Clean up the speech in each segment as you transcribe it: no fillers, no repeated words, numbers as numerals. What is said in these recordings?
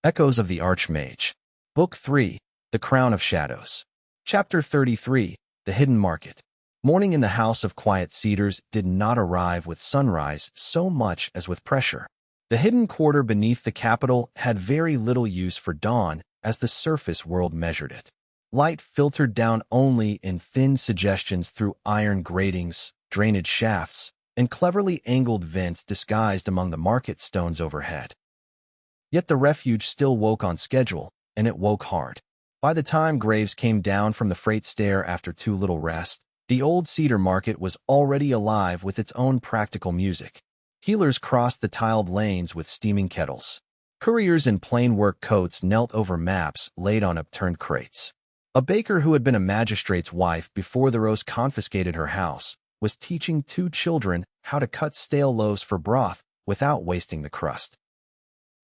Echoes of the Archmage. Book 3, The Crown of Shadows. Chapter 33, The Hidden Market. Morning in the House of Quiet Cedars did not arrive with sunrise so much as with pressure. The hidden quarter beneath the capital had very little use for dawn as the surface world measured it. Light filtered down only in thin suggestions through iron gratings, drainage shafts, and cleverly angled vents disguised among the market stones overhead. Yet the refuge still woke on schedule, and it woke hard. By the time Graves came down from the freight stair after too little rest, the old cedar market was already alive with its own practical music. Healers crossed the tiled lanes with steaming kettles. Couriers in plain work coats knelt over maps laid on upturned crates. A baker who had been a magistrate's wife before the Rose confiscated her house was teaching two children how to cut stale loaves for broth without wasting the crust.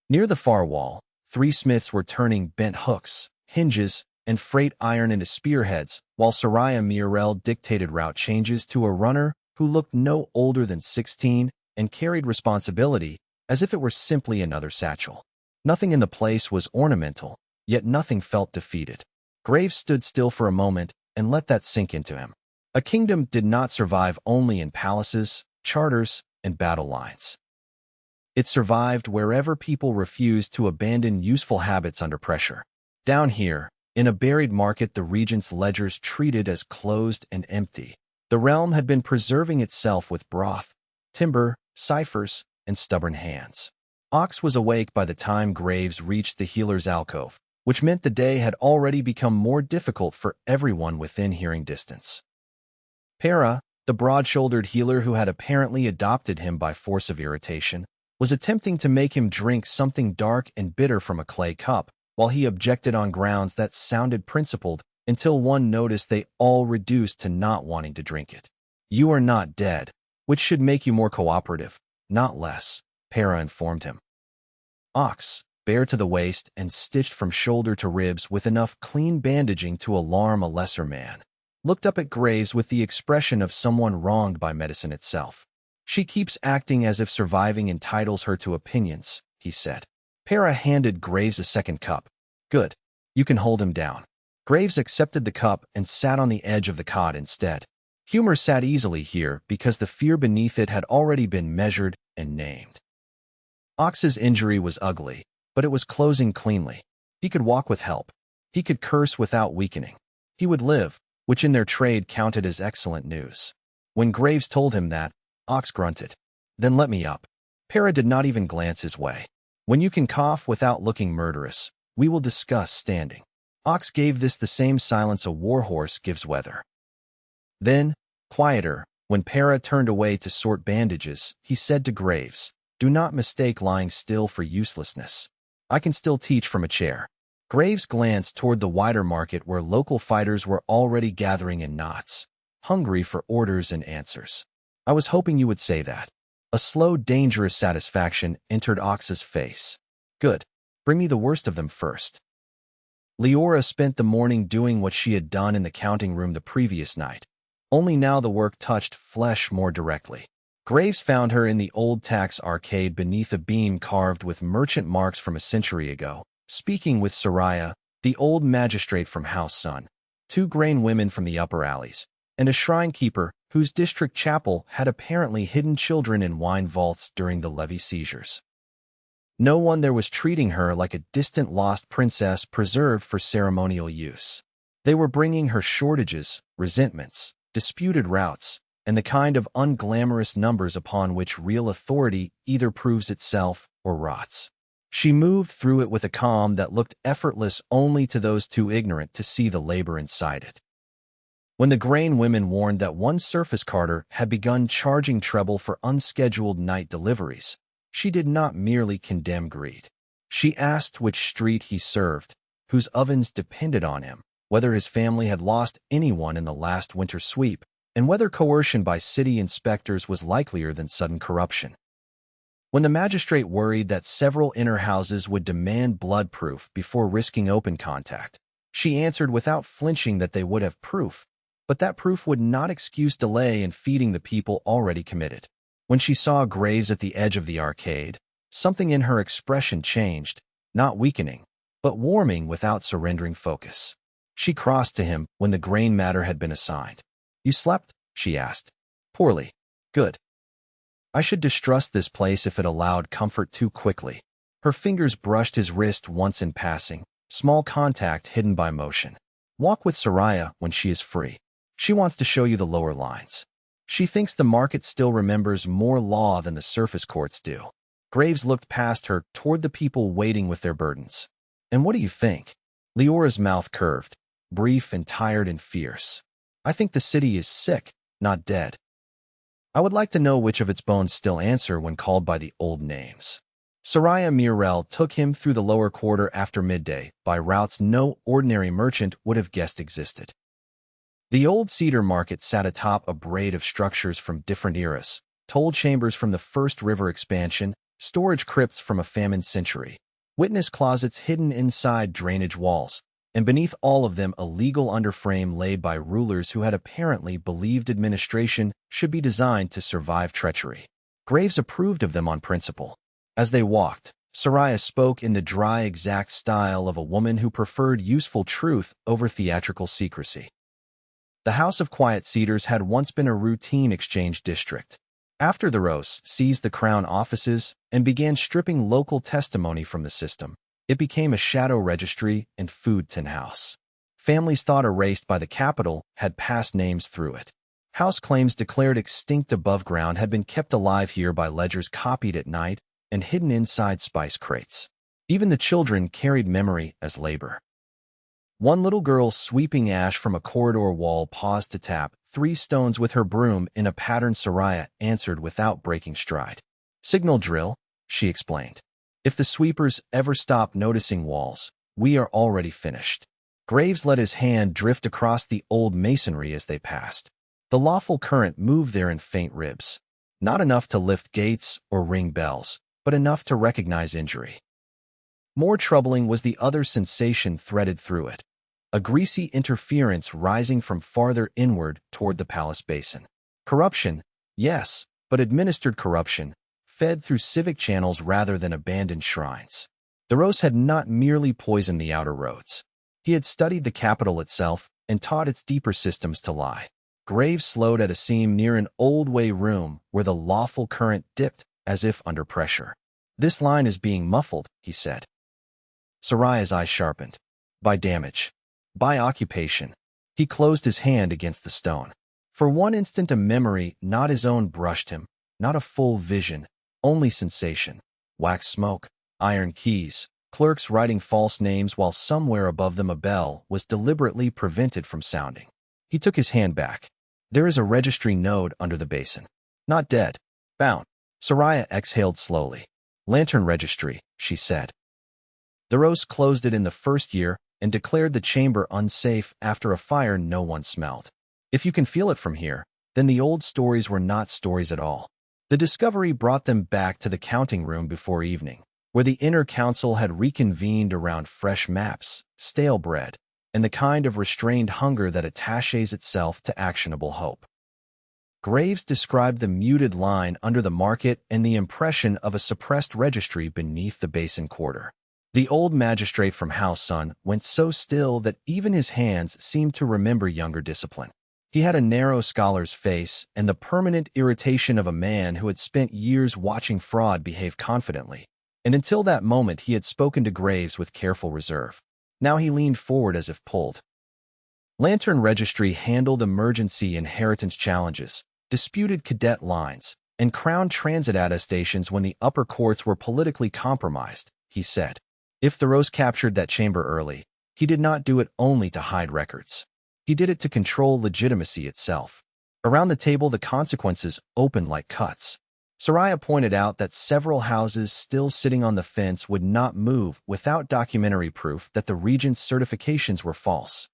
Near the far wall, three smiths were turning bent hooks, hinges, and freight iron into spearheads, while Soraya Mirel dictated route changes to a runner who looked no older than 16 and carried responsibility as if it were simply another satchel. Nothing in the place was ornamental, yet nothing felt defeated. Graves stood still for a moment and let that sink into him. A kingdom did not survive only in palaces, charters, and battle lines. It survived wherever people refused to abandon useful habits under pressure. Down here, in a buried market the regent's ledgers treated as closed and empty, the realm had been preserving itself with broth, timber, ciphers, and stubborn hands. Ox was awake by the time Graves reached the healer's alcove, which meant the day had already become more difficult for everyone within hearing distance. Para, the broad-shouldered healer who had apparently adopted him by force of irritation, was attempting to make him drink something dark and bitter from a clay cup, while he objected on grounds that sounded principled until one noticed they all reduced to not wanting to drink it. "You are not dead, which should make you more cooperative, not less," Para informed him. Ox, bare to the waist and stitched from shoulder to ribs with enough clean bandaging to alarm a lesser man, looked up at Graves with the expression of someone wronged by medicine itself. "She keeps acting as if surviving entitles her to opinions," he said. Para handed Graves a second cup. "Good. You can hold him down." Graves accepted the cup and sat on the edge of the cot instead. Humor sat easily here because the fear beneath it had already been measured and named. Ox's injury was ugly, but it was closing cleanly. He could walk with help. He could curse without weakening. He would live, which in their trade counted as excellent news. When Graves told him that, Ox grunted. "Then let me up." Para did not even glance his way. "When you can cough without looking murderous, we will discuss standing." Ox gave this the same silence a warhorse gives weather. Then, quieter, when Para turned away to sort bandages, he said to Graves, "Do not mistake lying still for uselessness. I can still teach from a chair." Graves glanced toward the wider market where local fighters were already gathering in knots, hungry for orders and answers. "I was hoping you would say that." A slow, dangerous satisfaction entered Ox's face. "Good. Bring me the worst of them first." Leora spent the morning doing what she had done in the counting room the previous night, only now the work touched flesh more directly. Graves found her in the old tax arcade beneath a beam carved with merchant marks from a century ago, speaking with Soraya, the old magistrate from House Sun, two grain women from the upper alleys, and a shrine keeper whose district chapel had apparently hidden children in wine vaults during the levy seizures. No one there was treating her like a distant lost princess preserved for ceremonial use. They were bringing her shortages, resentments, disputed routes, and the kind of unglamorous numbers upon which real authority either proves itself or rots. She moved through it with a calm that looked effortless only to those too ignorant to see the labor inside it. When the grain women warned that one surface carter had begun charging treble for unscheduled night deliveries, she did not merely condemn greed. She asked which street he served, whose ovens depended on him, whether his family had lost anyone in the last winter sweep, and whether coercion by city inspectors was likelier than sudden corruption. When the magistrate worried that several inner houses would demand blood proof before risking open contact, she answered without flinching that they would have proof, but that proof would not excuse delay in feeding the people already committed. When she saw Graves at the edge of the arcade, something in her expression changed, not weakening, but warming without surrendering focus. She crossed to him when the grain matter had been assigned. "You slept?" she asked. "Poorly. Good. I should distrust this place if it allowed comfort too quickly." Her fingers brushed his wrist once in passing, small contact hidden by motion. "Walk with Soraya when she is free. She wants to show you the lower lines. She thinks the market still remembers more law than the surface courts do." Graves looked past her toward the people waiting with their burdens. "And what do you think?" Leora's mouth curved, brief and tired and fierce. "I think the city is sick, not dead. I would like to know which of its bones still answer when called by the old names." Soraya Mirel took him through the lower quarter after midday, by routes no ordinary merchant would have guessed existed. The old cedar market sat atop a braid of structures from different eras, toll chambers from the first river expansion, storage crypts from a famine century, witness closets hidden inside drainage walls, and beneath all of them a legal underframe laid by rulers who had apparently believed administration should be designed to survive treachery. Graves approved of them on principle. As they walked, Soraya spoke in the dry, exact style of a woman who preferred useful truth over theatrical secrecy. The House of Quiet Cedars had once been a routine exchange district. After the Rose seized the Crown offices and began stripping local testimony from the system, it became a shadow registry and food tin house. Families thought erased by the capital had passed names through it. House claims declared extinct above ground had been kept alive here by ledgers copied at night and hidden inside spice crates. Even the children carried memory as labor. One little girl sweeping ash from a corridor wall paused to tap 3 stones with her broom in a pattern Soraya answered without breaking stride. "Signal drill," she explained. "If the sweepers ever stop noticing walls, we are already finished." Graves let his hand drift across the old masonry as they passed. The lawful current moved there in faint ribs. Not enough to lift gates or ring bells, but enough to recognize injury. More troubling was the other sensation threaded through it. A greasy interference rising from farther inward toward the palace basin. Corruption, yes, but administered corruption, fed through civic channels rather than abandoned shrines. The Rose had not merely poisoned the outer roads. He had studied the capital itself and taught its deeper systems to lie. Graves slowed at a seam near an old-way room where the lawful current dipped as if under pressure. "This line is being muffled," he said. Soraya's eyes sharpened. "By damage. By occupation." He closed his hand against the stone. For one instant a memory not his own brushed him, not a full vision, only sensation. Wax smoke, iron keys, clerks writing false names while somewhere above them a bell was deliberately prevented from sounding. He took his hand back. "There is a registry node under the basin. Not dead. Bound." Soraya exhaled slowly. "Lantern registry," she said. The Rose closed it in the first year and declared the chamber unsafe after a fire no one smelled. If you can feel it from here, then the old stories were not stories at all. The discovery brought them back to the counting room before evening, where the inner council had reconvened around fresh maps, stale bread, and the kind of restrained hunger that attaches itself to actionable hope. Graves described the muted line under the market and the impression of a suppressed registry beneath the basin quarter. The old magistrate from House Sun went so still that even his hands seemed to remember younger discipline. He had a narrow scholar's face and the permanent irritation of a man who had spent years watching fraud behave confidently, and until that moment he had spoken to Graves with careful reserve. Now he leaned forward as if pulled. Lantern Registry handled emergency inheritance challenges, disputed cadet lines, and crown transit attestations when the upper courts were politically compromised, he said. If the Rose captured that chamber early, he did not do it only to hide records. He did it to control legitimacy itself. Around the table, the consequences opened like cuts. Soraya pointed out that several houses still sitting on the fence would not move without documentary proof that the regent's certifications were false.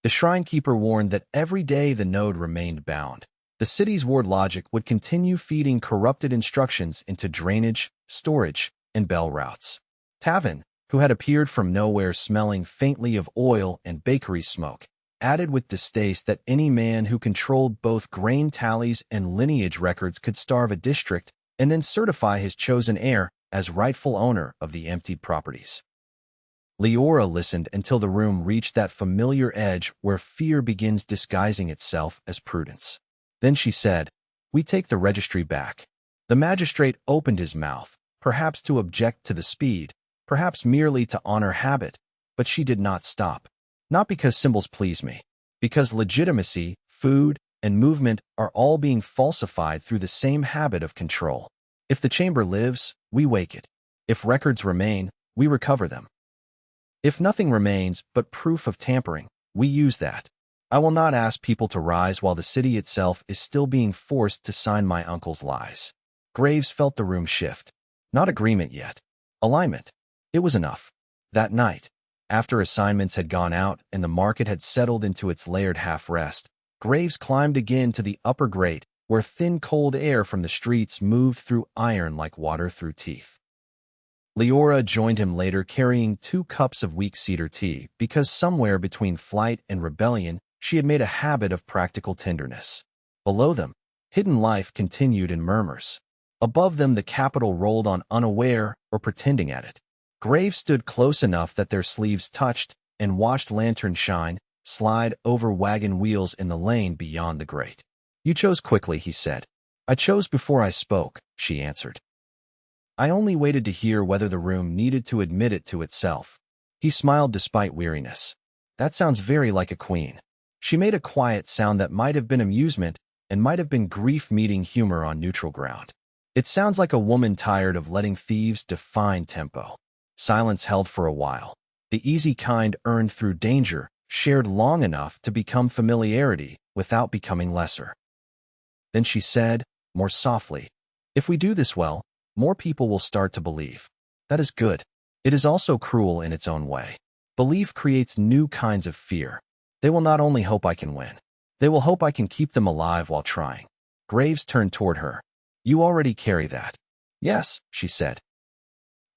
The shrinekeeper warned that every day the node remained bound, the city's ward logic would continue feeding corrupted instructions into drainage, storage, and bell routes. Tavin, who had appeared from nowhere smelling faintly of oil and bakery smoke, added with distaste that any man who controlled both grain tallies and lineage records could starve a district and then certify his chosen heir as rightful owner of the emptied properties. Leora listened until the room reached that familiar edge where fear begins disguising itself as prudence. Then she said, "We take the registry back." The magistrate opened his mouth, perhaps to object to the speed, perhaps merely to honor habit, but she did not stop. Not because symbols please me, because legitimacy, food, and movement are all being falsified through the same habit of control. If the chamber lives, we wake it. If records remain, we recover them. If nothing remains but proof of tampering, we use that. I will not ask people to rise while the city itself is still being forced to sign my uncle's lies. Graves felt the room shift. Not agreement yet. Alignment. It was enough. That night, after assignments had gone out and the market had settled into its layered half-rest, Graves climbed again to the upper grate, where thin cold air from the streets moved through iron like water through teeth. Leora joined him later carrying 2 cups of weak cedar tea because somewhere between flight and rebellion she had made a habit of practical tenderness. Below them, hidden life continued in murmurs. Above them the capital rolled on unaware or pretending at it. Graves stood close enough that their sleeves touched and watched lanterns slide over wagon wheels in the lane beyond the grate. "You chose quickly," he said. "I chose before I spoke," she answered. "I only waited to hear whether the room needed to admit it to itself." He smiled despite weariness. "That sounds very like a queen." She made a quiet sound that might have been amusement and might have been grief meeting humor on neutral ground. "It sounds like a woman tired of letting thieves define tempo." Silence held for a while. The easy kind earned through danger, shared long enough to become familiarity without becoming lesser. Then she said, more softly, "If we do this well, more people will start to believe. That is good. It is also cruel in its own way. Belief creates new kinds of fear. They will not only hope I can win. They will hope I can keep them alive while trying." Graves turned toward her. "You already carry that." "Yes," she said.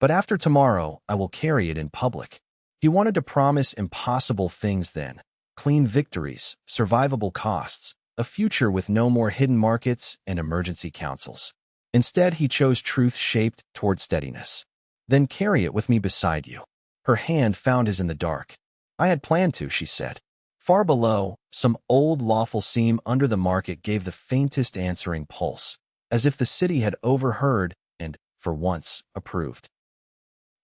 "But after tomorrow, I will carry it in public." He wanted to promise impossible things then. Clean victories, survivable costs, a future with no more hidden markets and emergency councils. Instead, he chose truth shaped toward steadiness. "Then carry it with me beside you." Her hand found his in the dark. "I had planned to," she said. Far below, some old lawful seam under the market gave the faintest answering pulse, as if the city had overheard and, for once, approved.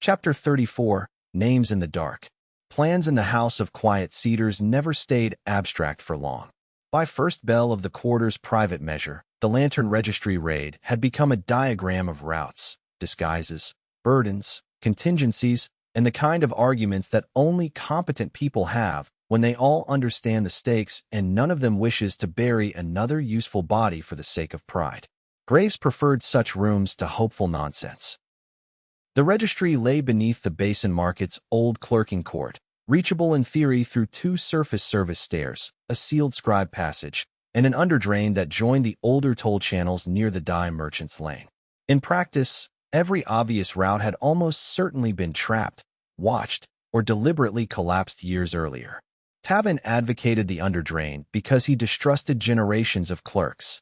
Chapter 34, Names in the Dark. Plans in the House of Quiet Cedars never stayed abstract for long. By first bell of the quarter's private measure, the Lantern Registry raid had become a diagram of routes, disguises, burdens, contingencies, and the kind of arguments that only competent people have when they all understand the stakes and none of them wishes to bury another useful body for the sake of pride. Graves preferred such rooms to hopeful nonsense. The registry lay beneath the Basin Market's old clerking court, reachable in theory through 2 surface service stairs, a sealed scribe passage, and an underdrain that joined the older toll channels near the dye merchant's lane. In practice, every obvious route had almost certainly been trapped, watched, or deliberately collapsed years earlier. Tavin advocated the underdrain because he distrusted generations of clerks.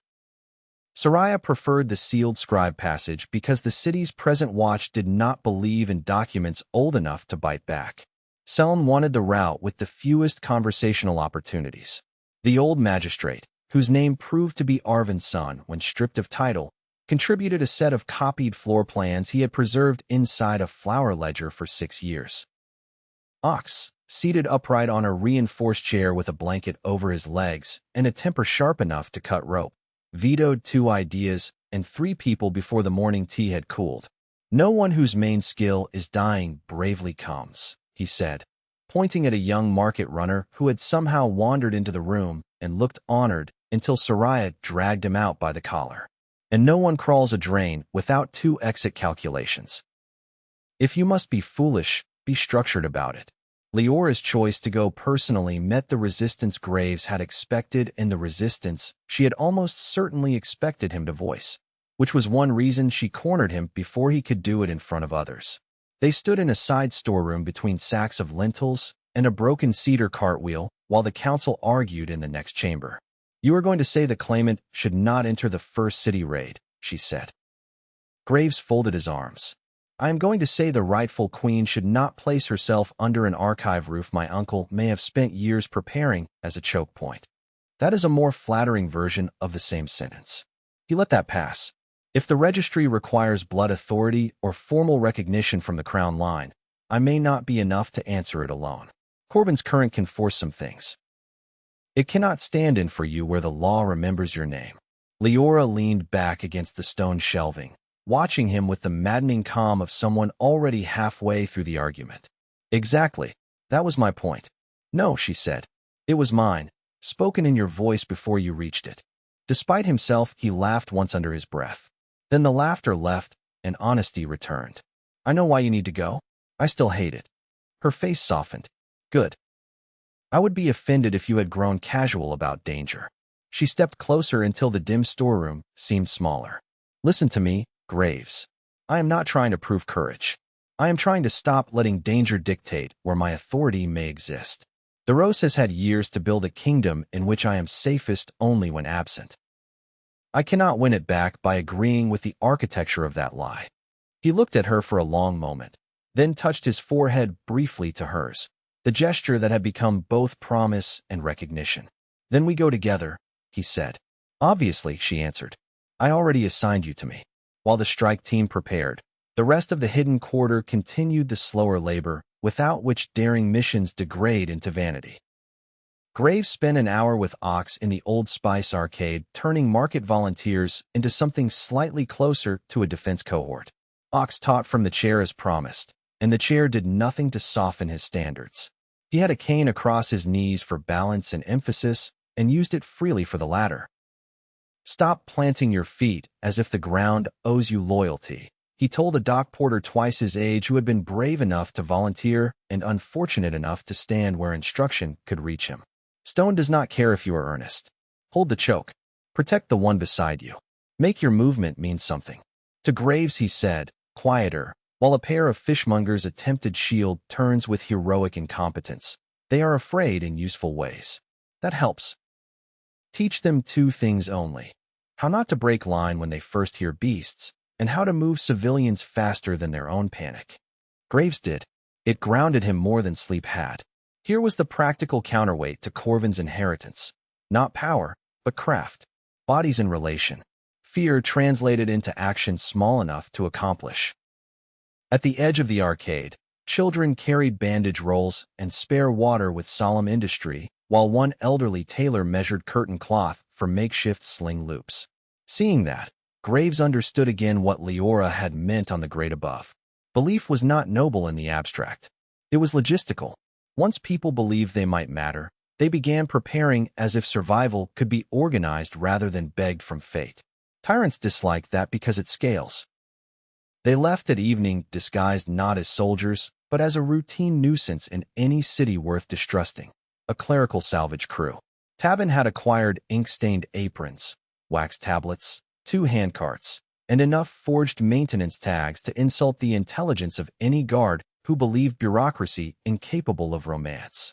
Soraya preferred the sealed scribe passage because the city's present watch did not believe in documents old enough to bite back. Selm wanted the route with the fewest conversational opportunities. The old magistrate, whose name proved to be Arvin's son when stripped of title, contributed a set of copied floor plans he had preserved inside a flower ledger for 6 years. Ox, seated upright on a reinforced chair with a blanket over his legs and a temper sharp enough to cut rope, vetoed 2 ideas and 3 people before the morning tea had cooled. "No one whose main skill is dying bravely comes," he said, pointing at a young market runner who had somehow wandered into the room and looked honored until Soraya dragged him out by the collar. "And no one crawls a drain without 2 exit calculations. If you must be foolish, be structured about it." Leora's choice to go personally met the resistance Graves had expected and the resistance she had almost certainly expected him to voice, which was one reason she cornered him before he could do it in front of others. They stood in a side storeroom between sacks of lentils and a broken cedar cartwheel while the council argued in the next chamber. "You are going to say the claimant should not enter the first city raid," she said. Graves folded his arms. I am going to say the rightful queen should not place herself under an archive roof my uncle may have spent years preparing as a choke point. That is a more flattering version of the same sentence. He let that pass. If the registry requires blood authority or formal recognition from the crown line, I may not be enough to answer it alone. Corbin's current can force some things. It cannot stand in for you where the law remembers your name. Leora leaned back against the stone shelving, watching him with the maddening calm of someone already halfway through the argument. Exactly. That was my point. No, she said. It was mine, spoken in your voice before you reached it. Despite himself, he laughed once under his breath. Then the laughter left, and honesty returned. I know why you need to go. I still hate it. Her face softened. Good. I would be offended if you had grown casual about danger. She stepped closer until the dim storeroom seemed smaller. Listen to me, Graves. I am not trying to prove courage. I am trying to stop letting danger dictate where my authority may exist. The Rose has had years to build a kingdom in which I am safest only when absent. I cannot win it back by agreeing with the architecture of that lie. He looked at her for a long moment, then touched his forehead briefly to hers, the gesture that had become both promise and recognition. Then we go together, he said. Obviously, she answered. I already assigned you to me. While the strike team prepared, the rest of the hidden quarter continued the slower labor, without which daring missions degrade into vanity. Graves spent an hour with Ox in the Old Spice arcade, turning market volunteers into something slightly closer to a defense cohort. Ox taught from the chair as promised, and the chair did nothing to soften his standards. He had a cane across his knees for balance and emphasis, and used it freely for the latter. Stop planting your feet as if the ground owes you loyalty, he told a dock porter twice his age who had been brave enough to volunteer and unfortunate enough to stand where instruction could reach him. Stone does not care if you are earnest. Hold the choke. Protect the one beside you. Make your movement mean something. To Graves he said, quieter, while a pair of fishmongers' attempted shield turns with heroic incompetence. They are afraid in useful ways. That helps. Teach them two things only. How not to break line when they first hear beasts, and how to move civilians faster than their own panic. Graves did. It grounded him more than sleep had. Here was the practical counterweight to Corvin's inheritance. Not power, but craft. Bodies in relation. Fear translated into action small enough to accomplish. At the edge of the arcade, children carried bandage rolls and spare water with solemn industry, while one elderly tailor measured curtain cloth for makeshift sling loops. Seeing that, Graves understood again what Leora had meant on the grade above. Belief was not noble in the abstract. It was logistical. Once people believed they might matter, they began preparing as if survival could be organized rather than begged from fate. Tyrants disliked that because it scales. They left at evening disguised not as soldiers, but as a routine nuisance in any city worth distrusting. A clerical salvage crew. Tavin had acquired ink-stained aprons, wax tablets, 2 handcarts, and enough forged maintenance tags to insult the intelligence of any guard who believed bureaucracy incapable of romance.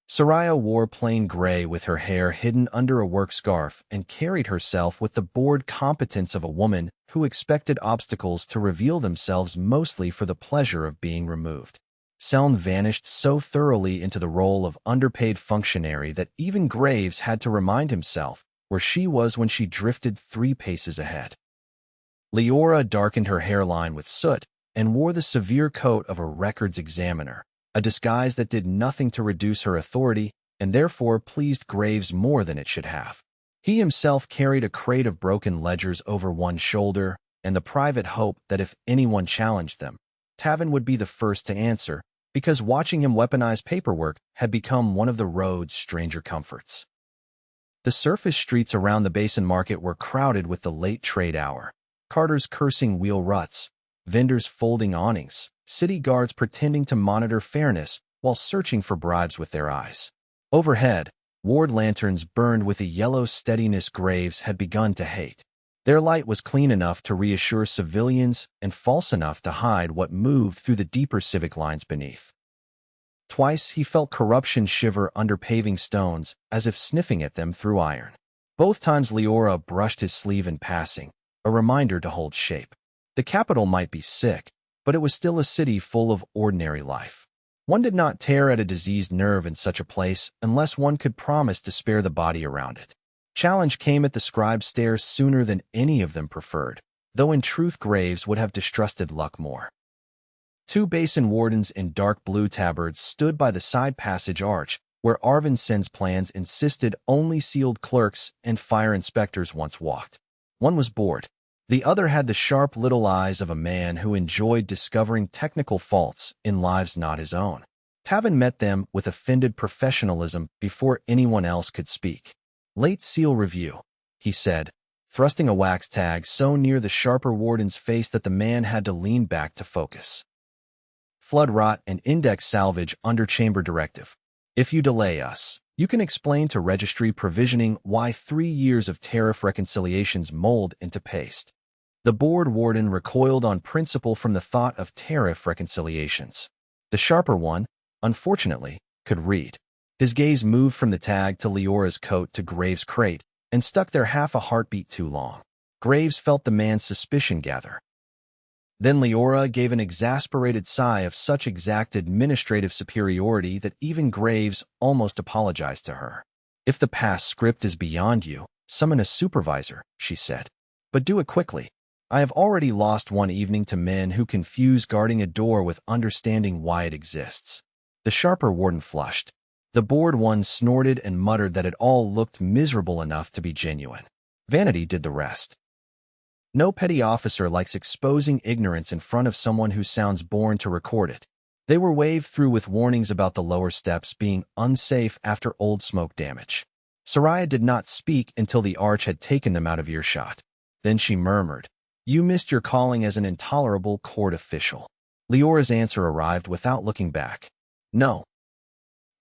Soraya wore plain gray with her hair hidden under a work scarf and carried herself with the bored competence of a woman who expected obstacles to reveal themselves mostly for the pleasure of being removed. Seln vanished so thoroughly into the role of underpaid functionary that even Graves had to remind himself where she was when she drifted 3 paces ahead. Leora darkened her hairline with soot and wore the severe coat of a records examiner, a disguise that did nothing to reduce her authority and therefore pleased Graves more than it should have. He himself carried a crate of broken ledgers over one shoulder and the private hope that if anyone challenged them, Tavin would be the first to answer, because watching him weaponize paperwork had become one of the road's stranger comforts. The surface streets around the Basin Market were crowded with the late trade hour, carters cursing wheel ruts, vendors folding awnings, city guards pretending to monitor fairness while searching for bribes with their eyes. Overhead, ward lanterns burned with a yellow steadiness Graves had begun to hate. Their light was clean enough to reassure civilians and false enough to hide what moved through the deeper civic lines beneath. Twice he felt corruption shiver under paving stones as if sniffing at them through iron. Both times Leora brushed his sleeve in passing, a reminder to hold shape. The capital might be sick, but it was still a city full of ordinary life. One did not tear at a diseased nerve in such a place unless one could promise to spare the body around it. Challenge came at the scribe's stairs sooner than any of them preferred, though in truth Graves would have distrusted luck more. Two basin wardens in dark blue tabards stood by the side passage arch, where Arvinson's plans insisted only sealed clerks and fire inspectors once walked. One was bored. The other had the sharp little eyes of a man who enjoyed discovering technical faults in lives not his own. Tavin met them with offended professionalism before anyone else could speak. "Late seal review," he said, thrusting a wax tag so near the sharper warden's face that the man had to lean back to focus. "Flood rot and index salvage under chamber directive. If you delay us, you can explain to registry provisioning why 3 years of tariff reconciliations mold into paste." The board warden recoiled on principle from the thought of tariff reconciliations. The sharper one, unfortunately, could read. His gaze moved from the tag to Leora's coat to Graves' crate and stuck there half a heartbeat too long. Graves felt the man's suspicion gather. Then Leora gave an exasperated sigh of such exact administrative superiority that even Graves almost apologized to her. "If the past script is beyond you, summon a supervisor," she said. "But do it quickly. I have already lost one evening to men who confuse guarding a door with understanding why it exists." The sharper warden flushed. The bored one snorted and muttered that it all looked miserable enough to be genuine. Vanity did the rest. No petty officer likes exposing ignorance in front of someone who sounds born to record it. They were waved through with warnings about the lower steps being unsafe after old smoke damage. Soraya did not speak until the arch had taken them out of earshot. Then she murmured, "You missed your calling as an intolerable court official." Leora's answer arrived without looking back. "No.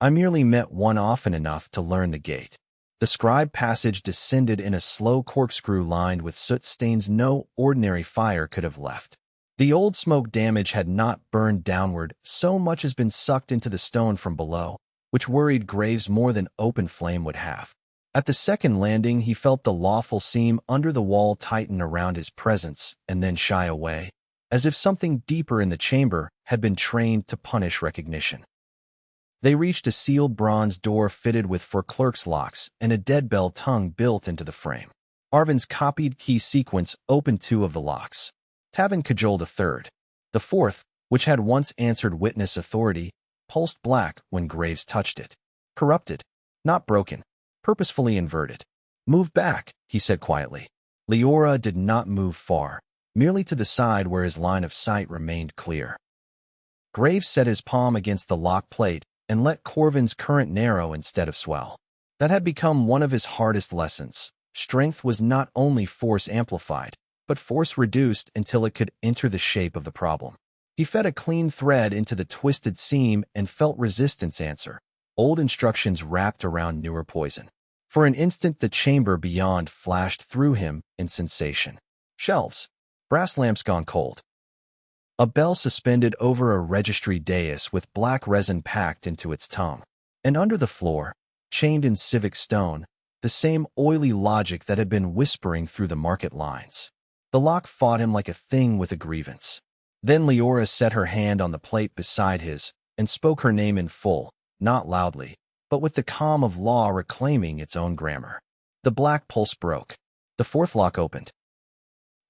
I merely met one often enough to learn the gate." The scribe passage descended in a slow corkscrew lined with soot stains no ordinary fire could have left. The old smoke damage had not burned downward so much as been sucked into the stone from below, which worried Graves more than open flame would have. At the second landing, he felt the lawful seam under the wall tighten around his presence and then shy away, as if something deeper in the chamber had been trained to punish recognition. They reached a sealed bronze door fitted with for clerks' locks and a dead bell tongue built into the frame. Arvin's copied key sequence opened 2 of the locks. Tavin cajoled a third. The fourth, which had once answered witness authority, pulsed black when Graves touched it. Corrupted, not broken, purposefully inverted. "Move back," he said quietly. Leora did not move far, merely to the side where his line of sight remained clear. Graves set his palm against the lock plate and let Corvin's current narrow instead of swell. That had become one of his hardest lessons. Strength was not only force amplified, but force reduced until it could enter the shape of the problem. He fed a clean thread into the twisted seam and felt resistance answer, old instructions wrapped around newer poison. For an instant the chamber beyond flashed through him in sensation. Shelves. Brass lamps gone cold. A bell suspended over a registry dais with black resin packed into its tongue. And under the floor, chained in civic stone, the same oily logic that had been whispering through the market lines. The lock fought him like a thing with a grievance. Then Leora set her hand on the plate beside his and spoke her name in full, not loudly, but with the calm of law reclaiming its own grammar. The black pulse broke. The fourth lock opened.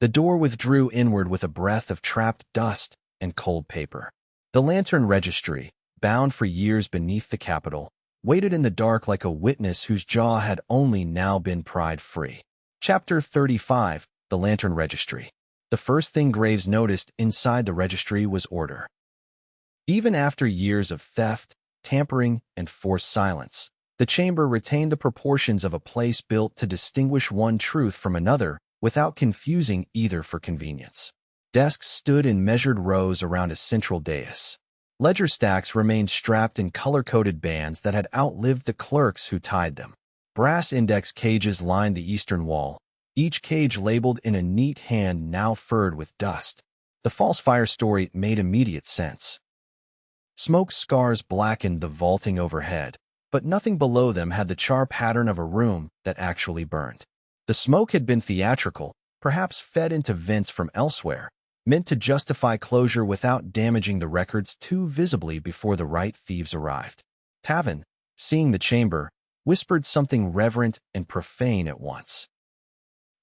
The door withdrew inward with a breath of trapped dust and cold paper. The lantern registry, bound for years beneath the Capitol, waited in the dark like a witness whose jaw had only now been pried free. Chapter 35, The Lantern Registry. The first thing Graves noticed inside the registry was order. Even after years of theft, tampering, and forced silence, the chamber retained the proportions of a place built to distinguish one truth from another without confusing either for convenience. Desks stood in measured rows around a central dais. Ledger stacks remained strapped in color-coded bands that had outlived the clerks who tied them. Brass index cages lined the eastern wall, each cage labeled in a neat hand now furred with dust. The false fire story made immediate sense. Smoke scars blackened the vaulting overhead, but nothing below them had the char pattern of a room that actually burned. The smoke had been theatrical, perhaps fed into vents from elsewhere, meant to justify closure without damaging the records too visibly before the right thieves arrived. Tavin, seeing the chamber, whispered something reverent and profane at once.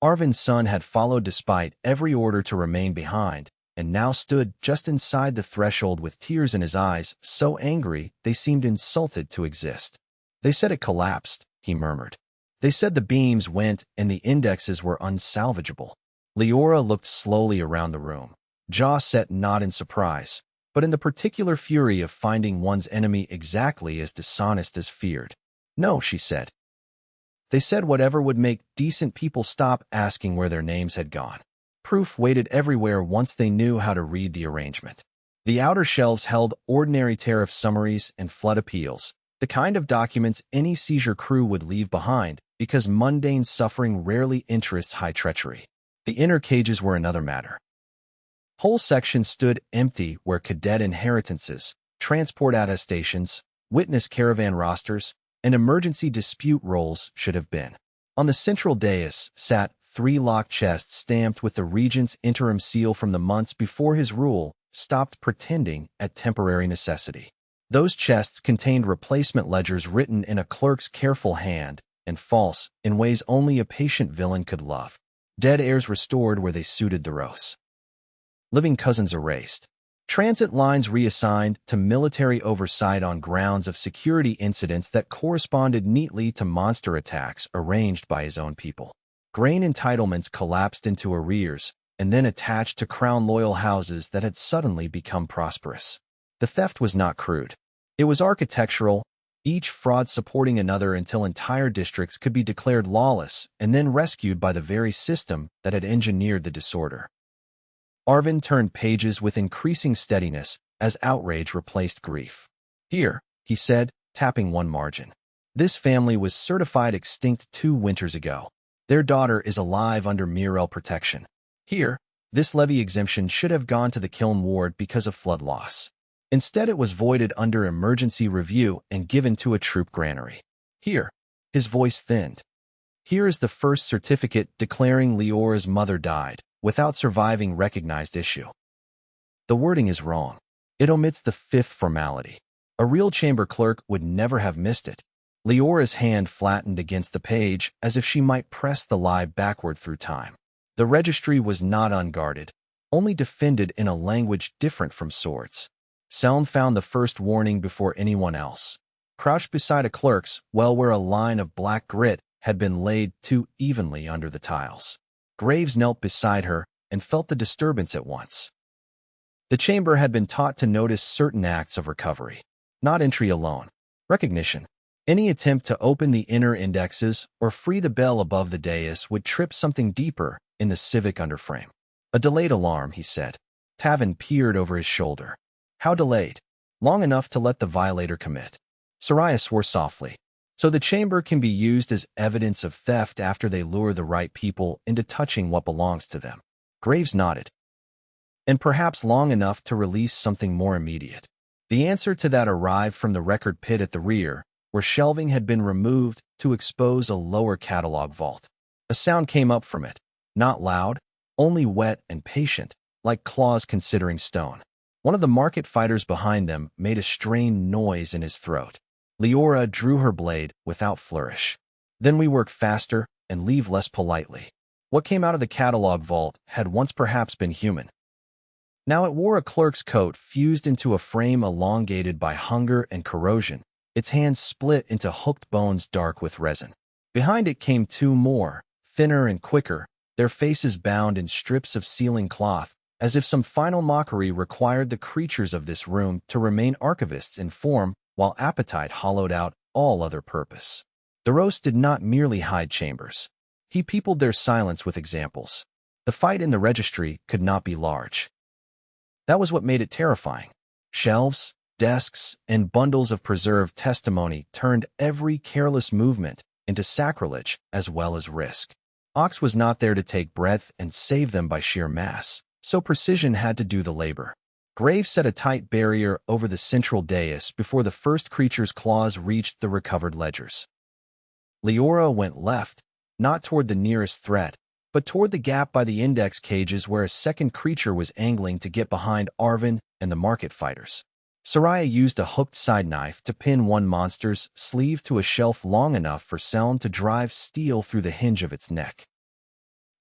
Arvin's son had followed despite every order to remain behind, and now stood just inside the threshold with tears in his eyes, so angry they seemed insulted to exist. They said it collapsed, he murmured. They said the beams went and the indexes were unsalvageable. Leora looked slowly around the room, jaw set not in surprise, but in the particular fury of finding one's enemy exactly as dishonest as feared. No, she said. They said whatever would make decent people stop asking where their names had gone. Proof waited everywhere once they knew how to read the arrangement. The outer shelves held ordinary tariff summaries and flood appeals, the kind of documents any seizure crew would leave behind because mundane suffering rarely interests high treachery. The inner cages were another matter. Whole sections stood empty where cadet inheritances, transport attestations, witness caravan rosters, and emergency dispute rolls should have been. On the central dais sat 3 locked chests stamped with the regent's interim seal from the months before his rule stopped pretending at temporary necessity. Those chests contained replacement ledgers written in a clerk's careful hand and false in ways only a patient villain could love. Dead heirs restored where they suited the rose. Living cousins erased. Transit lines reassigned to military oversight on grounds of security incidents that corresponded neatly to monster attacks arranged by his own people. Grain entitlements collapsed into arrears and then attached to crown-loyal houses that had suddenly become prosperous. The theft was not crude. It was architectural, each fraud supporting another until entire districts could be declared lawless and then rescued by the very system that had engineered the disorder. Arvin turned pages with increasing steadiness as outrage replaced grief. Here, he said, tapping one margin. This family was certified extinct 2 winters ago. Their daughter is alive under Mirel protection. Here, this levy exemption should have gone to the kiln ward because of flood loss. Instead, it was voided under emergency review and given to a troop granary. Here, his voice thinned. Here is the first certificate declaring Leora's mother died, without surviving recognized issue. The wording is wrong. It omits the 5th formality. A real chamber clerk would never have missed it. Leora's hand flattened against the page as if she might press the lie backward through time. The registry was not unguarded, only defended in a language different from swords. Selm found the first warning before anyone else. Crouched beside a clerk's, well where a line of black grit had been laid too evenly under the tiles. Graves knelt beside her and felt the disturbance at once. The chamber had been taught to notice certain acts of recovery, not entry alone, recognition. Any attempt to open the inner indexes or free the bell above the dais would trip something deeper in the civic underframe. A delayed alarm, he said. Tavin peered over his shoulder. How delayed? Long enough to let the violator commit. Soraya swore softly. So the chamber can be used as evidence of theft after they lure the right people into touching what belongs to them. Graves nodded. And perhaps long enough to release something more immediate. The answer to that arrived from the record pit at the rear, where shelving had been removed to expose a lower catalog vault. A sound came up from it, not loud, only wet and patient, like claws considering stone. One of the market fighters behind them made a strained noise in his throat. Leora drew her blade without flourish. Then we work faster and leave less politely. What came out of the catalog vault had once perhaps been human. Now it wore a clerk's coat fused into a frame elongated by hunger and corrosion, its hands split into hooked bones dark with resin. Behind it came 2 more, thinner and quicker, their faces bound in strips of sealing cloth, as if some final mockery required the creatures of this room to remain archivists in form while appetite hollowed out all other purpose. The roast did not merely hide chambers. He peopled their silence with examples. The fight in the registry could not be large. That was what made it terrifying. Shelves, desks, and bundles of preserved testimony turned every careless movement into sacrilege as well as risk. Ox was not there to take breath and save them by sheer mass, so precision had to do the labor. Graves set a tight barrier over the central dais before the first creature's claws reached the recovered ledgers. Leora went left, not toward the nearest threat, but toward the gap by the index cages where a second creature was angling to get behind Arvin and the market fighters. Soraya used a hooked side knife to pin one monster's sleeve to a shelf long enough for Selm to drive steel through the hinge of its neck.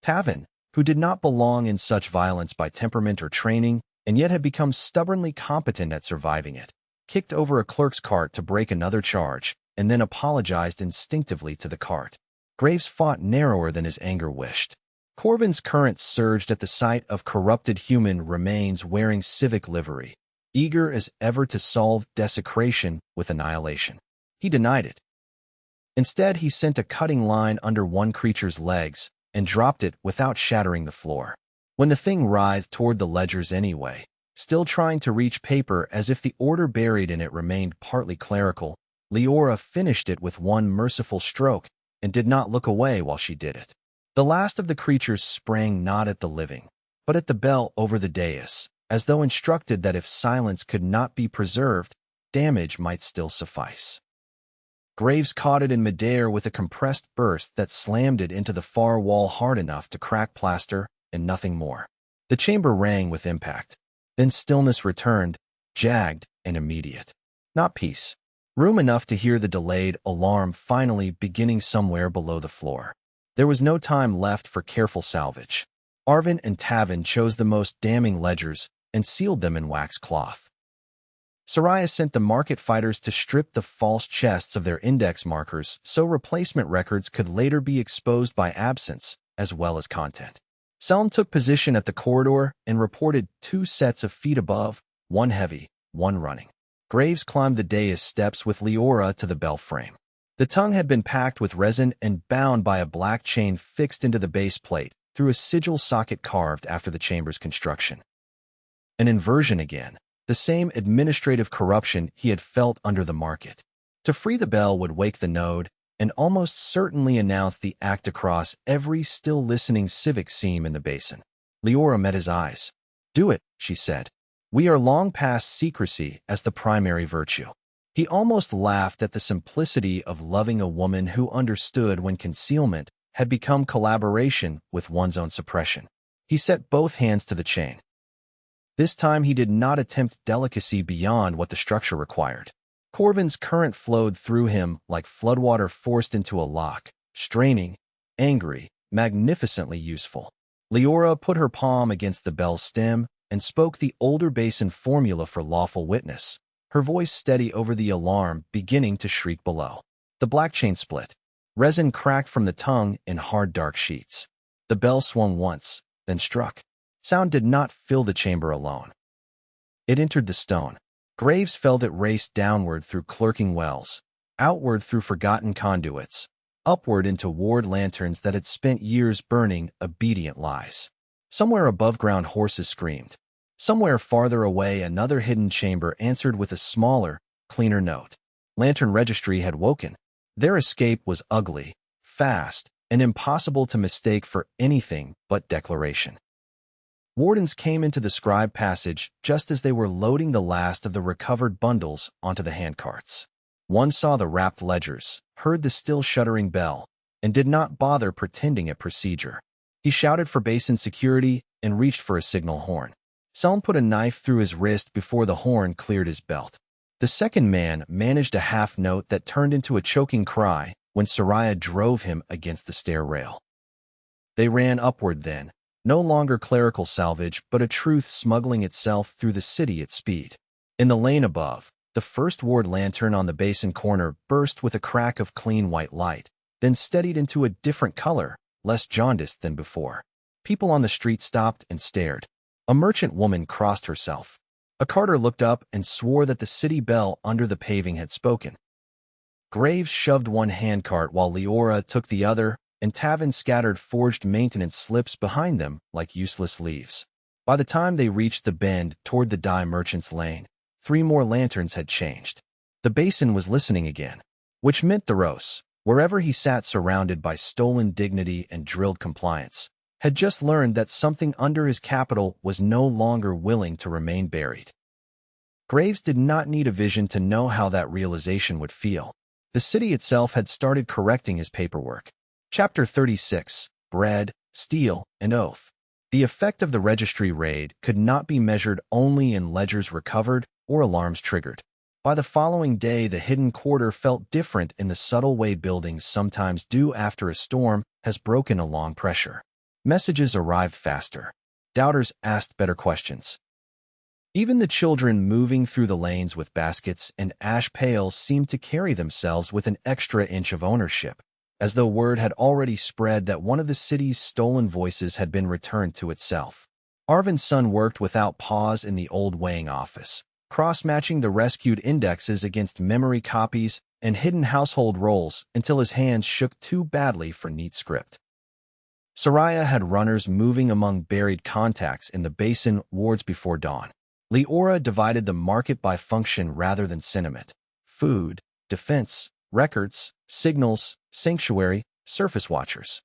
Tavin, who did not belong in such violence by temperament or training, and yet had become stubbornly competent at surviving it, kicked over a clerk's cart to break another charge, and then apologized instinctively to the cart. Graves fought narrower than his anger wished. Corvin's current surged at the sight of corrupted human remains wearing civic livery, eager as ever to solve desecration with annihilation. He denied it. Instead, he sent a cutting line under one creature's legs and dropped it without shattering the floor. When the thing writhed toward the ledgers anyway, still trying to reach paper as if the order buried in it remained partly clerical, Leora finished it with one merciful stroke and did not look away while she did it. The last of the creatures sprang not at the living, but at the bell over the dais, as though instructed that if silence could not be preserved, damage might still suffice. Graves caught it in midair with a compressed burst that slammed it into the far wall hard enough to crack plaster and nothing more. The chamber rang with impact. Then stillness returned, jagged and immediate. Not peace. Room enough to hear the delayed alarm finally beginning somewhere below the floor. There was no time left for careful salvage. Arvin and Tavin chose the most damning ledgers and sealed them in wax cloth. Soraya sent the market fighters to strip the false chests of their index markers so replacement records could later be exposed by absence as well as content. Selm took position at the corridor and reported 2 sets of feet above, one heavy, one running. Graves climbed the dais steps with Leora to the bell frame. The tongue had been packed with resin and bound by a black chain fixed into the base plate through a sigil socket carved after the chamber's construction. An inversion again, the same administrative corruption he had felt under the market. To free the bell would wake the node and almost certainly announce the act across every still-listening civic seam in the basin. Leora met his eyes. "Do it," she said. "We are long past secrecy as the primary virtue." He almost laughed at the simplicity of loving a woman who understood when concealment had become collaboration with one's own suppression. He set both hands to the chain. This time he did not attempt delicacy beyond what the structure required. Corvin's current flowed through him like floodwater forced into a lock, straining, angry, magnificently useful. Leora put her palm against the bell's stem and spoke the older basin formula for lawful witness, her voice steady over the alarm beginning to shriek below. The black chain split. Resin cracked from the tongue in hard dark sheets. The bell swung once, then struck. Sound did not fill the chamber alone. It entered the stone. Graves felt it race downward through clerking wells, outward through forgotten conduits, upward into ward lanterns that had spent years burning obedient lies. Somewhere above ground horses screamed. Somewhere farther away another hidden chamber answered with a smaller, cleaner note. Lantern Registry had woken. Their escape was ugly, fast, and impossible to mistake for anything but declaration. Wardens came into the scribe passage just as they were loading the last of the recovered bundles onto the handcarts. One saw the wrapped ledgers, heard the still shuddering bell, and did not bother pretending at procedure. He shouted for basin security and reached for a signal horn. Selm put a knife through his wrist before the horn cleared his belt. The second man managed a half note that turned into a choking cry when Soraya drove him against the stair rail. They ran upward then, no longer clerical salvage but a truth smuggling itself through the city at speed. In the lane above, the first ward lantern on the basin corner burst with a crack of clean white light, then steadied into a different color, less jaundiced than before. People on the street stopped and stared. A merchant woman crossed herself. A carter looked up and swore that the city bell under the paving had spoken. Graves shoved one handcart while Leora took the other, and Tavin scattered forged maintenance slips behind them like useless leaves. By the time they reached the bend toward the dye merchant's lane, 3 more lanterns had changed. The basin was listening again, which meant Theros, wherever he sat surrounded by stolen dignity and drilled compliance, had just learned that something under his capital was no longer willing to remain buried. Graves did not need a vision to know how that realization would feel. The city itself had started correcting his paperwork. Chapter 36, Bread steel, and oath. The effect of the registry raid could not be measured only in ledgers recovered or alarms triggered. By the following day, the hidden quarter felt different in the subtle way buildings sometimes do after a storm has broken a long pressure. Messages arrived faster. Doubters asked better questions. Even the children moving through the lanes with baskets and ash pails seemed to carry themselves with an extra inch of ownership, as though word had already spread that one of the city's stolen voices had been returned to itself. Arvin's son worked without pause in the old weighing office, cross-matching the rescued indexes against memory copies and hidden household roles until his hands shook too badly for neat script. Soraya had runners moving among buried contacts in the basin wards before dawn. Leora divided the market by function rather than sentiment: food, defense, records, signals, sanctuary, surface watchers.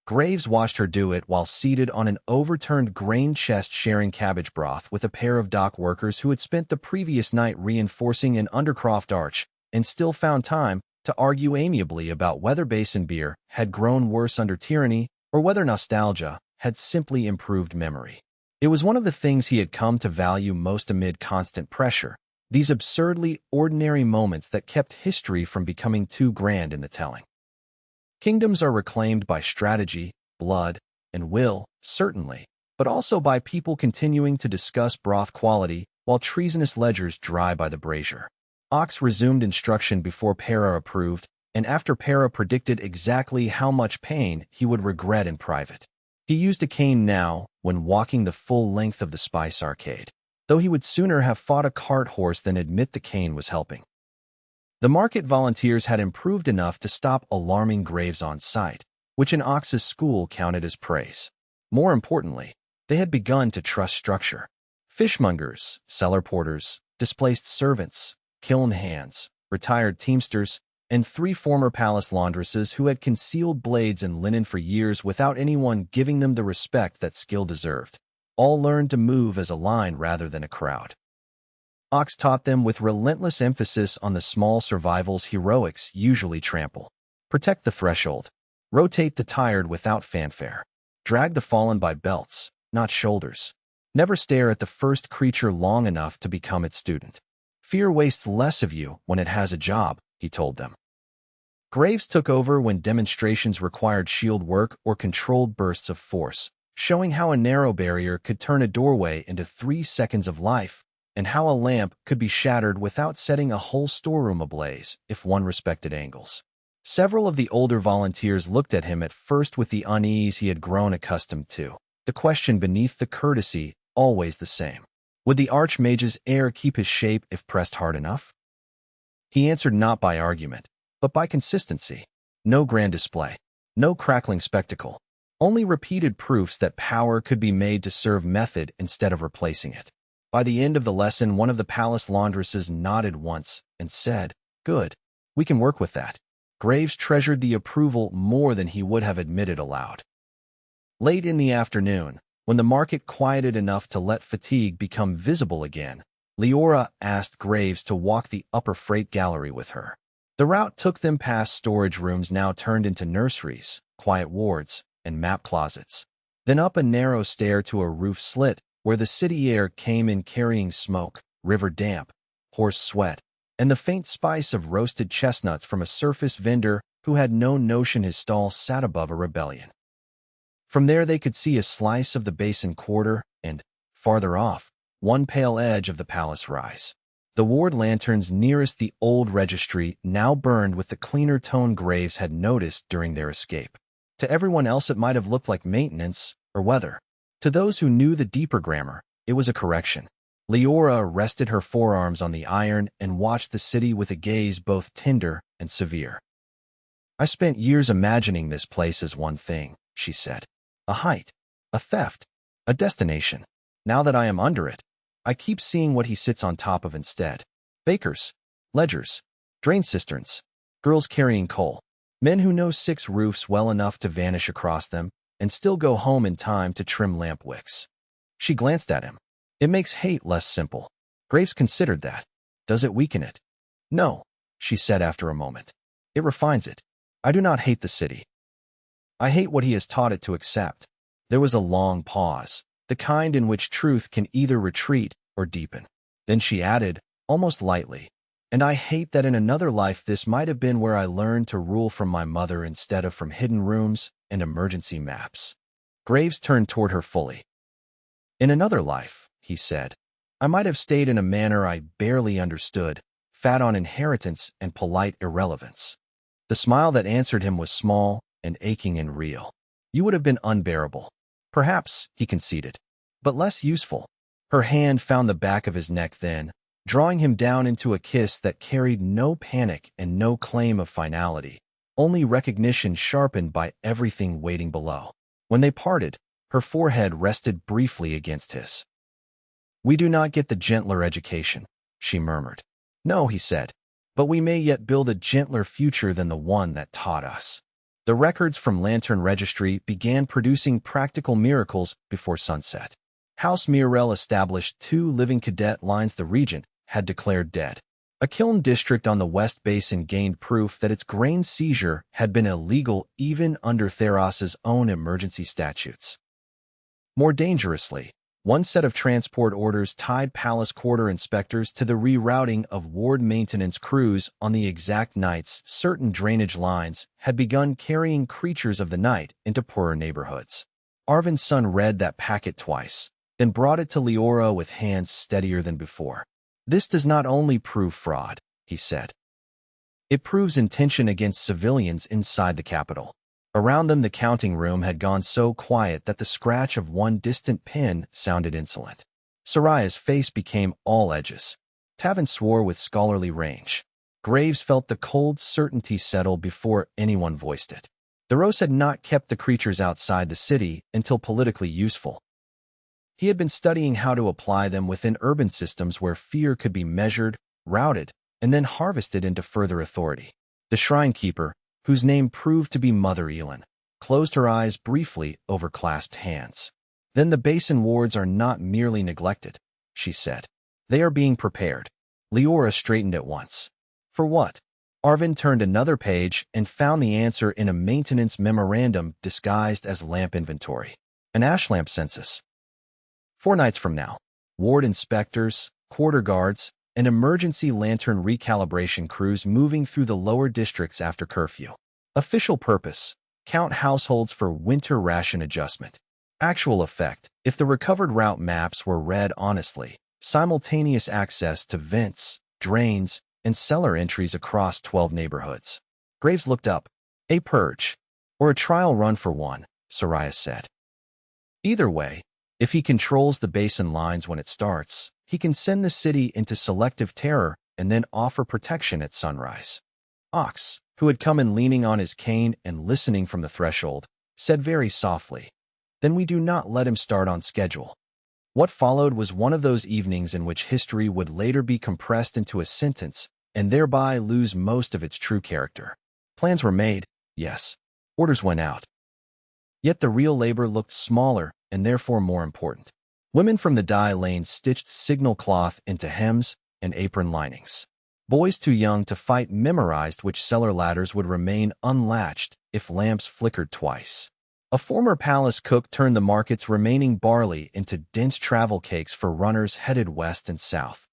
Graves watched her do it while seated on an overturned grain chest sharing cabbage broth with a pair of dock workers who had spent the previous night reinforcing an Undercroft arch and still found time to argue amiably about whether basin beer had grown worse under tyranny or whether nostalgia had simply improved memory. It was one of the things he had come to value most amid constant pressure, these absurdly ordinary moments that kept history from becoming too grand in the telling. Kingdoms are reclaimed by strategy, blood, and will, certainly, but also by people continuing to discuss broth quality while treasonous ledgers dry by the brazier. Ox resumed instruction before Para approved, and after Para predicted exactly how much pain he would regret in private. He used a cane now when walking the full length of the Spice Arcade, though he would sooner have fought a cart horse than admit the cane was helping. The market volunteers had improved enough to stop alarming graves on sight, which in Ox's school counted as praise. More importantly, they had begun to trust structure. Fishmongers, cellar porters, displaced servants, kiln hands, retired teamsters, and 3 former palace laundresses who had concealed blades and linen for years without anyone giving them the respect that skill deserved, all learned to move as a line rather than a crowd. Ox taught them with relentless emphasis on the small survivals heroics usually trample. Protect the threshold. Rotate the tired without fanfare. Drag the fallen by belts, not shoulders. Never stare at the first creature long enough to become its student. Fear wastes less of you when it has a job, he told them. Graves took over when demonstrations required shield work or controlled bursts of force, showing how a narrow barrier could turn a doorway into 3 seconds of life, and how a lamp could be shattered without setting a whole storeroom ablaze if one respected angles. Several of the older volunteers looked at him at first with the unease he had grown accustomed to, the question beneath the courtesy always the same. Would the Archmage's heir keep his shape if pressed hard enough? He answered not by argument, but by consistency. No grand display, no crackling spectacle, only repeated proofs that power could be made to serve method instead of replacing it. By the end of the lesson, one of the palace laundresses nodded once and said, "Good, we can work with that." Graves treasured the approval more than he would have admitted aloud. Late in the afternoon, when the market quieted enough to let fatigue become visible again, Leora asked Graves to walk the upper freight gallery with her. The route took them past storage rooms now turned into nurseries, quiet wards, and map closets, then up a narrow stair to a roof slit where the city air came in carrying smoke, river damp, horse sweat, and the faint spice of roasted chestnuts from a surface vendor who had no notion his stall sat above a rebellion. From there they could see a slice of the basin quarter and, farther off, one pale edge of the palace rise. The ward lanterns nearest the old registry now burned with the cleaner tone Graves had noticed during their escape. To everyone else it might have looked like maintenance or weather. To those who knew the deeper grammar, it was a correction. Leora rested her forearms on the iron and watched the city with a gaze both tender and severe. "I spent years imagining this place as one thing," she said. "A height, a theft, a destination. Now that I am under it, I keep seeing what he sits on top of instead. Bakers, ledgers, drain cisterns, girls carrying coal, men who know 6 roofs well enough to vanish across them and still go home in time to trim lamp wicks." She glanced at him. "It makes hate less simple." Graves considered that. "Does it weaken it?" "No," she said after a moment. "It refines it. I do not hate the city. I hate what he has taught it to accept. There was a long pause, the kind in which truth can either retreat or deepen. Then she added, almost lightly, and I hate that in another life this might have been where I learned to rule from my mother instead of from hidden rooms and emergency maps. Graves turned toward her fully. In another life, he said, I might have stayed in a manner I barely understood, fat on inheritance and polite irrelevance. The smile that answered him was small and aching and real. You would have been unbearable. Perhaps, he conceded, but less useful. Her hand found the back of his neck then, drawing him down into a kiss that carried no panic and no claim of finality, only recognition sharpened by everything waiting below. When they parted, her forehead rested briefly against his. We do not get the gentler education, she murmured. No, he said, but we may yet build a gentler future than the one that taught us. The records from Lantern Registry began producing practical miracles before sunset. House Mirel established 2 living cadet lines the regent had declared dead. A kiln district on the West Basin gained proof that its grain seizure had been illegal even under Theros's own emergency statutes. More dangerously, one set of transport orders tied Palace Quarter inspectors to the rerouting of ward maintenance crews on the exact nights certain drainage lines had begun carrying creatures of the night into poorer neighborhoods. Arvin's son read that packet twice, then brought it to Leora with hands steadier than before. This does not only prove fraud, he said. It proves intention against civilians inside the capital. Around them the counting room had gone so quiet that the scratch of one distant pin sounded insolent. Soraya's face became all edges. Tavin swore with scholarly range. Graves felt the cold certainty settle before anyone voiced it. The Rose had not kept the creatures outside the city until politically useful. He had been studying how to apply them within urban systems where fear could be measured, routed, and then harvested into further authority. The shrine keeper, whose name proved to be Mother Elin, closed her eyes briefly over clasped hands. Then the basin wards are not merely neglected, she said. They are being prepared. Leora straightened at once. For what? Arvin turned another page and found the answer in a maintenance memorandum disguised as lamp inventory. An ash lamp census. 4 nights from now, ward inspectors, quarter guards, and emergency lantern recalibration crews moving through the lower districts after curfew. Official purpose: count households for winter ration adjustment. Actual effect: if the recovered route maps were read honestly, simultaneous access to vents, drains, and cellar entries across 12 neighborhoods. Graves looked up. A purge, or a trial run for one, Soraya said. Either way, if he controls the basin lines when it starts, he can send the city into selective terror and then offer protection at sunrise. Ox, who had come in leaning on his cane and listening from the threshold, said very softly, "Then we do not let him start on schedule." What followed was one of those evenings in which history would later be compressed into a sentence and thereby lose most of its true character. Plans were made, yes. Orders went out. Yet the real labor looked smaller and therefore more important. Women from the dye lane stitched signal cloth into hems and apron linings. Boys too young to fight memorized which cellar ladders would remain unlatched if lamps flickered twice. A former palace cook turned the market's remaining barley into dense travel cakes for runners headed west and south.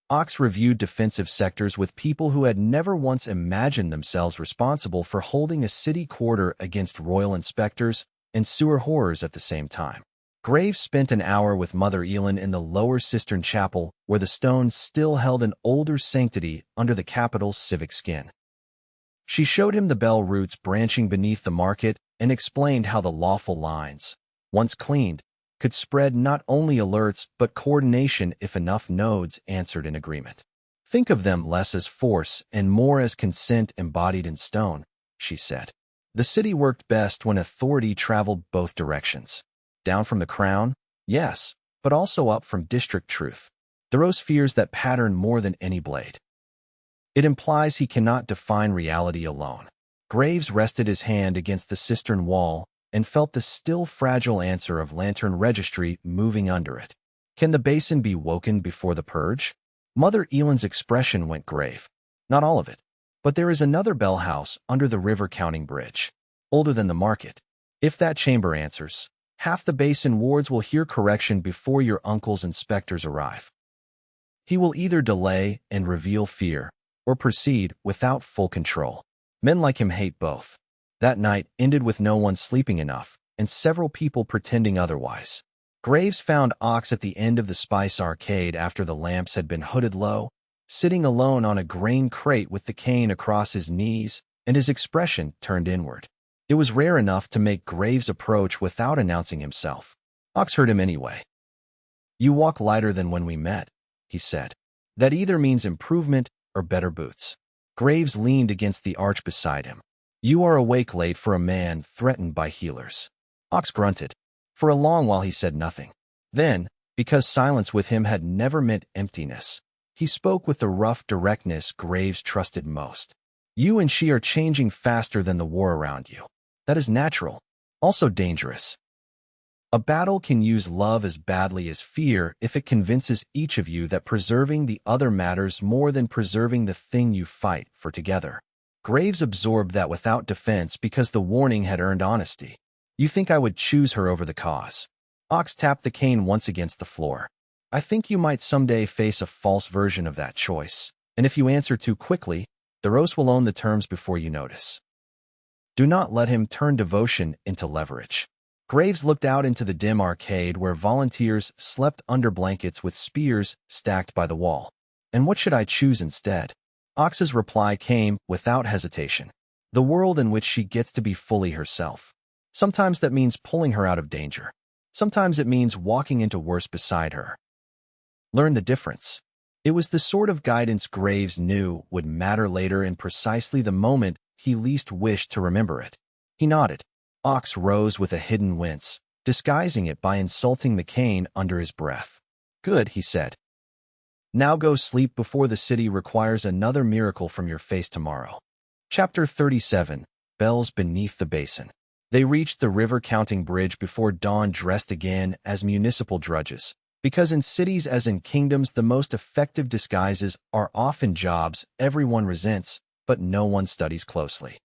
Ox reviewed defensive sectors with people who had never once imagined themselves responsible for holding a city quarter against royal inspectors and sewer horrors at the same time. Graves spent an hour with Mother Elin in the lower cistern chapel, where the stones still held an older sanctity under the capital's civic skin. She showed him the bell routes branching beneath the market and explained how the lawful lines, once cleaned, could spread not only alerts but coordination if enough nodes answered in agreement. Think of them less as force and more as consent embodied in stone, she said. The city worked best when authority traveled both directions. Down from the crown, yes, but also up from district truth. Thoreau's fears that pattern more than any blade. It implies he cannot define reality alone. Graves rested his hand against the cistern wall and felt the still fragile answer of Lantern Registry moving under it. Can the basin be woken before the purge? Mother Elin's expression went grave. Not all of it. But there is another bell house under the river counting bridge. older than the market. If that chamber answers, half the basin wards will hear correction before your uncle's inspectors arrive. He will either delay and reveal fear, or proceed without full control. Men like him hate both. That night ended with no one sleeping enough, and several people pretending otherwise. Graves found Ox at the end of the Spice Arcade after the lamps had been hooded low, sitting alone on a grain crate with the cane across his knees and his expression turned inward. It was rare enough to make Graves approach without announcing himself. Ox heard him anyway. "You walk lighter than when we met," he said. "That either means improvement or better boots." Graves leaned against the arch beside him. "You are awake late for a man threatened by healers." Ox grunted. For a long while he said nothing. Then, because silence with him had never meant emptiness, he spoke with the rough directness Graves trusted most. "You and she are changing faster than the war around you. That is natural, also dangerous. A battle can use love as badly as fear if it convinces each of you that preserving the other matters more than preserving the thing you fight for together." Graves absorbed that without defense because the warning had earned honesty. "You think I would choose her over the cause?" Ox tapped the cane once against the floor. "I think you might someday face a false version of that choice, and if you answer too quickly, the Rose will own the terms before you notice." Do not let him turn devotion into leverage. Graves looked out into the dim arcade where volunteers slept under blankets with spears stacked by the wall. "And what should I choose instead?" Ox's reply came without hesitation. "The world in which she gets to be fully herself. Sometimes that means pulling her out of danger. Sometimes it means walking into worse beside her. Learn the difference." It was the sort of guidance Graves knew would matter later in precisely the moment he least wished to remember it. He nodded. Ox rose with a hidden wince, disguising it by insulting the cane under his breath. "Good," he said. "Now go sleep before the city requires another miracle from your face tomorrow." Chapter 37. Bells Beneath the Basin. They reached the river-counting bridge before dawn, dressed again as municipal drudges, because in cities as in kingdoms the most effective disguises are often jobs everyone resents, but no one studies closely.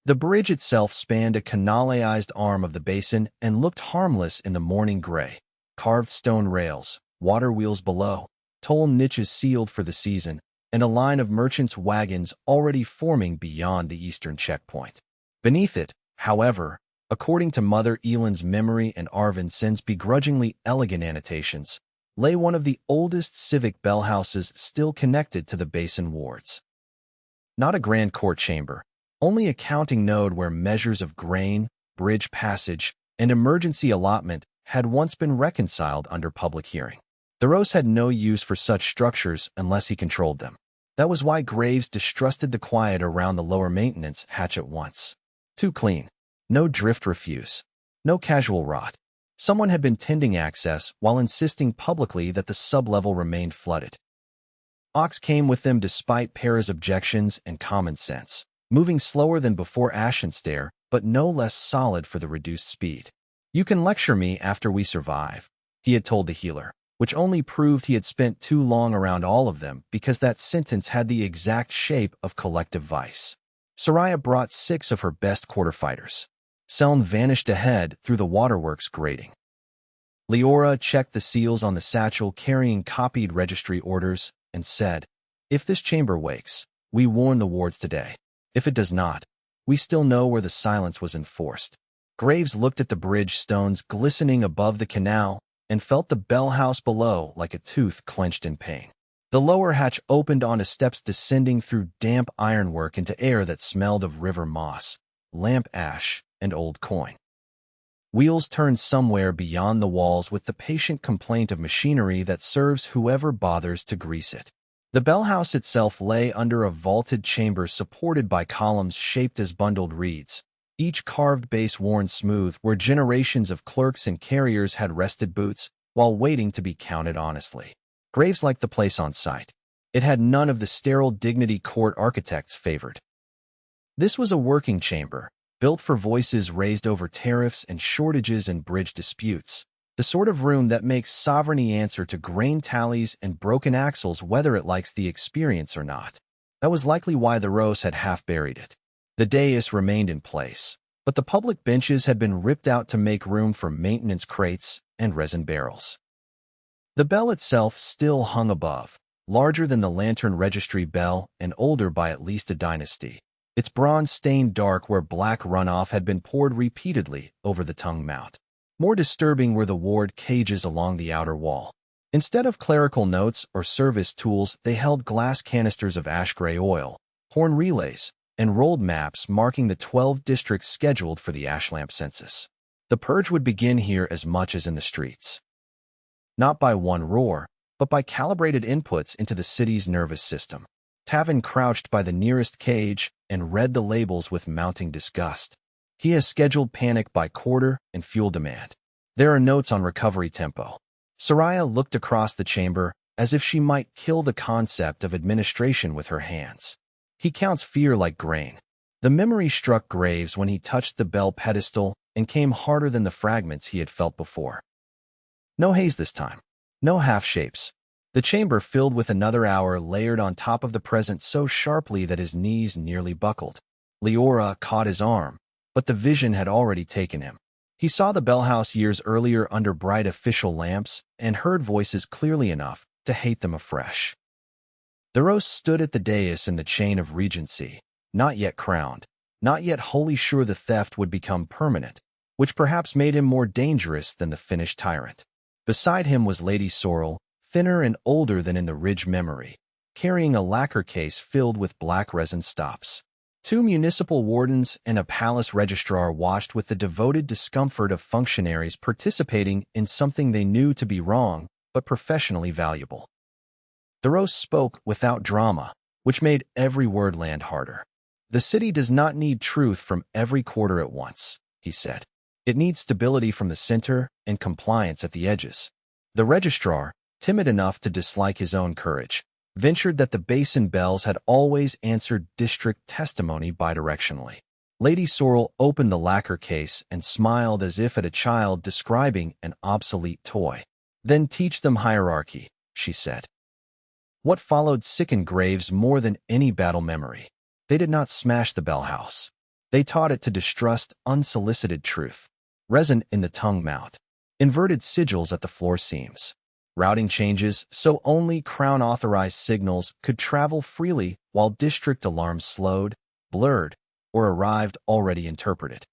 The bridge itself spanned a canalized arm of the basin and looked harmless in the morning gray. Carved stone rails, water wheels below, toll niches sealed for the season, and a line of merchants' wagons already forming beyond the eastern checkpoint. Beneath it, however, according to Mother Elin's memory and Arvinson's begrudgingly elegant annotations, lay one of the oldest civic bell houses still connected to the basin wards. Not a grand court chamber, only a counting node where measures of grain, bridge passage, and emergency allotment had once been reconciled under public hearing. The Rose had no use for such structures unless he controlled them. That was why Graves distrusted the quiet around the lower maintenance hatch at once. Too clean. No drift refuse. No casual rot. Someone had been tending access while insisting publicly that the sublevel remained flooded. Ox came with them despite Para's objections and common sense, moving slower than before Ashenstair, but no less solid for the reduced speed. "You can lecture me after we survive," he had told the healer, which only proved he had spent too long around all of them because that sentence had the exact shape of collective vice. Soraya brought 6 of her best quarter fighters. Seln vanished ahead through the waterworks grating. Leora checked the seals on the satchel carrying copied registry orders and said, "If this chamber wakes, we warn the wards today. If it does not, we still know where the silence was enforced." Graves looked at the bridge stones glistening above the canal and felt the bell house below like a tooth clenched in pain. The lower hatch opened onto steps descending through damp ironwork into air that smelled of river moss, lamp ash, and old coin. Wheels turned somewhere beyond the walls with the patient complaint of machinery that serves whoever bothers to grease it. The bell house itself lay under a vaulted chamber supported by columns shaped as bundled reeds, each carved base worn smooth where generations of clerks and carriers had rested boots while waiting to be counted honestly. Graves liked the place on site. It had none of the sterile dignity court architects favored. This was a working chamber, built for voices raised over tariffs and shortages and bridge disputes, the sort of room that makes sovereignty answer to grain tallies and broken axles whether it likes the experience or not. That was likely why the Rose had half buried it. The dais remained in place, but the public benches had been ripped out to make room for maintenance crates and resin barrels. The bell itself still hung above, larger than the lantern registry bell and older by at least a dynasty. Its bronze stained dark where black runoff had been poured repeatedly over the tongue mount. More disturbing were the ward cages along the outer wall. Instead of clerical notes or service tools, they held glass canisters of ash-gray oil, horn relays, and rolled maps marking the 12 districts scheduled for the Ashlamp census. The purge would begin here as much as in the streets. Not by one roar, but by calibrated inputs into the city's nervous system. Tavin crouched by the nearest cage and read the labels with mounting disgust. He has scheduled panic by quarter and fuel demand. There are notes on recovery tempo. Soraya looked across the chamber as if she might kill the concept of administration with her hands. He counts fear like grain. The memory struck Graves when he touched the bell pedestal and came harder than the fragments he had felt before. No haze this time. No half-shapes. The chamber filled with another hour layered on top of the present so sharply that his knees nearly buckled. Leora caught his arm, but the vision had already taken him. He saw the bellhouse years earlier under bright official lamps and heard voices clearly enough to hate them afresh. The roast stood at the dais in the chain of regency, not yet crowned, not yet wholly sure the theft would become permanent, which perhaps made him more dangerous than the finished tyrant. Beside him was Lady Sorrel, thinner and older than in the Ridge memory, carrying a lacquer case filled with black resin stops. 2 municipal wardens and a palace registrar watched with the devoted discomfort of functionaries participating in something they knew to be wrong, but professionally valuable. The roast spoke without drama, which made every word land harder. The city does not need truth from every quarter at once, he said. It needs stability from the center and compliance at the edges. The registrar, timid enough to dislike his own courage, ventured that the basin bells had always answered district testimony bidirectionally. Lady Sorrel opened the lacquer case and smiled as if at a child describing an obsolete toy. Then teach them hierarchy, she said. What followed sickened Graves more than any battle memory. They did not smash the bell house. They taught it to distrust unsolicited truth. Resin in the tongue mount. Inverted sigils at the floor seams. Routing changes so only crown-authorized signals could travel freely while district alarms slowed, blurred, or arrived already interpreted.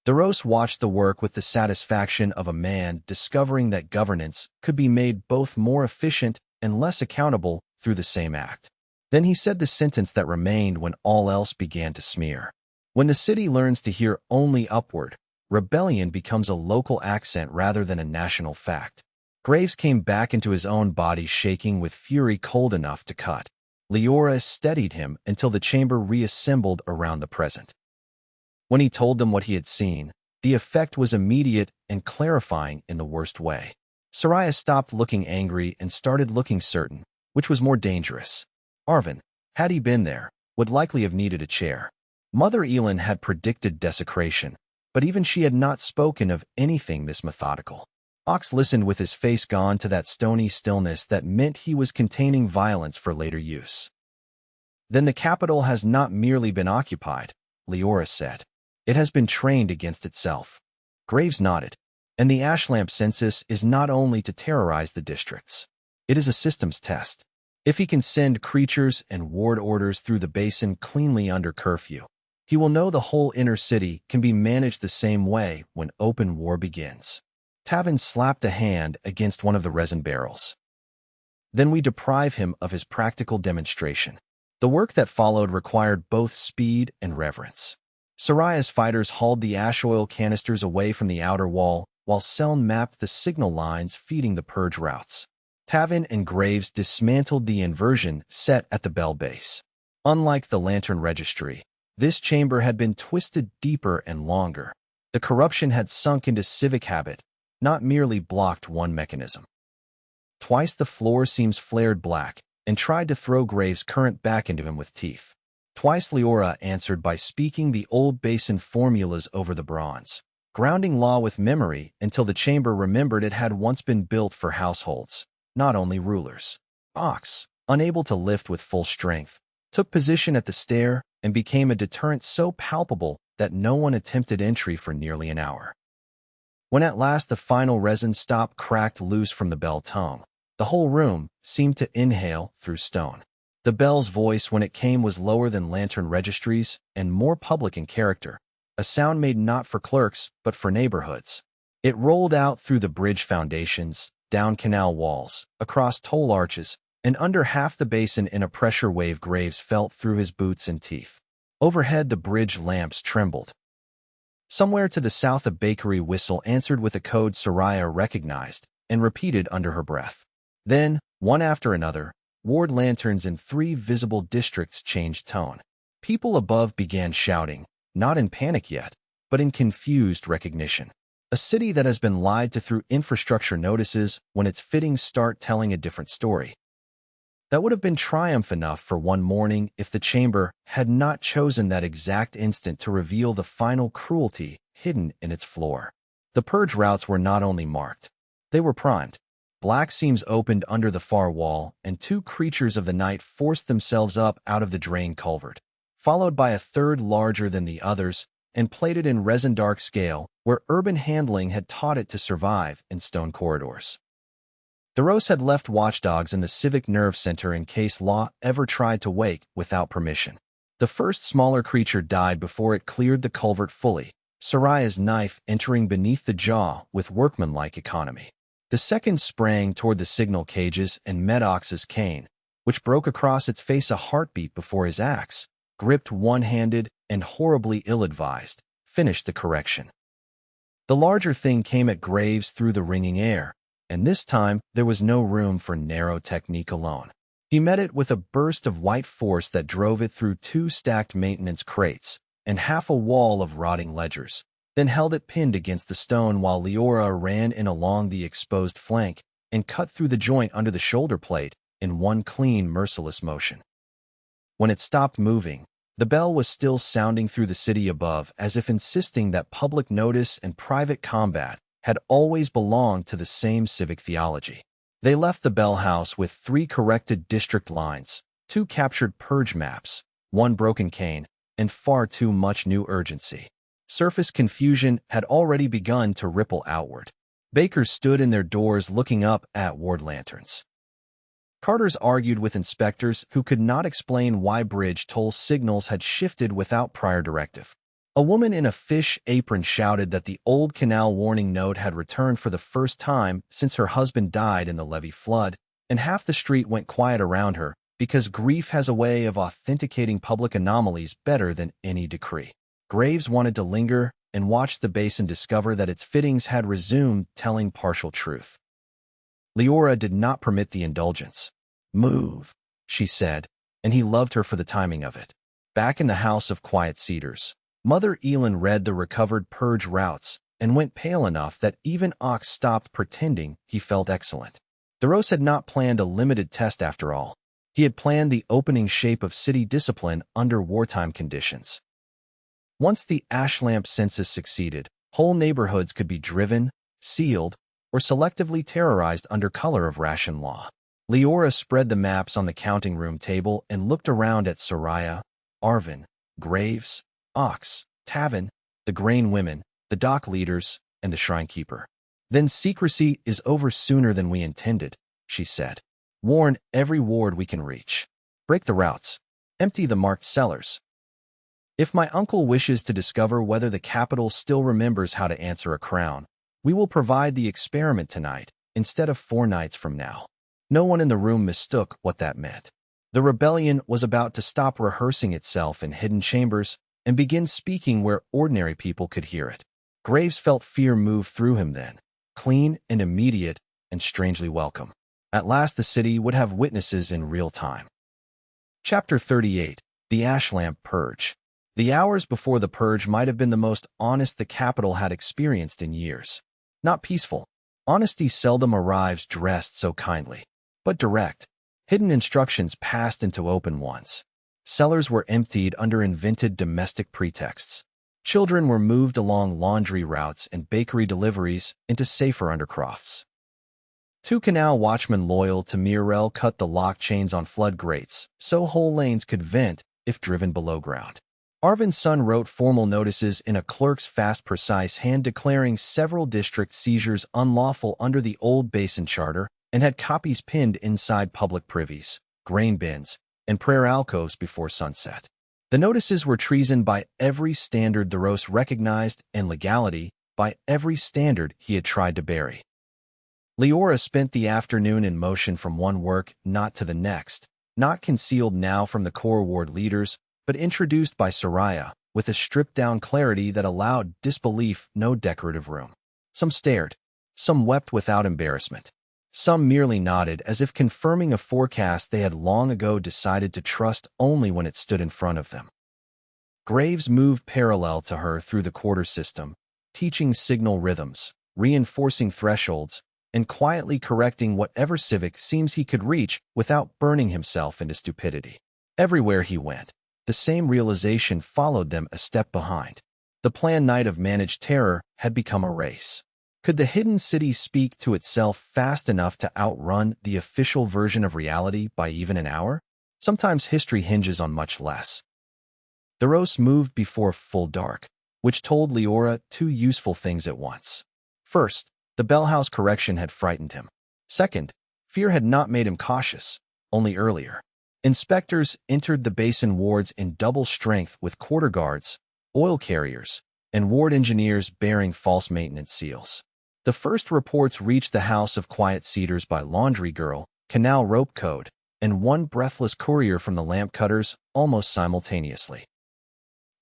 The roast watched the work with the satisfaction of a man discovering that governance could be made both more efficient and less accountable through the same act. Then he said the sentence that remained when all else began to smear. When the city learns to hear only upward, rebellion becomes a local accent rather than a national fact. Graves came back into his own body shaking with fury cold enough to cut. Leora steadied him until the chamber reassembled around the present. When he told them what he had seen, the effect was immediate and clarifying in the worst way. Soraya stopped looking angry and started looking certain, which was more dangerous. Arvin, had he been there, would likely have needed a chair. Mother Elin had predicted desecration, but even she had not spoken of anything this methodical. Ox listened with his face gone to that stony stillness that meant he was containing violence for later use. Then the capital has not merely been occupied, Leora said. It has been trained against itself. Graves nodded. And the Ashlamp census is not only to terrorize the districts. It is a systems test. If he can send creatures and ward orders through the basin cleanly under curfew, he will know the whole inner city can be managed the same way when open war begins. Tavin slapped a hand against one of the resin barrels. Then we deprive him of his practical demonstration. The work that followed required both speed and reverence. Soraya's fighters hauled the ash oil canisters away from the outer wall, while Seln mapped the signal lines feeding the purge routes. Tavin and Graves dismantled the inversion set at the bell base. Unlike the lantern registry, this chamber had been twisted deeper and longer. The corruption had sunk into civic habit, not merely blocked one mechanism. Twice the floor seams flared black and tried to throw Graves' current back into him with teeth. Twice Leora answered by speaking the old basin formulas over the bronze, grounding law with memory until the chamber remembered it had once been built for households, not only rulers. Ox, unable to lift with full strength, took position at the stair and became a deterrent so palpable that no one attempted entry for nearly an hour. When at last the final resin stop cracked loose from the bell tongue, the whole room seemed to inhale through stone. The bell's voice when it came was lower than lantern registries and more public in character, a sound made not for clerks but for neighborhoods. It rolled out through the bridge foundations, down canal walls, across toll arches, and under half the basin in a pressure wave Graves felt through his boots and teeth. Overhead the bridge lamps trembled. Somewhere to the south a bakery whistle answered with a code Soraya recognized and repeated under her breath. Then, one after another, ward lanterns in 3 visible districts changed tone. People above began shouting, not in panic yet, but in confused recognition. A city that has been lied to through infrastructure notices when its fittings start telling a different story. That would have been triumph enough for one morning if the chamber had not chosen that exact instant to reveal the final cruelty hidden in its floor. The purge routes were not only marked, they were primed. Black seams opened under the far wall, and 2 creatures of the night forced themselves up out of the drain culvert, followed by a third larger than the others and plated in resin-dark scale where urban handling had taught it to survive in stone corridors. The Rose had left watchdogs in the civic nerve center in case law ever tried to wake without permission. The first smaller creature died before it cleared the culvert fully, Soraya's knife entering beneath the jaw with workmanlike economy. The second sprang toward the signal cages and Medox's cane, which broke across its face a heartbeat before his axe, gripped one-handed and horribly ill-advised, finished the correction. The larger thing came at Graves through the ringing air, and this time there was no room for narrow technique alone. He met it with a burst of white force that drove it through 2 stacked maintenance crates and half a wall of rotting ledgers, then held it pinned against the stone while Leora ran in along the exposed flank and cut through the joint under the shoulder plate in one clean, merciless motion. When it stopped moving, the bell was still sounding through the city above as if insisting that public notice and private combat had always belonged to the same civic theology. They left the bell house with 3 corrected district lines, 2 captured purge maps, 1 broken cane, and far too much new urgency. Surface confusion had already begun to ripple outward. Bakers stood in their doors looking up at ward lanterns. Carters argued with inspectors who could not explain why bridge toll signals had shifted without prior directive. A woman in a fish apron shouted that the old canal warning note had returned for the first time since her husband died in the levee flood, and half the street went quiet around her because grief has a way of authenticating public anomalies better than any decree. Graves wanted to linger and watch the basin discover that its fittings had resumed telling partial truth. Leora did not permit the indulgence. "Move," she said, and he loved her for the timing of it. Back in the House of Quiet Cedars, Mother Elin read the recovered purge routes and went pale enough that even Ox stopped pretending he felt excellent. Theros had not planned a limited test after all. He had planned the opening shape of city discipline under wartime conditions. Once the ash lamp census succeeded, whole neighborhoods could be driven, sealed, or selectively terrorized under color of ration law. Leora spread the maps on the counting room table and looked around at Soraya, Arvin, Graves, Ox, Tavin, the grain women, the dock leaders, and the shrine keeper. "Then secrecy is over sooner than we intended," she said. "Warn every ward we can reach. Break the routes. Empty the marked cellars. If my uncle wishes to discover whether the capital still remembers how to answer a crown, we will provide the experiment tonight instead of 4 nights from now." No one in the room mistook what that meant. The rebellion was about to stop rehearsing itself in hidden chambers and begin speaking where ordinary people could hear it. Graves felt fear move through him then, clean and immediate and strangely welcome. At last the city would have witnesses in real time. Chapter 38. The Ash Lamp Purge. The hours before the purge might have been the most honest the capital had experienced in years. Not peaceful. Honesty seldom arrives dressed so kindly, but direct. Hidden instructions passed into open ones. Cellars were emptied under invented domestic pretexts. Children were moved along laundry routes and bakery deliveries into safer undercrofts. 2 canal watchmen loyal to Mirel cut the lock chains on flood grates so whole lanes could vent if driven below ground. Arvin's son wrote formal notices in a clerk's fast, precise hand declaring several district seizures unlawful under the old Basin Charter and had copies pinned inside public privies, grain bins, and prayer alcoves before sunset. The notices were treason by every standard the Rose recognized and legality by every standard he had tried to bury. Leora spent the afternoon in motion from one work not to the next, not concealed now from the core ward leaders, but introduced by Soraya, with a stripped-down clarity that allowed disbelief no decorative room. Some stared, some wept without embarrassment. Some merely nodded as if confirming a forecast they had long ago decided to trust only when it stood in front of them. Graves moved parallel to her through the quarter system, teaching signal rhythms, reinforcing thresholds, and quietly correcting whatever civic seams he could reach without burning himself into stupidity. Everywhere he went, the same realization followed them a step behind. The planned night of managed terror had become a race. Could the hidden city speak to itself fast enough to outrun the official version of reality by even an hour? Sometimes history hinges on much less. The Rose moved before full dark, which told Leora two useful things at once. First, the bellhouse correction had frightened him. Second, fear had not made him cautious, only earlier. Inspectors entered the basin wards in double strength with quarter guards, oil carriers, and ward engineers bearing false maintenance seals. The first reports reached the House of Quiet Cedars by laundry girl, canal rope code, and one breathless courier from the lamp cutters almost simultaneously.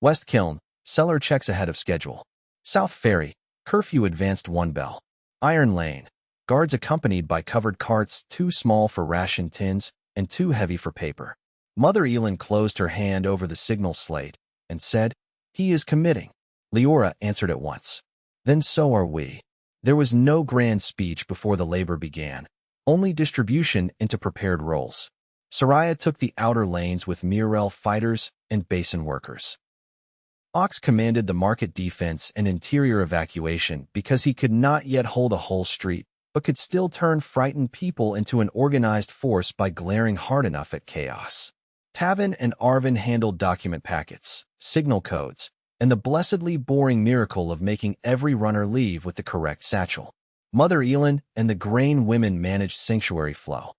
West Kiln, cellar checks ahead of schedule. South Ferry, curfew advanced 1 bell. Iron Lane, guards accompanied by covered carts too small for ration tins and too heavy for paper. Mother Elin closed her hand over the signal slate and said, "He is committing." Leora answered at once. "Then so are we." There was no grand speech before the labor began, only distribution into prepared roles. Soraya took the outer lanes with Mirel fighters and basin workers. Ox commanded the market defense and interior evacuation because he could not yet hold a whole street, but could still turn frightened people into an organized force by glaring hard enough at chaos. Tavin and Arvin handled document packets, signal codes, and the blessedly boring miracle of making every runner leave with the correct satchel. Mother Elin and the grain women managed sanctuary flow.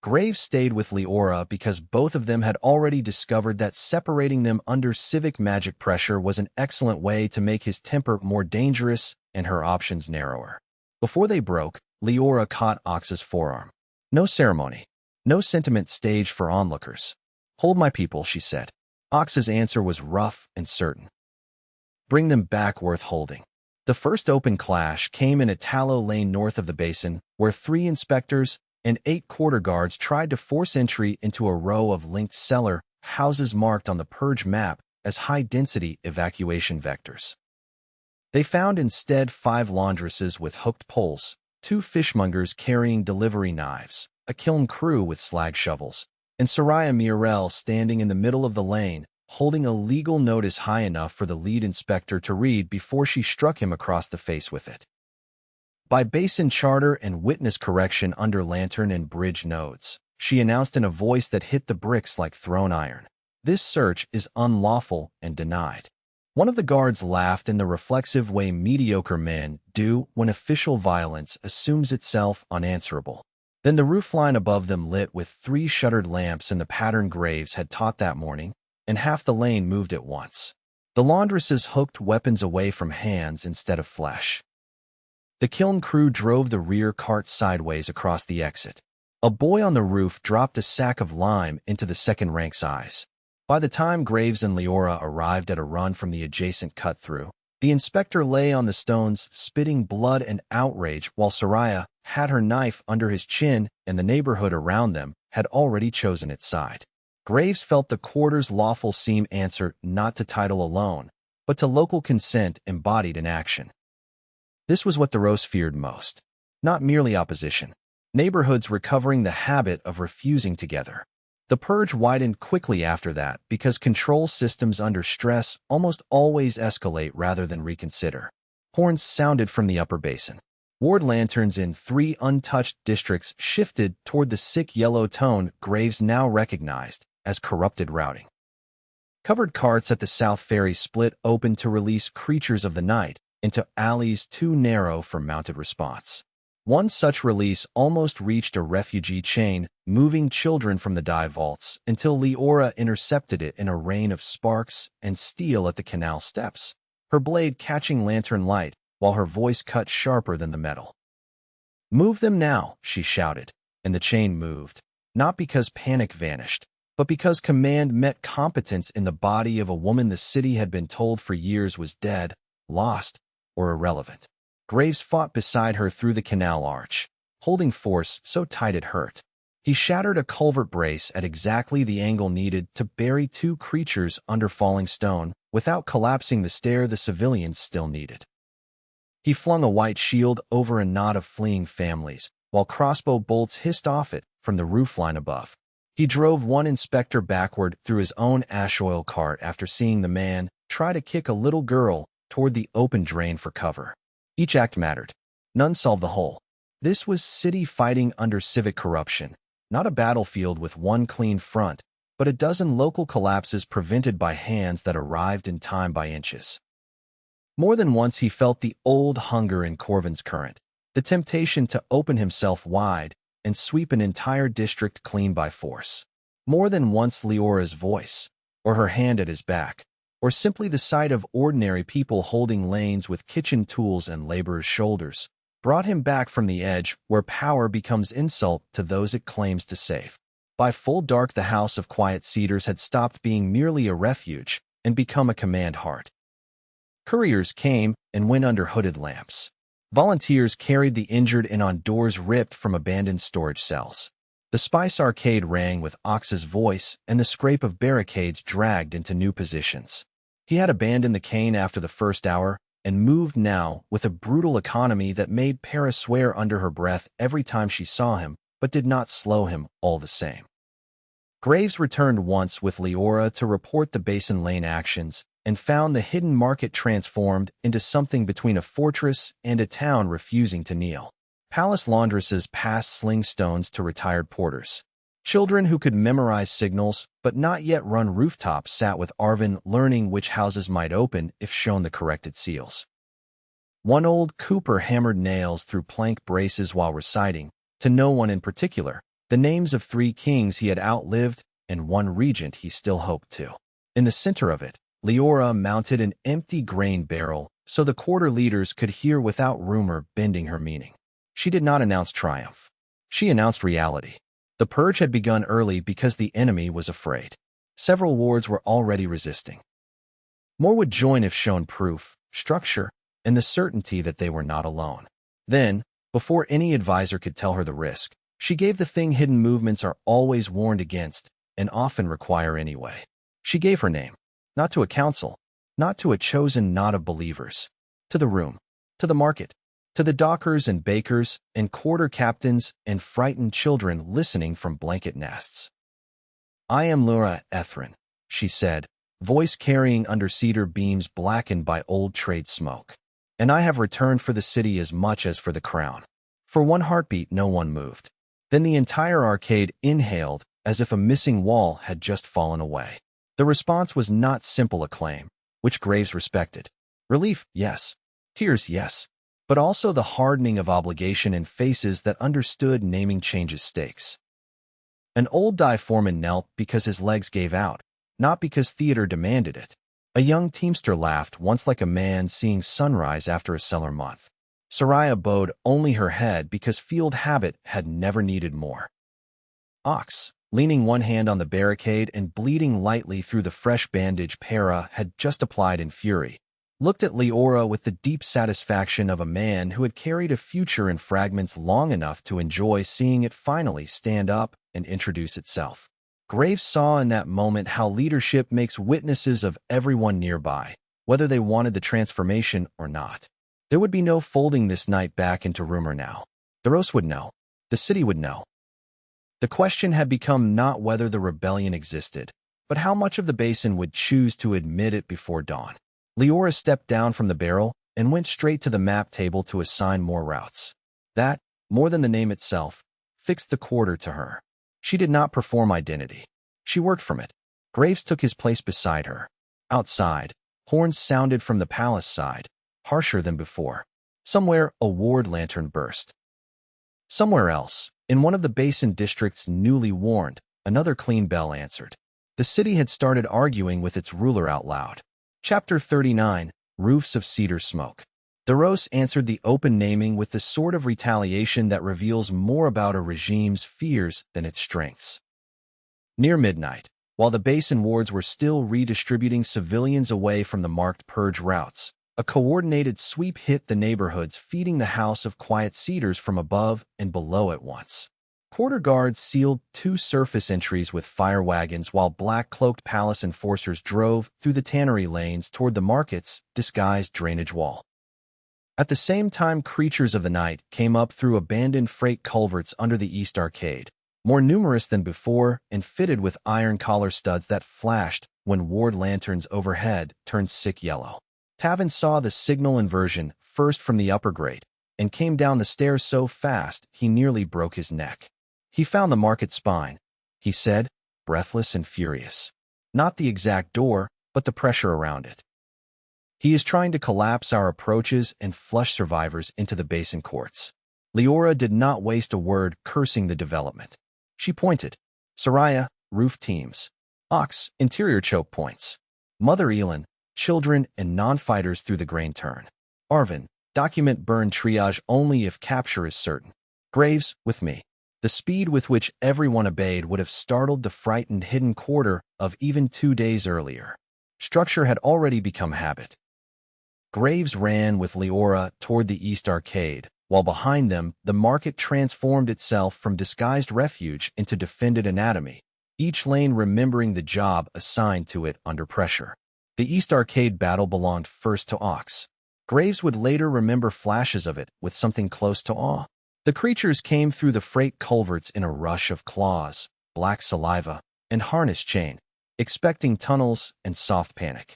Graves stayed with Leora because both of them had already discovered that separating them under civic magic pressure was an excellent way to make his temper more dangerous and her options narrower. Before they broke, Leora caught Ox's forearm. No ceremony, no sentiment stage for onlookers. "Hold my people," she said. Ox's answer was rough and certain. "Bring them back worth holding." The first open clash came in a tallow lane north of the basin, where 3 inspectors and 8 quarter guards tried to force entry into a row of linked cellar houses marked on the purge map as high-density evacuation vectors. They found instead 5 laundresses with hooked poles, 2 fishmongers carrying delivery knives, a kiln crew with slag shovels, and Soraya Mirel standing in the middle of the lane, holding a legal notice high enough for the lead inspector to read before she struck him across the face with it. By basin charter and witness correction under lantern and bridge nodes, she announced in a voice that hit the bricks like thrown iron. "This search is unlawful and denied." One of the guards laughed in the reflexive way mediocre men do when official violence assumes itself unanswerable. Then the roofline above them lit with 3 shuttered lamps in the pattern Graves had taught that morning, and half the lane moved at once. The laundresses hooked weapons away from hands instead of flesh. The kiln crew drove the rear cart sideways across the exit. A boy on the roof dropped a sack of lime into the second rank's eyes. By the time Graves and Leora arrived at a run from the adjacent cut-through, the inspector lay on the stones spitting blood and outrage while Soraya had her knife under his chin and the neighborhood around them had already chosen its side. Graves felt the quarter's lawful seem answer not to title alone, but to local consent embodied in action. This was what the Rose feared most. Not merely opposition. Neighborhoods recovering the habit of refusing together. The purge widened quickly after that because control systems under stress almost always escalate rather than reconsider. Horns sounded from the upper basin. Ward lanterns in 3 untouched districts shifted toward the sick yellow tone Graves now recognized as corrupted routing. Covered carts at the South Ferry split open to release creatures of the night into alleys too narrow for mounted response. One such release almost reached a refugee chain, moving children from the dive vaults until Leora intercepted it in a rain of sparks and steel at the canal steps, her blade catching lantern light while her voice cut sharper than the metal. "Move them now," she shouted, and the chain moved, not because panic vanished, but because command met competence in the body of a woman the city had been told for years was dead, lost, or irrelevant. Graves fought beside her through the canal arch, holding force so tight it hurt. He shattered a culvert brace at exactly the angle needed to bury two creatures under falling stone without collapsing the stair the civilians still needed. He flung a white shield over a knot of fleeing families, while crossbow bolts hissed off it from the roofline above. He drove one inspector backward through his own ash oil cart after seeing the man try to kick a little girl toward the open drain for cover. Each act mattered. None solved the whole. This was city fighting under civic corruption, not a battlefield with one clean front, but a dozen local collapses prevented by hands that arrived in time by inches. More than once he felt the old hunger in Corvin's current, the temptation to open himself wide and sweep an entire district clean by force. More than once Leora's voice, or her hand at his back, or simply the sight of ordinary people holding lanes with kitchen tools and laborers' shoulders, brought him back from the edge where power becomes insult to those it claims to save. By full dark, the House of Quiet Cedars had stopped being merely a refuge and become a command heart. Couriers came and went under hooded lamps. Volunteers carried the injured in on doors ripped from abandoned storage cells. The Spice Arcade rang with Ox's voice and the scrape of barricades dragged into new positions. He had abandoned the cane after the first hour and moved now with a brutal economy that made Para swear under her breath every time she saw him, but did not slow him all the same. Graves returned once with Leora to report the Basin Lane actions and found the hidden market transformed into something between a fortress and a town refusing to kneel. Palace laundresses passed sling stones to retired porters. Children who could memorize signals but not yet run rooftops sat with Arvin learning which houses might open if shown the corrected seals. One old cooper hammered nails through plank braces while reciting, to no one in particular, the names of 3 kings he had outlived and 1 regent he still hoped to. In the center of it, Leora mounted an empty grain barrel so the quarter leaders could hear without rumor bending her meaning. She did not announce triumph. She announced reality. The purge had begun early because the enemy was afraid. Several wards were already resisting. More would join if shown proof, structure, and the certainty that they were not alone. Then, before any advisor could tell her the risk, she gave the thing hidden movements are always warned against and often require anyway. She gave her name, not to a council, not to a chosen knot of believers, to the room, to the market, to the dockers and bakers and quarter captains and frightened children listening from blanket nests. "I am Lura Ethrin," she said, voice carrying under cedar beams blackened by old trade smoke. "And I have returned for the city as much as for the crown." For one heartbeat, no one moved. Then the entire arcade inhaled as if a missing wall had just fallen away. The response was not simple acclaim, which Graves respected. Relief, yes. Tears, yes. But also the hardening of obligation in faces that understood naming changes stakes. An old die foreman knelt because his legs gave out, not because theater demanded it. A young teamster laughed once like a man seeing sunrise after a cellar month. Soraya bowed only her head because field habit had never needed more. Ox, leaning one hand on the barricade and bleeding lightly through the fresh bandage Para had just applied in fury, looked at Leora with the deep satisfaction of a man who had carried a future in fragments long enough to enjoy seeing it finally stand up and introduce itself. Graves saw in that moment how leadership makes witnesses of everyone nearby, whether they wanted the transformation or not. There would be no folding this night back into rumor now. The Rose would know. The city would know. The question had become not whether the rebellion existed, but how much of the basin would choose to admit it before dawn. Leora stepped down from the barrel and went straight to the map table to assign more routes. That, more than the name itself, fixed the quarter to her. She did not perform identity. She worked from it. Graves took his place beside her. Outside, horns sounded from the palace side, harsher than before. Somewhere, a ward lantern burst. Somewhere else, in one of the basin districts newly warned, another clean bell answered. The city had started arguing with its ruler out loud. Chapter 39, Roofs of Cedar Smoke. The Rose answered the open naming with the sort of retaliation that reveals more about a regime's fears than its strengths. Near midnight, while the basin wards were still redistributing civilians away from the marked purge routes, a coordinated sweep hit the neighborhoods, feeding the House of Quiet Cedars from above and below at once. Quarter guards sealed 2 surface entries with fire wagons while black-cloaked palace enforcers drove through the tannery lanes toward the market's disguised drainage wall. At the same time, creatures of the night came up through abandoned freight culverts under the East Arcade, more numerous than before and fitted with iron collar studs that flashed when ward lanterns overhead turned sick yellow. Tavin saw the signal inversion first from the upper grate and came down the stairs so fast he nearly broke his neck. He found the market spine, he said, breathless and furious. Not the exact door, but the pressure around it. He is trying to collapse our approaches and flush survivors into the basin courts. Leora did not waste a word cursing the development. She pointed. Soraya, roof teams. Ox, interior choke points. Mother Elin, children and non-fighters through the grain turn. Arvin, document burn triage only if capture is certain. Graves, with me. The speed with which everyone obeyed would have startled the frightened hidden quarter of even 2 days earlier. Structure had already become habit. Graves ran with Leora toward the East Arcade, while behind them the market transformed itself from disguised refuge into defended anatomy, each lane remembering the job assigned to it under pressure. The East Arcade battle belonged first to Ox. Graves would later remember flashes of it with something close to awe. The creatures came through the freight culverts in a rush of claws, black saliva, and harness chain, expecting tunnels and soft panic.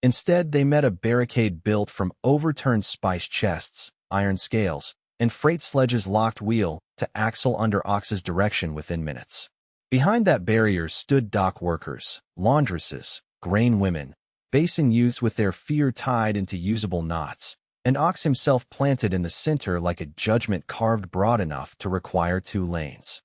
Instead, they met a barricade built from overturned spice chests, iron scales, and freight sledges locked wheel to axle under Ox's direction within minutes. Behind that barrier stood dock workers, laundresses, grain women, basin youths with their fear tied into usable knots, and Ox himself planted in the center like a judgment carved broad enough to require 2 lanes.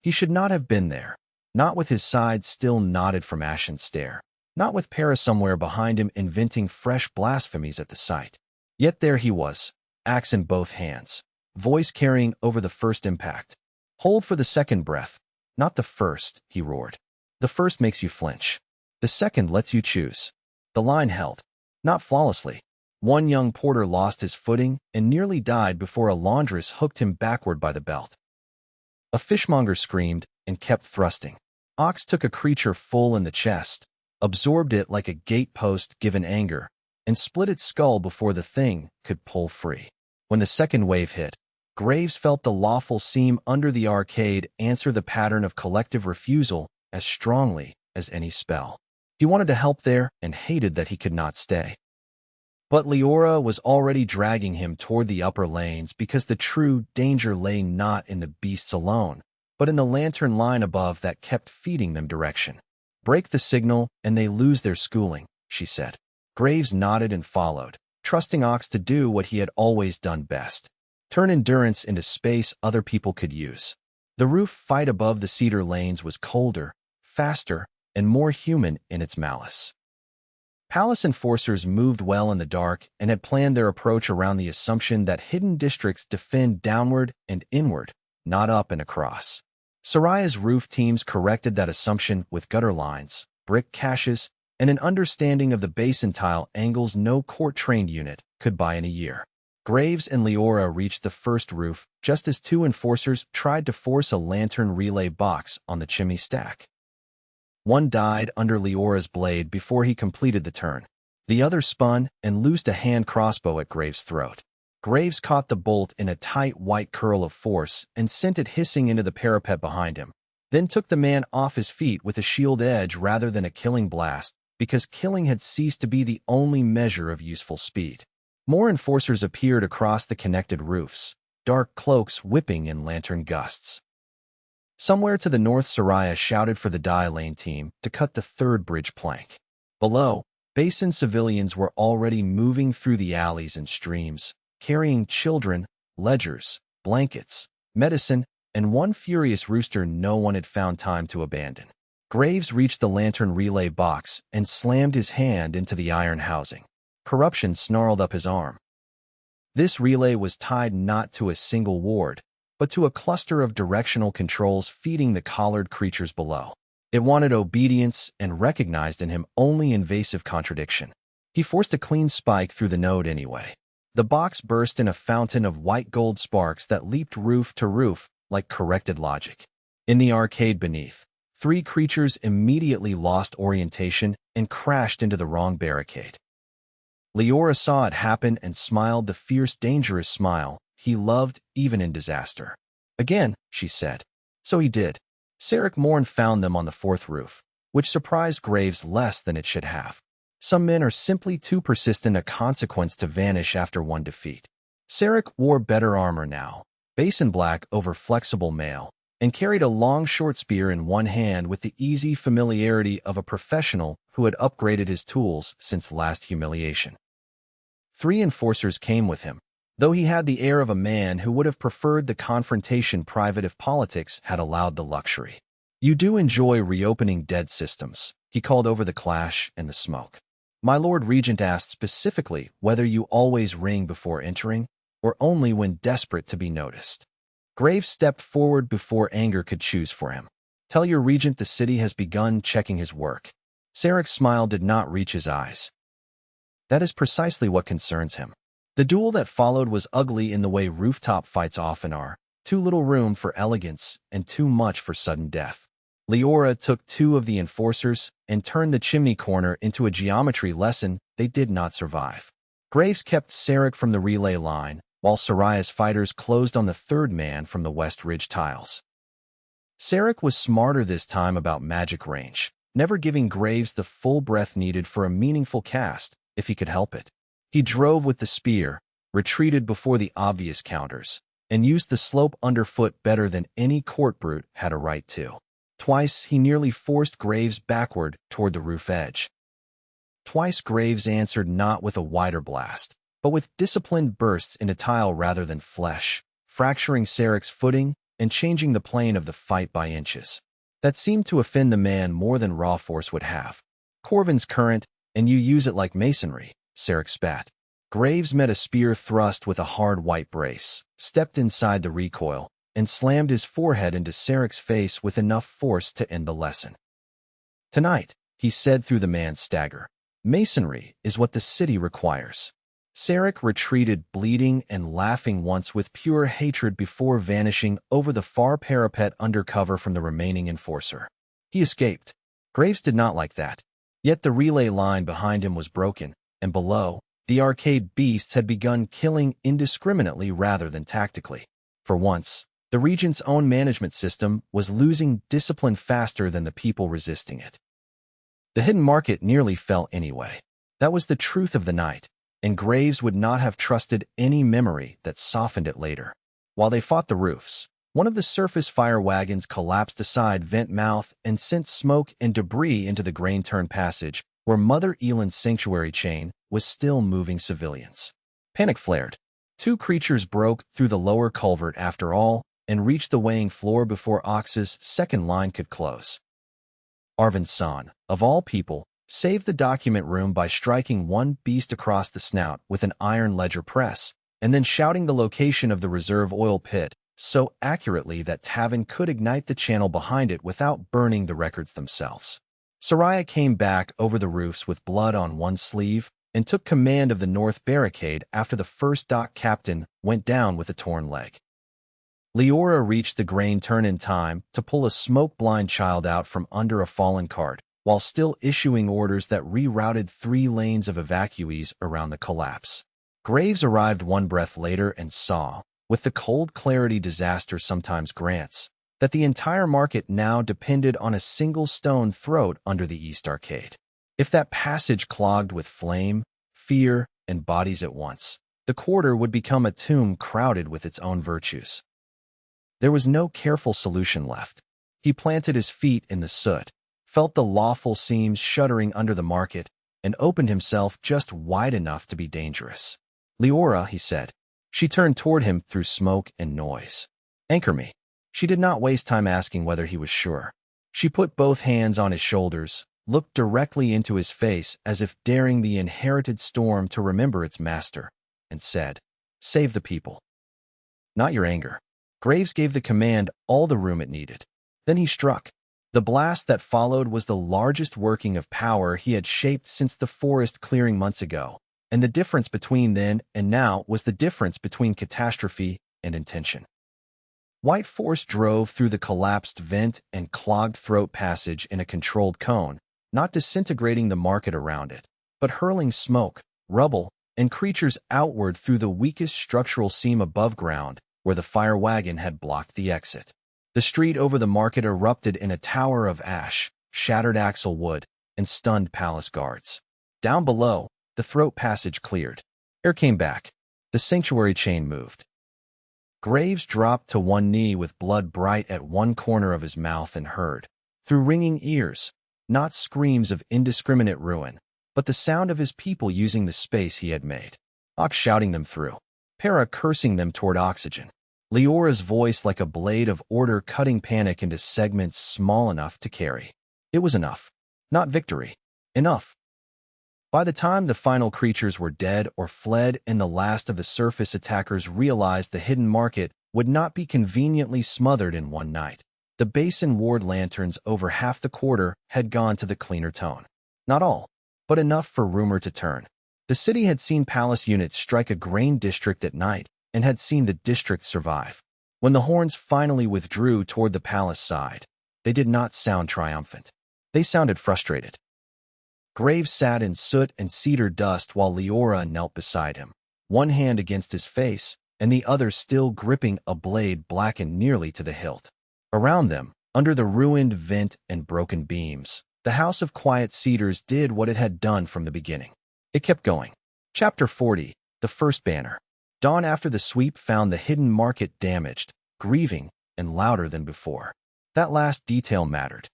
He should not have been there, not with his side still knotted from ashen stare, not with Para somewhere behind him inventing fresh blasphemies at the sight. Yet there he was, axe in both hands, voice carrying over the first impact. Hold for the second breath, not the first, he roared. The first makes you flinch. The second lets you choose. The line held, not flawlessly. One young porter lost his footing and nearly died before a laundress hooked him backward by the belt. A fishmonger screamed and kept thrusting. Ox took a creature full in the chest, absorbed it like a gatepost given anger, and split its skull before the thing could pull free. When the second wave hit, Graves felt the lawful seam under the arcade answer the pattern of collective refusal as strongly as any spell. He wanted to help there and hated that he could not stay. But Leora was already dragging him toward the upper lanes because the true danger lay not in the beasts alone, but in the lantern line above that kept feeding them direction. Break the signal and they lose their schooling, she said. Graves nodded and followed, trusting Ox to do what he had always done best. Turn endurance into space other people could use. The roof fight above the cedar lanes was colder, faster, and more human in its malice. Palace enforcers moved well in the dark and had planned their approach around the assumption that hidden districts defend downward and inward, not up and across. Soraya's roof teams corrected that assumption with gutter lines, brick caches, and an understanding of the basin tile angles no court-trained unit could buy in a year. Graves and Leora reached the first roof just as 2 enforcers tried to force a lantern relay box on the chimney stack. One died under Leora's blade before he completed the turn. The other spun and loosed a hand crossbow at Graves' throat. Graves caught the bolt in a tight white curl of force and sent it hissing into the parapet behind him, then took the man off his feet with a shield edge rather than a killing blast, because killing had ceased to be the only measure of useful speed. More enforcers appeared across the connected roofs, dark cloaks whipping in lantern gusts. Somewhere to the north, Soraya shouted for the die lane team to cut the third bridge plank. Below, basin civilians were already moving through the alleys and streams, carrying children, ledgers, blankets, medicine, and one furious rooster no one had found time to abandon. Graves reached the lantern relay box and slammed his hand into the iron housing. Corruption snarled up his arm. This relay was tied not to a single ward, but to a cluster of directional controls feeding the collared creatures below. It wanted obedience and recognized in him only invasive contradiction. He forced a clean spike through the node anyway. The box burst in a fountain of white gold sparks that leaped roof to roof like corrected logic. In the arcade beneath, 3 creatures immediately lost orientation and crashed into the wrong barricade. Leora saw it happen and smiled the fierce, dangerous smile he loved even in disaster. Again, she said. So he did. Sarek Morn found them on the 4th roof, which surprised Graves less than it should have. Some men are simply too persistent a consequence to vanish after one defeat. Sarek wore better armor now, basin black over flexible mail, and carried a long short spear in one hand with the easy familiarity of a professional who had upgraded his tools since last humiliation. 3 enforcers came with him, though he had the air of a man who would have preferred the confrontation private if politics had allowed the luxury. You do enjoy reopening dead systems, he called over the clash and the smoke. My Lord Regent asked specifically whether you always ring before entering, or only when desperate to be noticed. Graves stepped forward before anger could choose for him. Tell your regent the city has begun checking his work. Sarek's smile did not reach his eyes. That is precisely what concerns him. The duel that followed was ugly in the way rooftop fights often are, too little room for elegance and too much for sudden death. Leora took 2 of the enforcers and turned the chimney corner into a geometry lesson they did not survive. Graves kept Sarek from the relay line, while Soraya's fighters closed on the 3rd man from the West Ridge tiles. Sarek was smarter this time about magic range, never giving Graves the full breath needed for a meaningful cast, if he could help it. He drove with the spear, retreated before the obvious counters, and used the slope underfoot better than any court brute had a right to. Twice he nearly forced Graves backward toward the roof edge. Twice Graves answered not with a wider blast, but with disciplined bursts into tile rather than flesh, fracturing Sarek's footing and changing the plane of the fight by inches. That seemed to offend the man more than raw force would have. Corvin's current, and you use it like masonry, Sarek spat. Graves met a spear thrust with a hard white brace, stepped inside the recoil, and slammed his forehead into Sarek's face with enough force to end the lesson. Tonight, he said through the man's stagger, masonry is what the city requires. Sarek retreated bleeding and laughing once with pure hatred before vanishing over the far parapet under cover from the remaining enforcer. He escaped. Graves did not like that. Yet the relay line behind him was broken, and below, the arcade beasts had begun killing indiscriminately rather than tactically. For once, the Regent's own management system was losing discipline faster than the people resisting it. The hidden market nearly fell anyway. That was the truth of the night, and Graves would not have trusted any memory that softened it later. While they fought the roofs, one of the surface fire wagons collapsed aside vent mouth and sent smoke and debris into the grain turn passage, where Mother Elan's sanctuary chain was still moving civilians. Panic flared. 2 creatures broke through the lower culvert after all and reached the weighing floor before Ox's 2nd line could close. Arvin San, of all people, saved the document room by striking one beast across the snout with an iron ledger press, and then shouting the location of the reserve oil pit so accurately that Tavin could ignite the channel behind it without burning the records themselves. Soraya came back over the roofs with blood on one sleeve and took command of the north barricade after the first dock captain went down with a torn leg. Leora reached the grain turn in time to pull a smoke-blind child out from under a fallen cart, while still issuing orders that rerouted 3 lanes of evacuees around the collapse. Graves arrived one breath later and saw, with the cold clarity disaster sometimes grants, that the entire market now depended on a single stone throat under the East Arcade. If that passage clogged with flame, fear, and bodies at once, the quarter would become a tomb crowded with its own virtues. There was no careful solution left. He planted his feet in the soot, felt the lawful seams shuddering under the market, and opened himself just wide enough to be dangerous. "Leora," he said. She turned toward him through smoke and noise. "Anchor me." She did not waste time asking whether he was sure. She put both hands on his shoulders, looked directly into his face as if daring the inherited storm to remember its master, and said, "Save the people. Not your anger." Graves gave the command all the room it needed. Then he struck. The blast that followed was the largest working of power he had shaped since the forest clearing months ago, and the difference between then and now was the difference between catastrophe and intention. White force drove through the collapsed vent and clogged throat passage in a controlled cone, not disintegrating the market around it, but hurling smoke, rubble, and creatures outward through the weakest structural seam above ground, where the fire wagon had blocked the exit. The street over the market erupted in a tower of ash, shattered axle wood, and stunned palace guards. Down below, the throat passage cleared. Air came back. The sanctuary chain moved. Graves dropped to one knee with blood bright at one corner of his mouth and heard, through ringing ears, not screams of indiscriminate ruin, but the sound of his people using the space he had made. Ox shouting them through. Para cursing them toward oxygen. Leora's voice like a blade of order cutting panic into segments small enough to carry. It was enough. Not victory. Enough. By the time the final creatures were dead or fled and the last of the surface attackers realized the hidden market would not be conveniently smothered in one night, the basin ward lanterns over half the quarter had gone to the cleaner tone. Not all, but enough for rumor to turn. The city had seen palace units strike a grain district at night and had seen the district survive. When the horns finally withdrew toward the palace side, they did not sound triumphant. They sounded frustrated. Graves sat in soot and cedar dust while Leora knelt beside him, one hand against his face and the other still gripping a blade blackened nearly to the hilt. Around them, under the ruined vent and broken beams, the House of Quiet Cedars did what it had done from the beginning. It kept going. Chapter 40, The First Banner. Dawn after the sweep found the hidden market damaged, grieving, and louder than before. That last detail mattered.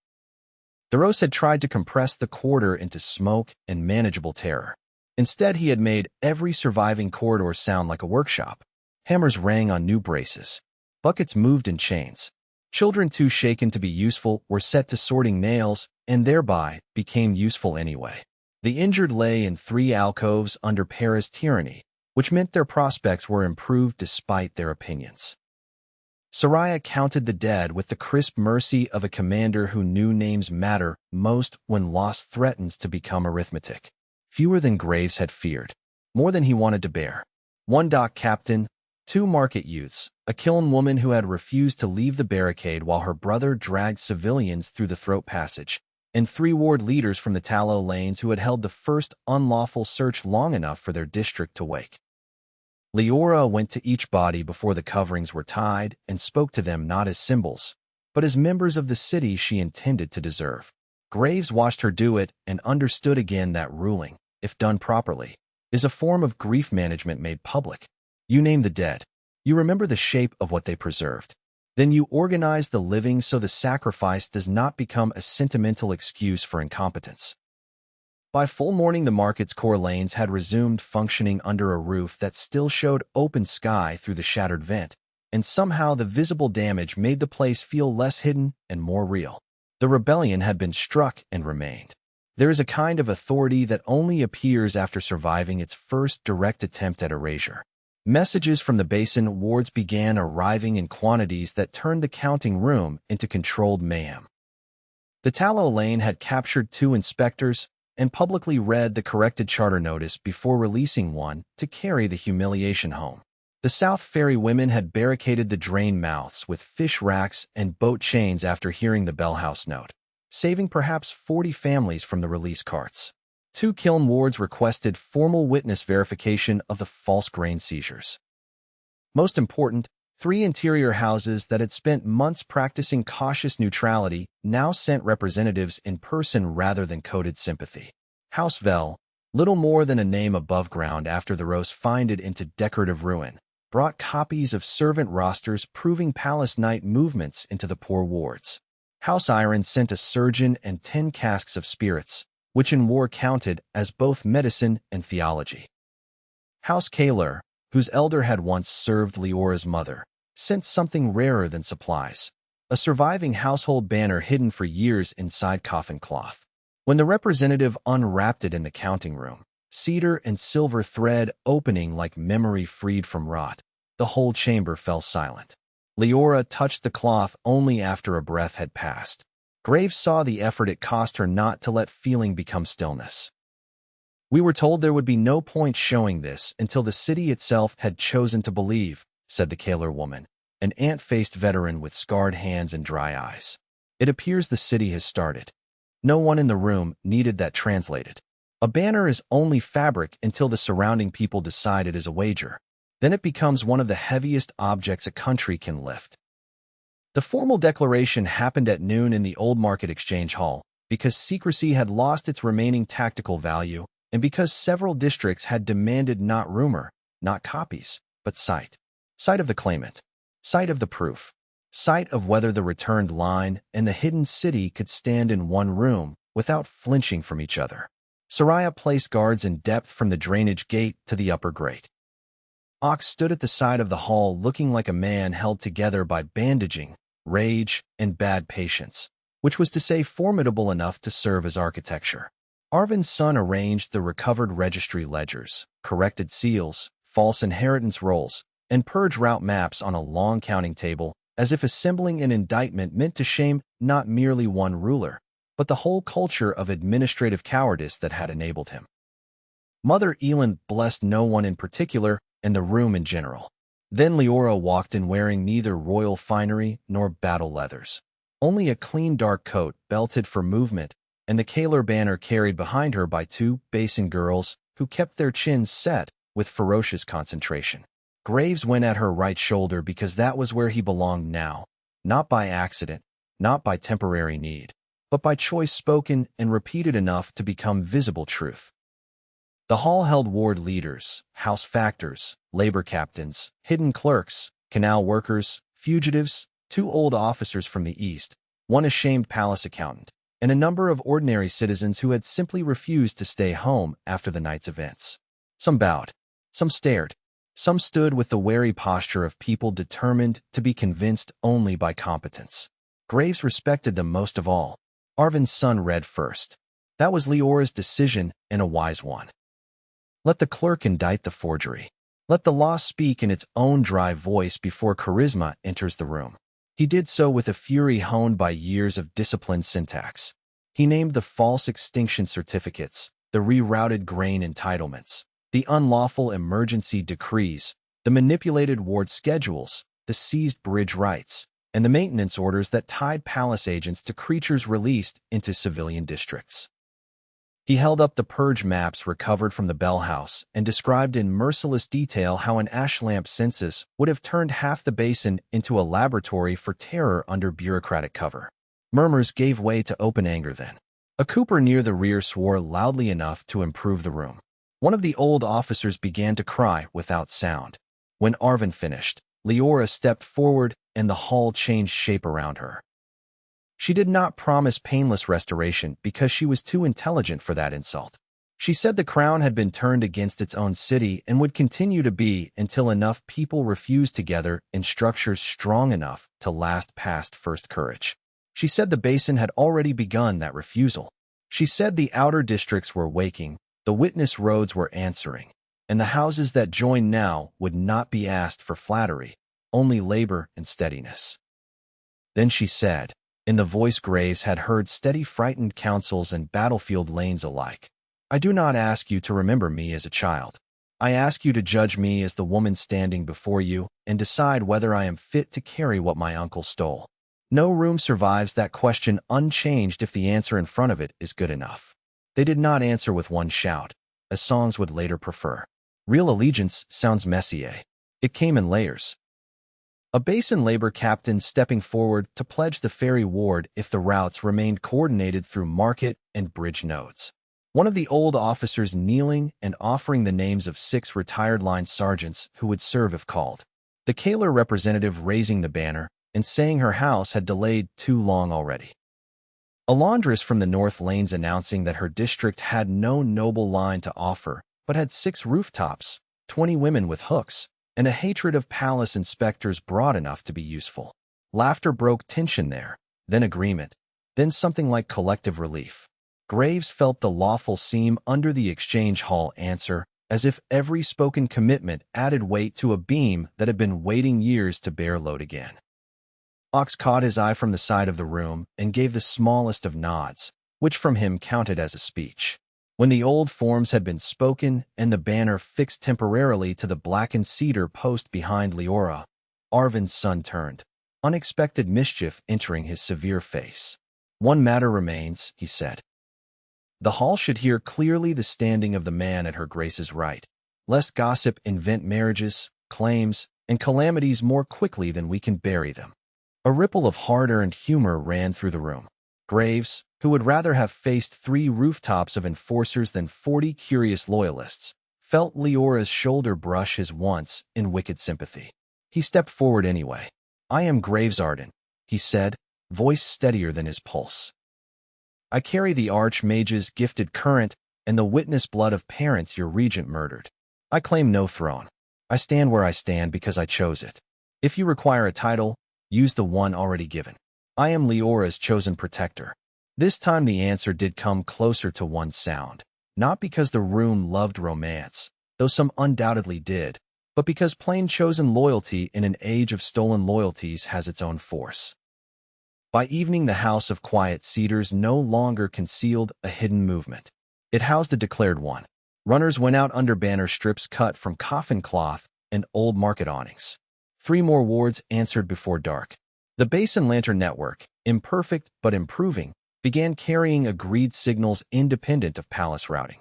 The Rose had tried to compress the quarter into smoke and manageable terror. Instead, he had made every surviving corridor sound like a workshop. Hammers rang on new braces. Buckets moved in chains. Children too shaken to be useful were set to sorting nails, and thereby became useful anyway. The injured lay in 3 alcoves under Para's tyranny, which meant their prospects were improved despite their opinions. Soraya counted the dead with the crisp mercy of a commander who knew names matter most when loss threatens to become arithmetic. Fewer than Graves had feared, more than he wanted to bear. 1 dock captain, 2 market youths, a kiln woman who had refused to leave the barricade while her brother dragged civilians through the throat passage, and 3 ward leaders from the tallow lanes who had held the first unlawful search long enough for their district to wake. Leora went to each body before the coverings were tied and spoke to them not as symbols, but as members of the city she intended to deserve. Graves watched her do it and understood again that ruling, if done properly, is a form of grief management made public. You name the dead. You remember the shape of what they preserved. Then you organize the living so the sacrifice does not become a sentimental excuse for incompetence. By full morning, the market's core lanes had resumed functioning under a roof that still showed open sky through the shattered vent, and somehow the visible damage made the place feel less hidden and more real. The rebellion had been struck and remained. There is a kind of authority that only appears after surviving its first direct attempt at erasure. Messages from the basin wards began arriving in quantities that turned the counting room into controlled mayhem. The tallow lane had captured 2 inspectors and publicly read the corrected charter notice before releasing one to carry the humiliation home. The South Ferry women had barricaded the drain mouths with fish racks and boat chains after hearing the bellhouse note, saving perhaps 40 families from the release carts. 2 kiln wards requested formal witness verification of the false grain seizures. Most important, 3 interior houses that had spent months practicing cautious neutrality now sent representatives in person rather than coded sympathy. House Vel, little more than a name above ground after the Rose finded into decorative ruin, brought copies of servant rosters proving palace night movements into the poor wards. House Iron sent a surgeon and 10 casks of spirits, which in war counted as both medicine and theology. House Kaler, whose elder had once served Leora's mother, sent something rarer than supplies, a surviving household banner hidden for years inside coffin cloth. When the representative unwrapped it in the counting room, cedar and silver thread opening like memory freed from rot, the whole chamber fell silent. Leora touched the cloth only after a breath had passed. Graves saw the effort it cost her not to let feeling become stillness. "We were told there would be no point showing this until the city itself had chosen to believe," said the Kaler woman, an ant-faced veteran with scarred hands and dry eyes. "It appears the city has started." No one in the room needed that translated. A banner is only fabric until the surrounding people decide it is a wager. Then it becomes one of the heaviest objects a country can lift. The formal declaration happened at noon in the Old Market Exchange Hall, because secrecy had lost its remaining tactical value, and because several districts had demanded not rumor, not copies, but sight. Sight of the claimant. Sight of the proof. Sight of whether the returned line and the hidden city could stand in one room without flinching from each other. Soraya placed guards in depth from the drainage gate to the upper grate. Ox stood at the side of the hall looking like a man held together by bandaging, rage, and bad patience, which was to say formidable enough to serve as architecture. Arvin's son arranged the recovered registry ledgers, corrected seals, false inheritance rolls, and purge route maps on a long counting table, as if assembling an indictment meant to shame not merely one ruler, but the whole culture of administrative cowardice that had enabled him. Mother Elin blessed no one in particular, and the room in general. Then Leora walked in wearing neither royal finery nor battle leathers. Only a clean dark coat belted for movement, and the Kaler banner carried behind her by 2 basin girls who kept their chins set with ferocious concentration. Graves went at her right shoulder because that was where he belonged now, not by accident, not by temporary need, but by choice spoken and repeated enough to become visible truth. The hall held ward leaders, house factors, labor captains, hidden clerks, canal workers, fugitives, 2 old officers from the east, 1 ashamed palace accountant, and a number of ordinary citizens who had simply refused to stay home after the night's events. Some bowed, some stared, some stood with the wary posture of people determined to be convinced only by competence. Graves respected them most of all. Arvin's son read first. That was Leora's decision, and a wise one. Let the clerk indict the forgery. Let the law speak in its own dry voice before charisma enters the room. He did so with a fury honed by years of disciplined syntax. He named the false extinction certificates, the rerouted grain entitlements, the unlawful emergency decrees, the manipulated ward schedules, the seized bridge rights, and the maintenance orders that tied palace agents to creatures released into civilian districts. He held up the purge maps recovered from the Bell House and described in merciless detail how an ash lamp census would have turned half the basin into a laboratory for terror under bureaucratic cover. Murmurs gave way to open anger then. A cooper near the rear swore loudly enough to improve the room. One of the old officers began to cry without sound. When Arvin finished, Leora stepped forward and the hall changed shape around her. She did not promise painless restoration because she was too intelligent for that insult. She said the crown had been turned against its own city and would continue to be until enough people refused together in structures strong enough to last past first courage. She said the basin had already begun that refusal. She said the outer districts were waking, the witness roads were answering, and the houses that joined now would not be asked for flattery, only labor and steadiness. Then she said, in the voice Graves had heard steady frightened councils and battlefield lanes alike, I do not ask you to remember me as a child. I ask you to judge me as the woman standing before you and decide whether I am fit to carry what my uncle stole. No room survives that question unchanged if the answer in front of it is good enough. They did not answer with one shout, as songs would later prefer. Real allegiance sounds messier. It came in layers. A basin labor captain stepping forward to pledge the ferry ward if the routes remained coordinated through market and bridge nodes. One of the old officers kneeling and offering the names of 6 retired line sergeants who would serve if called. The Kaler representative raising the banner, and saying her house had delayed too long already. A laundress from the North Lanes announcing that her district had no noble line to offer, but had 6 rooftops, 20 women with hooks, and a hatred of palace inspectors broad enough to be useful. Laughter broke tension there, then agreement, then something like collective relief. Graves felt the lawful seam under the exchange hall answer, as if every spoken commitment added weight to a beam that had been waiting years to bear load again. Ox caught his eye from the side of the room and gave the smallest of nods, which from him counted as a speech. When the old forms had been spoken and the banner fixed temporarily to the blackened cedar post behind Leora, Arvin's son turned, unexpected mischief entering his severe face. "One matter remains," he said. "The hall should hear clearly the standing of the man at her grace's right, lest gossip invent marriages, claims, and calamities more quickly than we can bury them." A ripple of hard-earned humor ran through the room. Graves, who would rather have faced 3 rooftops of enforcers than 40 curious loyalists, felt Leora's shoulder brush his once in wicked sympathy. He stepped forward anyway. "I am Graves Arden," he said, voice steadier than his pulse. "I carry the Archmage's gifted current and the witness blood of parents your regent murdered. I claim no throne. I stand where I stand because I chose it. If you require a title, use the one already given. I am Leora's chosen protector." This time the answer did come closer to one sound, not because the room loved romance, though some undoubtedly did, but because plain chosen loyalty in an age of stolen loyalties has its own force. By evening, the House of Quiet Cedars no longer concealed a hidden movement. It housed a declared one. Runners went out under banner strips cut from coffin cloth and old market awnings. 3 more wards answered before dark. The Basin Lantern Network, imperfect but improving, began carrying agreed signals independent of palace routing.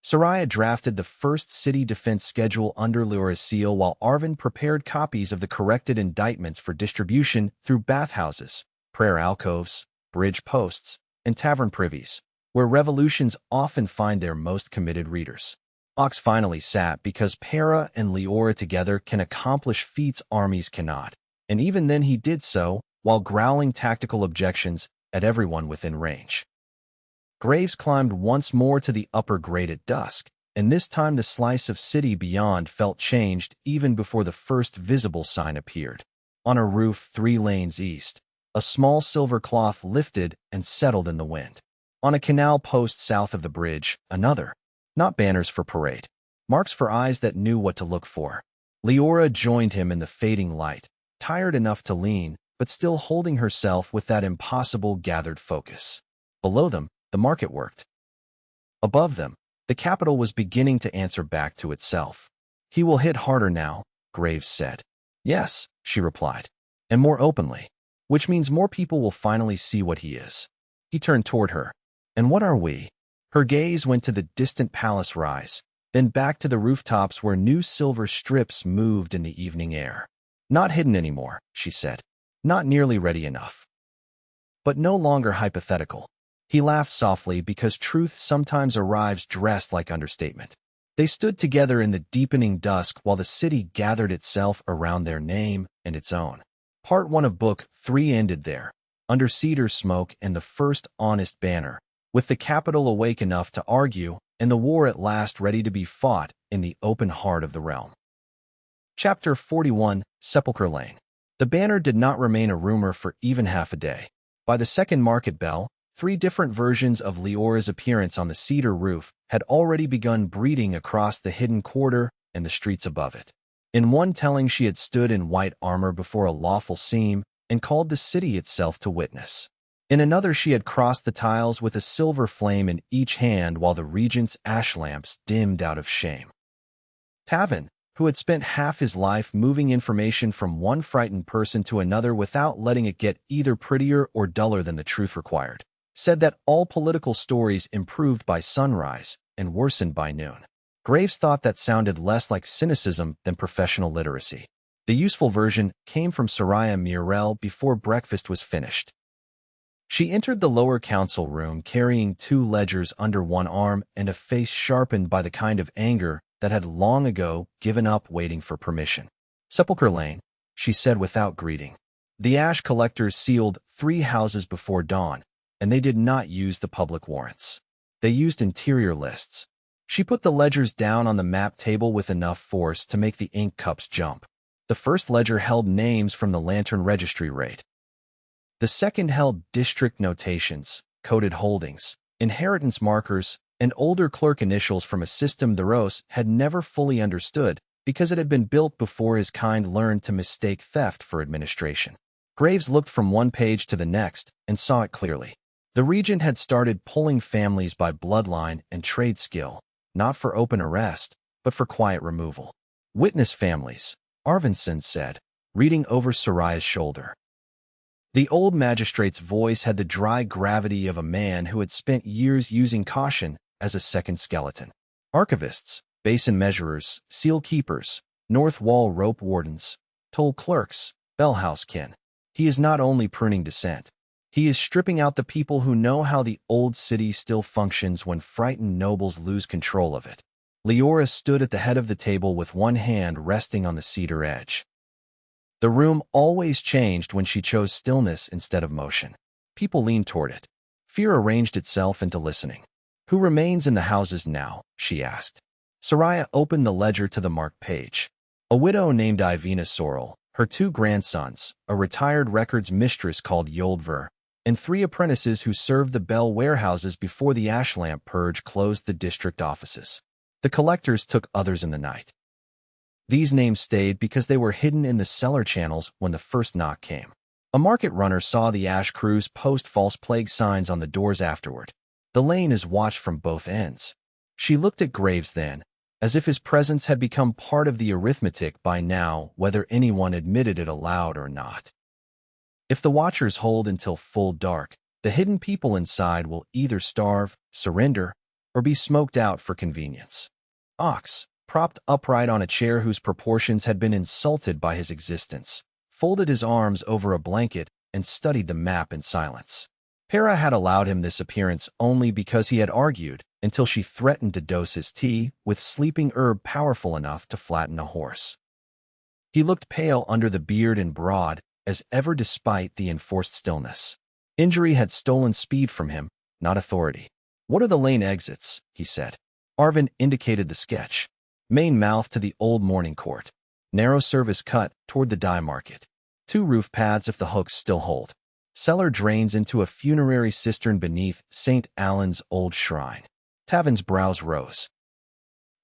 Soraya drafted the first city defense schedule under Leora's seal while Arvin prepared copies of the corrected indictments for distribution through bathhouses, prayer alcoves, bridge posts, and tavern privies, where revolutions often find their most committed readers. Ox finally sat because Para and Leora together can accomplish feats armies cannot, and even then he did so while growling tactical objections at everyone within range. Graves climbed once more to the upper grade at dusk, and this time the slice of city beyond felt changed even before the first visible sign appeared. On a roof 3 lanes east, a small silver cloth lifted and settled in the wind. On a canal post south of the bridge, another. Not banners for parade, marks for eyes that knew what to look for. Leora joined him in the fading light, tired enough to lean, but still holding herself with that impossible gathered focus. Below them, the market worked. Above them, the capital was beginning to answer back to itself. "He will hit harder now," Graves said. "Yes," she replied, "and more openly, which means more people will finally see what he is." He turned toward her. "And what are we?" Her gaze went to the distant palace rise, then back to the rooftops where new silver strips moved in the evening air. "Not hidden anymore," she said. "Not nearly ready enough. But no longer hypothetical." He laughed softly because truth sometimes arrives dressed like understatement. They stood together in the deepening dusk while the city gathered itself around their name and its own. Part 1 of Book 3 ended there, under cedar smoke and the first honest banner, with the capital awake enough to argue and the war at last ready to be fought in the open heart of the realm. Chapter 41, Sepulchre Lane. The banner did not remain a rumor for even half a day. By the second market bell, 3 different versions of Leora's appearance on the cedar roof had already begun breeding across the hidden quarter and the streets above it. In one telling, she had stood in white armor before a lawful seam and called the city itself to witness. In another, she had crossed the tiles with a silver flame in each hand while the regent's ash lamps dimmed out of shame. Tavin, who had spent half his life moving information from one frightened person to another without letting it get either prettier or duller than the truth required, said that all political stories improved by sunrise and worsened by noon. Graves thought that sounded less like cynicism than professional literacy. The useful version came from Soraya Murrell before breakfast was finished. She entered the lower council room carrying 2 ledgers under one arm and a face sharpened by the kind of anger that had long ago given up waiting for permission. "Sepulchre Lane," she said without greeting. The ash collectors sealed 3 houses before dawn, and they did not use the public warrants. They used interior lists. She put the ledgers down on the map table with enough force to make the ink cups jump. The first ledger held names from the Lantern Registry raid. The second held district notations, coded holdings, inheritance markers, and older clerk initials from a system Theros had never fully understood because it had been built before his kind learned to mistake theft for administration. Graves looked from one page to the next and saw it clearly. The regent had started pulling families by bloodline and trade skill, not for open arrest, but for quiet removal. Witness families, Arvinson said, reading over Soraya's shoulder. The old magistrate's voice had the dry gravity of a man who had spent years using caution as a second skeleton. Archivists, basin measurers, seal keepers, north wall rope wardens, toll clerks, bellhouse kin. He is not only pruning dissent. He is stripping out the people who know how the old city still functions when frightened nobles lose control of it. Leora stood at the head of the table with one hand resting on the cedar edge. The room always changed when she chose stillness instead of motion. People leaned toward it. Fear arranged itself into listening. Who remains in the houses now? She asked. Soraya opened the ledger to the marked page. A widow named Ivina Sorrel, her 2 grandsons, a retired records mistress called Yoldver, and 3 apprentices who served the bell warehouses before the ash lamp purge closed the district offices. The collectors took others in the night. These names stayed because they were hidden in the cellar channels when the first knock came. A market runner saw the ash crews post false plague signs on the doors afterward. The lane is watched from both ends. She looked at Graves then, as if his presence had become part of the arithmetic by now, whether anyone admitted it aloud or not. If the watchers hold until full dark, the hidden people inside will either starve, surrender, or be smoked out for convenience. Ox, propped upright on a chair whose proportions had been insulted by his existence, folded his arms over a blanket and studied the map in silence. Hera had allowed him this appearance only because he had argued until she threatened to dose his tea with sleeping herb powerful enough to flatten a horse. He looked pale under the beard and broad as ever despite the enforced stillness. Injury had stolen speed from him, not authority. What are the lane exits? He said. Arvin indicated the sketch. Main mouth to the old morning court. Narrow service cut toward the dye market. 2 roof paths if the hooks still hold. Cellar drains into a funerary cistern beneath St. Alan's old shrine. Tavin's brows rose.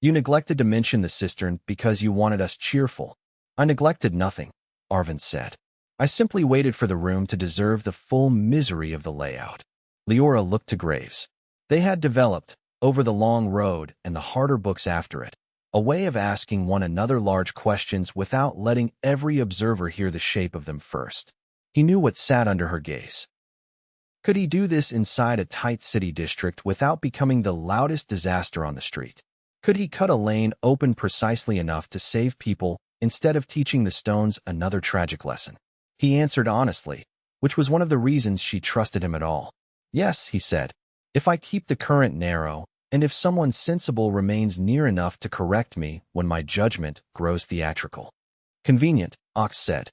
You neglected to mention the cistern because you wanted us cheerful. I neglected nothing, Arvin said. I simply waited for the room to deserve the full misery of the layout. Leora looked to Graves. They had developed, over the long road and the harder books after it, a way of asking one another large questions without letting every observer hear the shape of them first. He knew what sat under her gaze. Could he do this inside a tight city district without becoming the loudest disaster on the street? Could he cut a lane open precisely enough to save people instead of teaching the stones another tragic lesson? He answered honestly, which was one of the reasons she trusted him at all. Yes, he said, if I keep the current narrow, and if someone sensible remains near enough to correct me when my judgment grows theatrical. Convenient, Ox said.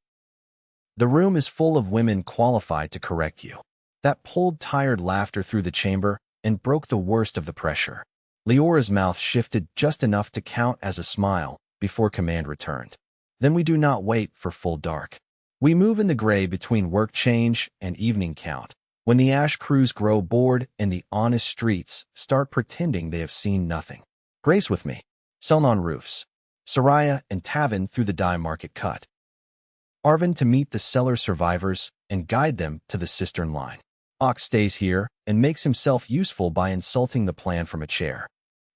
The room is full of women qualified to correct you. That pulled tired laughter through the chamber and broke the worst of the pressure. Leora's mouth shifted just enough to count as a smile before command returned. Then we do not wait for full dark. We move in the gray between work change and evening count, when the ash crews grow bored and the honest streets start pretending they have seen nothing. Grace with me. Selnon roofs. Soraya and Tavin through the dye market cut. Arvin to meet the cellar survivors and guide them to the cistern line. Ox stays here and makes himself useful by insulting the plan from a chair.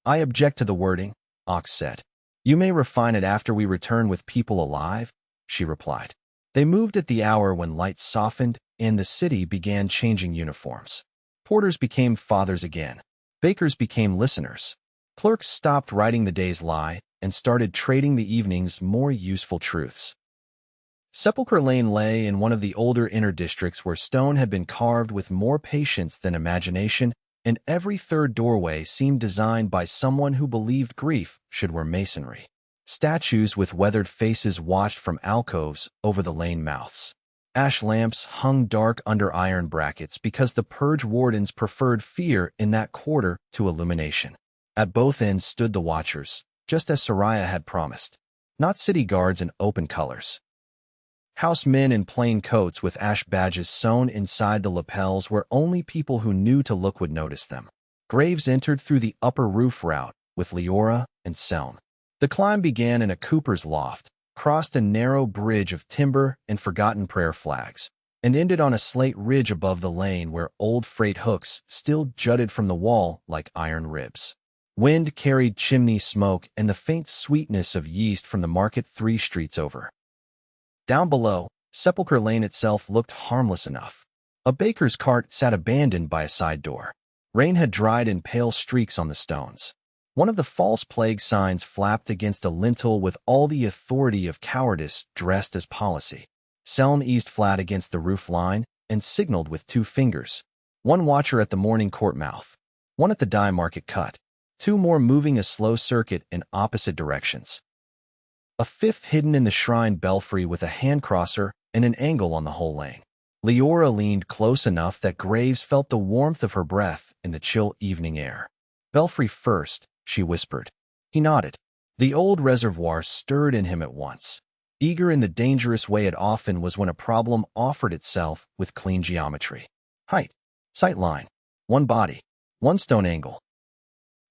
I object to the wording, Ox said. You may refine it after we return with people alive, she replied. They moved at the hour when lights softened and the city began changing uniforms. Porters became fathers again. Bakers became listeners. Clerks stopped writing the day's lie and started trading the evening's more useful truths. Sepulchre Lane lay in one of the older inner districts where stone had been carved with more patience than imagination, and every third doorway seemed designed by someone who believed grief should wear masonry. Statues with weathered faces watched from alcoves over the lane mouths. Ash lamps hung dark under iron brackets because the purge wardens preferred fear in that quarter to illumination. At both ends stood the watchers, just as Soraya had promised. Not city guards in open colors. House men in plain coats with ash badges sewn inside the lapels where only people who knew to look would notice them. Graves entered through the upper roof route with Leora and Selm. The climb began in a cooper's loft, crossed a narrow bridge of timber and forgotten prayer flags, and ended on a slate ridge above the lane where old freight hooks still jutted from the wall like iron ribs. Wind carried chimney smoke and the faint sweetness of yeast from the market 3 streets over. Down below, Sepulchre Lane itself looked harmless enough. A baker's cart sat abandoned by a side door. Rain had dried in pale streaks on the stones. One of the false plague signs flapped against a lintel with all the authority of cowardice dressed as policy. Selm eased flat against the roof line and signaled with 2 fingers. 1 watcher at the morning court mouth, 1 at the dye market cut, 2 more moving a slow circuit in opposite directions. A 5th hidden in the shrine belfry with a hand crosser and an angle on the whole lane. Leora leaned close enough that Graves felt the warmth of her breath in the chill evening air. Belfry first, she whispered. He nodded. The old reservoir stirred in him at once. Eager in the dangerous way it often was when a problem offered itself with clean geometry. Height, sight line, 1 body, 1 stone angle.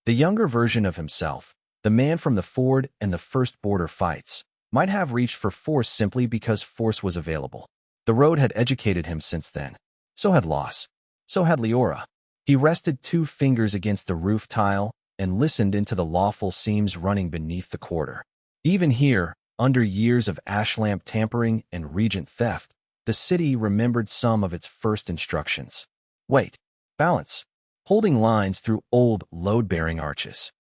The younger version of himself, the man from the ford and the first border fights, might have reached for force simply because force was available. The road had educated him since then. So had loss. So had Leora. He rested 2 fingers against the roof tile and listened into the lawful seams running beneath the quarter. Even here, under years of ashlamp tampering and regent theft, the city remembered some of its first instructions. Wait. Balance. Holding lines through old, load-bearing arches.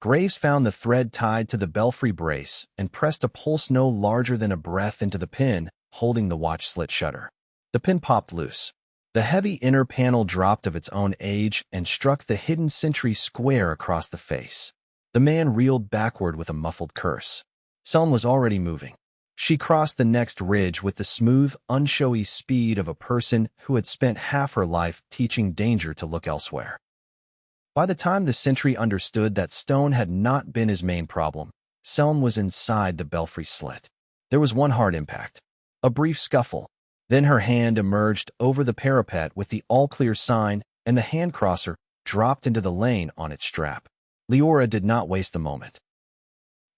Graves found the thread tied to the belfry brace and pressed a pulse no larger than a breath into the pin, holding the watch slit shutter. The pin popped loose. The heavy inner panel dropped of its own age and struck the hidden sentry square across the face. The man reeled backward with a muffled curse. Selm was already moving. She crossed the next ridge with the smooth, unshowy speed of a person who had spent half her life teaching danger to look elsewhere. By the time the sentry understood that stone had not been his main problem, Selm was inside the belfry slit. There was 1 hard impact. A brief scuffle. Then her hand emerged over the parapet with the all-clear sign, and the hand crosser dropped into the lane on its strap. Leora did not waste a moment.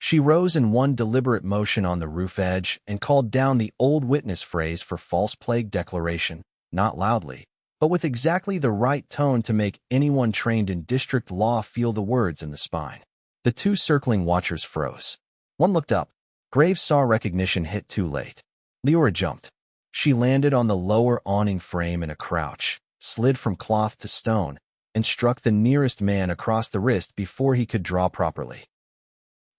She rose in 1 deliberate motion on the roof edge and called down the old witness phrase for false plague declaration, not loudly, but with exactly the right tone to make anyone trained in district law feel the words in the spine. The 2 circling watchers froze. 1 looked up. Graves saw recognition hit too late. Leora jumped. She landed on the lower awning frame in a crouch, slid from cloth to stone, and struck the nearest man across the wrist before he could draw properly.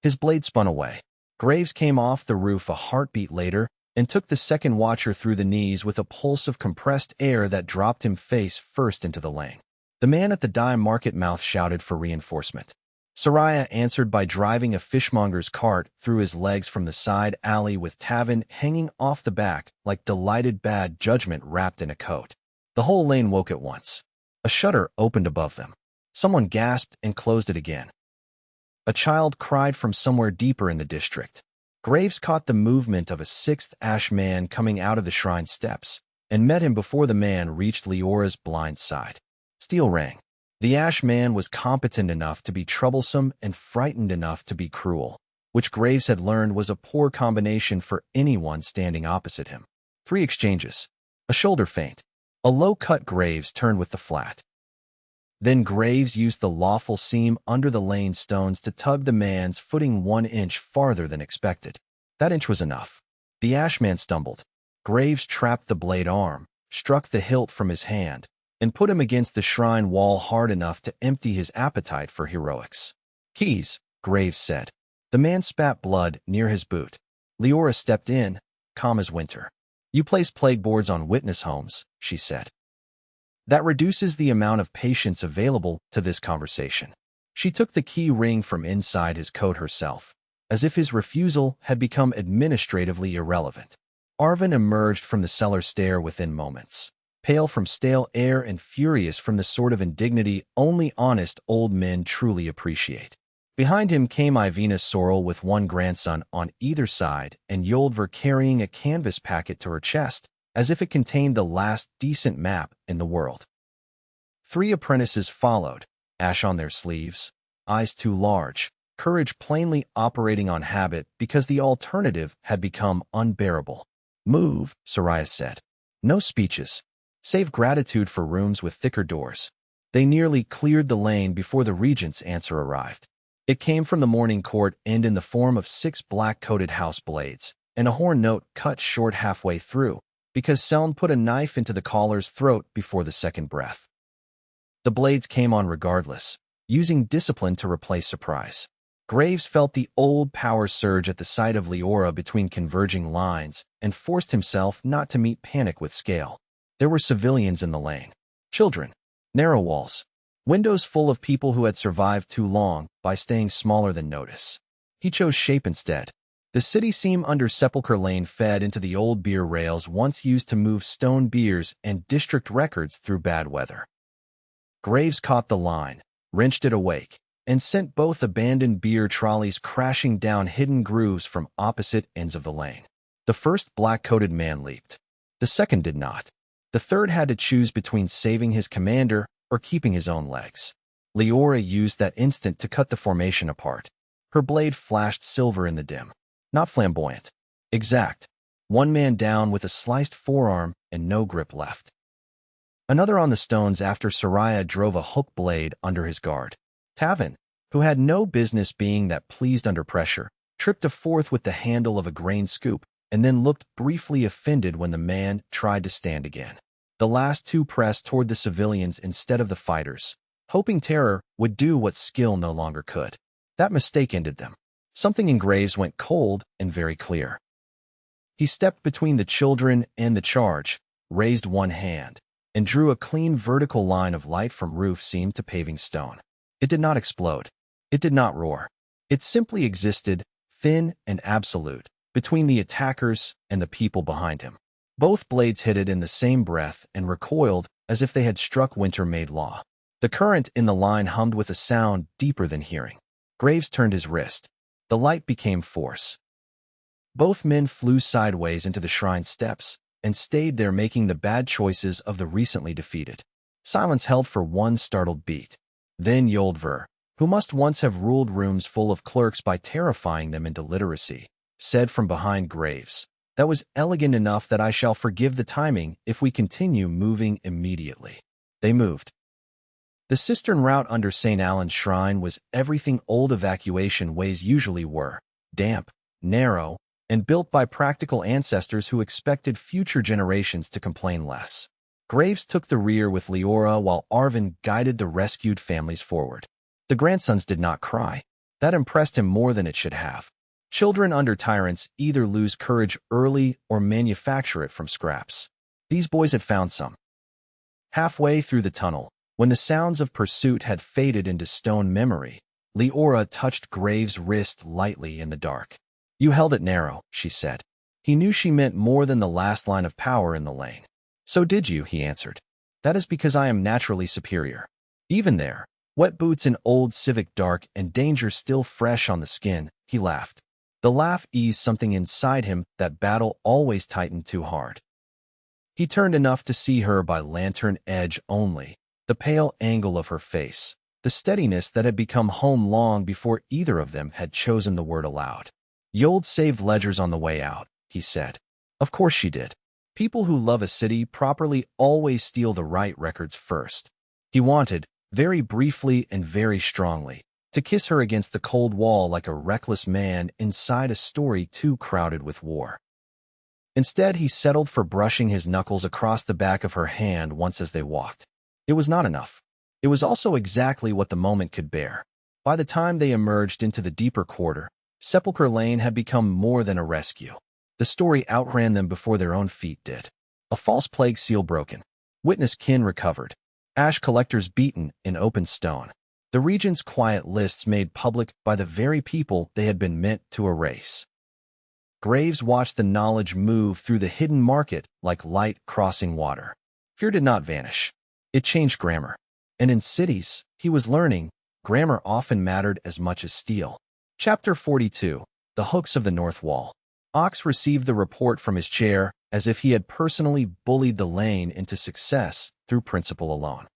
His blade spun away. Graves came off the roof a heartbeat later and took the second watcher through the knees with a pulse of compressed air that dropped him face first into the lane. The man at the dye market mouth shouted for reinforcement. Soraya answered by driving a fishmonger's cart through his legs from the side alley with Tavin hanging off the back like delighted bad judgment wrapped in a coat. The whole lane woke at once. A shutter opened above them. Someone gasped and closed it again. A child cried from somewhere deeper in the district. Graves caught the movement of a 6th ash man coming out of the shrine steps and met him before the man reached Leora's blind side. Steel rang. The ash man was competent enough to be troublesome and frightened enough to be cruel, which Graves had learned was a poor combination for anyone standing opposite him. 3 exchanges. A shoulder feint. A low-cut Graves turned with the flat. Then Graves used the lawful seam under the lane stones to tug the man's footing 1 inch farther than expected. That inch was enough. The ashman stumbled. Graves trapped the blade arm, struck the hilt from his hand, and put him against the shrine wall hard enough to empty his appetite for heroics. Keys, Graves said. The man spat blood near his boot. Leora stepped in, calm as winter. You place plague boards on witness homes, she said. That reduces the amount of patience available to this conversation. She took the key ring from inside his coat herself, as if his refusal had become administratively irrelevant. Arvin emerged from the cellar stair within moments, pale from stale air and furious from the sort of indignity only honest old men truly appreciate. Behind him came Ivina Sorrel with one grandson on either side and Yoldver carrying a canvas packet to her chest, as if it contained the last decent map in the world. 3 apprentices followed, ash on their sleeves, eyes too large, courage plainly operating on habit because the alternative had become unbearable. "Move," Soraya said. "No speeches. Save gratitude for rooms with thicker doors." They nearly cleared the lane before the regent's answer arrived. It came from the morning court and in the form of 6 black-coated house blades, and a horn note cut short halfway through, because Seln put a knife into the caller's throat before the second breath. The blades came on regardless, using discipline to replace surprise. Graves felt the old power surge at the sight of Leora between converging lines and forced himself not to meet panic with scale. There were civilians in the lane. Children. Narrow walls. Windows full of people who had survived too long by staying smaller than notice. He chose shape instead. The city seam under Sepulchre Lane fed into the old beer rails once used to move stone beers and district records through bad weather. Graves caught the line, wrenched it awake, and sent both abandoned beer trolleys crashing down hidden grooves from opposite ends of the lane. The first black-coated man leaped. The second did not. The third had to choose between saving his commander or keeping his own legs. Leora used that instant to cut the formation apart. Her blade flashed silver in the dim. Not flamboyant. Exact. One man down with a sliced forearm and no grip left. Another on the stones after Soraya drove a hook blade under his guard. Tavin, who had no business being that pleased under pressure, tripped a fourth with the handle of a grain scoop and then looked briefly offended when the man tried to stand again. The last 2 pressed toward the civilians instead of the fighters, hoping terror would do what skill no longer could. That mistake ended them. Something in Graves went cold and very clear. He stepped between the children and the charge, raised one hand, and drew a clean vertical line of light from roof seam to paving stone. It did not explode. It did not roar. It simply existed, thin and absolute, between the attackers and the people behind him. Both blades hit it in the same breath and recoiled as if they had struck winter-made law. The current in the line hummed with a sound deeper than hearing. Graves turned his wrist. The light became force. Both men flew sideways into the shrine steps and stayed there making the bad choices of the recently defeated. Silence held for one startled beat. Then Yoldver, who must once have ruled rooms full of clerks by terrifying them into literacy, said from behind Graves, "That was elegant enough that I shall forgive the timing if we continue moving immediately." They moved. The cistern route under St. Alan's shrine was everything old evacuation ways usually were: damp, narrow, and built by practical ancestors who expected future generations to complain less. Graves took the rear with Leora while Arvin guided the rescued families forward. The grandsons did not cry. That impressed him more than it should have. Children under tyrants either lose courage early or manufacture it from scraps. These boys had found some. Halfway through the tunnel, when the sounds of pursuit had faded into stone memory, Leora touched Graves' wrist lightly in the dark. "You held it narrow," she said. He knew she meant more than the last line of power in the lane. "So did you," he answered. "That is because I am naturally superior." Even there, wet boots in old civic dark and danger still fresh on the skin, he laughed. The laugh eased something inside him that battle always tightened too hard. He turned enough to see her by lantern edge only, the pale angle of her face, the steadiness that had become home long before either of them had chosen the word aloud. "Yold saved ledgers on the way out," he said. Of course she did. People who love a city properly always steal the right records first. He wanted, very briefly and very strongly, to kiss her against the cold wall like a reckless man inside a story too crowded with war. Instead, he settled for brushing his knuckles across the back of her hand once as they walked. It was not enough. It was also exactly what the moment could bear. By the time they emerged into the deeper quarter, Sepulchre Lane had become more than a rescue. The story outran them before their own feet did. A false plague seal broken. Witness kin recovered. Ash collectors beaten in open stone. The regent's quiet lists made public by the very people they had been meant to erase. Graves watched the knowledge move through the hidden market like light crossing water. Fear did not vanish. It changed grammar. And in cities, he was learning, grammar often mattered as much as steel. Chapter 42. The Hooks of the North Wall. Ox received the report from his chair as if he had personally bullied the lane into success through principle alone.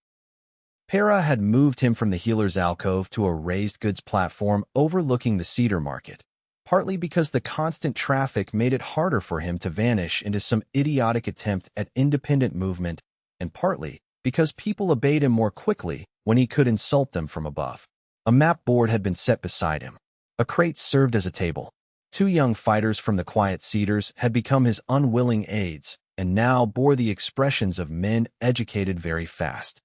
Para had moved him from the healer's alcove to a raised goods platform overlooking the cedar market, partly because the constant traffic made it harder for him to vanish into some idiotic attempt at independent movement, and partly because people obeyed him more quickly when he could insult them from above. A map board had been set beside him. A crate served as a table. 2 young fighters from the Quiet Cedars had become his unwilling aides, and now bore the expressions of men educated very fast.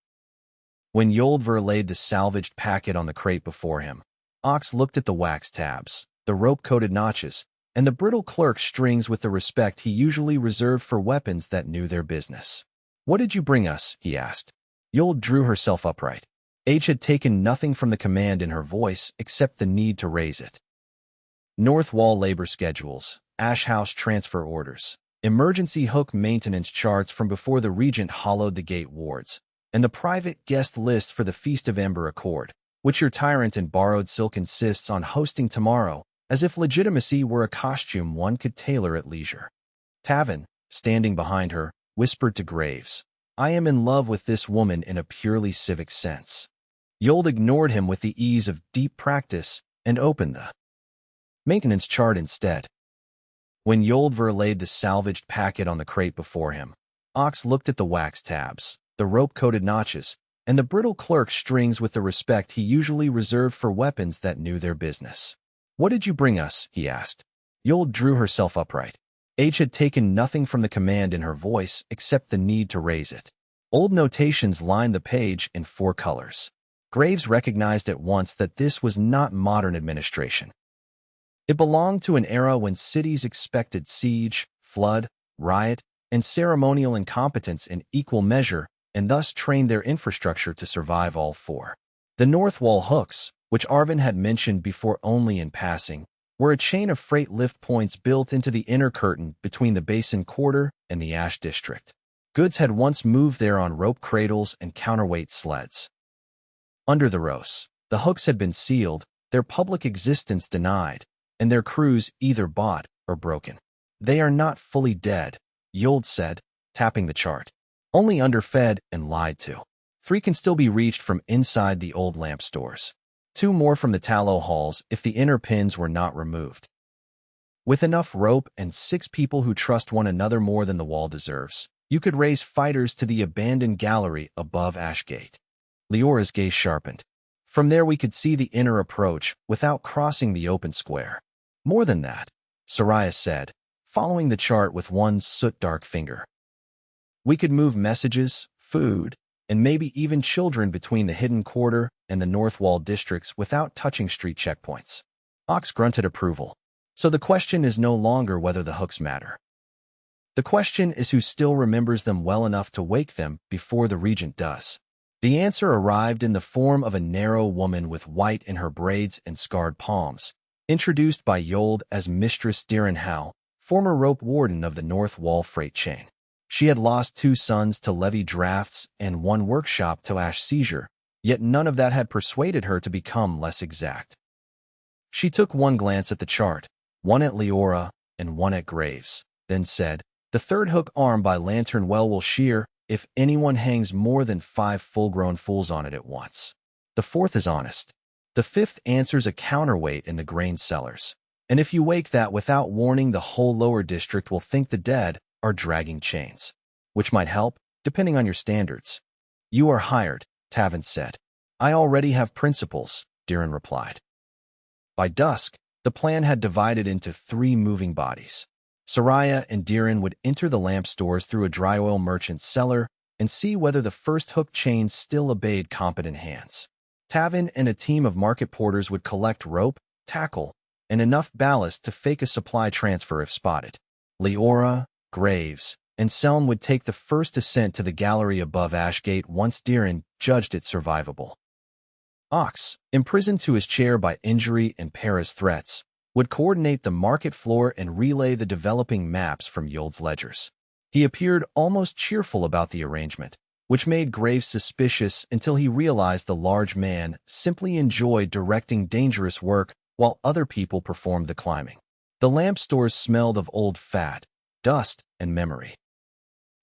When Yoldver laid the salvaged packet on the crate before him, Ox looked at the wax tabs, the rope-coated notches, and the brittle clerk's strings with the respect he usually reserved for weapons that knew their business. "What did you bring us?" he asked. Yold drew herself upright. Age had taken nothing from the command in her voice except the need to raise it. North Wall labor schedules, Ash House transfer orders, emergency hook maintenance charts from before the Regent hollowed the gate wards, and the private guest list for the Feast of Ember Accord, which your tyrant in borrowed silk insists on hosting tomorrow, as if legitimacy were a costume one could tailor at leisure. Tavin, standing behind her, whispered to Graves, "I am in love with this woman in a purely civic sense." Yold ignored him with the ease of deep practice and opened the maintenance chart instead. When Yoldver laid the salvaged packet on the crate before him, Ox looked at the wax tabs, the rope-coated notches, and the brittle clerk's strings with the respect he usually reserved for weapons that knew their business. "What did you bring us?" he asked. Yold drew herself upright. Age had taken nothing from the command in her voice except the need to raise it. Old notations lined the page in 4 colors. Graves recognized at once that this was not modern administration. It belonged to an era when cities expected siege, flood, riot, and ceremonial incompetence in equal measure, and thus trained their infrastructure to survive all 4. The North Wall hooks, which Arvin had mentioned before only in passing, were a chain of freight lift points built into the inner curtain between the Basin Quarter and the Ash District. Goods had once moved there on rope cradles and counterweight sleds. Under the Rose, the hooks had been sealed, their public existence denied, and their crews either bought or broken. "They are not fully dead," Yold said, tapping the chart. "Only underfed and lied to. 3 can still be reached from inside the old lamp stores. 2 more from the tallow halls if the inner pins were not removed. With enough rope and 6 people who trust one another more than the wall deserves, you could raise fighters to the abandoned gallery above Ashgate." Leora's gaze sharpened. "From there we could see the inner approach without crossing the open square." "More than that," Soraya said, following the chart with one soot-dark finger. "We could move messages, food, and maybe even children between the Hidden Quarter and the North Wall districts without touching street checkpoints." Ox grunted approval. "So the question is no longer whether the hooks matter. The question is who still remembers them well enough to wake them before the Regent does." The answer arrived in the form of a narrow woman with white in her braids and scarred palms, introduced by Yold as Mistress Diren Howe, former rope warden of the North Wall freight chain. She had lost 2 sons to levy drafts and 1 workshop to ash seizure, yet none of that had persuaded her to become less exact. She took one glance at the chart, one at Leora and one at Graves, then said, "The 3rd hook arm by Lantern Well will shear if anyone hangs more than 5 full-grown fools on it at once. The 4th is honest. The 5th answers a counterweight in the grain cellars. And if you wake that without warning, the whole lower district will think the dead are dragging chains. Which might help, depending on your standards." "You are hired," Tavin said. "I already have principles," Diren replied. By dusk, the plan had divided into 3 moving bodies. Soraya and Diren would enter the lamp stores through a dry oil merchant's cellar and see whether the first hook chain still obeyed competent hands. Tavin and a team of market porters would collect rope, tackle, and enough ballast to fake a supply transfer if spotted. Leora, Graves, and Selm would take the first ascent to the gallery above Ashgate once Diren judged it survivable. Ox, imprisoned to his chair by injury and Para's threats, would coordinate the market floor and relay the developing maps from Yold's ledgers. He appeared almost cheerful about the arrangement, which made Graves suspicious until he realized the large man simply enjoyed directing dangerous work while other people performed the climbing. The lamp stores smelled of old fat, dust, and memory.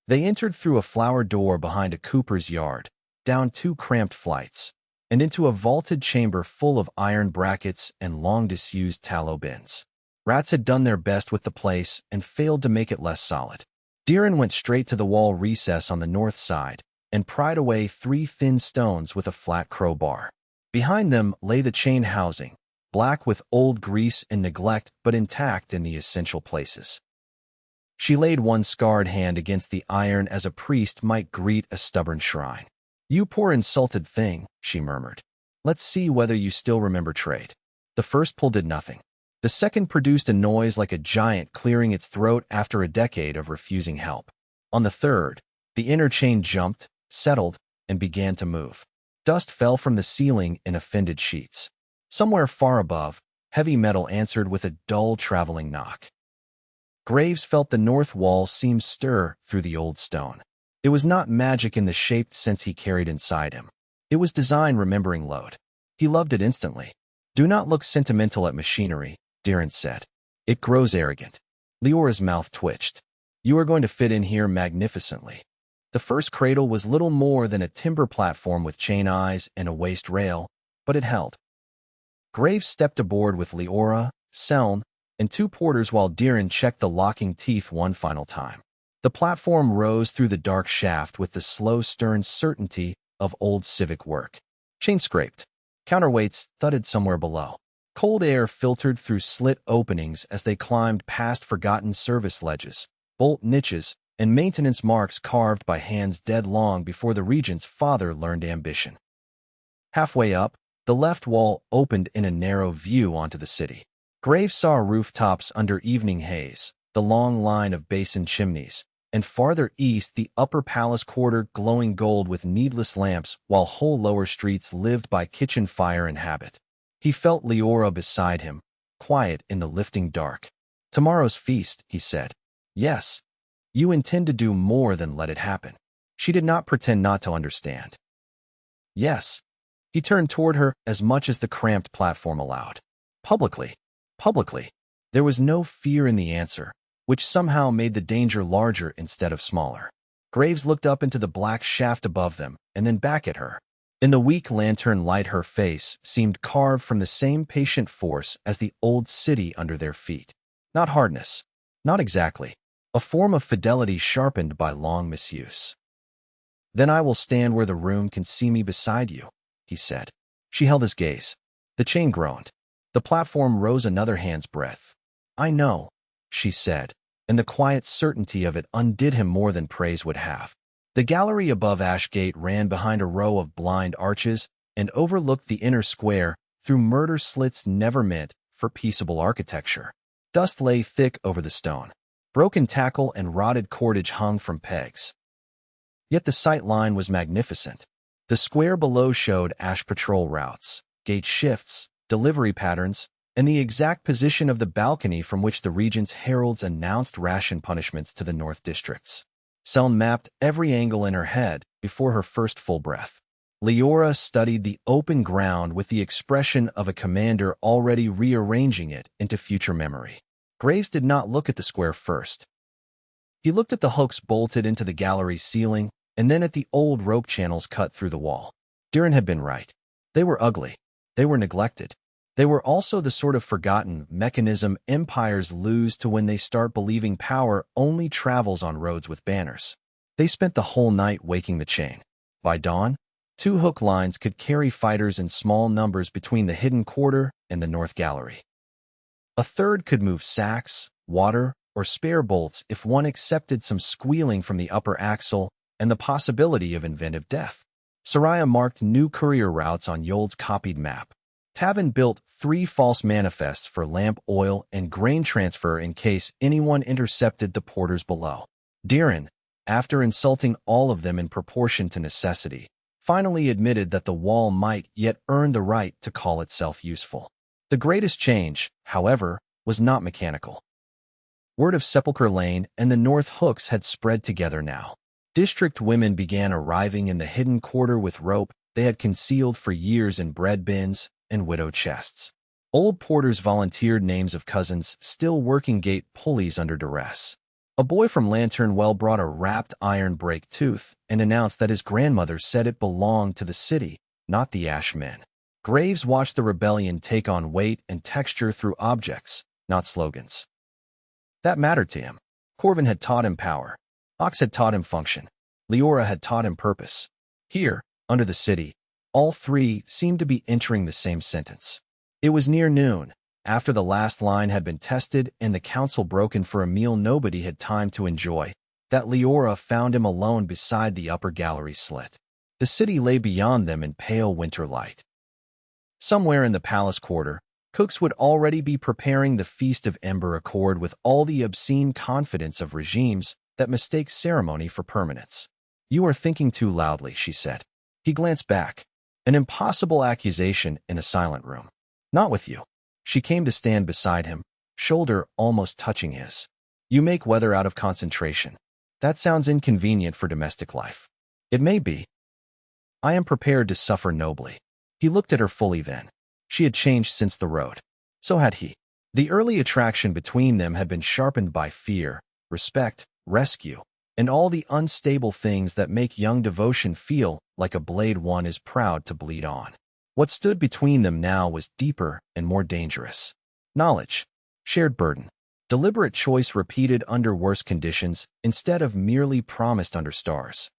They entered through a flower door behind a cooper's yard, down 2 cramped flights, and into a vaulted chamber full of iron brackets and long-disused tallow bins. Rats had done their best with the place and failed to make it less solid. Deeren went straight to the wall recess on the north side and pried away 3 thin stones with a flat crowbar. Behind them lay the chain housing, black with old grease and neglect but intact in the essential places. She laid one scarred hand against the iron as a priest might greet a stubborn shrine. "You poor insulted thing," she murmured. "Let's see whether you still remember trade." The first pull did nothing. The second produced a noise like a giant clearing its throat after a decade of refusing help. On the third, the inner chain jumped, settled, and began to move. Dust fell from the ceiling in offended sheets. Somewhere far above, heavy metal answered with a dull traveling knock. Graves felt the north wall seem stir through the old stone. It was not magic in the shaped sense he carried inside him. It was design remembering load. He loved it instantly. "Do not look sentimental at machinery," Deeren said. "It grows arrogant." Leora's mouth twitched. "You are going to fit in here magnificently." The first cradle was little more than a timber platform with chain eyes and a waist rail, but it held. Graves stepped aboard with Leora, Seln, and 2 porters while Deeren checked the locking teeth one final time. The platform rose through the dark shaft with the slow, stern certainty of old civic work. Chain scraped. Counterweights thudded somewhere below. Cold air filtered through slit openings as they climbed past forgotten service ledges, bolt niches, and maintenance marks carved by hands dead long before the regent's father learned ambition. Halfway up, the left wall opened in a narrow view onto the city. Graves saw rooftops under evening haze, the long line of basin chimneys, and farther east the upper palace quarter glowing gold with needless lamps while whole lower streets lived by kitchen fire and habit. He felt Leora beside him, quiet in the lifting dark. "Tomorrow's feast," he said. "Yes. You intend to do more than let it happen." She did not pretend not to understand. "Yes." He turned toward her as much as the cramped platform allowed. Publicly. There was no fear in the answer, which somehow made the danger larger instead of smaller. Graves looked up into the black shaft above them and then back at her. In the weak lantern light her face seemed carved from the same patient force as the old city under their feet. Not hardness. Not exactly. A form of fidelity sharpened by long misuse. "Then I will stand where the room can see me beside you," he said. She held his gaze. The chain groaned. The platform rose another hand's breadth. "I know," she said, and the quiet certainty of it undid him more than praise would have. The gallery above Ashgate ran behind a row of blind arches and overlooked the inner square through murder slits never meant for peaceable architecture. Dust lay thick over the stone. Broken tackle and rotted cordage hung from pegs. Yet the sight line was magnificent. The square below showed ash patrol routes, gate shifts, delivery patterns, and the exact position of the balcony from which the regent's heralds announced ration punishments to the north districts. Seln mapped every angle in her head before her first full breath. Leora studied the open ground with the expression of a commander already rearranging it into future memory. Graves did not look at the square first. He looked at the hooks bolted into the gallery ceiling and then at the old rope channels cut through the wall. Deeren had been right. They were ugly. They were neglected. They were also the sort of forgotten mechanism empires lose to when they start believing power only travels on roads with banners. They spent the whole night waking the chain. By dawn, 2 hook lines could carry fighters in small numbers between the hidden quarter and the north gallery. A third could move sacks, water, or spare bolts if one accepted some squealing from the upper axle and the possibility of inventive death. Soraya marked new courier routes on Yold's copied map. Tavin built 3 false manifests for lamp oil and grain transfer in case anyone intercepted the porters below. Deeren, after insulting all of them in proportion to necessity, finally admitted that the wall might yet earn the right to call itself useful. The greatest change, however, was not mechanical. Word of Sepulchre Lane and the North Hooks had spread together now. District women began arriving in the hidden quarter with rope they had concealed for years in bread bins and widow chests. Old porters volunteered names of cousins still working gate pulleys under duress. A boy from Lantern Well brought a wrapped iron brake tooth and announced that his grandmother said it belonged to the city, not the Ash Men. Graves watched the rebellion take on weight and texture through objects, not slogans. That mattered to him. Corvin had taught him power. Ox had taught him function. Leora had taught him purpose. Here, under the city, all three seemed to be entering the same sentence. It was near noon, after the last line had been tested and the council broken for a meal nobody had time to enjoy, that Leora found him alone beside the upper gallery slit. The city lay beyond them in pale winter light. Somewhere in the palace quarter, cooks would already be preparing the Feast of Ember Accord with all the obscene confidence of regimes that mistake ceremony for permanence. "You are thinking too loudly," she said. He glanced back. An impossible accusation in a silent room. "Not with you." She came to stand beside him, shoulder almost touching his. "You make weather out of concentration. That sounds inconvenient for domestic life." "It may be. I am prepared to suffer nobly." He looked at her fully then. She had changed since the road. So had he. The early attraction between them had been sharpened by fear, respect, rescue, and all the unstable things that make young devotion feel like a blade one is proud to bleed on. What stood between them now was deeper and more dangerous. Knowledge, shared burden, deliberate choice repeated under worse conditions instead of merely promised under stars.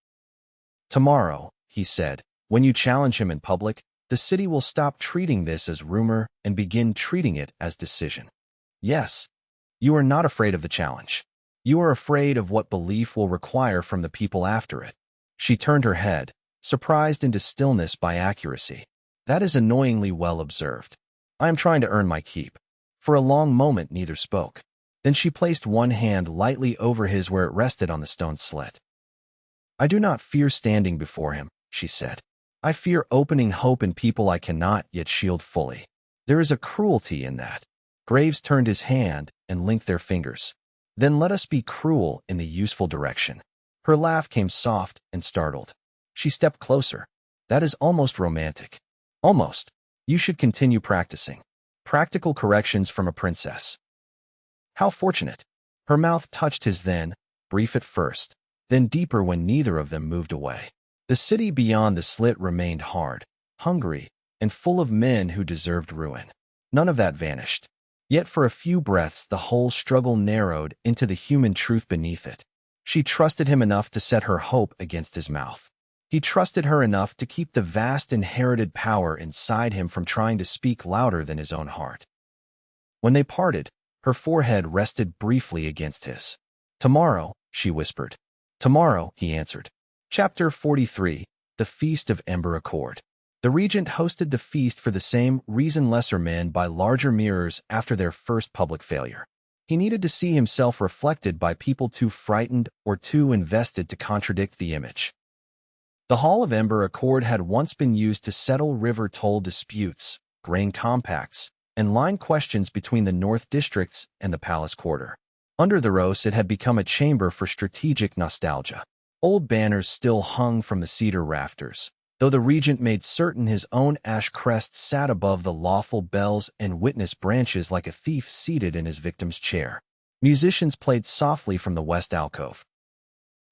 "Tomorrow," he said, "when you challenge him in public, the city will stop treating this as rumor and begin treating it as decision." "Yes, you are not afraid of the challenge. You are afraid of what belief will require from the people after it." She turned her head, surprised into stillness by accuracy. "That is annoyingly well observed. I am trying to earn my keep." For a long moment neither spoke. Then she placed one hand lightly over his where it rested on the stone slit. "I do not fear standing before him," she said. "I fear opening hope in people I cannot yet shield fully. There is a cruelty in that." Graves turned his hand and linked their fingers. "Then let us be cruel in the useful direction." Her laugh came soft and startled. She stepped closer. "That is almost romantic." "Almost. You should continue practicing. Practical corrections from a princess." "How fortunate." Her mouth touched his then, brief at first, then deeper when neither of them moved away. The city beyond the slit remained hard, hungry, and full of men who deserved ruin. None of that vanished. Yet for a few breaths the whole struggle narrowed into the human truth beneath it. She trusted him enough to set her hope against his mouth. He trusted her enough to keep the vast inherited power inside him from trying to speak louder than his own heart. When they parted, her forehead rested briefly against his. "Tomorrow," she whispered. "Tomorrow," he answered. Chapter 43, The Feast of Ember Accord. The regent hosted the feast for the same reason lesser men by larger mirrors after their first public failure. He needed to see himself reflected by people too frightened or too invested to contradict the image. The Hall of Ember Accord had once been used to settle river toll disputes, grain compacts, and line questions between the North Districts and the Palace Quarter. Under the Rose, it had become a chamber for strategic nostalgia. Old banners still hung from the cedar rafters, though the regent made certain his own ash crest sat above the lawful bells and witness branches like a thief seated in his victim's chair. Musicians played softly from the west alcove.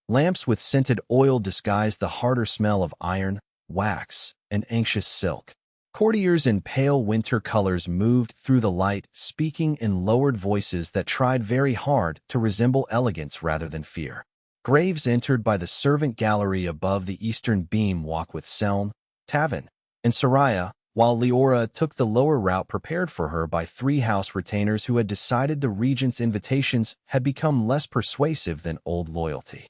Lamps with scented oil disguised the harder smell of iron, wax, and anxious silk. Courtiers in pale winter colors moved through the light, speaking in lowered voices that tried very hard to resemble elegance rather than fear. Graves entered by the servant gallery above the eastern beam walk with Selm, Tavin, and Soraya, while Leora took the lower route prepared for her by three house retainers who had decided the regent's invitations had become less persuasive than old loyalty.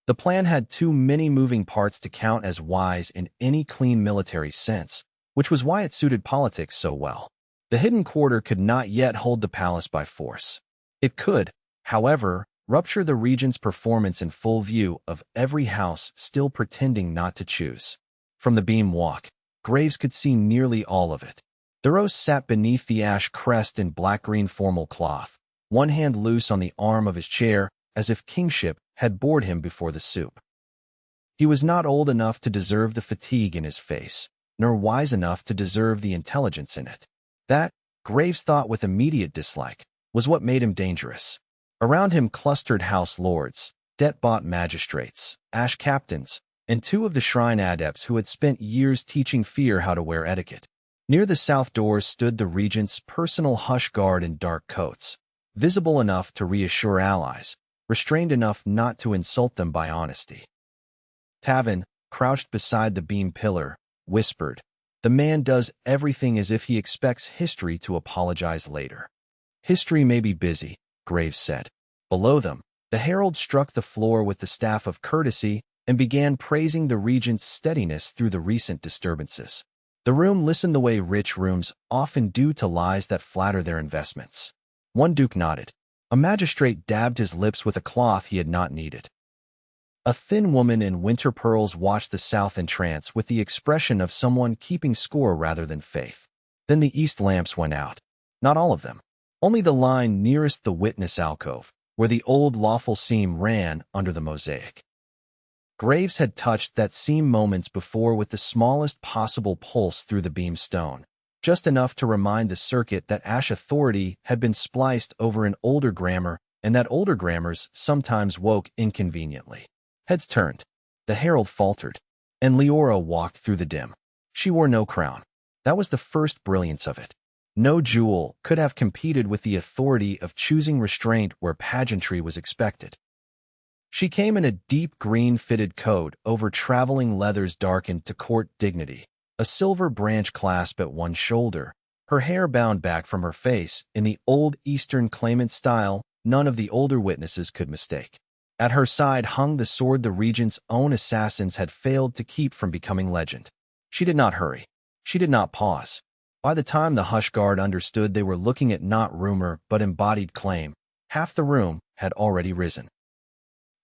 The plan had too many moving parts to count as wise in any clean military sense, which was why it suited politics so well. The hidden quarter could not yet hold the palace by force. It could, however, rupture the regent's performance in full view of every house still pretending not to choose. From the beam walk, Graves could see nearly all of it. The roast sat beneath the ash crest in black-green formal cloth, one hand loose on the arm of his chair, as if kingship had bored him before the soup. He was not old enough to deserve the fatigue in his face, nor wise enough to deserve the intelligence in it. That, Graves thought with immediate dislike, was what made him dangerous. Around him clustered house lords, debt-bought magistrates, ash captains, and two of the shrine adepts who had spent years teaching Fear how to wear etiquette. Near the south doors stood the regent's personal hush guard in dark coats, visible enough to reassure allies, restrained enough not to insult them by honesty. Tavin, crouched beside the beam pillar, whispered, "The man does everything as if he expects history to apologize later." "History may be busy," Graves said. Below them, the herald struck the floor with the staff of courtesy and began praising the regent's steadiness through the recent disturbances. The room listened the way rich rooms often do to lies that flatter their investments. One duke nodded. A magistrate dabbed his lips with a cloth he had not needed. A thin woman in winter pearls watched the south in trance with the expression of someone keeping score rather than faith. Then the east lamps went out. Not all of them. Only the line nearest the witness alcove, where the old lawful seam ran under the mosaic. Graves had touched that seam moments before with the smallest possible pulse through the beam stone, just enough to remind the circuit that Ash authority had been spliced over an older grammar and that older grammars sometimes woke inconveniently. Heads turned. The herald faltered, and Leora walked through the dim. She wore no crown. That was the first brilliance of it. No jewel could have competed with the authority of choosing restraint where pageantry was expected. She came in a deep green-fitted coat over traveling leathers darkened to court dignity, a silver branch clasp at one shoulder, her hair bound back from her face in the old Eastern claimant style none of the older witnesses could mistake. At her side hung the sword the regent's own assassins had failed to keep from becoming legend. She did not hurry. She did not pause. By the time the hush guard understood they were looking at not rumor but embodied claim, half the room had already risen.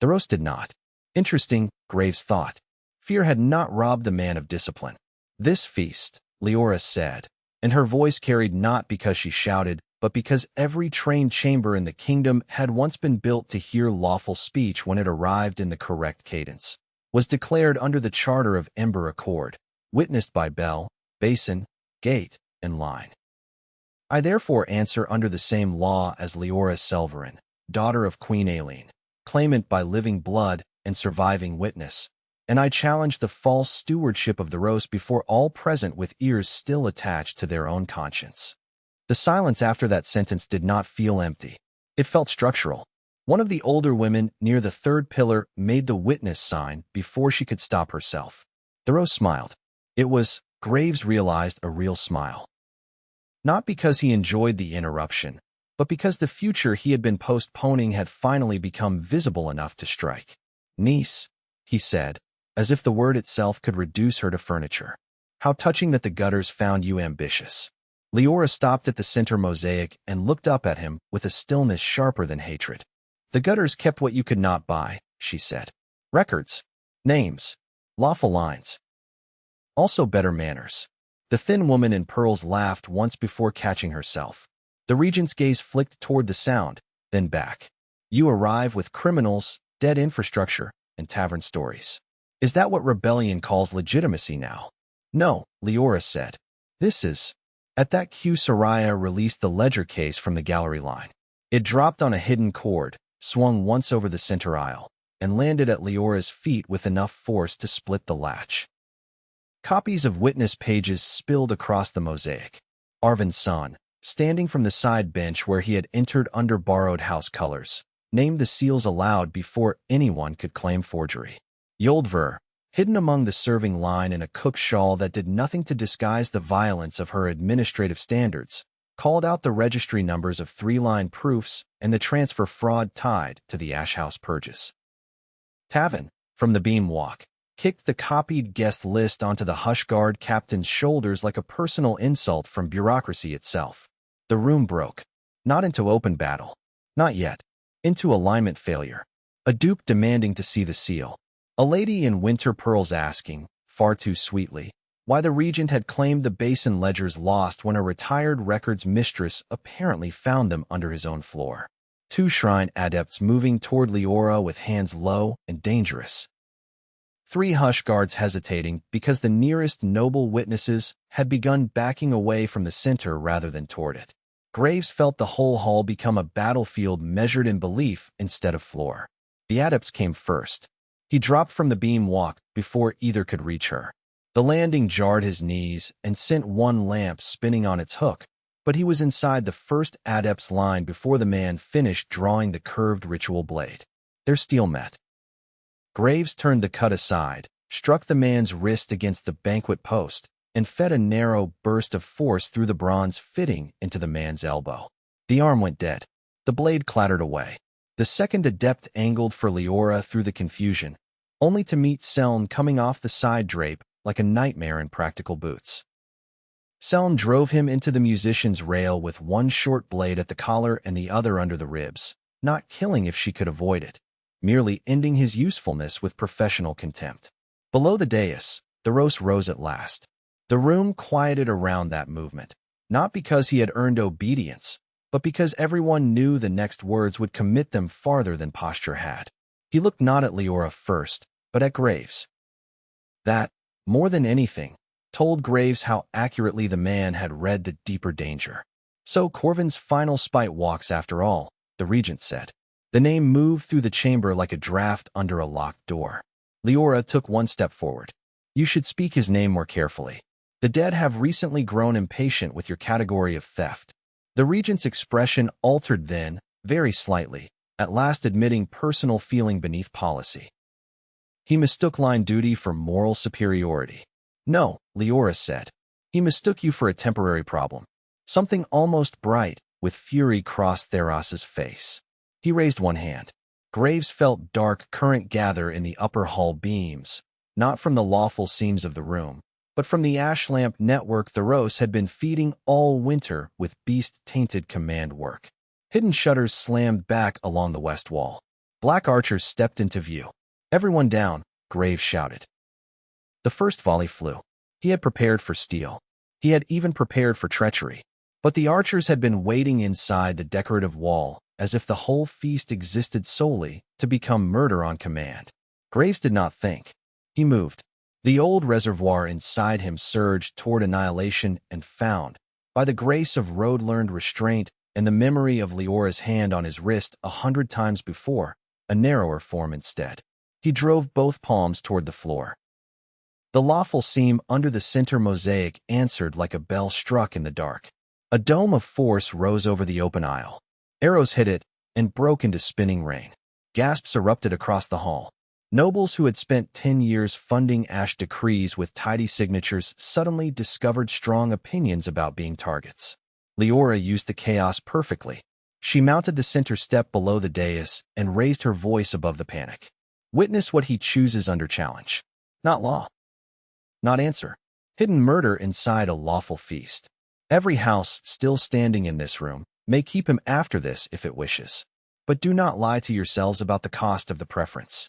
The roast did not. Interesting, Graves thought. Fear had not robbed the man of discipline. This feast, Leora said, and her voice carried not because she shouted, but because every trained chamber in the kingdom had once been built to hear lawful speech when it arrived in the correct cadence, was declared under the charter of Ember Accord, witnessed by bell, basin, gate, and line. I therefore answer under the same law as Leora Selverin, daughter of Queen Aileen, claimant by living blood and surviving witness, and I challenge the false stewardship of the roast before all present with ears still attached to their own conscience. The silence after that sentence did not feel empty. It felt structural. One of the older women near the third pillar made the witness sign before she could stop herself. The roast smiled. It was, Graves realized, a real smile. Not because he enjoyed the interruption, but because the future he had been postponing had finally become visible enough to strike. "Niece," he said, as if the word itself could reduce her to furniture. "How touching that the gutters found you ambitious." Leora stopped at the center mosaic and looked up at him with a stillness sharper than hatred. "The gutters kept what you could not buy," she said. "Records, names, lawful lines. Also better manners." The thin woman in pearls laughed once before catching herself. The regent's gaze flicked toward the sound, then back. "You arrive with criminals, dead infrastructure, and tavern stories. Is that what rebellion calls legitimacy now?" "No," Leora said. "This is..." At that cue, Soraya released the ledger case from the gallery line. It dropped on a hidden cord, swung once over the center aisle, and landed at Leora's feet with enough force to split the latch. Copies of witness pages spilled across the mosaic. Arvin's son, standing from the side bench where he had entered under borrowed house colors, named the seals aloud before anyone could claim forgery. Yoldver, hidden among the serving line in a cook shawl that did nothing to disguise the violence of her administrative standards, called out the registry numbers of 3-line proofs and the transfer fraud tied to the Ash House purges. Tavin, from the beam walk, kicked the copied guest list onto the hush guard captain's shoulders like a personal insult from bureaucracy itself. The room broke. Not into open battle. Not yet. Into alignment failure. A duke demanding to see the seal. A lady in winter pearls asking, far too sweetly, Why the regent had claimed the basin ledgers lost when a retired records mistress apparently found them under his own floor. Two shrine adepts moving toward Leora with hands low and dangerous. Three hush guards hesitating because the nearest noble witnesses had begun backing away from the center rather than toward it. Graves felt the whole hall become a battlefield measured in belief instead of floor. The adepts came first. He dropped from the beam walk before either could reach her. The landing jarred his knees and sent one lamp spinning on its hook, but he was inside the first adept's line before the man finished drawing the curved ritual blade. Their steel met. Graves turned the cut aside, struck the man's wrist against the banquet post, and fed a narrow burst of force through the bronze fitting into the man's elbow. The arm went dead. The blade clattered away. The second adept angled for Leora through the confusion, only to meet Seln coming off the side drape like a nightmare in practical boots. Seln drove him into the musician's rail with one short blade at the collar and the other under the ribs, not killing if she could avoid it, merely ending his usefulness with professional contempt. Below the dais, the roast rose at last. The room quieted around that movement, not because he had earned obedience, but because everyone knew the next words would commit them farther than posture had. He looked not at Leora first, but at Graves. That, more than anything, told Graves how accurately the man had read the deeper danger. So Corvin's final spite walks after all, the regent said. The name moved through the chamber like a draft under a locked door. Leora took one step forward. You should speak his name more carefully. The dead have recently grown impatient with your category of theft. The regent's expression altered then, very slightly, at last admitting personal feeling beneath policy. He mistook line duty for moral superiority. No, Leora said. He mistook you for a temporary problem. Something almost bright, with fury crossed Theros's face. He raised one hand. Graves felt dark current gather in the upper hall beams, not from the lawful seams of the room, but from the ash lamp network Theros had been feeding all winter with beast-tainted command work. Hidden shutters slammed back along the west wall. Black archers stepped into view. Everyone down, Graves shouted. The first volley flew. He had prepared for steel. He had even prepared for treachery. But the archers had been waiting inside the decorative wall, as if the whole feast existed solely to become murder on command. Graves did not think. He moved. The old reservoir inside him surged toward annihilation and found, by the grace of road-learned restraint and the memory of Leora's hand on his wrist 100 times before, a narrower form instead. He drove both palms toward the floor. The lawful seam under the center mosaic answered like a bell struck in the dark. A dome of force rose over the open aisle. Arrows hit it and broke into spinning rain. Gasps erupted across the hall. Nobles who had spent 10 years funding ash decrees with tidy signatures suddenly discovered strong opinions about being targets. Leora used the chaos perfectly. She mounted the center step below the dais and raised her voice above the panic. Witness what he chooses under challenge. Not law. Not answer. Hidden murder inside a lawful feast. Every house still standing in this room may keep him after this if it wishes. But do not lie to yourselves about the cost of the preference.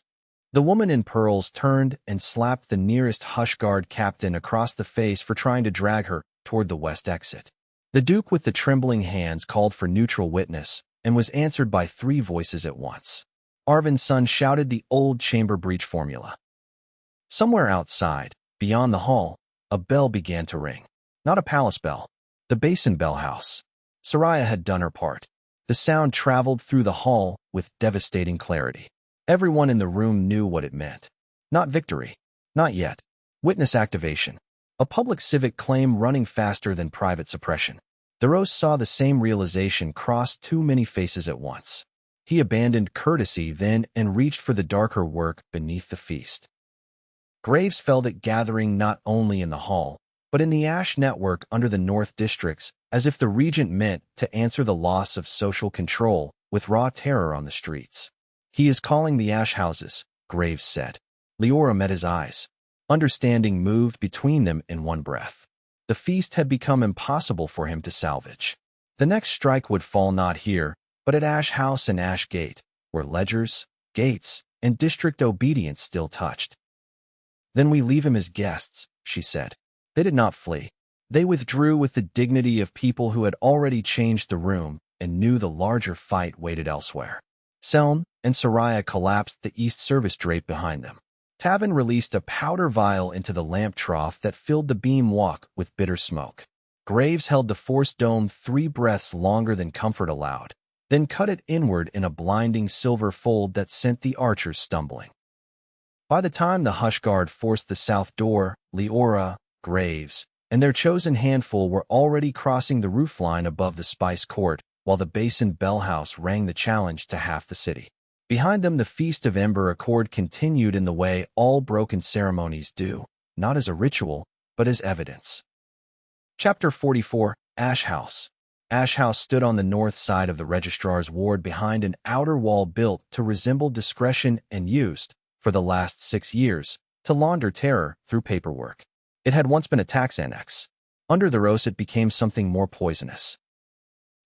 The woman in pearls turned and slapped the nearest hush guard captain across the face for trying to drag her toward the west exit. The duke with the trembling hands called for neutral witness and was answered by 3 voices at once. Arvin's son shouted the old chamber breach formula. Somewhere outside, beyond the hall, a bell began to ring. Not a palace bell. The basin bell house. Soraya had done her part. The sound traveled through the hall with devastating clarity. Everyone in the room knew what it meant. Not victory. Not yet. Witness activation. A public civic claim running faster than private suppression. Theros saw the same realization cross too many faces at once. He abandoned courtesy then and reached for the darker work beneath the feast. Graves felt it gathering not only in the hall, but in the ash network under the north districts, as if the regent meant to answer the loss of social control with raw terror on the streets. He is calling the ash houses, Graves said. Leora met his eyes. Understanding moved between them in one breath. The feast had become impossible for him to salvage. The next strike would fall not here, but at Ash House and Ash Gate, where ledgers, gates, and district obedience still touched. Then we leave him as guests, she said. They did not flee. They withdrew with the dignity of people who had already changed the room and knew the larger fight waited elsewhere. Selm and Soraya collapsed the east service drape behind them. Tavin released a powder vial into the lamp trough that filled the beam walk with bitter smoke. Graves held the force dome 3 breaths longer than comfort allowed, then cut it inward in a blinding silver fold that sent the archers stumbling. By the time the Hush Guard forced the south door, Leora, Graves, and their chosen handful were already crossing the roofline above the Spice Court, while the Basin Bell House rang the challenge to half the city. Behind them, the Feast of Ember Accord continued in the way all broken ceremonies do, not as a ritual, but as evidence. Chapter 44, Ash House. Ash House stood on the north side of the Registrar's ward behind an outer wall built to resemble discretion and used, for the last 6 years, to launder terror through paperwork. It had once been a tax annex. Under the Rose it became something more poisonous.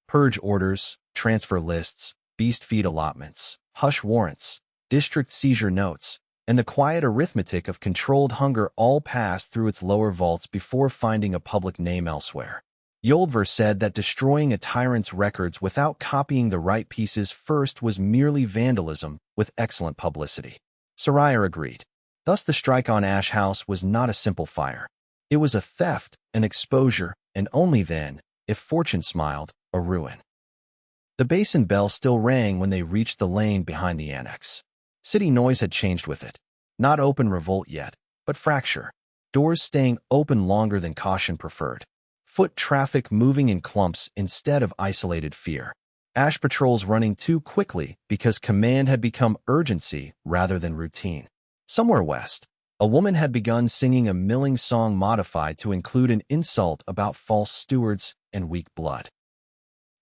Purge orders, transfer lists, beast feed allotments, hush warrants, district seizure notes, and the quiet arithmetic of controlled hunger all passed through its lower vaults before finding a public name elsewhere. Yoldver said that destroying a tyrant's records without copying the right pieces first was merely vandalism with excellent publicity. Soraya agreed. Thus the strike on Ash House was not a simple fire. It was a theft, an exposure, and only then, if fortune smiled, a ruin. The Basin bell still rang when they reached the lane behind the annex. City noise had changed with it. Not open revolt yet, but fracture. Doors staying open longer than caution preferred. Foot traffic moving in clumps instead of isolated fear. Ash patrols running too quickly because command had become urgency rather than routine. Somewhere west, a woman had begun singing a milling song modified to include an insult about false stewards and weak blood.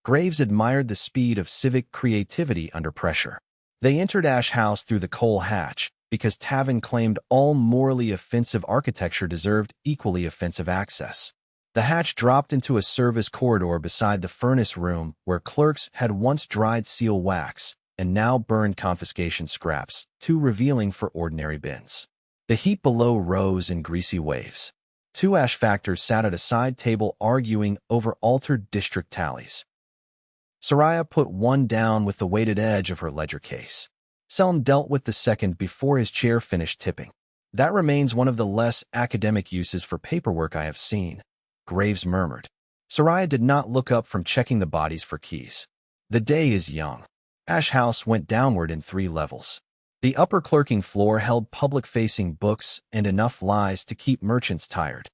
Graves admired the speed of civic creativity under pressure. They entered Ash House through the coal hatch because Tavin claimed all morally offensive architecture deserved equally offensive access. The hatch dropped into a service corridor beside the furnace room where clerks had once dried seal wax and now burned confiscation scraps, too revealing for ordinary bins. The heat below rose in greasy waves. 2 ash factors sat at a side table arguing over altered district tallies. Soraya put one down with the weighted edge of her ledger case. Selm dealt with the second before his chair finished tipping. That remains one of the less academic uses for paperwork I have seen, Graves murmured. Soraya did not look up from checking the bodies for keys. The day is young. Ash House went downward in 3 levels. The upper clerking floor held public-facing books and enough lies to keep merchants tired.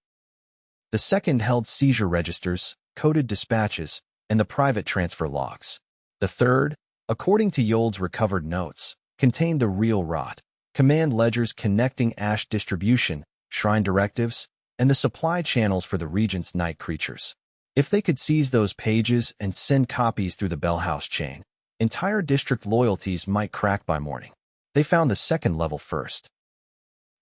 The second held seizure registers, coded dispatches, and the private transfer logs. The third, according to Yold's recovered notes, contained the real rot, command ledgers connecting ash distribution, shrine directives, and the supply channels for the regent's night creatures. If they could seize those pages and send copies through the Bell House chain, entire district loyalties might crack by morning. They found the second level first.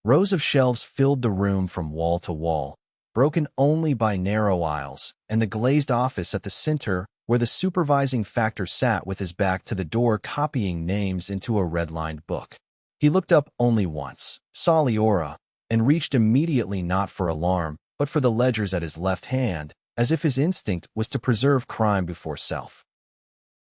Rows of shelves filled the room from wall to wall, broken only by narrow aisles, and the glazed office at the center where the supervising factor sat with his back to the door copying names into a red-lined book. He looked up only once, saw Leora, and reached immediately not for alarm, but for the ledgers at his left hand, as if his instinct was to preserve crime before self.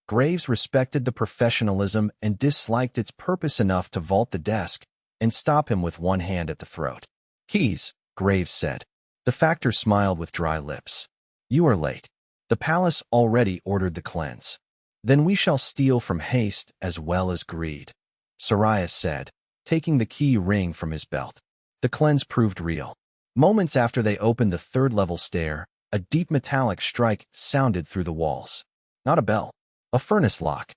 Graves respected the professionalism and disliked its purpose enough to vault the desk and stop him with one hand at the throat. "Keys," Graves said. The factor smiled with dry lips. "You are late. The palace already ordered the cleanse. Then we shall steal from haste as well as greed," Soraya said, taking the key ring from his belt. The cleanse proved real. Moments after they opened the third-level stair, a deep metallic strike sounded through the walls. Not a bell. A furnace lock.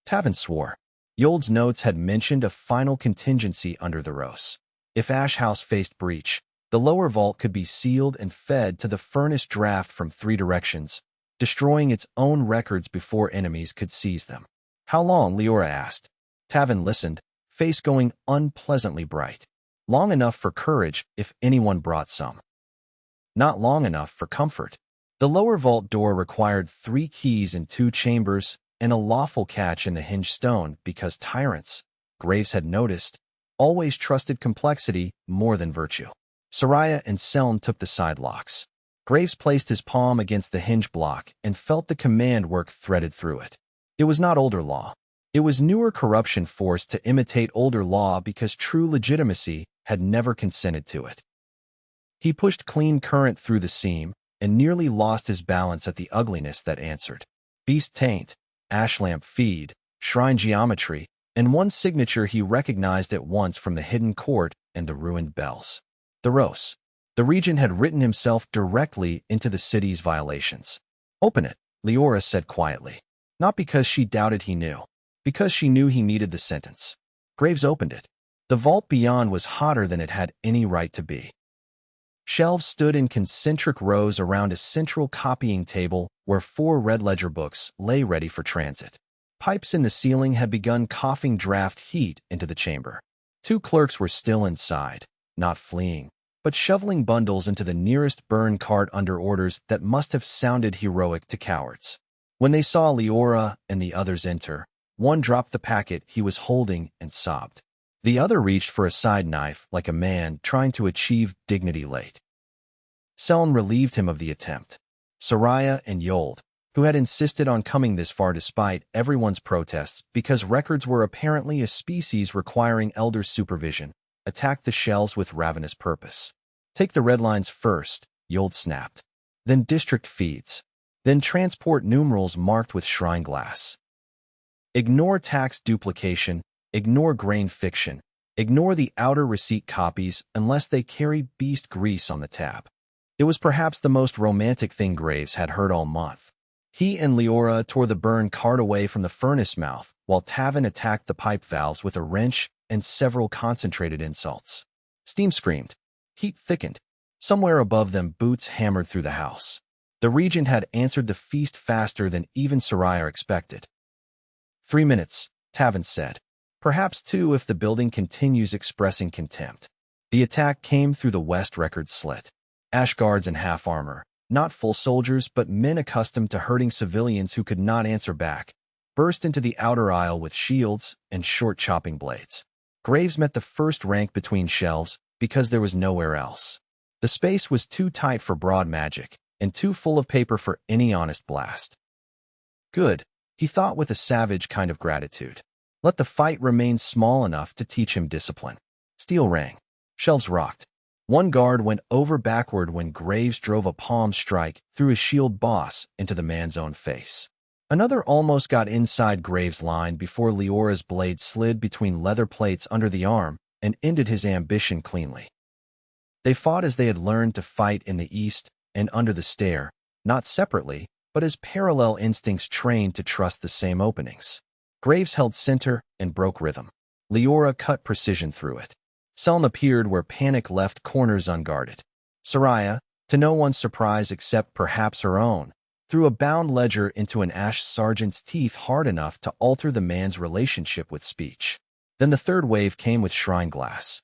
Tavin swore. Yold's notes had mentioned a final contingency under the Rose. If Ash House faced breach, the lower vault could be sealed and fed to the furnace draft from 3 directions, destroying its own records before enemies could seize them. "How long?" Leora asked. Tavin listened, face going unpleasantly bright. "Long enough for courage if anyone brought some. Not long enough for comfort." The lower vault door required 3 keys in 2 chambers and a lawful catch in the hinged stone because tyrants, Graves had noticed, always trusted complexity more than virtue. Soraya and Seln took the side locks. Graves placed his palm against the hinge block and felt the command work threaded through it. It was not older law. It was newer corruption forced to imitate older law because true legitimacy had never consented to it. He pushed clean current through the seam and nearly lost his balance at the ugliness that answered. Beast taint, ashlamp feed, shrine geometry, and one signature he recognized at once from the hidden court and the ruined bells. The Rose. The regent had written himself directly into the city's violations. Open it, Leora said quietly. Not because she doubted he knew. Because she knew he needed the sentence. Graves opened it. The vault beyond was hotter than it had any right to be. Shelves stood in concentric rows around a central copying table where 4 red ledger books lay ready for transit. Pipes in the ceiling had begun coughing draft heat into the chamber. 2 clerks were still inside, not fleeing, but shoveling bundles into the nearest burn cart under orders that must have sounded heroic to cowards. When they saw Leora and the others enter, one dropped the packet he was holding and sobbed. The other reached for a side knife like a man trying to achieve dignity late. Seln relieved him of the attempt. Soraya and Yold, who had insisted on coming this far despite everyone's protests because records were apparently a species requiring elder supervision, attacked the shelves with ravenous purpose. Take the red lines first, Yold snapped. Then district feeds. Then transport numerals marked with shrine glass. Ignore tax duplication, ignore grain fiction, ignore the outer receipt copies unless they carry beast grease on the tab. It was perhaps the most romantic thing Graves had heard all month. He and Leora tore the burn cart away from the furnace mouth, while Tavin attacked the pipe valves with a wrench and several concentrated insults. Steam screamed. Heat thickened. Somewhere above them, boots hammered through the house. The regent had answered the feast faster than even Soraya expected. 3 minutes, Tavin said. Perhaps 2 if the building continues expressing contempt. The attack came through the west record slit. Ash guards in half armor, not full soldiers but men accustomed to hurting civilians who could not answer back, burst into the outer aisle with shields and short chopping blades. Graves met the first rank between shelves because there was nowhere else. The space was too tight for broad magic and too full of paper for any honest blast. Good, he thought with a savage kind of gratitude. Let the fight remain small enough to teach him discipline. Steel rang. Shelves rocked. One guard went over backward when Graves drove a palm strike through his shield boss into the man's own face. Another almost got inside Graves' line before Leora's blade slid between leather plates under the arm and ended his ambition cleanly. They fought as they had learned to fight in the East and under the stair, not separately, but as parallel instincts trained to trust the same openings. Graves held center and broke rhythm. Leora cut precision through it. Seln appeared where panic left corners unguarded. Soraya, to no one's surprise except perhaps her own, threw a bound ledger into an ash sergeant's teeth hard enough to alter the man's relationship with speech. Then the third wave came with shrine glass.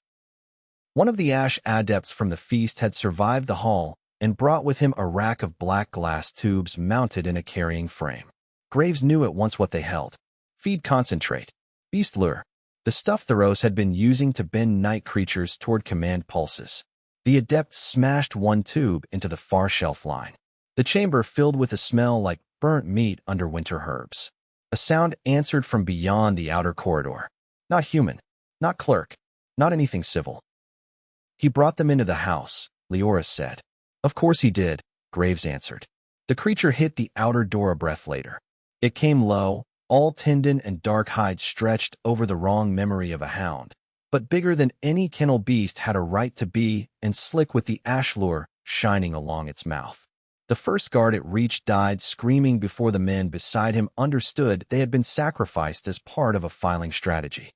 One of the ash adepts from the feast had survived the haul and brought with him a rack of black glass tubes mounted in a carrying frame. Graves knew at once what they held. Feed concentrate. Beast lure. The stuff Thoros had been using to bend night creatures toward command pulses. The adept smashed one tube into the far shelf line. The chamber filled with a smell like burnt meat under winter herbs. A sound answered from beyond the outer corridor. Not human. Not clerk. Not anything civil. He brought them into the house, Leora said. Of course he did, Graves answered. The creature hit the outer door a breath later. It came low, all tendon and dark hide stretched over the wrong memory of a hound, but bigger than any kennel beast had a right to be and slick with the ash lure shining along its mouth. The first guard it reached died screaming before the men beside him understood they had been sacrificed as part of a filing strategy.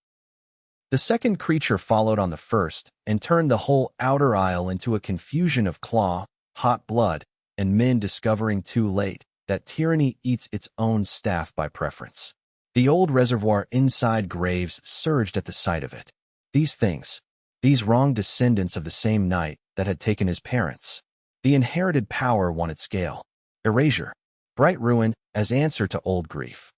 The second creature followed on the first and turned the whole outer aisle into a confusion of claw, hot blood, and men discovering too late that tyranny eats its own staff by preference. The old reservoir inside Graves surged at the sight of it. These things, these wrong descendants of the same night that had taken his parents. The inherited power wanted scale, erasure, bright ruin as answer to old grief.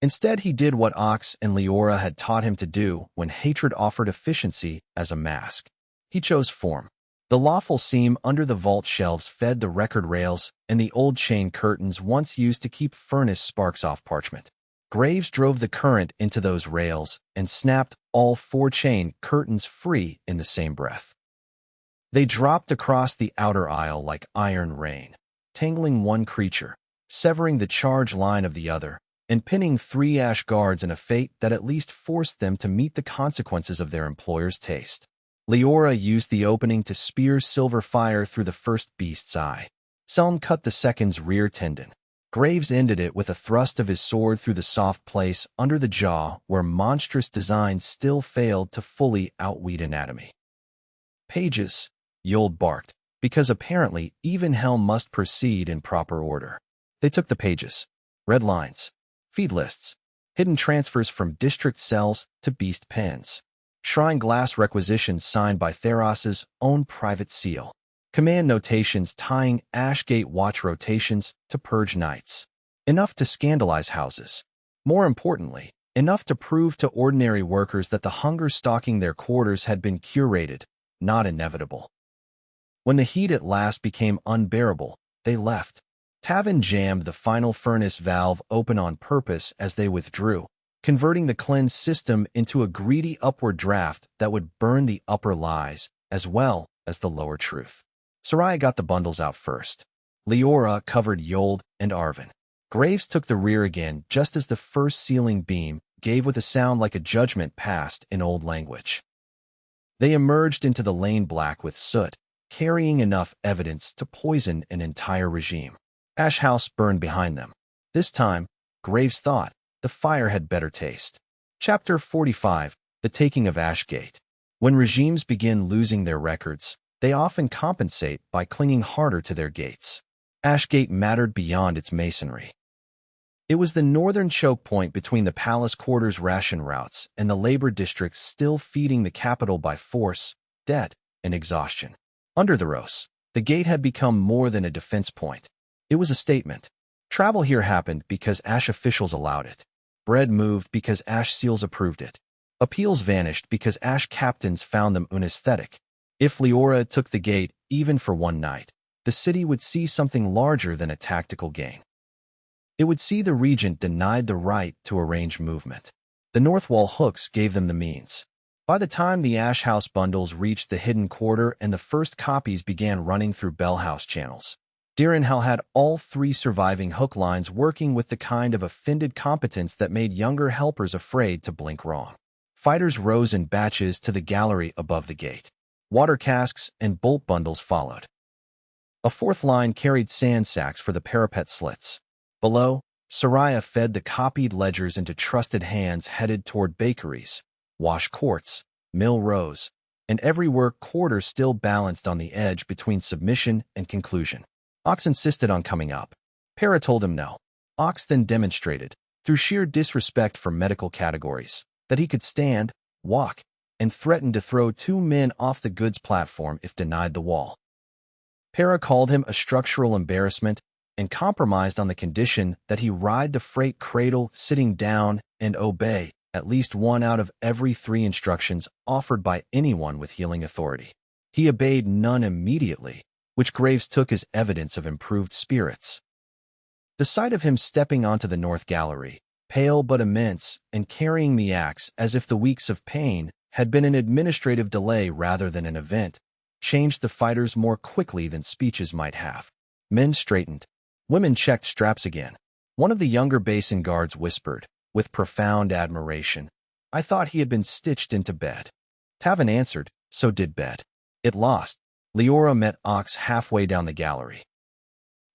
Instead, he did what Ox and Leora had taught him to do when hatred offered efficiency as a mask. He chose form. The lawful seam under the vault shelves fed the record rails and the old chain curtains once used to keep furnace sparks off parchment. Graves drove the current into those rails and snapped all 4 chain curtains free in the same breath. They dropped across the outer aisle like iron rain, tangling one creature, severing the charge line of the other, and pinning 3 ash guards in a fate that at least forced them to meet the consequences of their employer's taste. Leora used the opening to spear silver fire through the first beast's eye. Selm cut the second's rear tendon. Graves ended it with a thrust of his sword through the soft place under the jaw where monstrous design still failed to fully outweed anatomy. Pages, Yold barked, because apparently even hell must proceed in proper order. They took the pages. Red lines. Feed lists. Hidden transfers from district cells to beast pens. Shrine glass requisitions signed by Theros's own private seal. Command notations tying Ashgate watch rotations to purge nights. Enough to scandalize houses. More importantly, enough to prove to ordinary workers that the hunger stalking their quarters had been curated, not inevitable. When the heat at last became unbearable, they left. Tavin jammed the final furnace valve open on purpose as they withdrew, converting the cleanse system into a greedy upward draft that would burn the upper lies as well as the lower truth. Soraya got the bundles out first. Leora covered Yold and Arvin. Graves took the rear again just as the first sealing beam gave with a sound like a judgment passed in old language. They emerged into the lane black with soot, carrying enough evidence to poison an entire regime. Ash House burned behind them. This time, Graves thought, the fire had better taste. Chapter 45, The Taking of Ashgate. When regimes begin losing their records, they often compensate by clinging harder to their gates. Ashgate mattered beyond its masonry. It was the northern choke point between the palace quarters ration routes and the labor districts still feeding the capital by force, debt, and exhaustion. Under the Rose, the gate had become more than a defense point. It was a statement. Travel here happened because Ash officials allowed it. Bread moved because Ash seals approved it. Appeals vanished because Ash captains found them unesthetic. If Leora took the gate, even for one night, the city would see something larger than a tactical gain. It would see the regent denied the right to arrange movement. The North Wall hooks gave them the means. By the time the Ash House bundles reached the hidden quarter and the first copies began running through Bell House channels, Direnhal had all 3 surviving hook lines working with the kind of offended competence that made younger helpers afraid to blink wrong. Fighters rose in batches to the gallery above the gate. Water casks and bolt bundles followed. A 4th line carried sand sacks for the parapet slits. Below, Soraya fed the copied ledgers into trusted hands headed toward bakeries, wash courts, mill rows, and every work quarter still balanced on the edge between submission and conclusion. Ox insisted on coming up. Para told him no. Ox then demonstrated, through sheer disrespect for medical categories, that he could stand, walk, and threatened to throw 2 men off the goods platform if denied the wall. Para called him a structural embarrassment and compromised on the condition that he ride the freight cradle sitting down and obey at least 1 out of every 3 instructions offered by anyone with healing authority. He obeyed none immediately, which Graves took as evidence of improved spirits. The sight of him stepping onto the north gallery, pale but immense, and carrying the axe as if the weeks of pain had been an administrative delay rather than an event, changed the fighters more quickly than speeches might have. Men straightened. Women checked straps again. One of the younger basin guards whispered, with profound admiration, "I thought he had been stitched into bed." Tavin answered, "So did bed." It lost. Leora met Ox halfway down the gallery.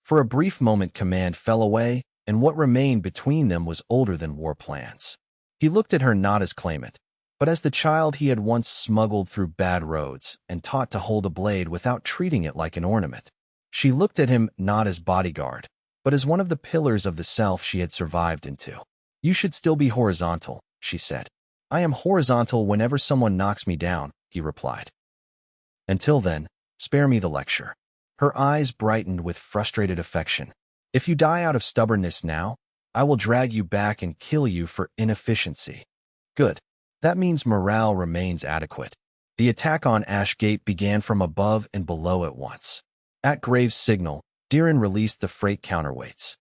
For a brief moment command fell away, and what remained between them was older than war plans. He looked at her not as claimant, but as the child he had once smuggled through bad roads and taught to hold a blade without treating it like an ornament. She looked at him not as bodyguard, but as one of the pillars of the self she had survived into. "You should still be horizontal," she said. "I am horizontal whenever someone knocks me down," he replied. "Until then, spare me the lecture." Her eyes brightened with frustrated affection. "If you die out of stubbornness now, I will drag you back and kill you for inefficiency." "Good. That means morale remains adequate." The attack on Ash Gate began from above and below at once. At Graves' signal, Diren released the freight counterweights.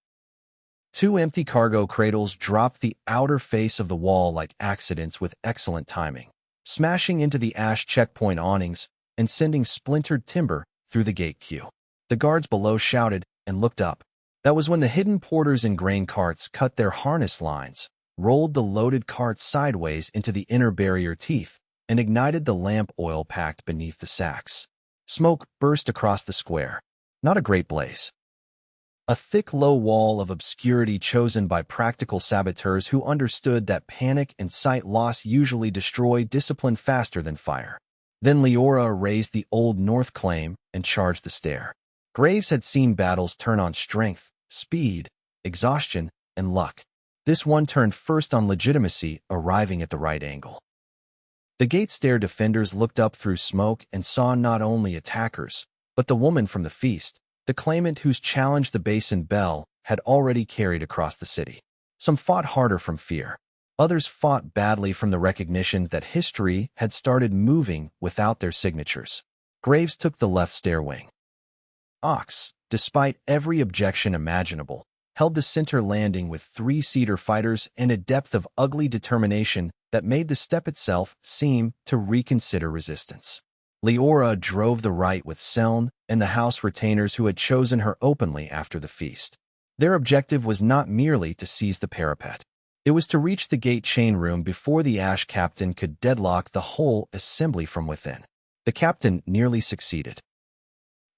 Two empty cargo cradles dropped the outer face of the wall like accidents with excellent timing, smashing into the Ash checkpoint awnings and sending splintered timber through the gate queue. The guards below shouted and looked up. That was when the hidden porters in grain carts cut their harness lines, rolled the loaded carts sideways into the inner barrier teeth, and ignited the lamp oil packed beneath the sacks. Smoke burst across the square. Not a great blaze. A thick, low wall of obscurity chosen by practical saboteurs who understood that panic and sight loss usually destroy discipline faster than fire. Then Leora raised the Old North claim and charged the stair. Graves had seen battles turn on strength, speed, exhaustion, and luck. This one turned first on legitimacy, arriving at the right angle. The gate stair defenders looked up through smoke and saw not only attackers, but the woman from the feast, the claimant whose challenge the basin bell had already carried across the city. Some fought harder from fear. Others fought badly from the recognition that history had started moving without their signatures. Graves took the left stair wing. Ox, despite every objection imaginable, held the center landing with 3 cedar fighters and a depth of ugly determination that made the step itself seem to reconsider resistance. Leora drove the right with Seln and the house retainers who had chosen her openly after the feast. Their objective was not merely to seize the parapet. It was to reach the gate chain room before the Ash captain could deadlock the whole assembly from within. The captain nearly succeeded.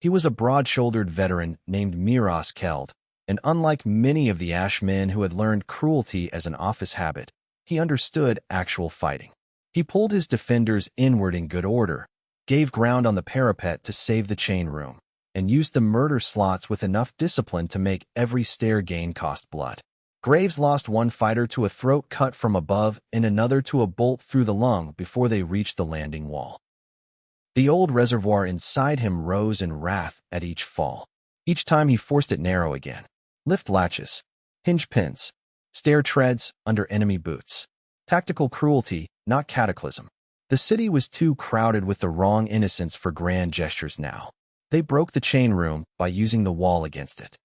He was a broad-shouldered veteran named Miros Keld, and unlike many of the Ash men who had learned cruelty as an office habit, he understood actual fighting. He pulled his defenders inward in good order, gave ground on the parapet to save the chain room, and used the murder slots with enough discipline to make every stair gain cost blood. Graves lost one fighter to a throat cut from above and another to a bolt through the lung before they reached the landing wall. The old reservoir inside him rose in wrath at each fall. Each time he forced it narrow again. Lift latches, hinge pins, stair treads under enemy boots. Tactical cruelty, not cataclysm. The city was too crowded with the wrong innocents for grand gestures now. They broke the chain room by using the wall against it.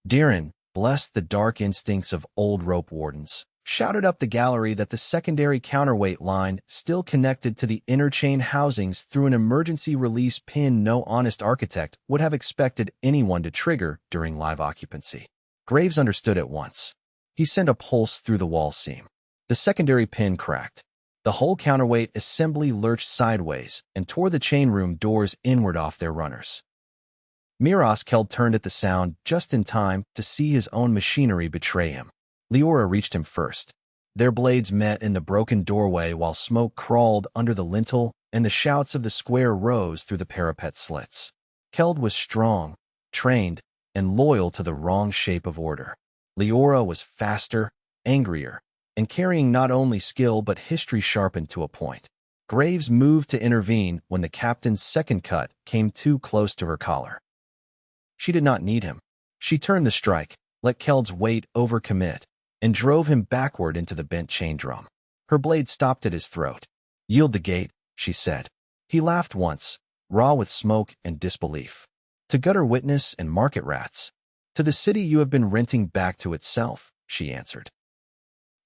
Diren, blessed the dark instincts of old rope wardens, shouted up the gallery that the secondary counterweight line still connected to the inner chain housings through an emergency release pin no honest architect would have expected anyone to trigger during live occupancy. Graves understood at once. He sent a pulse through the wall seam. The secondary pin cracked. The whole counterweight assembly lurched sideways and tore the chain room doors inward off their runners. Miros Keld turned at the sound just in time to see his own machinery betray him. Leora reached him first. Their blades met in the broken doorway while smoke crawled under the lintel and the shouts of the square rose through the parapet slits. Keld was strong, trained, and loyal to the wrong shape of order. Leora was faster, angrier, and carrying not only skill but history sharpened to a point. Graves moved to intervene when the captain's second cut came too close to her collar. She did not need him. She turned the strike, let Keld's weight overcommit, and drove him backward into the bent chain drum. Her blade stopped at his throat. "Yield the gate," she said. He laughed once, raw with smoke and disbelief. "To gutter witness and market rats. To the city you have been renting back to itself," she answered.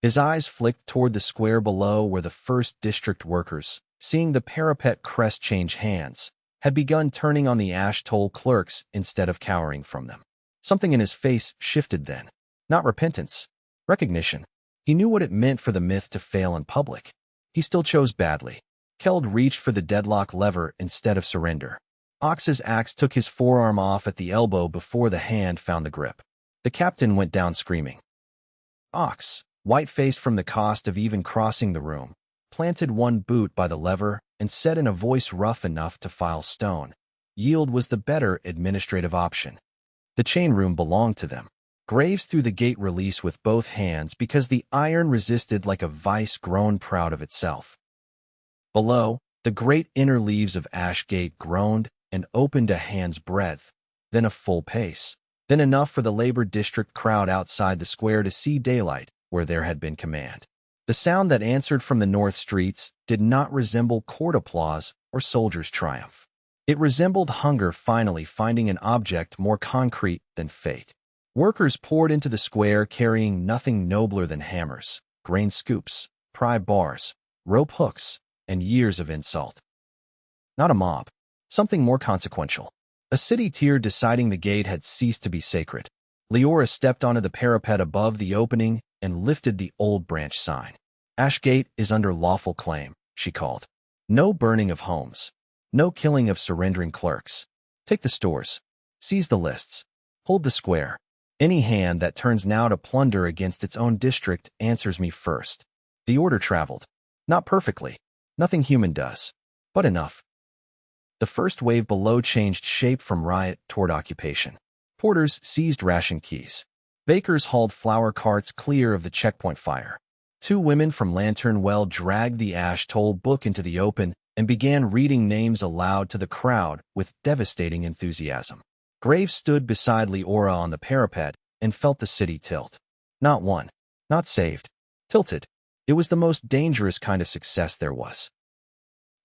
His eyes flicked toward the square below where the first district workers, seeing the parapet crest change hands, had begun turning on the Ash Toll clerks instead of cowering from them. Something in his face shifted then. Not repentance. Recognition. He knew what it meant for the myth to fail in public. He still chose badly. Keld reached for the deadlock lever instead of surrender. Ox's axe took his forearm off at the elbow before the hand found the grip. The captain went down screaming. Ox, white-faced from the cost of even crossing the room, planted one boot by the lever and said in a voice rough enough to file stone, "Yield was the better administrative option." The chain room belonged to them. Graves threw the gate release with both hands because the iron resisted like a vice grown proud of itself. Below, the great inner leaves of Ash Gate groaned and opened a hand's breadth, then a full pace, then enough for the labor district crowd outside the square to see daylight where there had been command. The sound that answered from the north streets did not resemble court applause or soldiers' triumph. It resembled hunger finally finding an object more concrete than fate. Workers poured into the square carrying nothing nobler than hammers, grain scoops, pry bars, rope hooks, and years of insult. Not a mob. Something more consequential. A city tier deciding the gate had ceased to be sacred. Leora stepped onto the parapet above the opening and lifted the old branch sign. Ashgate is under lawful claim, she called. No burning of homes. No killing of surrendering clerks. Take the stores. Seize the lists. Hold the square. Any hand that turns now to plunder against its own district answers me first. The order traveled. Not perfectly. Nothing human does. But enough. The first wave below changed shape from riot toward occupation. Porters seized ration keys. Bakers hauled flour carts clear of the checkpoint fire. 2 women from Lantern Well dragged the ash toll book into the open and began reading names aloud to the crowd with devastating enthusiasm. Graves stood beside Leora on the parapet and felt the city tilt. Not won. Not saved. Tilted. It was the most dangerous kind of success there was.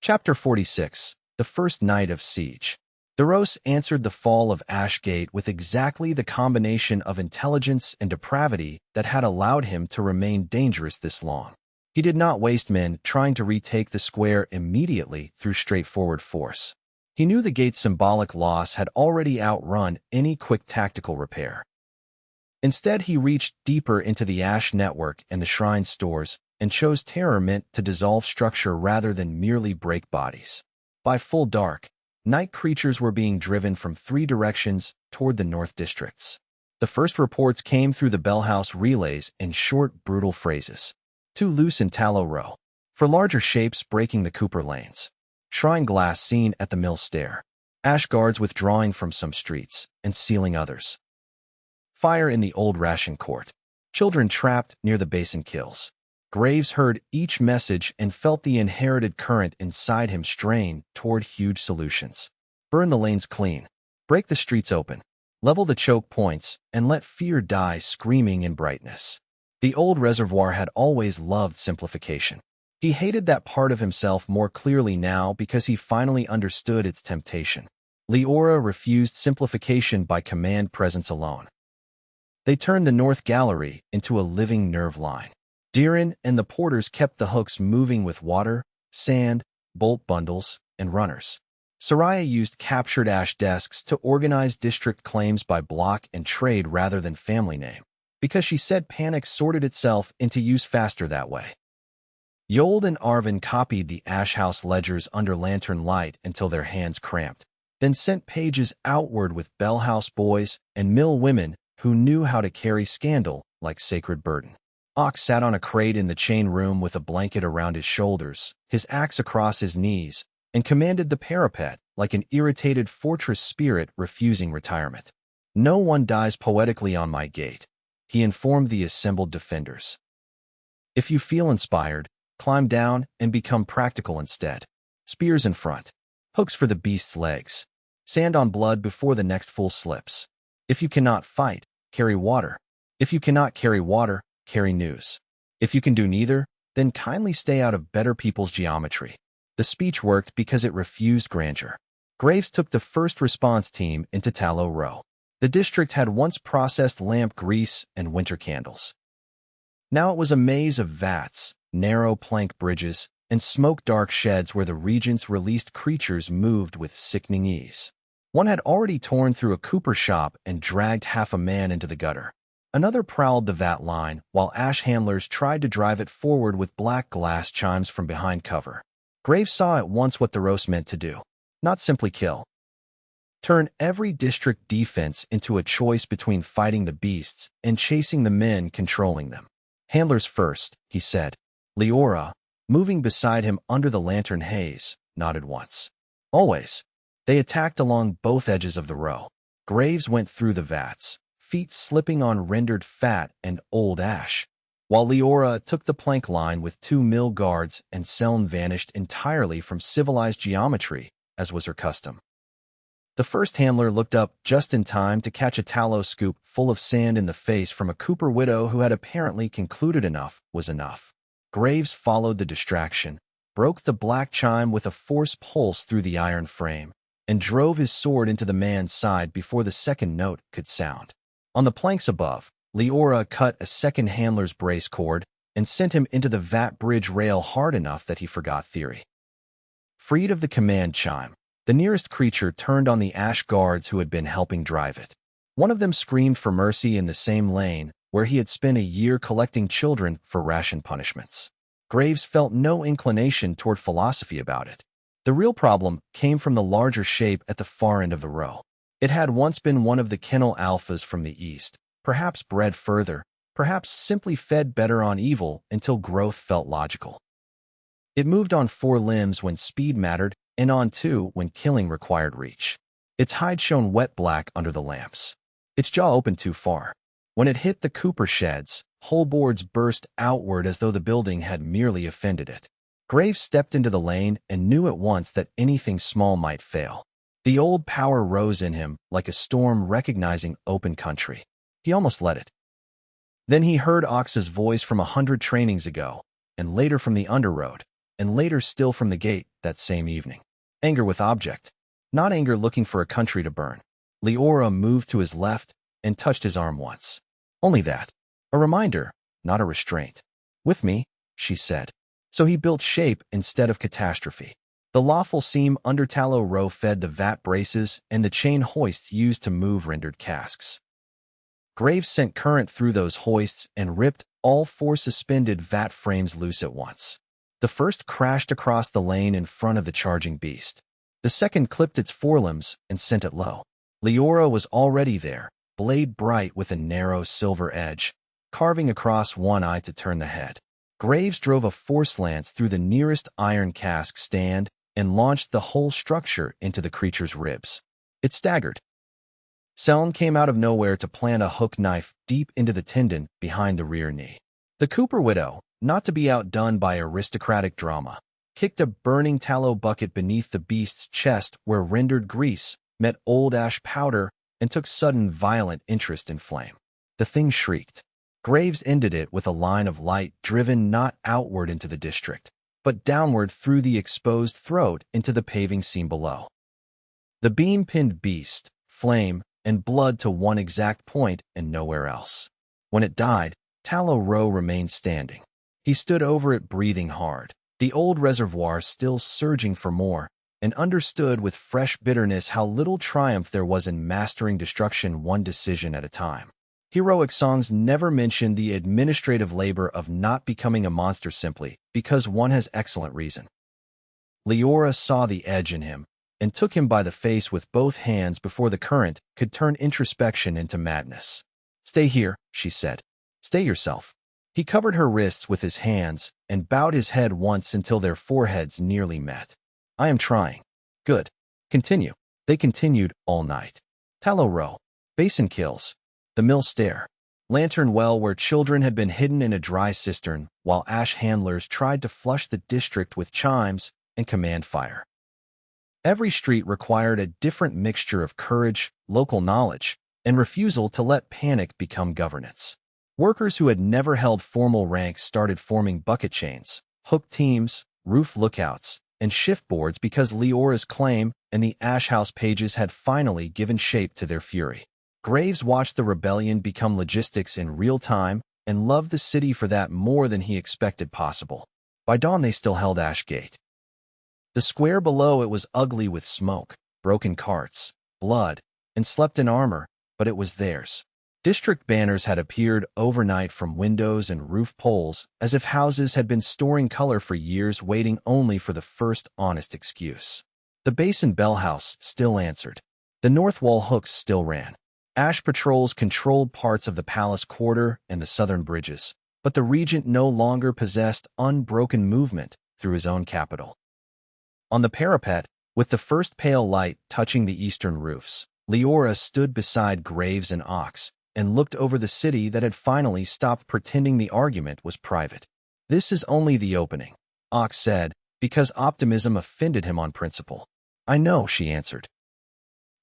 Chapter 46. The First Night of Siege. Daros answered the fall of Ashgate with exactly the combination of intelligence and depravity that had allowed him to remain dangerous this long. He did not waste men trying to retake the square immediately through straightforward force. He knew the gate's symbolic loss had already outrun any quick tactical repair. Instead, he reached deeper into the Ash network and the shrine stores and chose terror meant to dissolve structure rather than merely break bodies. By full dark, night creatures were being driven from 3 directions toward the north districts. The first reports came through the bellhouse relays in short, brutal phrases. 2 loose in Tallow Row. For larger shapes breaking the Cooper lanes. Shrine glass seen at the mill stair. Ash guards withdrawing from some streets and sealing others. Fire in the old ration court. Children trapped near the basin kills. Graves heard each message and felt the inherited current inside him strain toward huge solutions. Burn the lanes clean. Break the streets open. Level the choke points and let fear die screaming in brightness. The old reservoir had always loved simplification. He hated that part of himself more clearly now because he finally understood its temptation. Leora refused simplification by command presence alone. They turned the North Gallery into a living nerve line. Diren and the porters kept the hooks moving with water, sand, bolt bundles, and runners. Soraya used captured ash desks to organize district claims by block and trade rather than family name, because she said panic sorted itself into use faster that way. Yold and Arvin copied the Ash House ledgers under lantern light until their hands cramped, then sent pages outward with bellhouse boys and mill women who knew how to carry scandal like sacred burden. Ox sat on a crate in the chain room with a blanket around his shoulders, his axe across his knees, and commanded the parapet like an irritated fortress spirit refusing retirement. No one dies poetically on my gate, he informed the assembled defenders. If you feel inspired, climb down and become practical instead. Spears in front. Hooks for the beast's legs. Sand on blood before the next fool slips. If you cannot fight, carry water. If you cannot carry water, carry news. If you can do neither, then kindly stay out of better people's geometry. The speech worked because it refused grandeur. Graves took the first response team into Tallow Row. The district had once processed lamp grease and winter candles. Now it was a maze of vats, narrow plank bridges, and smoke-dark sheds where the regents released creatures moved with sickening ease. One had already torn through a cooper shop and dragged half a man into the gutter. Another prowled the vat line, while ash handlers tried to drive it forward with black glass chimes from behind cover. Graves saw at once what the roast meant to do. Not simply kill. Turn every district defense into a choice between fighting the beasts and chasing the men controlling them. Handlers first, he said. Leora, moving beside him under the lantern haze, nodded once. Always. They attacked along both edges of the row. Graves went through the vats, feet slipping on rendered fat and old ash, while Leora took the plank line with 2 mill guards and Seln vanished entirely from civilized geometry, as was her custom. The first handler looked up just in time to catch a tallow scoop full of sand in the face from a Cooper widow who had apparently concluded enough was enough. Graves followed the distraction, broke the black chime with a force pulse through the iron frame, and drove his sword into the man's side before the second note could sound. On the planks above, Leora cut a second handler's brace cord and sent him into the vat bridge rail hard enough that he forgot theory. Freed of the command chime, the nearest creature turned on the ash guards who had been helping drive it. One of them screamed for mercy in the same lane where he had spent a year collecting children for ration punishments. Graves felt no inclination toward philosophy about it. The real problem came from the larger shape at the far end of the row. It had once been one of the kennel alphas from the east, perhaps bred further, perhaps simply fed better on evil until growth felt logical. It moved on 4 limbs when speed mattered, and on 2 when killing required reach. Its hide shone wet black under the lamps. Its jaw opened too far. When it hit the Cooper sheds, whole boards burst outward as though the building had merely offended it. Graves stepped into the lane and knew at once that anything small might fail. The old power rose in him like a storm recognizing open country. He almost let it. Then he heard Ox's voice from 100 trainings ago, and later from the underroad, and later still from the gate that same evening. Anger with object, not anger looking for a country to burn. Leora moved to his left and touched his arm once. Only that. A reminder, not a restraint. With me, she said. So he built shape instead of catastrophe. The lawful seam under tallow row fed the vat braces and the chain hoists used to move rendered casks. Graves sent current through those hoists and ripped all 4 suspended vat frames loose at once. The first crashed across the lane in front of the charging beast. The second clipped its forelimbs and sent it low. Leora was already there, blade bright with a narrow silver edge, carving across one eye to turn the head. Graves drove a force lance through the nearest iron cask stand and launched the whole structure into the creature's ribs. It staggered. Selm came out of nowhere to plant a hook knife deep into the tendon behind the rear knee. The Cooper widow, not to be outdone by aristocratic drama, kicked a burning tallow bucket beneath the beast's chest where rendered grease met old ash powder and took sudden violent interest in flame. The thing shrieked. Graves ended it with a line of light driven not outward into the district, but downward through the exposed throat into the paving seam below. The beam pinned beast, flame, and blood to one exact point and nowhere else. When it died, Tallow Row remained standing. He stood over it breathing hard, the old reservoir still surging for more, and understood with fresh bitterness how little triumph there was in mastering destruction one decision at a time. Heroic songs never mention the administrative labor of not becoming a monster simply because one has excellent reason. Leora saw the edge in him and took him by the face with both hands before the current could turn introspection into madness. "Stay here," she said. "Stay yourself." He covered her wrists with his hands and bowed his head once until their foreheads nearly met. "I am trying." "Good. Continue." They continued all night. Tallow Row. Basin kills. The mill stair. Lantern well where children had been hidden in a dry cistern while ash handlers tried to flush the district with chimes and command fire. Every street required a different mixture of courage, local knowledge, and refusal to let panic become governance. Workers who had never held formal ranks started forming bucket chains, hook teams, roof lookouts, and shift boards because Leora's claim and the Ash House pages had finally given shape to their fury. Graves watched the rebellion become logistics in real time and loved the city for that more than he expected possible. By dawn they still held Ash Gate. The square below it was ugly with smoke, broken carts, blood, and slept in armor, but it was theirs. District banners had appeared overnight from windows and roof poles as if houses had been storing color for years waiting only for the first honest excuse. The Basin Bell House still answered. The north wall hooks still ran. Ash patrols controlled parts of the palace quarter and the southern bridges, but the regent no longer possessed unbroken movement through his own capital. On the parapet, with the first pale light touching the eastern roofs, Leora stood beside Graves and Ox and looked over the city that had finally stopped pretending the argument was private. "This is only the opening," Ox said, because optimism offended him on principle. "I know," she answered.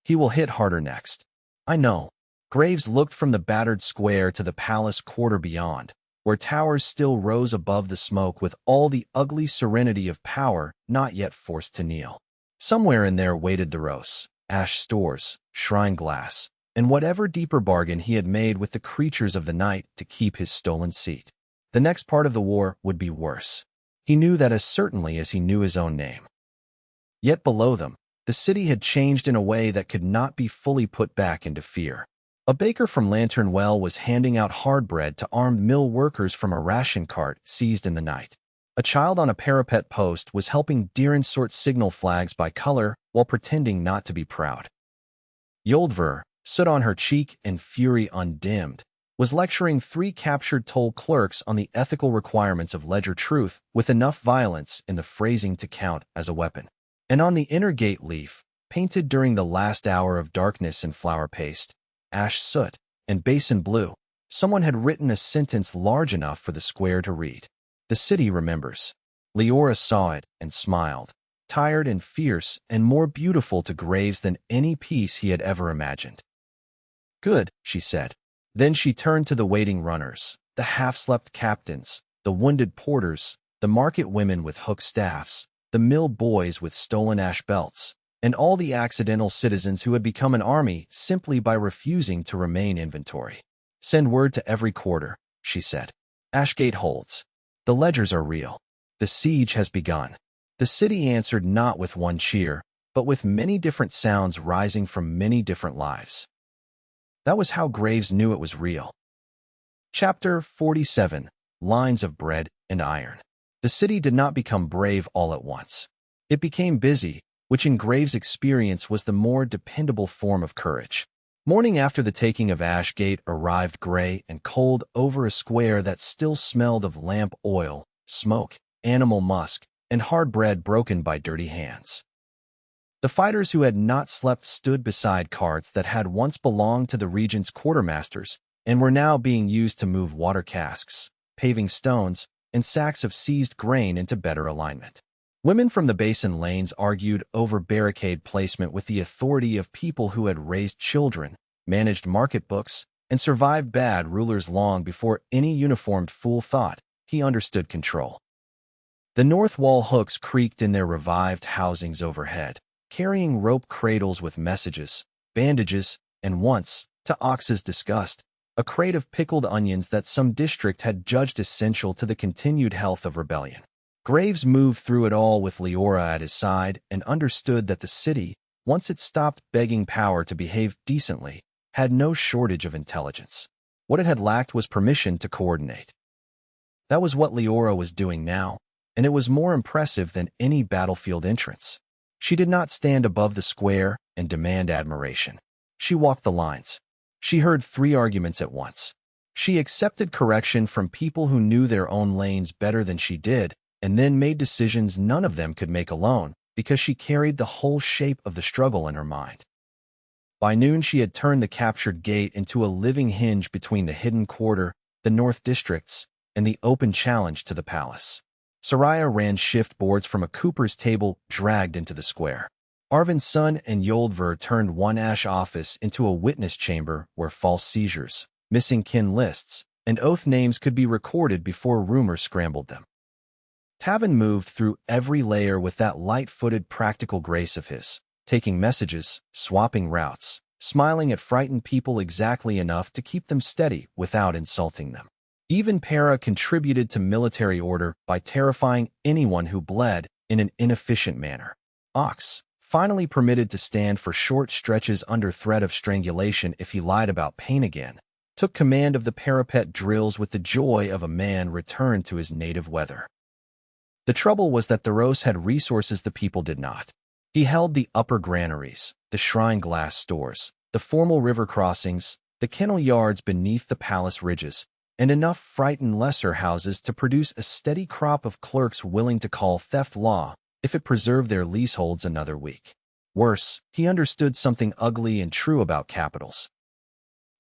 "He will hit harder next." "I know." Graves looked from the battered square to the palace quarter beyond, where towers still rose above the smoke with all the ugly serenity of power not yet forced to kneel. Somewhere in there waited the Rose, ash stores, shrine glass, and whatever deeper bargain he had made with the creatures of the night to keep his stolen seat. The next part of the war would be worse. He knew that as certainly as he knew his own name. Yet below them, the city had changed in a way that could not be fully put back into fear. A baker from Lantern Well was handing out hard bread to armed mill workers from a ration cart seized in the night. A child on a parapet post was helping Diren sort signal flags by color while pretending not to be proud. Yoldver, soot on her cheek and fury undimmed, was lecturing 3 captured toll clerks on the ethical requirements of ledger truth with enough violence in the phrasing to count as a weapon. And on the inner gate leaf, painted during the last hour of darkness in flour paste, ash soot, and basin blue, someone had written a sentence large enough for the square to read. The city remembers. Leora saw it and smiled, tired and fierce and more beautiful to Graves than any piece he had ever imagined. Good, she said. Then she turned to the waiting runners, the half-slept captains, the wounded porters, the market women with hook staffs, the mill boys with stolen ash belts, and all the accidental citizens who had become an army simply by refusing to remain inventory. Send word to every quarter, she said. Ashgate holds. The ledgers are real. The siege has begun. The city answered not with one cheer, but with many different sounds rising from many different lives. That was how Graves knew it was real. Chapter 47. Lines of Bread and Iron. The city did not become brave all at once. It became busy, which in Graves' experience was the more dependable form of courage. Morning after the taking of Ashgate arrived gray and cold over a square that still smelled of lamp oil, smoke, animal musk, and hard bread broken by dirty hands. The fighters who had not slept stood beside carts that had once belonged to the regent's quartermasters and were now being used to move water casks, paving stones, and sacks of seized grain into better alignment. Women from the basin lanes argued over barricade placement with the authority of people who had raised children, managed market books, and survived bad rulers long before any uniformed fool thought he understood control. The north wall hooks creaked in their revived housings overhead, carrying rope cradles with messages, bandages, and once, to Ox's disgust, a crate of pickled onions that some district had judged essential to the continued health of rebellion. Graves moved through it all with Leora at his side and understood that the city, once it stopped begging power to behave decently, had no shortage of intelligence. What it had lacked was permission to coordinate. That was what Leora was doing now, and it was more impressive than any battlefield entrance. She did not stand above the square and demand admiration. She walked the lines. She heard 3 arguments at once. She accepted correction from people who knew their own lanes better than she did, and then made decisions none of them could make alone, because she carried the whole shape of the struggle in her mind. By noon she had turned the captured gate into a living hinge between the hidden quarter, the north districts, and the open challenge to the palace. Soraya ran shift boards from a cooper's table dragged into the square. Arvin's son and Yoldver turned one ash office into a witness chamber where false seizures, missing kin lists, and oath names could be recorded before rumor scrambled them. Tavin moved through every layer with that light-footed practical grace of his, taking messages, swapping routes, smiling at frightened people exactly enough to keep them steady without insulting them. Even Para contributed to military order by terrifying anyone who bled in an inefficient manner. Ox, finally permitted to stand for short stretches under threat of strangulation if he lied about pain again, took command of the parapet drills with the joy of a man returned to his native weather. The trouble was that Theros had resources the people did not. He held the upper granaries, the shrine glass stores, the formal river crossings, the kennel yards beneath the palace ridges, and enough frightened lesser houses to produce a steady crop of clerks willing to call theft law if it preserved their leaseholds another week. Worse, he understood something ugly and true about capitals.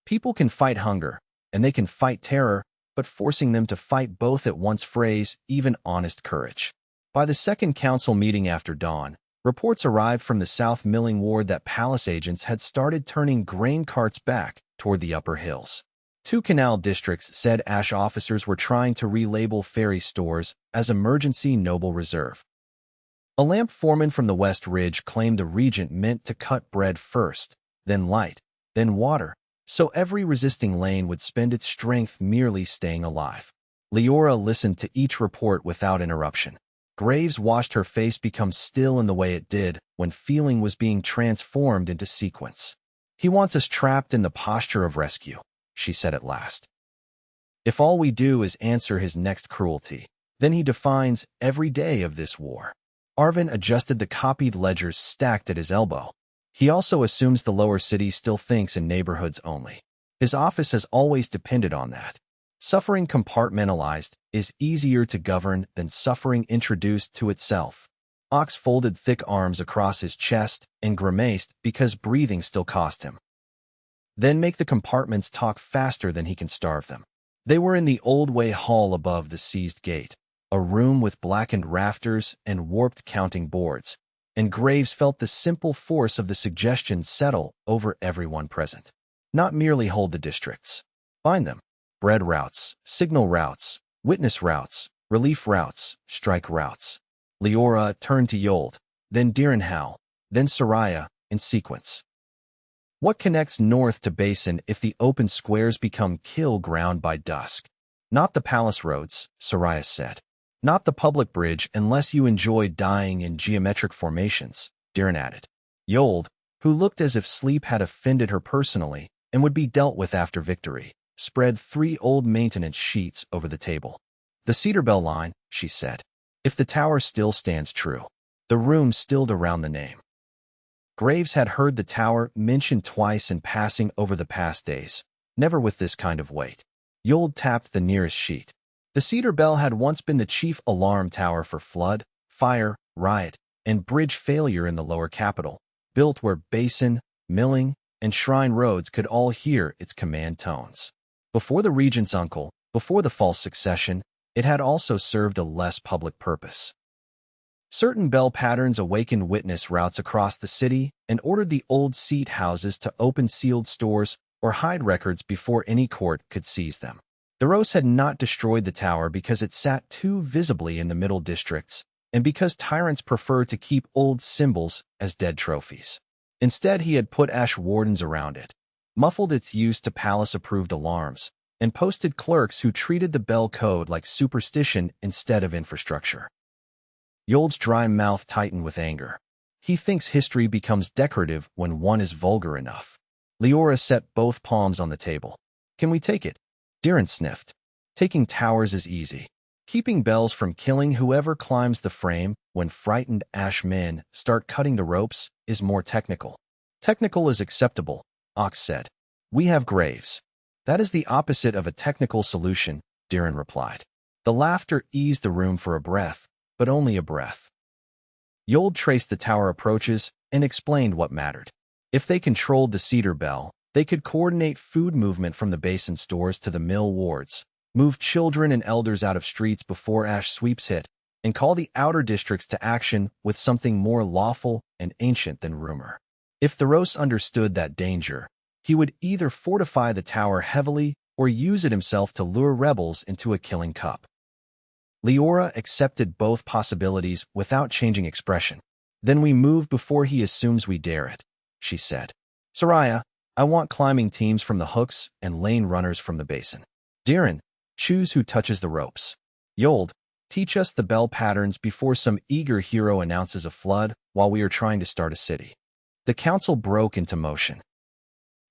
People can fight hunger, and they can fight terror, but forcing them to fight both at once frays even honest courage. By the second council meeting after dawn, reports arrived from the South Milling Ward that palace agents had started turning grain carts back toward the upper hills. Two canal districts said Ash officers were trying to relabel ferry stores as emergency noble reserve. A lamp foreman from the West Ridge claimed the regent meant to cut bread first, then light, then water, so every resisting lane would spend its strength merely staying alive. Leora listened to each report without interruption. Graves watched her face become still in the way it did when feeling was being transformed into sequence. "He wants us trapped in the posture of rescue," she said at last. "If all we do is answer his next cruelty, then he defines every day of this war." Arvin adjusted the copied ledgers stacked at his elbow. "He also assumes the lower city still thinks in neighborhoods only. His office has always depended on that. Suffering compartmentalized is easier to govern than suffering introduced to itself." Ox folded thick arms across his chest and grimaced because breathing still cost him. "Then make the compartments talk faster than he can starve them." They were in the Old Way Hall above the seized gate, a room with blackened rafters and warped counting boards, and Graves felt the simple force of the suggestion settle over everyone present. Not merely hold the districts. Find them. Bread routes, signal routes, witness routes, relief routes, strike routes. Leora turned to Yold, then Direnhal, then Soraya, in sequence. "What connects north to Basin if the open squares become kill ground by dusk?" "Not the palace roads," Soraya said. "Not the public bridge unless you enjoy dying in geometric formations," Diren added. Yold, who looked as if sleep had offended her personally and would be dealt with after victory, spread 3 old maintenance sheets over the table. "The Cedar Bell line," she said. "If the tower still stands true." The room stilled around the name. Graves had heard the tower mentioned twice in passing over the past days, never with this kind of weight. Yold tapped the nearest sheet. The Cedar Bell had once been the chief alarm tower for flood, fire, riot, and bridge failure in the lower capital, built where Basin, Milling, and Shrine roads could all hear its command tones. Before the regent's uncle, before the false succession, it had also served a less public purpose. Certain bell patterns awakened witness routes across the city and ordered the old seat houses to open sealed stores or hide records before any court could seize them. The Rose had not destroyed the tower because it sat too visibly in the middle districts and because tyrants prefer to keep old symbols as dead trophies. Instead, he had put ash wardens around it, muffled its use to palace-approved alarms, and posted clerks who treated the bell code like superstition instead of infrastructure. Yold's dry mouth tightened with anger. He thinks history becomes decorative when one is vulgar enough. Leora set both palms on the table. "Can we take it?" Diren sniffed. "Taking towers is easy. Keeping bells from killing whoever climbs the frame when frightened ash men start cutting the ropes is more technical." "Technical is acceptable," Ox said. "We have Graves." "That is the opposite of a technical solution," Diren replied. The laughter eased the room for a breath, but only a breath. Yold traced the tower approaches and explained what mattered. If they controlled the Cedar Bell, they could coordinate food movement from the Basin stores to the mill wards, move children and elders out of streets before ash sweeps hit, and call the outer districts to action with something more lawful and ancient than rumor. If Theros understood that danger, he would either fortify the tower heavily or use it himself to lure rebels into a killing cup. Leora accepted both possibilities without changing expression. "Then we move before he assumes we dare it," she said. "Soraya, I want climbing teams from the hooks and lane runners from the Basin. Diren, choose who touches the ropes. Yold, teach us the bell patterns before some eager hero announces a flood while we are trying to start a city." The council broke into motion.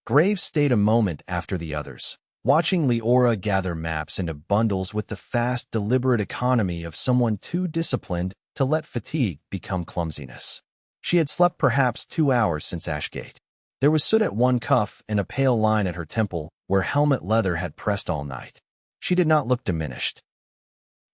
Graves stayed a moment after the others, watching Leora gather maps into bundles with the fast, deliberate economy of someone too disciplined to let fatigue become clumsiness. She had slept perhaps 2 hours since Ashgate. There was soot at one cuff and a pale line at her temple where helmet leather had pressed all night. She did not look diminished.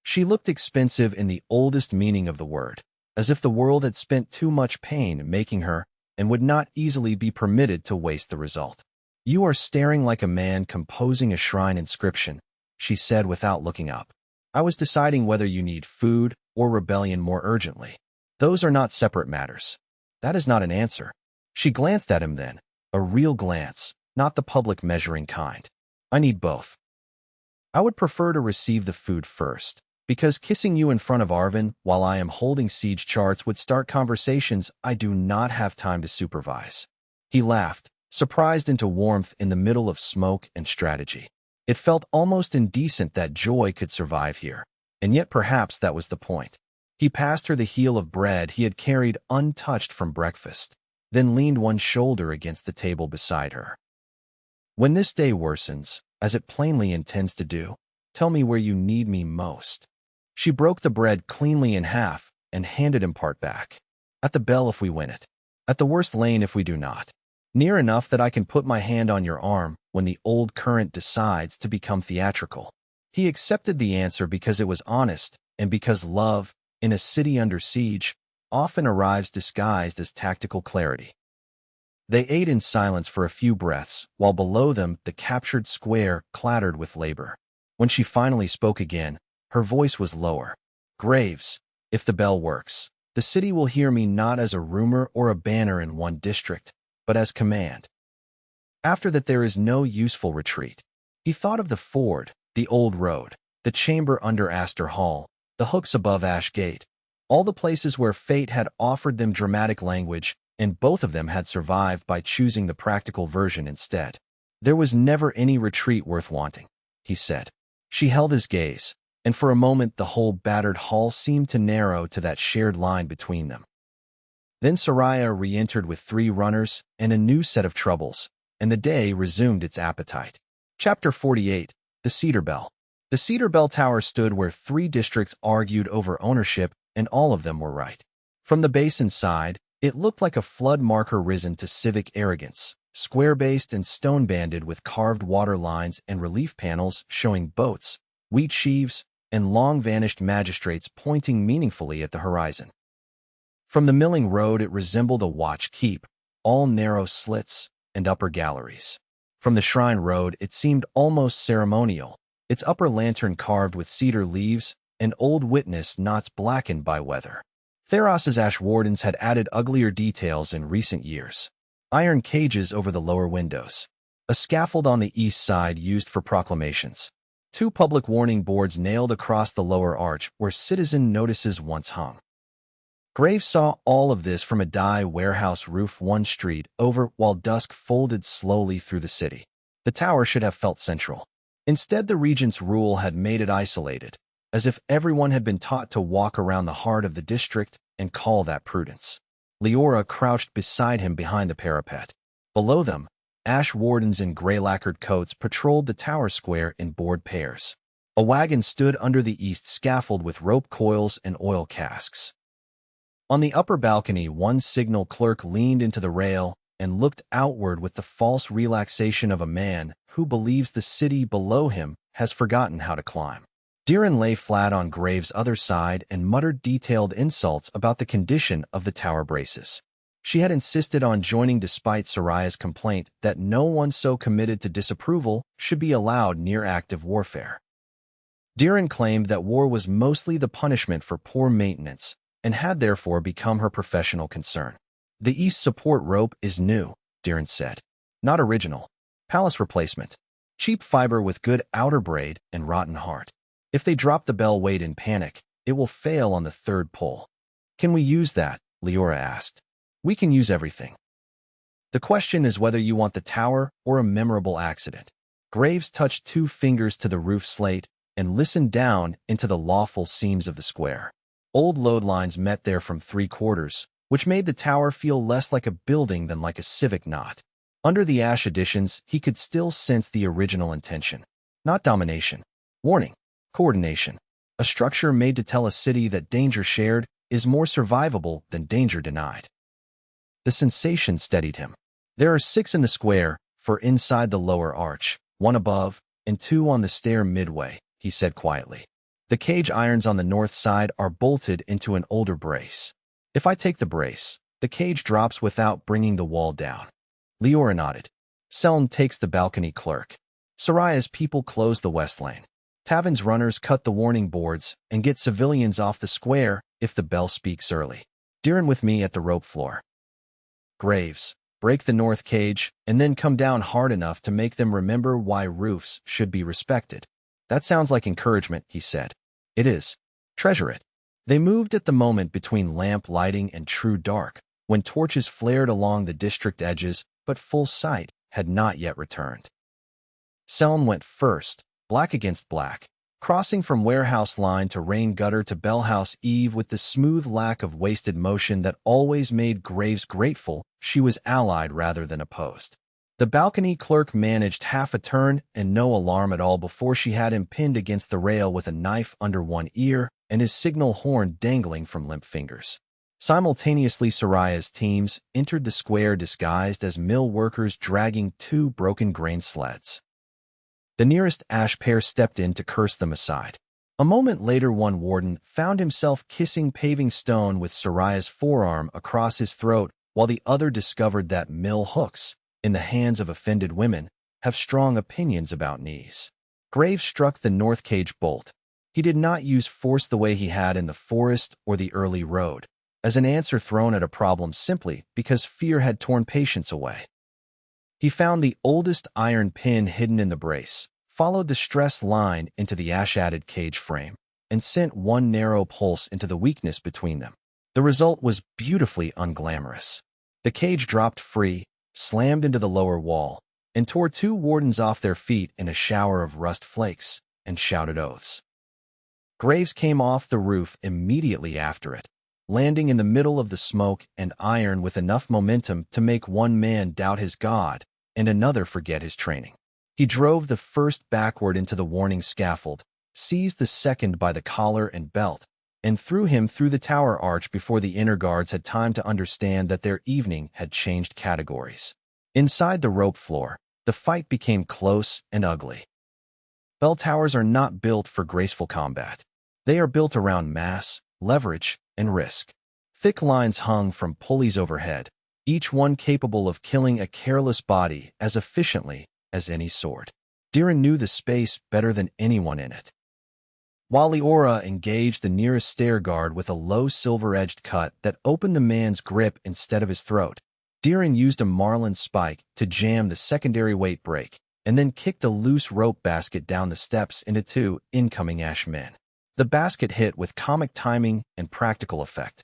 She looked expensive in the oldest meaning of the word, as if the world had spent too much pain making her and would not easily be permitted to waste the result. "You are staring like a man composing a shrine inscription," she said without looking up. "I was deciding whether you need food or rebellion more urgently. Those are not separate matters." "That is not an answer." She glanced at him then, a real glance, not the public measuring kind. I need both. I would prefer to receive the food first, because kissing you in front of Arvin while I am holding siege charts would start conversations I do not have time to supervise. He laughed, surprised into warmth in the middle of smoke and strategy. It felt almost indecent that joy could survive here, and yet perhaps that was the point. He passed her the heel of bread he had carried untouched from breakfast, then leaned one shoulder against the table beside her. When this day worsens, as it plainly intends to do, tell me where you need me most. She broke the bread cleanly in half and handed him part back. At the bell if we win it. At the worst lane if we do not. Near enough that I can put my hand on your arm when the old current decides to become theatrical. He accepted the answer because it was honest and because love, in a city under siege, often arrives disguised as tactical clarity. They ate in silence for a few breaths, while below them the captured square clattered with labor. When she finally spoke again, her voice was lower. Graves, if the bell works, the city will hear me not as a rumor or a banner in one district, but as command. After that there is no useful retreat. He thought of the ford, the old road, the chamber under Astor Hall, the hooks above Ash Gate, all the places where fate had offered them dramatic language, and both of them had survived by choosing the practical version instead. There was never any retreat worth wanting, he said. She held his gaze, and for a moment the whole battered hall seemed to narrow to that shared line between them. Then Soraya re-entered with 3 runners and a new set of troubles, and the day resumed its appetite. Chapter 48, The Cedar Bell. The Cedar Bell Tower stood where 3 districts argued over ownership, and all of them were right. From the basin side, it looked like a flood marker risen to civic arrogance, square-based and stone-banded with carved water lines and relief panels showing boats, wheat sheaves, and long-vanished magistrates pointing meaningfully at the horizon. From the milling road it resembled a watch keep, all narrow slits and upper galleries. From the shrine road it seemed almost ceremonial, its upper lantern carved with cedar leaves and old witness knots blackened by weather. Theros's ash wardens had added uglier details in recent years. Iron cages over the lower windows. A scaffold on the east side used for proclamations. 2 public warning boards nailed across the lower arch where citizen notices once hung. Graves saw all of this from a dye warehouse roof 1 street over while dusk folded slowly through the city. The tower should have felt central. Instead, the regent's rule had made it isolated, as if everyone had been taught to walk around the heart of the district and call that prudence. Leora crouched beside him behind the parapet. Below them, ash wardens in gray-lacquered coats patrolled the tower square in board pairs. A wagon stood under the east scaffold with rope coils and oil casks. On the upper balcony, 1 signal clerk leaned into the rail and looked outward with the false relaxation of a man who believes the city below him has forgotten how to climb. Diran lay flat on Graves' other side and muttered detailed insults about the condition of the tower braces. She had insisted on joining despite Soraya's complaint that no one so committed to disapproval should be allowed near active warfare. Diran claimed that war was mostly the punishment for poor maintenance and had therefore become her professional concern. The East support rope is new, Diran said. Not original. Palace replacement. Cheap fiber with good outer braid and rotten heart. If they drop the bell weight in panic, it will fail on the 3rd pull. Can we use that? Leora asked. We can use everything. The question is whether you want the tower or a memorable accident. Graves touched 2 fingers to the roof slate and listened down into the lawful seams of the square. Old load lines met there from 3 quarters, which made the tower feel less like a building than like a civic knot. Under the ash additions, he could still sense the original intention. Not domination. Warning. Coordination. A structure made to tell a city that danger shared is more survivable than danger denied. The sensation steadied him. There are 6 in the square, for inside the lower arch, 1 above, and 2 on the stair midway, he said quietly. The cage irons on the north side are bolted into an older brace. If I take the brace, the cage drops without bringing the wall down. Leora nodded. Selm takes the balcony clerk. Soraya's people close the west lane. Tavin's runners cut the warning boards and get civilians off the square if the bell speaks early. Diran with me at the rope floor. Graves, break the north cage, and then come down hard enough to make them remember why roofs should be respected. That sounds like encouragement, he said. It is. Treasure it. They moved at the moment between lamp lighting and true dark, when torches flared along the district edges, but full sight had not yet returned. Selm went first, black against black, crossing from warehouse line to rain gutter to bellhouse eave with the smooth lack of wasted motion that always made Graves grateful she was allied rather than opposed. The balcony clerk managed half a turn and no alarm at all before she had him pinned against the rail with a knife under one ear and his signal horn dangling from limp fingers. Simultaneously, Soraya's teams entered the square disguised as mill workers dragging two broken grain sleds. The nearest ash pair stepped in to curse them aside. A moment later, one warden found himself kissing paving stone with Soraya's forearm across his throat, while the other discovered that mill hooks, in the hands of offended women, have strong opinions about knees. Graves struck the north cage bolt. He did not use force the way he had in the forest or the early road, as an answer thrown at a problem simply because fear had torn patience away. He found the oldest iron pin hidden in the brace, followed the stress line into the ash-added cage frame, and sent one narrow pulse into the weakness between them. The result was beautifully unglamorous. The cage dropped free, slammed into the lower wall, and tore two wardens off their feet in a shower of rust flakes and shouted oaths. Graves came off the roof immediately after it, landing in the middle of the smoke and iron with enough momentum to make one man doubt his god and another forget his training. He drove the first backward into the warning scaffold, seized the second by the collar and belt, and threw him through the tower arch before the inner guards had time to understand that their evening had changed categories. Inside the rope floor, the fight became close and ugly. Bell towers are not built for graceful combat. They are built around mass, leverage, and risk. Thick lines hung from pulleys overhead, each one capable of killing a careless body as efficiently as any sword. Diren knew the space better than anyone in it. While Leora engaged the nearest stair guard with a low silver-edged cut that opened the man's grip instead of his throat, Diren used a marlin spike to jam the secondary weight break, and then kicked a loose rope basket down the steps into two incoming ash men. The basket hit with comic timing and practical effect.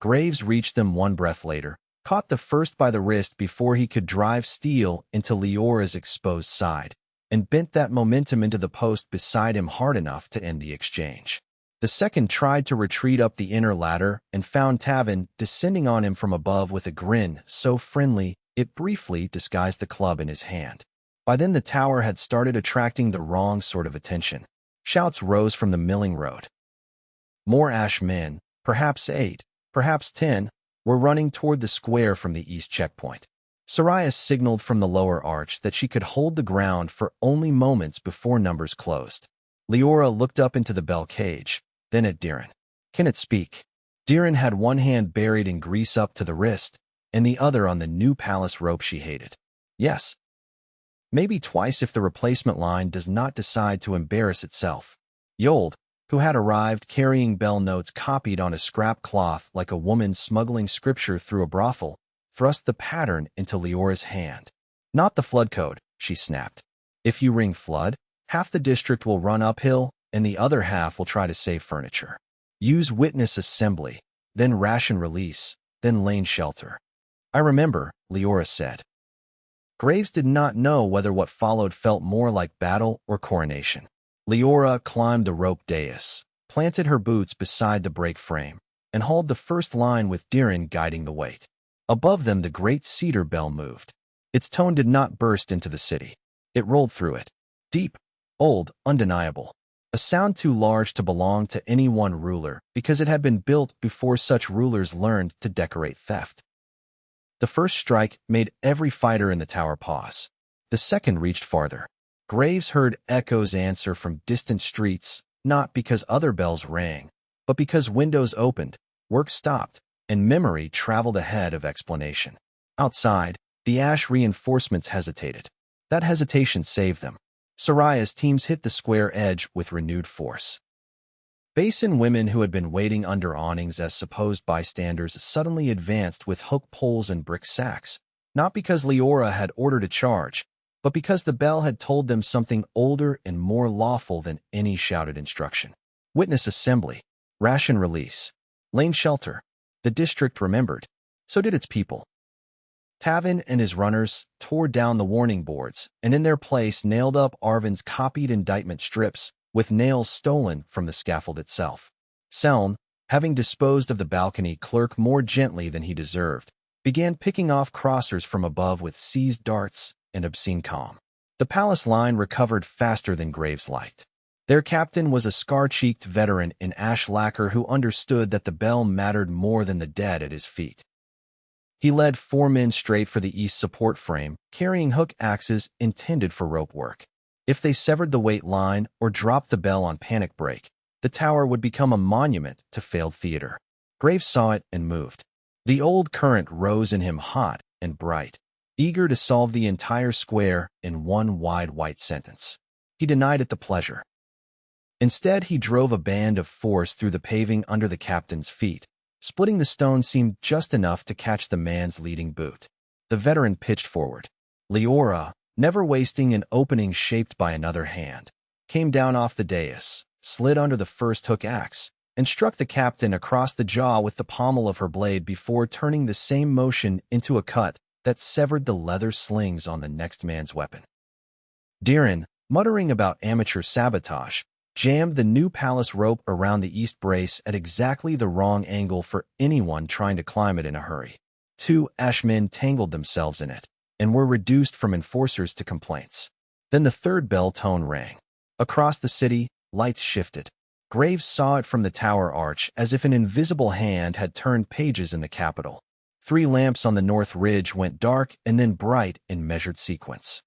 Graves reached them one breath later, caught the first by the wrist before he could drive steel into Leora's exposed side, and bent that momentum into the post beside him hard enough to end the exchange. The second tried to retreat up the inner ladder and found Tavin descending on him from above with a grin so friendly it briefly disguised the club in his hand. By then the tower had started attracting the wrong sort of attention. Shouts rose from the milling road. More ash men, perhaps 8, perhaps 10, were running toward the square from the east checkpoint. Soraya signaled from the lower arch that she could hold the ground for only moments before numbers closed. Leora looked up into the bell cage, then at Diren. Can it speak? Diren had one hand buried in grease up to the wrist, and the other on the new palace rope she hated. Yes. Maybe twice if the replacement line does not decide to embarrass itself. Yold, who had arrived carrying bell notes copied on a scrap cloth like a woman smuggling scripture through a brothel, thrust the pattern into Leora's hand. Not the flood code, she snapped. If you ring flood, half the district will run uphill, and the other half will try to save furniture. Use witness assembly, then ration release, then lane shelter. I remember, Leora said. Graves did not know whether what followed felt more like battle or coronation. Leora climbed the rope dais, planted her boots beside the break frame, and hauled the first line with Diren guiding the weight. Above them the great cedar bell moved. Its tone did not burst into the city. It rolled through it. Deep, old, undeniable. A sound too large to belong to any one ruler because it had been built before such rulers learned to decorate theft. The first strike made every fighter in the tower pause. The second reached farther. Graves heard echoes answer from distant streets, not because other bells rang, but because windows opened, work stopped, and memory traveled ahead of explanation. Outside, the ash reinforcements hesitated. That hesitation saved them. Soraya's teams hit the square edge with renewed force. Basin women who had been waiting under awnings as supposed bystanders suddenly advanced with hook poles and brick sacks, not because Leora had ordered a charge, but because the bell had told them something older and more lawful than any shouted instruction. Witness assembly, ration release, lane shelter. The district remembered. So did its people. Tavin and his runners tore down the warning boards and in their place nailed up Arvin's copied indictment strips with nails stolen from the scaffold itself. Seln, having disposed of the balcony clerk more gently than he deserved, began picking off crossers from above with seized darts and obscene calm. The palace line recovered faster than Graves liked. Their captain was a scar-cheeked veteran in ash lacquer who understood that the bell mattered more than the dead at his feet. He led 4 men straight for the east support frame, carrying hook axes intended for rope work. If they severed the weight line or dropped the bell on panic break, the tower would become a monument to failed theater. Graves saw it and moved. The old current rose in him hot and bright, eager to solve the entire square in one wide white sentence. He denied it the pleasure. Instead, he drove a band of force through the paving under the captain's feet. Splitting the stone seemed just enough to catch the man's leading boot. The veteran pitched forward. Leora, never wasting an opening shaped by another hand, came down off the dais, slid under the first hook axe, and struck the captain across the jaw with the pommel of her blade before turning the same motion into a cut that severed the leather slings on the next man's weapon. Diren, muttering about amateur sabotage, jammed the new palace rope around the east brace at exactly the wrong angle for anyone trying to climb it in a hurry. 2 ashmen tangled themselves in it and were reduced from enforcers to complaints. Then the third bell tone rang. Across the city, lights shifted. Graves saw it from the tower arch as if an invisible hand had turned pages in the capital. 3 lamps on the north ridge went dark and then bright in measured sequence.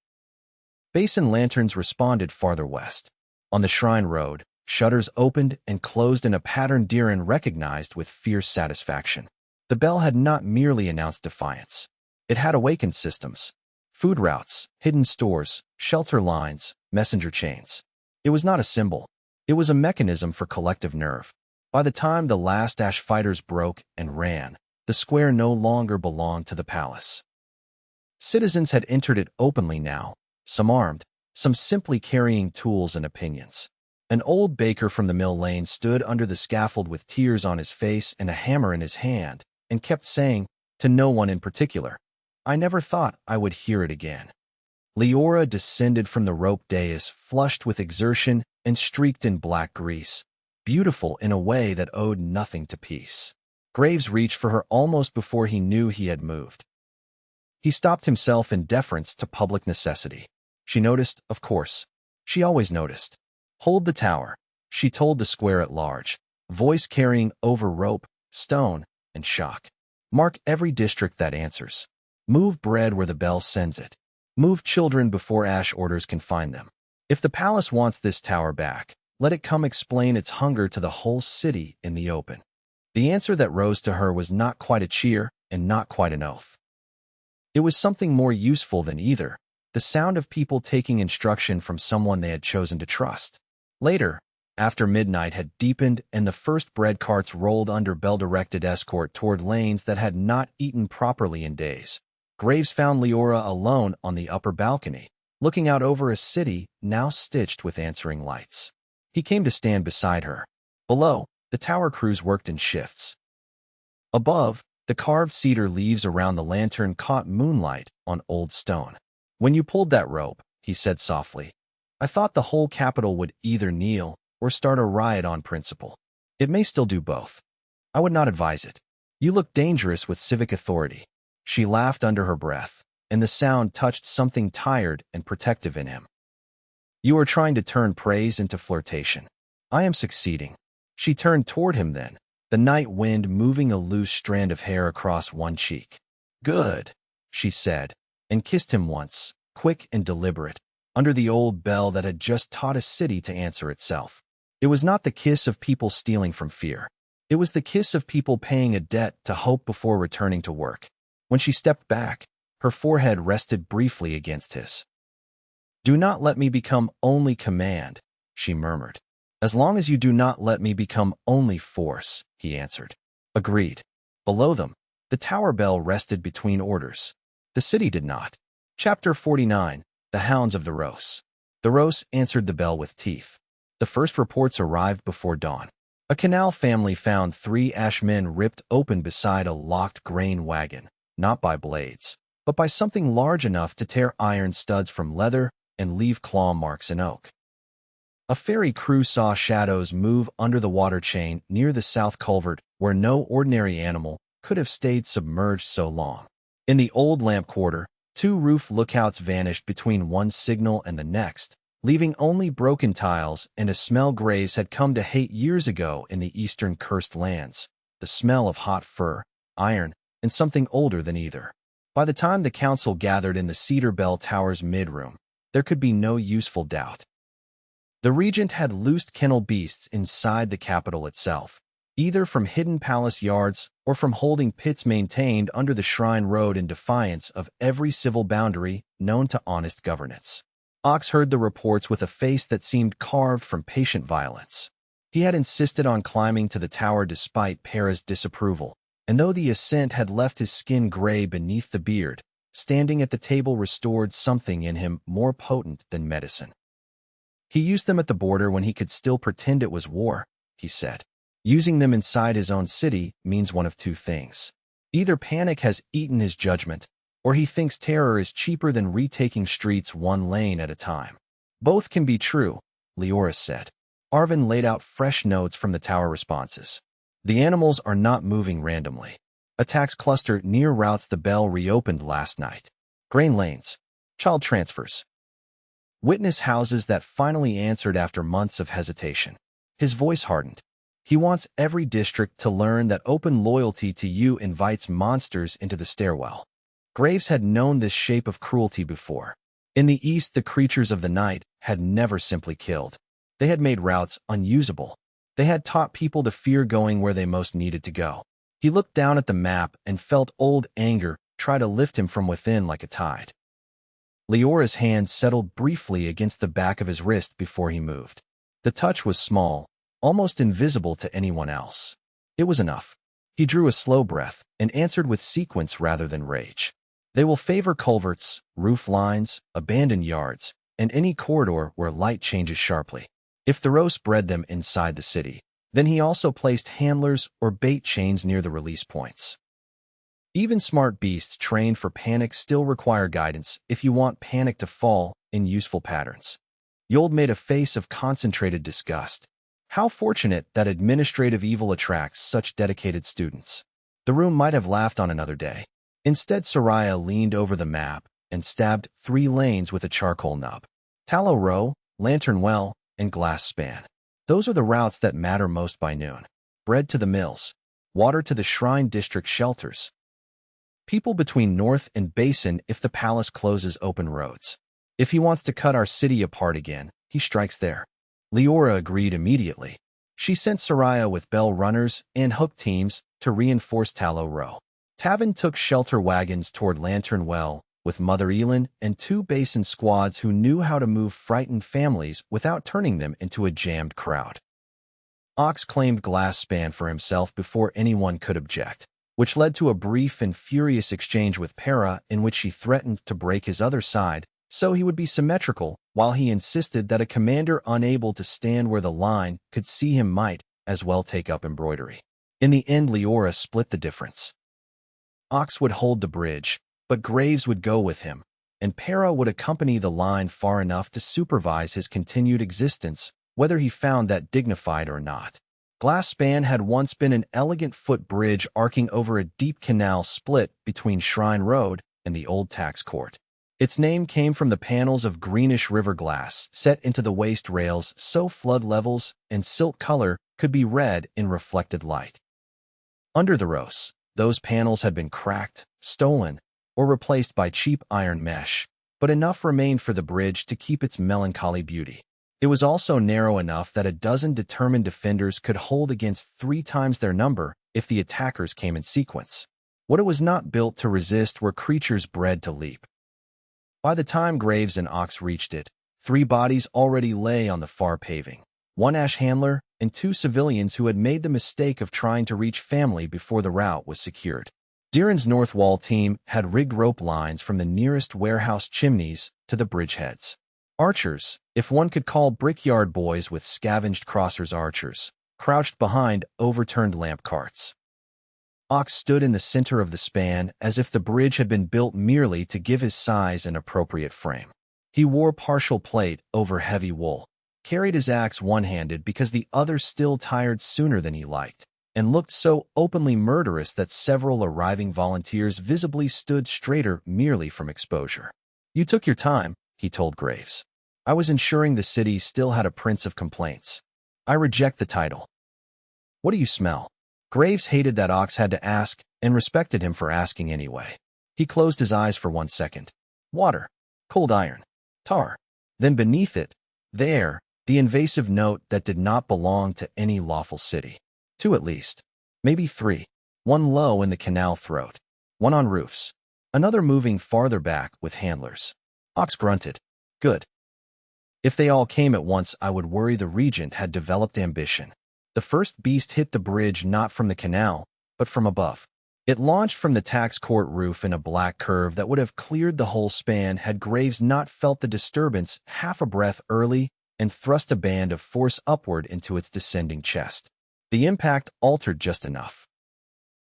Basin lanterns responded farther west. On the Shrine Road, shutters opened and closed in a pattern Diren recognized with fierce satisfaction. The bell had not merely announced defiance. It had awakened systems. Food routes, hidden stores, shelter lines, messenger chains. It was not a symbol. It was a mechanism for collective nerve. By the time the last ash fighters broke and ran, the square no longer belonged to the palace. Citizens had entered it openly now, some armed, some simply carrying tools and opinions. An old baker from the mill lane stood under the scaffold with tears on his face and a hammer in his hand, and kept saying, to no one in particular, "I never thought I would hear it again." Leora descended from the rope dais, flushed with exertion and streaked in black grease, beautiful in a way that owed nothing to peace. Graves reached for her almost before he knew he had moved. He stopped himself in deference to public necessity. She noticed, of course. She always noticed. Hold the tower, she told the square at large, voice carrying over rope, stone, and shock. Mark every district that answers. Move bread where the bell sends it. Move children before ash orders can find them. If the palace wants this tower back, let it come explain its hunger to the whole city in the open. The answer that rose to her was not quite a cheer and not quite an oath. It was something more useful than either. The sound of people taking instruction from someone they had chosen to trust. Later, after midnight had deepened and the first bread carts rolled under bell-directed escort toward lanes that had not eaten properly in days, Graves found Leora alone on the upper balcony, looking out over a city now stitched with answering lights. He came to stand beside her. Below, the tower crews worked in shifts. Above, the carved cedar leaves around the lantern caught moonlight on old stone. "When you pulled that rope," he said softly, "I thought the whole capital would either kneel or start a riot on principle. It may still do both. I would not advise it. You look dangerous with civic authority." She laughed under her breath, and the sound touched something tired and protective in him. "You are trying to turn praise into flirtation. I am succeeding." She turned toward him then, the night wind moving a loose strand of hair across one cheek. "Good," she said, and kissed him once, quick and deliberate, under the old bell that had just taught a city to answer itself. It was not the kiss of people stealing from fear. It was the kiss of people paying a debt to hope before returning to work. When she stepped back, her forehead rested briefly against his. "Do not let me become only command," she murmured. "As long as you do not let me become only force," he answered. Agreed. Below them, the tower bell rested between orders. The city did not. Chapter 49. The Hounds of the Rose. The Rose answered the bell with teeth. The first reports arrived before dawn. A canal family found 3 ashmen ripped open beside a locked grain wagon, not by blades, but by something large enough to tear iron studs from leather and leave claw marks in oak. A ferry crew saw shadows move under the water chain near the south culvert where no ordinary animal could have stayed submerged so long. In the old lamp quarter, 2 roof lookouts vanished between one signal and the next, leaving only broken tiles and a smell Graves had come to hate years ago in the eastern cursed lands, the smell of hot fur, iron, and something older than either. By the time the council gathered in the Cedar Bell Tower's midroom, there could be no useful doubt. The regent had loosed kennel beasts inside the capital itself, either from hidden palace yards or from holding pits maintained under the Shrine Road in defiance of every civil boundary known to honest governance. Ox heard the reports with a face that seemed carved from patient violence. He had insisted on climbing to the tower despite Para's disapproval, and though the ascent had left his skin gray beneath the beard, standing at the table restored something in him more potent than medicine. He used them at the border when he could still pretend it was war, he said. Using them inside his own city means one of 2 things. Either panic has eaten his judgment, or he thinks terror is cheaper than retaking streets one lane at a time. Both can be true, Leora said. Arvin laid out fresh notes from the tower responses. The animals are not moving randomly. Attacks cluster near routes the bell reopened last night. Grain lanes. Child transfers. Witness houses that finally answered after months of hesitation. His voice hardened. He wants every district to learn that open loyalty to you invites monsters into the stairwell. Graves had known this shape of cruelty before. In the east, the creatures of the night had never simply killed. They had made routes unusable. They had taught people to fear going where they most needed to go. He looked down at the map and felt old anger try to lift him from within like a tide. Leora's hand settled briefly against the back of his wrist before he moved. The touch was small, almost invisible to anyone else. It was enough. He drew a slow breath and answered with sequence rather than rage. They will favor culverts, roof lines, abandoned yards, and any corridor where light changes sharply. If the Rose bred them inside the city, then he also placed handlers or bait chains near the release points. Even smart beasts trained for panic still require guidance if you want panic to fall in useful patterns. Yold made a face of concentrated disgust. How fortunate that administrative evil attracts such dedicated students. The room might have laughed on another day. Instead, Soraya leaned over the map and stabbed 3 lanes with a charcoal nub. Tallow Row, Lantern Well, and Glass Span. Those are the routes that matter most by noon. Bread to the mills, water to the Shrine District shelters. People between North and Basin if the palace closes open roads. If he wants to cut our city apart again, he strikes there. Leora agreed immediately. She sent Soraya with bell runners and hook teams to reinforce Tallow Row. Tavin took shelter wagons toward Lantern Well, with Mother Elin and 2 Basin squads who knew how to move frightened families without turning them into a jammed crowd. Ox claimed Glass Span for himself before anyone could object, which led to a brief and furious exchange with Para in which she threatened to break his other side so he would be symmetrical, while he insisted that a commander unable to stand where the line could see him might as well take up embroidery. In the end, Leora split the difference. Ox would hold the bridge, but Graves would go with him, and Para would accompany the line far enough to supervise his continued existence, whether he found that dignified or not. Glass Span had once been an elegant footbridge arcing over a deep canal split between Shrine Road and the old tax court. Its name came from the panels of greenish river glass set into the waist rails so flood levels and silt color could be read in reflected light. Under the Rose, those panels had been cracked, stolen, or replaced by cheap iron mesh, but enough remained for the bridge to keep its melancholy beauty. It was also narrow enough that a dozen determined defenders could hold against 3 times their number if the attackers came in sequence. What it was not built to resist were creatures bred to leap. By the time Graves and Ox reached it, 3 bodies already lay on the far paving. 1 ash handler and 2 civilians who had made the mistake of trying to reach family before the route was secured. Diren's North Wall team had rigged rope lines from the nearest warehouse chimneys to the bridgeheads. Archers, if one could call brickyard boys with scavenged crossers archers, crouched behind overturned lamp carts. Ox stood in the center of the span as if the bridge had been built merely to give his size an appropriate frame. He wore partial plate over heavy wool, carried his axe one-handed because the other still tired sooner than he liked, and looked so openly murderous that several arriving volunteers visibly stood straighter merely from exposure. "You took your time," he told Graves. "I was ensuring the city still had a prince of complaints. I reject the title." "What do you smell?" Graves hated that Ox had to ask, and respected him for asking anyway. He closed his eyes for 1 second. Water. Cold iron. Tar. Then beneath it, there, the invasive note that did not belong to any lawful city. 2 at least. Maybe 3. 1 low in the canal throat. 1 on roofs. Another moving farther back with handlers. Ox grunted. Good. If they all came at once, I would worry the regent had developed ambition. The first beast hit the bridge not from the canal, but from above. It launched from the tax court roof in a black curve that would have cleared the whole span had Graves not felt the disturbance half a breath early and thrust a band of force upward into its descending chest. The impact altered just enough.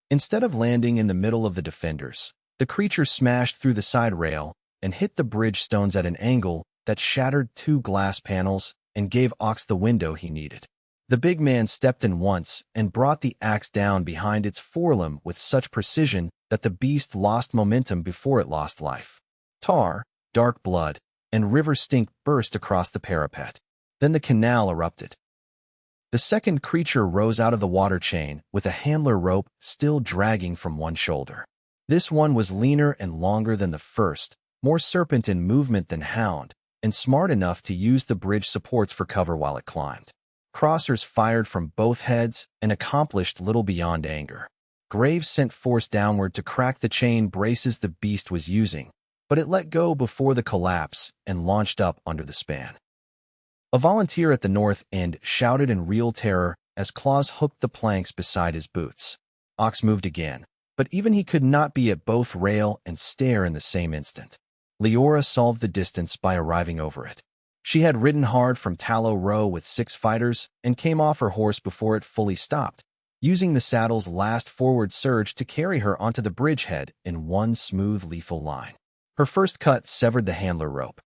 Instead of landing in the middle of the defenders, the creature smashed through the side rail and hit the bridge stones at an angle that shattered 2 glass panels and gave Ox the window he needed. The big man stepped in once and brought the axe down behind its forelimb with such precision that the beast lost momentum before it lost life. Tar, dark blood, and river stink burst across the parapet. Then the canal erupted. The second creature rose out of the water chain with a handler rope still dragging from one shoulder. This one was leaner and longer than the first, more serpent in movement than hound, and smart enough to use the bridge supports for cover while it climbed. Crossers fired from both heads and accomplished little beyond anger. Graves sent force downward to crack the chain braces the beast was using, but it let go before the collapse and launched up under the span. A volunteer at the north end shouted in real terror as claws hooked the planks beside his boots. Ox moved again, but even he could not be at both rail and stair in the same instant. Leora solved the distance by arriving over it. She had ridden hard from Tallow Row with 6 fighters and came off her horse before it fully stopped, using the saddle's last forward surge to carry her onto the bridgehead in one smooth, lethal line. Her first cut severed the handler rope.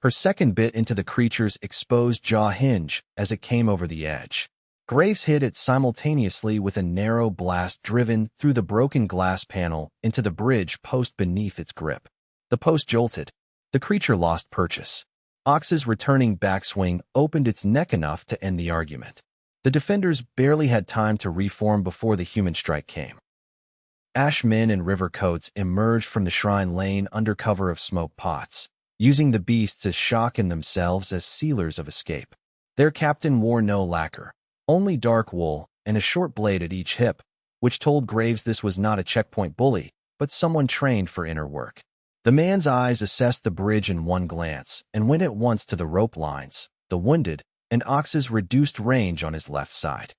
Her second bit into the creature's exposed jaw hinge as it came over the edge. Graves hit it simultaneously with a narrow blast driven through the broken glass panel into the bridge post beneath its grip. The post jolted. The creature lost purchase. Ox's returning backswing opened its neck enough to end the argument. The defenders barely had time to reform before the human strike came. Ash men in river coats emerged from the shrine lane under cover of smoke pots, using the beasts as shock in themselves as sealers of escape. Their captain wore no lacquer, only dark wool and a short blade at each hip, which told Graves this was not a checkpoint bully, but someone trained for inner work. The man's eyes assessed the bridge in one glance and went at once to the rope lines, the wounded, and Ox's reduced range on his left side.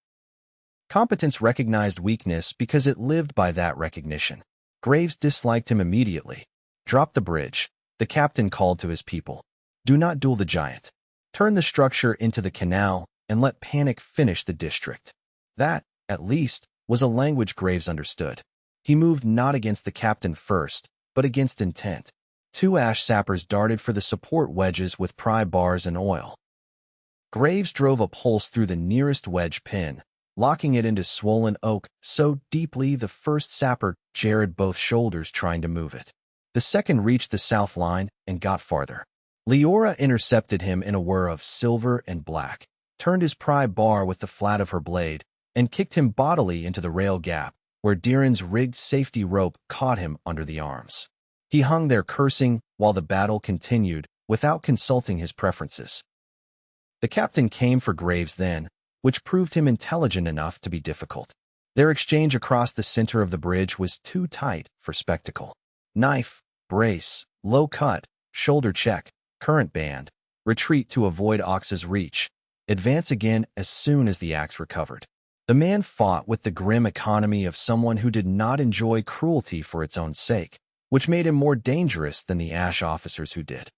Competence recognized weakness because it lived by that recognition. Graves disliked him immediately. "Drop the bridge," the captain called to his people. "Do not duel the giant. Turn the structure into the canal and let panic finish the district." That, at least, was a language Graves understood. He moved not against the captain first, but against intent. 2 ash sappers darted for the support wedges with pry bars and oil. Graves drove a pulse through the nearest wedge pin, locking it into swollen oak so deeply the first sapper jarred both shoulders trying to move it. The second reached the south line and got farther. Leora intercepted him in a whir of silver and black, turned his pry bar with the flat of her blade, and kicked him bodily into the rail gap, where Diren's rigged safety rope caught him under the arms. He hung there cursing while the battle continued, without consulting his preferences. The captain came for Graves then, which proved him intelligent enough to be difficult. Their exchange across the center of the bridge was too tight for spectacle. Knife, brace, low cut, shoulder check, current band, retreat to avoid Ox's reach, advance again as soon as the axe recovered. The man fought with the grim economy of someone who did not enjoy cruelty for its own sake, which made him more dangerous than the Ash officers who did.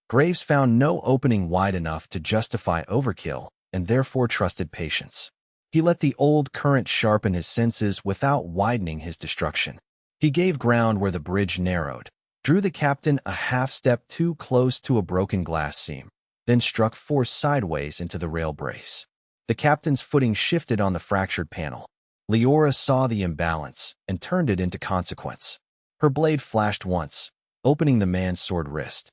Graves found no opening wide enough to justify overkill and therefore trusted patience. He let the old current sharpen his senses without widening his destruction. He gave ground where the bridge narrowed, drew the captain a half-step too close to a broken glass seam, then struck force sideways into the rail brace. The captain's footing shifted on the fractured panel. Leora saw the imbalance and turned it into consequence. Her blade flashed once, opening the man's sword wrist.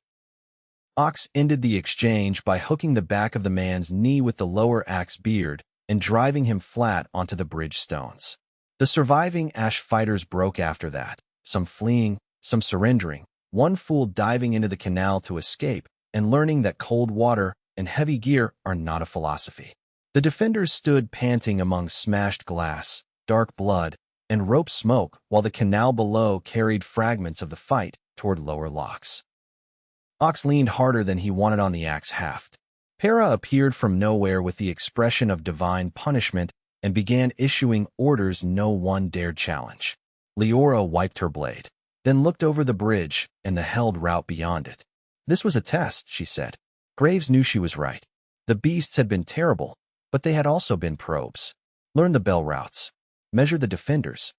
Ox ended the exchange by hooking the back of the man's knee with the lower axe beard and driving him flat onto the bridge stones. The surviving Ash fighters broke after that, some fleeing, some surrendering, one fool diving into the canal to escape and learning that cold water and heavy gear are not a philosophy. The defenders stood panting among smashed glass, dark blood, and rope smoke while the canal below carried fragments of the fight toward lower locks. Ox leaned harder than he wanted on the axe haft. Para appeared from nowhere with the expression of divine punishment and began issuing orders no one dared challenge. Leora wiped her blade, then looked over the bridge and the held route beyond it. This was a test, she said. Graves knew she was right. The beasts had been terrible, but they had also been probes. Learn the bell routes. Measure the defenders.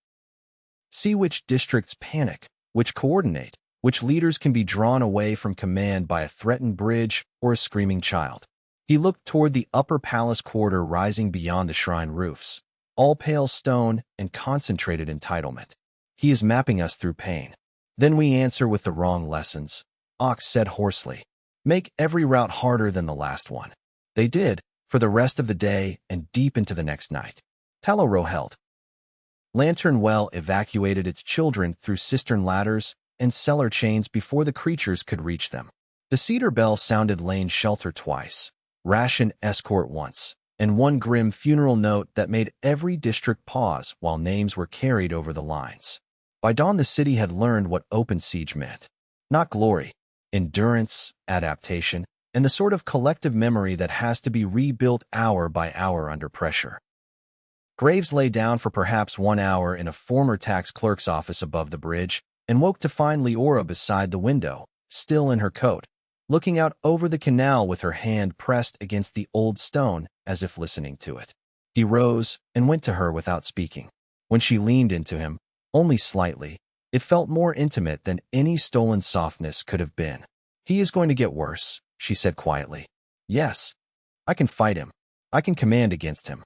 See which districts panic, which coordinate, which leaders can be drawn away from command by a threatened bridge or a screaming child. He looked toward the upper palace quarter rising beyond the shrine roofs, all pale stone and concentrated entitlement. He is mapping us through pain. Then we answer with the wrong lessons, Ox said hoarsely. Make every route harder than the last one. They did, for the rest of the day and deep into the next night. Taloro held. Lantern Well evacuated its children through cistern ladders and cellar chains before the creatures could reach them. The cedar bell sounded lane shelter twice, ration escort once, and one grim funeral note that made every district pause while names were carried over the lines. By dawn the city had learned what open siege meant. Not glory, endurance, adaptation, and the sort of collective memory that has to be rebuilt hour by hour under pressure. Graves lay down for perhaps 1 hour in a former tax clerk's office above the bridge and woke to find Leora beside the window, still in her coat, looking out over the canal with her hand pressed against the old stone as if listening to it. He rose and went to her without speaking. When she leaned into him, only slightly, it felt more intimate than any stolen softness could have been. He is going to get worse, she said quietly. Yes, I can fight him. I can command against him.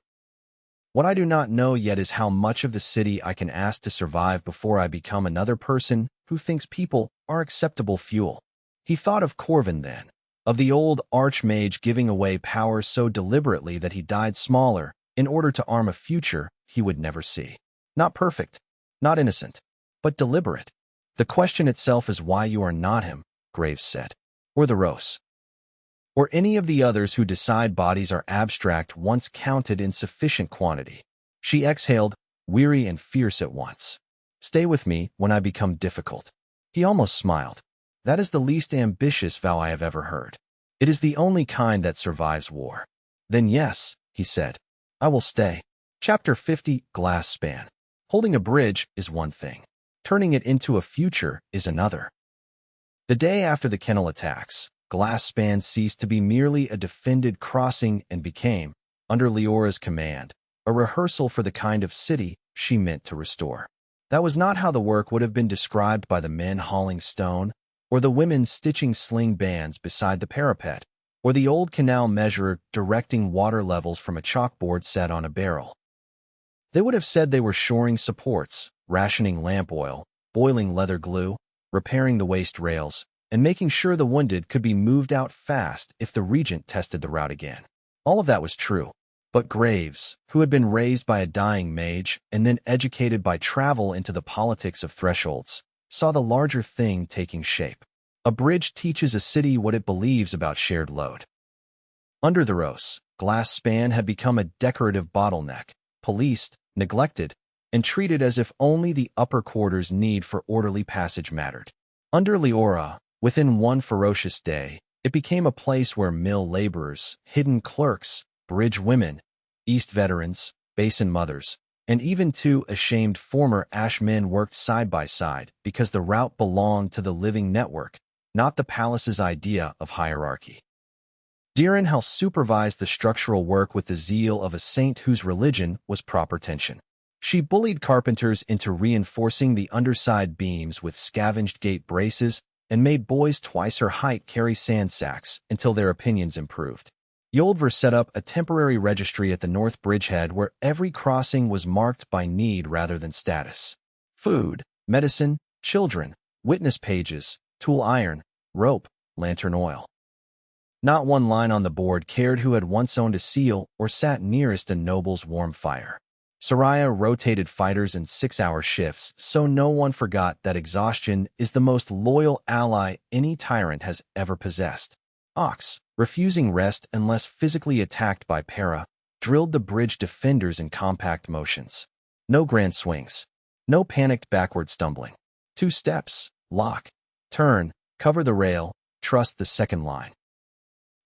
What I do not know yet is how much of the city I can ask to survive before I become another person who thinks people are acceptable fuel. He thought of Corvin then, of the old Archmage giving away power so deliberately that he died smaller in order to arm a future he would never see. Not perfect, not innocent, but deliberate. The question itself is why you are not him, Graves said, or the Rose, or any of the others who decide bodies are abstract once counted in sufficient quantity. She exhaled, weary and fierce at once. Stay with me when I become difficult. He almost smiled. That is the least ambitious vow I have ever heard. It is the only kind that survives war. Then yes, he said, I will stay. Chapter 50, Glass Span. Holding a bridge is one thing. Turning it into a future is another. The day after the kennel attacks, Glass Span ceased to be merely a defended crossing and became, under Leora's command, a rehearsal for the kind of city she meant to restore. That was not how the work would have been described by the men hauling stone, or the women stitching sling bands beside the parapet, or the old canal measurer directing water levels from a chalkboard set on a barrel. They would have said they were shoring supports, rationing lamp oil, boiling leather glue, repairing the waste rails, and making sure the wounded could be moved out fast if the regent tested the route again. All of that was true. But Graves, who had been raised by a dying mage and then educated by travel into the politics of thresholds, saw the larger thing taking shape. A bridge teaches a city what it believes about shared load. Under the Rose, Glass Span had become a decorative bottleneck, policed, neglected, and treated as if only the upper quarters' need for orderly passage mattered. Under Leora, within one ferocious day, it became a place where mill laborers, hidden clerks, bridge women, East veterans, basin mothers, and even two ashamed former ash men worked side by side because the route belonged to the living network, not the palace's idea of hierarchy. Dierenhel supervised the structural work with the zeal of a saint whose religion was proper tension. She bullied carpenters into reinforcing the underside beams with scavenged gate braces and made boys twice her height carry sand sacks until their opinions improved. Yoldver set up a temporary registry at the North Bridgehead where every crossing was marked by need rather than status. Food, medicine, children, witness pages, tool iron, rope, lantern oil. Not one line on the board cared who had once owned a seal or sat nearest a noble's warm fire. Soraya rotated fighters in 6-hour shifts, so no one forgot that exhaustion is the most loyal ally any tyrant has ever possessed. Ox, refusing rest unless physically attacked by Para, drilled the bridge defenders in compact motions. No grand swings. No panicked backward stumbling. 2 steps, lock, turn, cover the rail, trust the second line.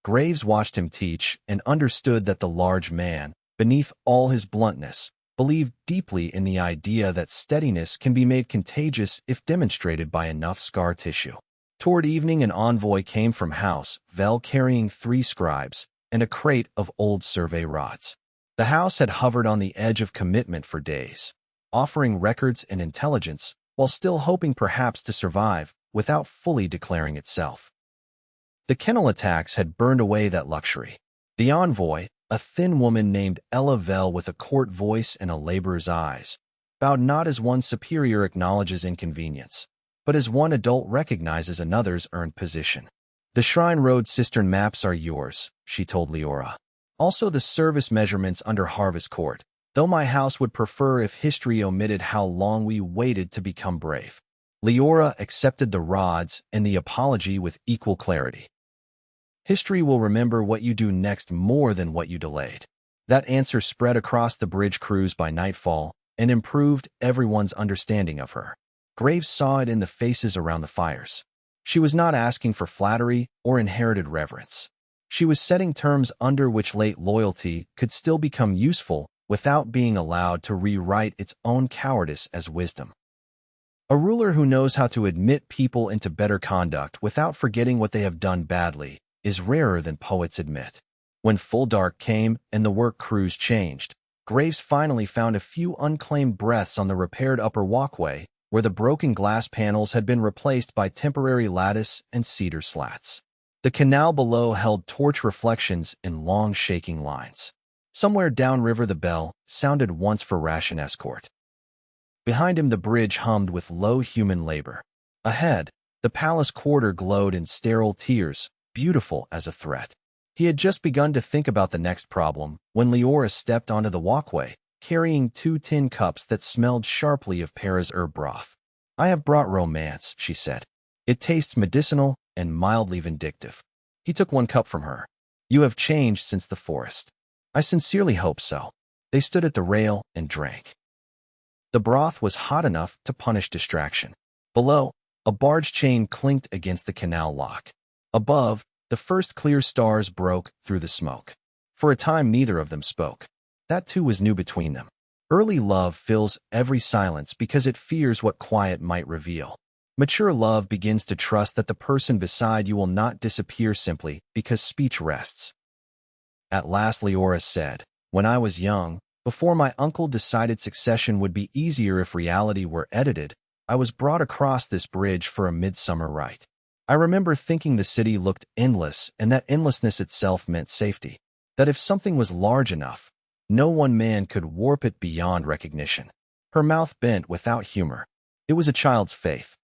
Graves watched him teach and understood that the large man, beneath all his bluntness, believed deeply in the idea that steadiness can be made contagious if demonstrated by enough scar tissue. Toward evening, an envoy came from House Vel carrying 3 scribes and a crate of old survey rods. The house had hovered on the edge of commitment for days, offering records and intelligence while still hoping perhaps to survive without fully declaring itself. The kennel attacks had burned away that luxury. The envoy, a thin woman named Ella Vel with a court voice and a laborer's eyes, bowed not as one superior acknowledges inconvenience, but as one adult recognizes another's earned position. The Shrine Road cistern maps are yours, she told Leora. Also the service measurements under Harvest Court, though my house would prefer if history omitted how long we waited to become brave. Leora accepted the rods and the apology with equal clarity. History will remember what you do next more than what you delayed. That answer spread across the bridge crews by nightfall and improved everyone's understanding of her. Graves saw it in the faces around the fires. She was not asking for flattery or inherited reverence. She was setting terms under which late loyalty could still become useful without being allowed to rewrite its own cowardice as wisdom. A ruler who knows how to admit people into better conduct without forgetting what they have done badly is rarer than poets admit. When full dark came and the work crews changed, Graves finally found a few unclaimed breaths on the repaired upper walkway where the broken glass panels had been replaced by temporary lattice and cedar slats. The canal below held torch reflections in long shaking lines. Somewhere downriver the bell sounded once for ration escort. Behind him the bridge hummed with low human labor. Ahead, the palace quarter glowed in sterile tears, beautiful as a threat. He had just begun to think about the next problem when Leora stepped onto the walkway, carrying 2 tin cups that smelled sharply of Para's herb broth. I have brought romance, she said. It tastes medicinal and mildly vindictive. He took 1 cup from her. You have changed since the forest. I sincerely hope so. They stood at the rail and drank. The broth was hot enough to punish distraction. Below, a barge chain clinked against the canal lock. Above, the first clear stars broke through the smoke. For a time neither of them spoke. That too was new between them. Early love fills every silence because it fears what quiet might reveal. Mature love begins to trust that the person beside you will not disappear simply because speech rests. At last Leora said, when I was young, before my uncle decided succession would be easier if reality were edited, I was brought across this bridge for a midsummer rite. I remember thinking the city looked endless and that endlessness itself meant safety. That if something was large enough, no one man could warp it beyond recognition. Her mouth bent without humor. It was a child's faith.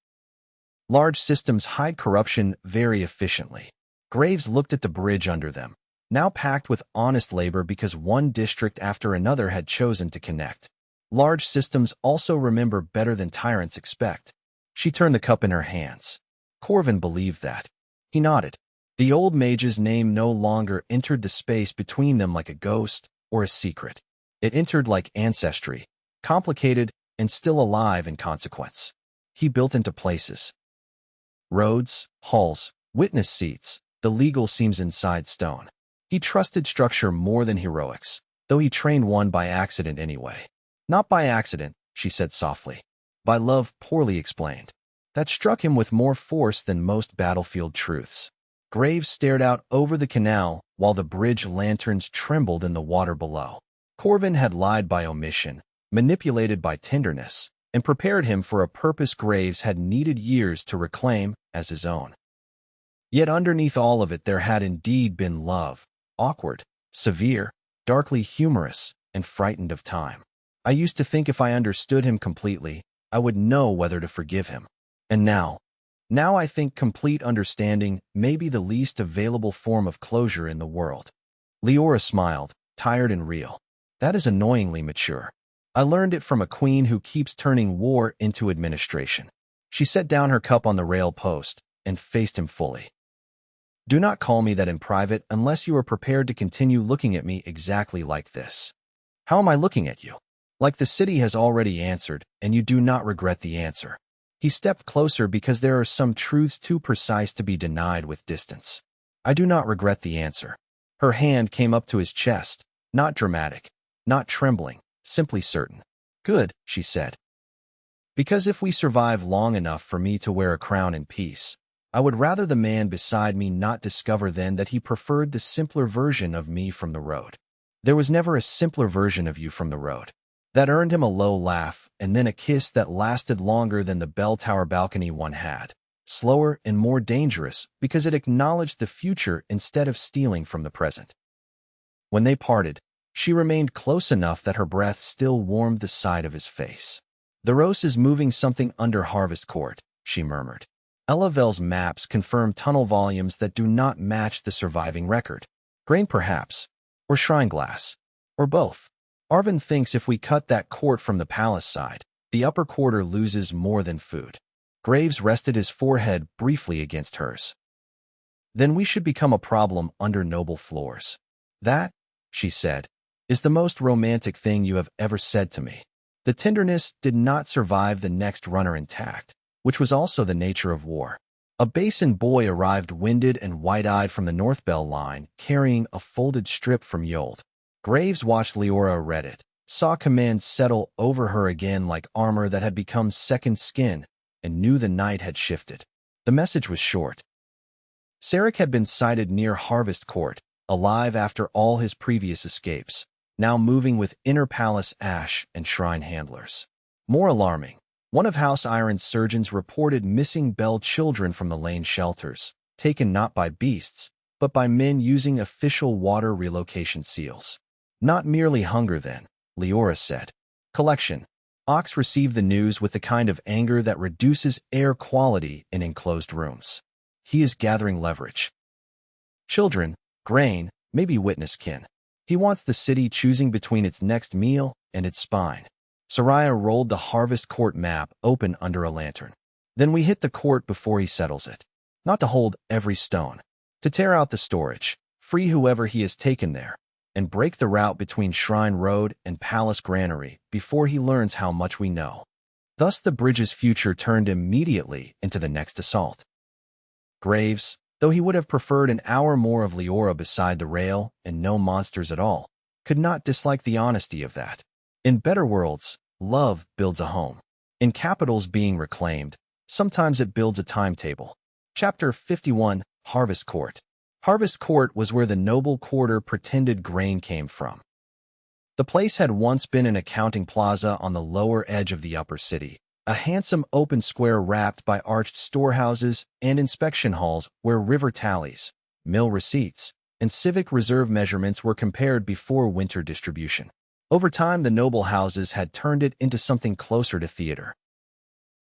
Large systems hide corruption very efficiently. Graves looked at the bridge under them, now packed with honest labor because one district after another had chosen to connect. Large systems also remember better than tyrants expect. She turned the cup in her hands. Corvin believed that. He nodded. The old mage's name no longer entered the space between them like a ghost or a secret. It entered like ancestry, complicated and still alive in consequence. He built into places. Roads, halls, witness seats, the legal seams inside stone. He trusted structure more than heroics. though he trained one by accident anyway. Not by accident, she said softly. By love, poorly explained. That struck him with more force than most battlefield truths. Graves stared out over the canal while the bridge lanterns trembled in the water below. Corvin had lied by omission, manipulated by tenderness, and prepared him for a purpose Graves had needed years to reclaim as his own. Yet underneath all of it there had indeed been love, awkward, severe, darkly humorous, and frightened of time. I used to think if I understood him completely, I would know whether to forgive him. And now I think complete understanding may be the least available form of closure in the world. Leora smiled, tired and real. That is annoyingly mature. I learned it from a queen who keeps turning war into administration. She set down her cup on the rail post and faced him fully. Do not call me that in private unless you are prepared to continue looking at me exactly like this. How am I looking at you? Like the city has already answered, and you do not regret the answer. He stepped closer because there are some truths too precise to be denied with distance. I do not regret the answer. Her hand came up to his chest, not dramatic, not trembling, simply certain. Good, she said. Because if we survive long enough for me to wear a crown in peace, I would rather the man beside me not discover then that he preferred the simpler version of me from the road. There was never a simpler version of you from the road. That earned him a low laugh and then a kiss that lasted longer than the bell tower balcony one had. Slower and more dangerous because it acknowledged the future instead of stealing from the present. When they parted, she remained close enough that her breath still warmed the side of his face. The Rose is moving something under Harvest Court, she murmured. Elavel's maps confirm tunnel volumes that do not match the surviving record. Grain perhaps, or shrine glass, or both. Arvin thinks if we cut that court from the palace side, the upper quarter loses more than food. Graves rested his forehead briefly against hers. Then we should become a problem under noble floors. That, she said, is the most romantic thing you have ever said to me. The tenderness did not survive the next runner intact, which was also the nature of war. A basin boy arrived winded and wide-eyed from the North Bell line, carrying a folded strip from Yold. Graves watched Leora read it, saw command settle over her again like armor that had become second skin, and knew the night had shifted. The message was short. Sarek had been sighted near Harvest Court, alive after all his previous escapes, now moving with inner palace ash and shrine handlers. More alarming, one of House Iron's surgeons reported missing Bell children from the lane shelters, taken not by beasts, but by men using official water relocation seals. Not merely hunger then, Leora said. Collection. Ox received the news with the kind of anger that reduces air quality in enclosed rooms. He is gathering leverage. Children, grain, maybe witness kin. He wants the city choosing between its next meal and its spine. Soraya rolled the Harvest Court map open under a lantern. Then we hit the court before he settles it. Not to hold every stone. To tear out the storage, free whoever he has taken there, and break the route between Shrine Road and Palace Granary before he learns how much we know. Thus the bridge's future turned immediately into the next assault. Graves, though he would have preferred an hour more of Leora beside the rail and no monsters at all, could not dislike the honesty of that. In better worlds, love builds a home. In capitals being reclaimed, sometimes it builds a timetable. Chapter 51, Harvest Court. Harvest Court was where the noble quarter pretended grain came from. The place had once been an accounting plaza on the lower edge of the upper city, a handsome open square wrapped by arched storehouses and inspection halls where river tallies, mill receipts, and civic reserve measurements were compared before winter distribution. Over time, the noble houses had turned it into something closer to theater.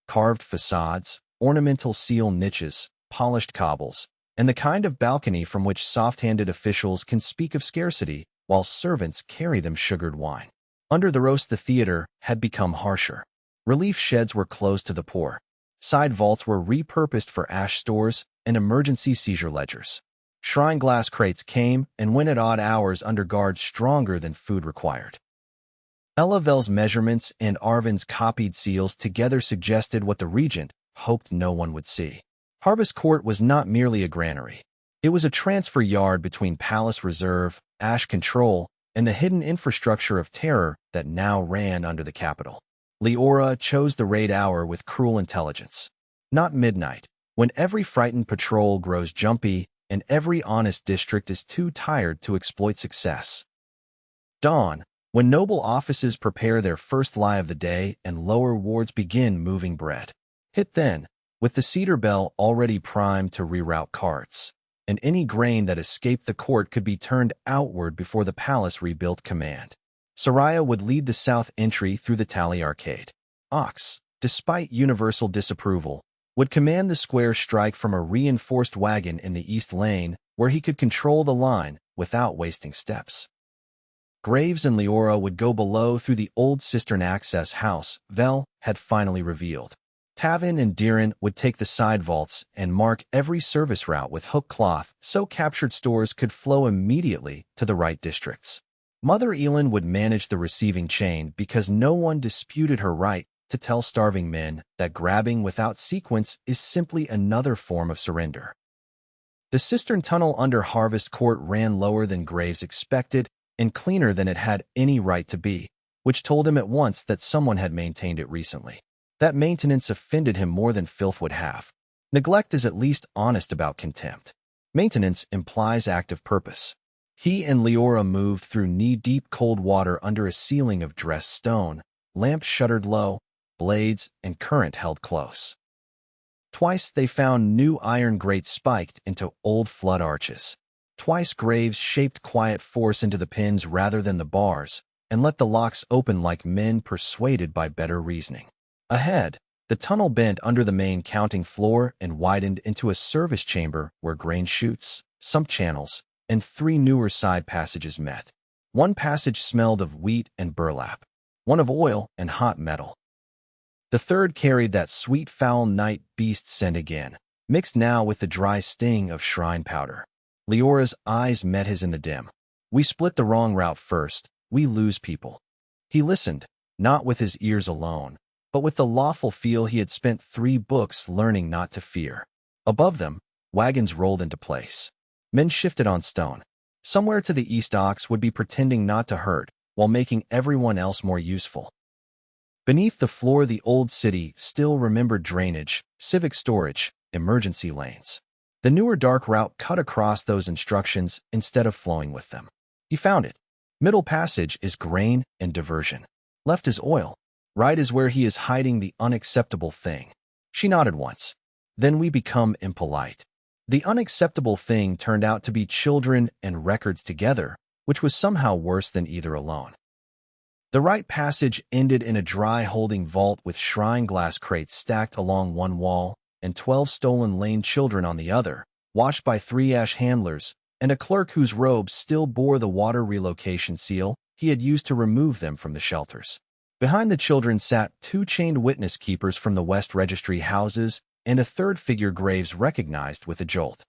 Carved facades, ornamental seal niches, polished cobbles, and the kind of balcony from which soft-handed officials can speak of scarcity while servants carry them sugared wine. Under the roast, the theater had become harsher. Relief sheds were closed to the poor. Side vaults were repurposed for ash stores and emergency seizure ledgers. Shrine glass crates came and went at odd hours under guards stronger than food required. Elavel's measurements and Arvin's copied seals together suggested what the regent hoped no one would see. Harvest Court was not merely a granary. It was a transfer yard between Palace Reserve, Ash Control, and the hidden infrastructure of terror that now ran under the capital. Leora chose the raid hour with cruel intelligence. Not midnight, when every frightened patrol grows jumpy and every honest district is too tired to exploit success. Dawn, when noble offices prepare their first lie of the day and lower wards begin moving bread. Hit then, with the cedar bell already primed to reroute carts, and any grain that escaped the court could be turned outward before the palace rebuilt command. Soraya would lead the south entry through the Tally Arcade. Ox, despite universal disapproval, would command the square strike from a reinforced wagon in the east lane where he could control the line without wasting steps. Graves and Leora would go below through the old cistern access house Vel had finally revealed. Tavin and Diran would take the side vaults and mark every service route with hook cloth so captured stores could flow immediately to the right districts. Mother Elin would manage the receiving chain because no one disputed her right to tell starving men that grabbing without sequence is simply another form of surrender. The cistern tunnel under Harvest Court ran lower than Graves expected and cleaner than it had any right to be, which told him at once that someone had maintained it recently. That maintenance offended him more than filth would have. Neglect is at least honest about contempt. Maintenance implies active purpose. He and Leora moved through knee-deep cold water under a ceiling of dressed stone, lamps shuttered low, blades and current held close. Twice they found new iron grates spiked into old flood arches. Twice Graves shaped quiet force into the pins rather than the bars, and let the locks open like men persuaded by better reasoning. Ahead, the tunnel bent under the main counting floor and widened into a service chamber where grain chutes, sump channels, and 3 newer side passages met. One passage smelled of wheat and burlap, one of oil and hot metal. The third carried that sweet foul night beast scent again, mixed now with the dry sting of shrine powder. Leora's eyes met his in the dim. We split the wrong route first, we lose people. He listened, not with his ears alone, but with the lawful feel he had spent 3 books learning not to fear. Above them, wagons rolled into place. Men shifted on stone. Somewhere to the east Ox would be pretending not to hurt, while making everyone else more useful. Beneath the floor the old city still remembered drainage, civic storage, emergency lanes. The newer dark route cut across those instructions instead of flowing with them. He found it. Middle passage is grain and diversion. Left is oil. Right is where he is hiding the unacceptable thing. She nodded once. Then we become impolite. The unacceptable thing turned out to be children and records together, which was somehow worse than either alone. The right passage ended in a dry holding vault with shrine glass crates stacked along one wall and 12 stolen lame children on the other, watched by 3 ash handlers and a clerk whose robes still bore the water relocation seal he had used to remove them from the shelters. Behind the children sat 2 chained witness keepers from the West Registry houses and a third figure Graves recognized with a jolt.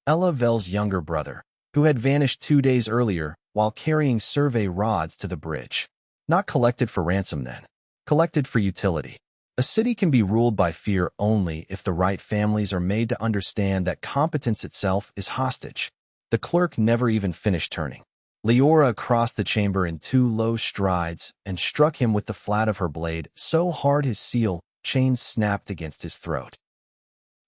Ella Vel's younger brother, who had vanished 2 days earlier while carrying survey rods to the bridge. Not collected for ransom then. Collected for utility. A city can be ruled by fear only if the right families are made to understand that competence itself is hostage. The clerk never even finished turning. Leora crossed the chamber in 2 low strides and struck him with the flat of her blade so hard his seal chain snapped against his throat.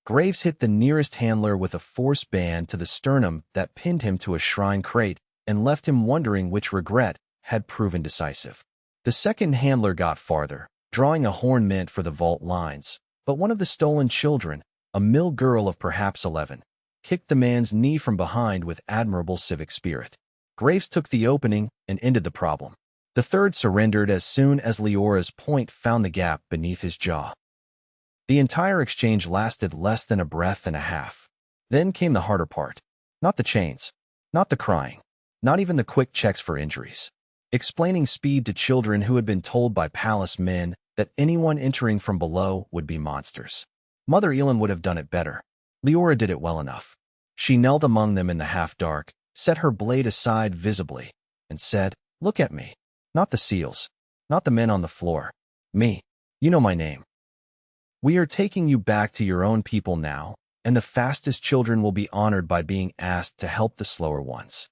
Graves hit the nearest handler with a force band to the sternum that pinned him to a shrine crate and left him wondering which regret had proven decisive. The second handler got farther, drawing a horn meant for the vault lines, but one of the stolen children, a mill girl of perhaps 11, kicked the man's knee from behind with admirable civic spirit. Graves took the opening and ended the problem. The third surrendered as soon as Leora's point found the gap beneath his jaw. The entire exchange lasted less than a breath and a half. Then came the harder part. Not the chains, not the crying, not even the quick checks for injuries. Explaining speed to children who had been told by palace men that anyone entering from below would be monsters. Mother Elin would have done it better. Leora did it well enough. She knelt among them in the half-dark, set her blade aside visibly, and said, "Look at me. Not the seals. Not the men on the floor. Me. You know my name. We are taking you back to your own people now, and the fastest children will be honored by being asked to help the slower ones."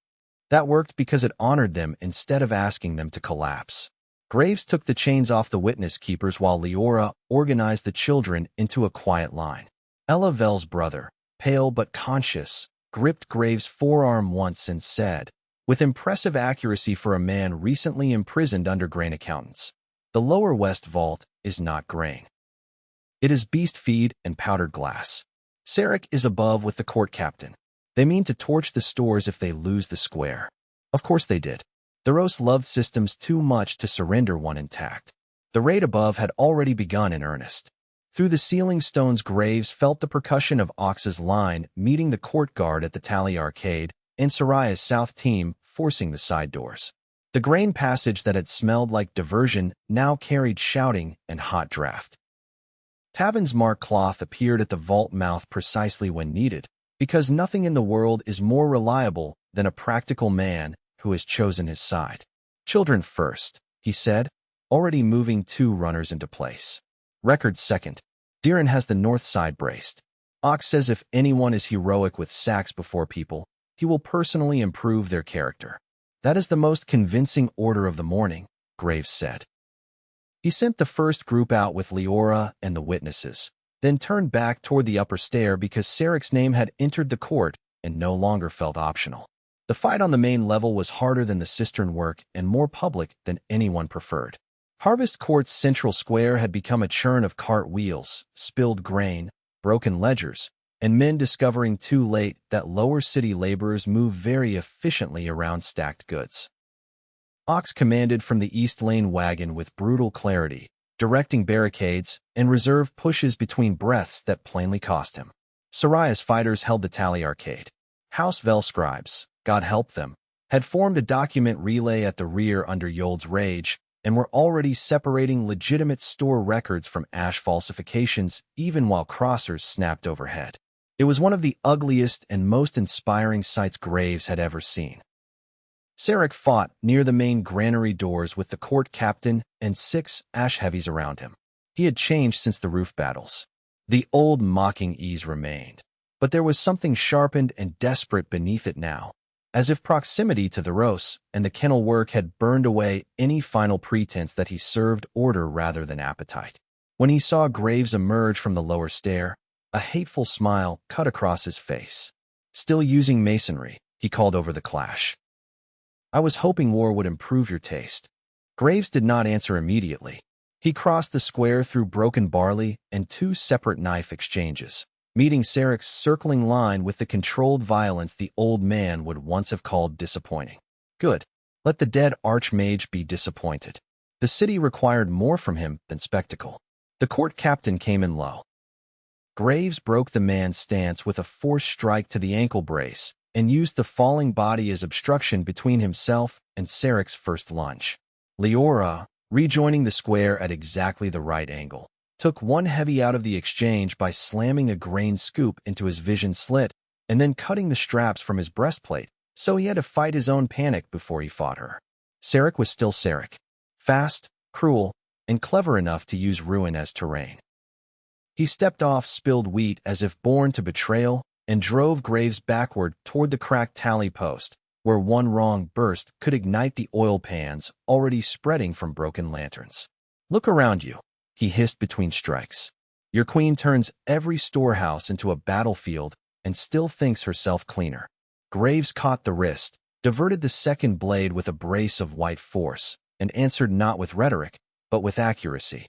That worked because it honored them instead of asking them to collapse. Graves took the chains off the witness keepers while Leora organized the children into a quiet line. Ella Vell's brother, pale but conscious, gripped Graves' forearm once and said, with impressive accuracy for a man recently imprisoned under grain accountants, "The lower west vault is not grain. It is beast feed and powdered glass. Sarek is above with the court captain. They mean to torch the stores if they lose the square." Of course they did. The Rose loved systems too much to surrender one intact. The raid above had already begun in earnest. Through the ceiling stones, Graves felt the percussion of Ox's line meeting the court guard at the Tally Arcade and Soraya's south team forcing the side doors. The grain passage that had smelled like diversion now carried shouting and hot draft. Tavin's mark cloth appeared at the vault mouth precisely when needed, because nothing in the world is more reliable than a practical man who has chosen his side. "Children first," he said, already moving 2 runners into place. "Record second. Deeren has the north side braced. Ox says if anyone is heroic with sacks before people, he will personally improve their character." "That is the most convincing order of the morning," Graves said. He sent the first group out with Leora and the witnesses, then turned back toward the upper stair because Sarek's name had entered the court and no longer felt optional. The fight on the main level was harder than the cistern work and more public than anyone preferred. Harvest Court's central square had become a churn of cart wheels, spilled grain, broken ledgers, and men discovering too late that lower city laborers move very efficiently around stacked goods. Ox commanded from the East Lane wagon with brutal clarity, directing barricades and reserve pushes between breaths that plainly cost him. Soraya's fighters held the Tally Arcade. House Vel scribes, God help them, had formed a document relay at the rear under Yold's rage and were already separating legitimate store records from ash falsifications even while crossers snapped overhead. It was one of the ugliest and most inspiring sights Graves had ever seen. Sarek fought near the main granary doors with the court captain and 6 ash heavies around him. He had changed since the roof battles. The old mocking ease remained, but there was something sharpened and desperate beneath it now, as if proximity to the Rose and the kennel work had burned away any final pretense that he served order rather than appetite. When he saw Graves emerge from the lower stair, a hateful smile cut across his face. "Still using masonry," he called over the clash. "I was hoping war would improve your taste." Graves did not answer immediately. He crossed the square through broken barley and 2 separate knife exchanges, meeting Sarek's circling line with the controlled violence the old man would once have called disappointing. Good. Let the dead Archmage be disappointed. The city required more from him than spectacle. The court captain came in low. Graves broke the man's stance with a forced strike to the ankle brace and used the falling body as obstruction between himself and Sarek's first lunge. Leora, rejoining the square at exactly the right angle, took one heavy out of the exchange by slamming a grain scoop into his vision slit and then cutting the straps from his breastplate, so he had to fight his own panic before he fought her. Sarek was still Sarek, fast, cruel, and clever enough to use ruin as terrain. He stepped off spilled wheat as if born to betrayal and drove Graves backward toward the cracked tally post, where one wrong burst could ignite the oil pans already spreading from broken lanterns. "Look around you," he hissed between strikes. "Your queen turns every storehouse into a battlefield and still thinks herself cleaner." Graves caught the wrist, diverted the second blade with a brace of white force, and answered not with rhetoric, but with accuracy.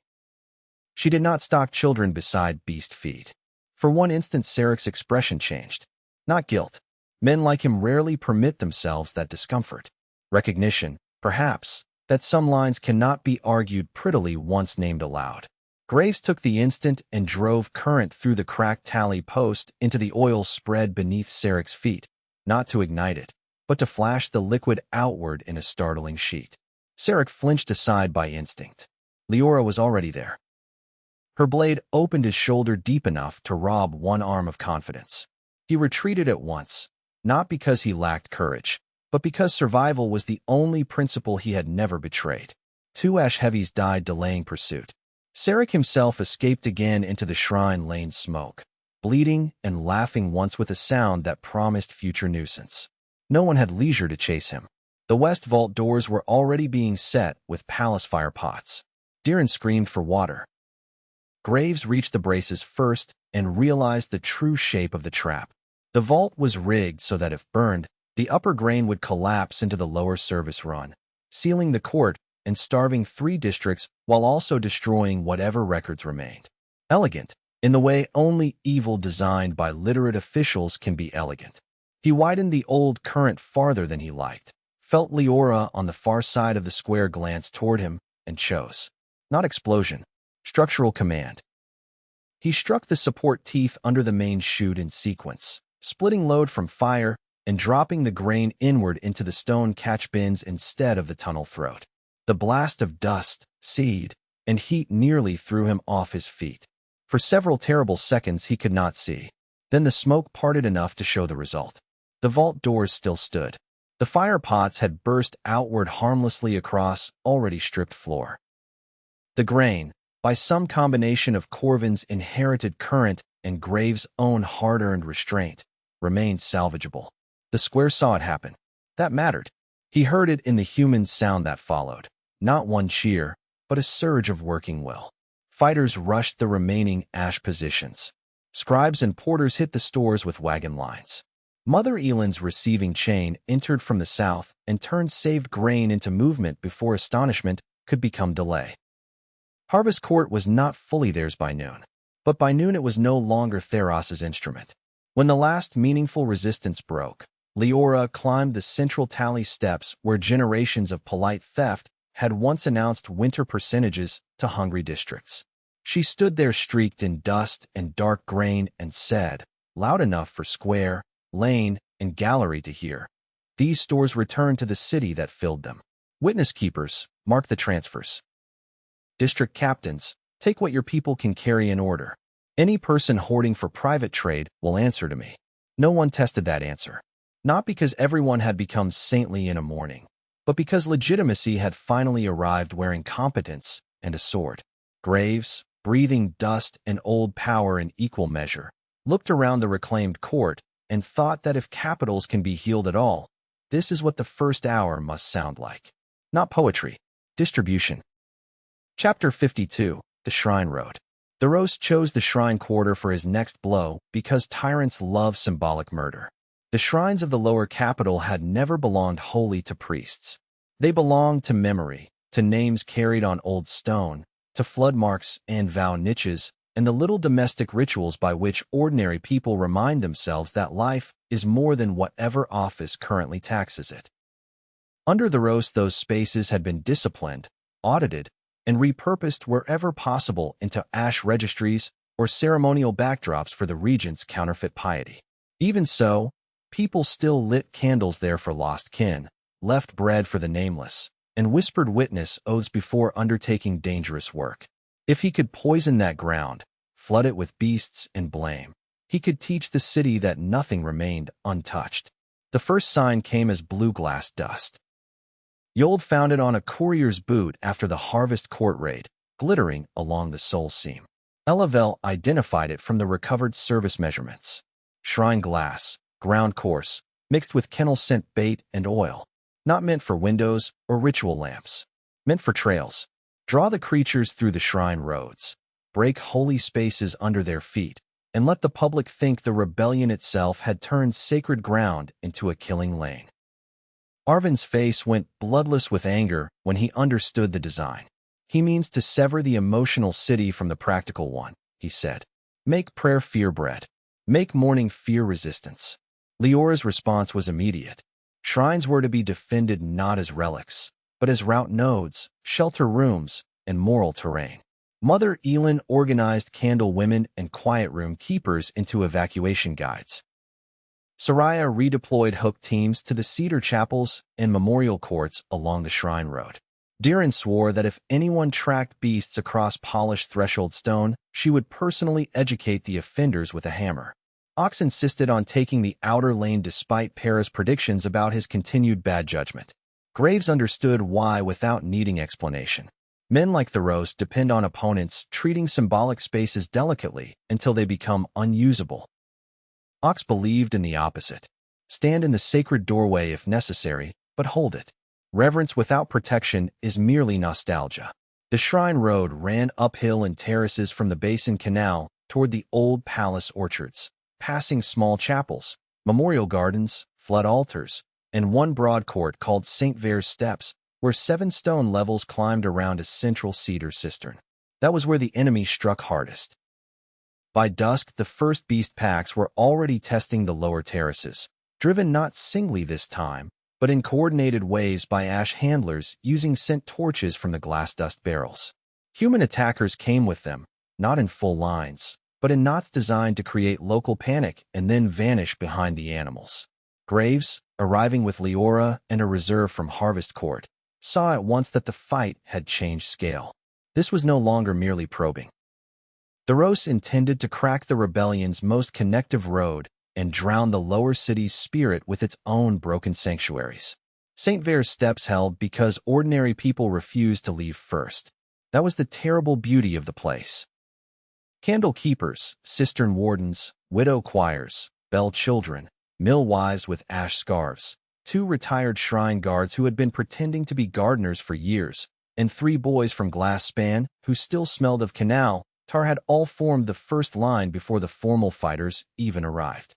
"She did not stock children beside beast feed." For one instant Sarek's expression changed. Not guilt. Men like him rarely permit themselves that discomfort. Recognition, perhaps, that some lines cannot be argued prettily once named aloud. Graves took the instant and drove current through the cracked tally post into the oil spread beneath Sarek's feet, not to ignite it, but to flash the liquid outward in a startling sheet. Sarek flinched aside by instinct. Leora was already there. Her blade opened his shoulder deep enough to rob one arm of confidence. He retreated at once, not because he lacked courage, but because survival was the only principle he had never betrayed. 2 ash heavies died delaying pursuit. Sarek himself escaped again into the shrine lane smoke, bleeding and laughing once with a sound that promised future nuisance. No one had leisure to chase him. The west vault doors were already being set with palace fire pots. Diren screamed for water. Graves reached the braces first and realized the true shape of the trap. The vault was rigged so that if burned, the upper grain would collapse into the lower service run, sealing the court and starving 3 districts while also destroying whatever records remained. Elegant, in the way only evil designed by literate officials can be elegant. He widened the old current farther than he liked, felt Leora on the far side of the square glance toward him, and chose. Not explosion. Structural command. He struck the support teeth under the main chute in sequence, splitting load from fire and dropping the grain inward into the stone catch bins instead of the tunnel throat. The blast of dust, seed, and heat nearly threw him off his feet. For several terrible seconds he could not see. Then the smoke parted enough to show the result. The vault doors still stood. The fire pots had burst outward harmlessly across already stripped floor. The grain, by some combination of Corvin's inherited current and Graves' own hard-earned restraint, remained salvageable. The square saw it happen. That mattered. He heard it in the human sound that followed. Not one cheer, but a surge of working will. Fighters rushed the remaining ash positions. Scribes and porters hit the stores with wagon lines. Mother Elin's receiving chain entered from the south and turned saved grain into movement before astonishment could become delay. Harvest Court was not fully theirs by noon, but by noon it was no longer Theros's instrument. When the last meaningful resistance broke, Leora climbed the central tally steps where generations of polite theft had once announced winter percentages to hungry districts. She stood there streaked in dust and dark grain and said, loud enough for square, lane, and gallery to hear, "These stores return to the city that filled them. Witness keepers, mark the transfers. District captains, take what your people can carry in order. Any person hoarding for private trade will answer to me." No one tested that answer. Not because everyone had become saintly in a morning, but because legitimacy had finally arrived wearing competence and a sword. Graves, breathing dust and old power in equal measure, looked around the reclaimed court and thought that if capitals can be healed at all, this is what the first hour must sound like. Not poetry. Distribution. Chapter 52. The Shrine Road. The Roast chose the Shrine Quarter for his next blow because tyrants love symbolic murder. The shrines of the lower capital had never belonged wholly to priests. They belonged to memory, to names carried on old stone, to flood marks and vow niches, and the little domestic rituals by which ordinary people remind themselves that life is more than whatever office currently taxes it. Under the Roast, those spaces had been disciplined, audited, and repurposed wherever possible into ash registries or ceremonial backdrops for the regent's counterfeit piety. Even so, people still lit candles there for lost kin, left bread for the nameless, and whispered witness oaths before undertaking dangerous work. If he could poison that ground, flood it with beasts and blame, he could teach the city that nothing remained untouched. The first sign came as blue glass dust. Yold found it on a courier's boot after the Harvest Court raid, glittering along the sole seam. Elavel identified it from the recovered service measurements. Shrine glass, ground coarse, mixed with kennel scent bait and oil. Not meant for windows or ritual lamps. Meant for trails. Draw the creatures through the shrine roads. Break holy spaces under their feet, and let the public think the rebellion itself had turned sacred ground into a killing lane. Arvin's face went bloodless with anger when he understood the design. He means to sever the emotional city from the practical one, he said. Make prayer fear bread. Make mourning fear resistance. Leora's response was immediate. Shrines were to be defended not as relics, but as route nodes, shelter rooms, and moral terrain. Mother Elin organized candle women and quiet room keepers into evacuation guides. Soraya redeployed hook teams to the cedar chapels and memorial courts along the shrine road. Diren swore that if anyone tracked beasts across polished threshold stone, she would personally educate the offenders with a hammer. Ox insisted on taking the outer lane despite Para's predictions about his continued bad judgment. Graves understood why without needing explanation. Men like the Roast depend on opponents treating symbolic spaces delicately until they become unusable. Ox believed in the opposite. Stand in the sacred doorway if necessary, but hold it. Reverence without protection is merely nostalgia. The shrine road ran uphill in terraces from the basin canal toward the old palace orchards, passing small chapels, memorial gardens, flood altars, and one broad court called St. Vare's Steps, where 7 stone levels climbed around a central cedar cistern. That was where the enemy struck hardest. By dusk, the first beast packs were already testing the lower terraces, driven not singly this time, but in coordinated waves by ash handlers using scent torches from the glass dust barrels. Human attackers came with them, not in full lines, but in knots designed to create local panic and then vanish behind the animals. Graves, arriving with Leora and a reserve from Harvest Court, saw at once that the fight had changed scale. This was no longer merely probing. Theros intended to crack the rebellion's most connective road and drown the lower city's spirit with its own broken sanctuaries. St. Vare's Steps held because ordinary people refused to leave first. That was the terrible beauty of the place. Candle keepers, cistern wardens, widow choirs, bell children, mill wives with ash scarves, 2 retired shrine guards who had been pretending to be gardeners for years, and 3 boys from Glass Span who still smelled of canal tar had all formed the first line before the formal fighters even arrived.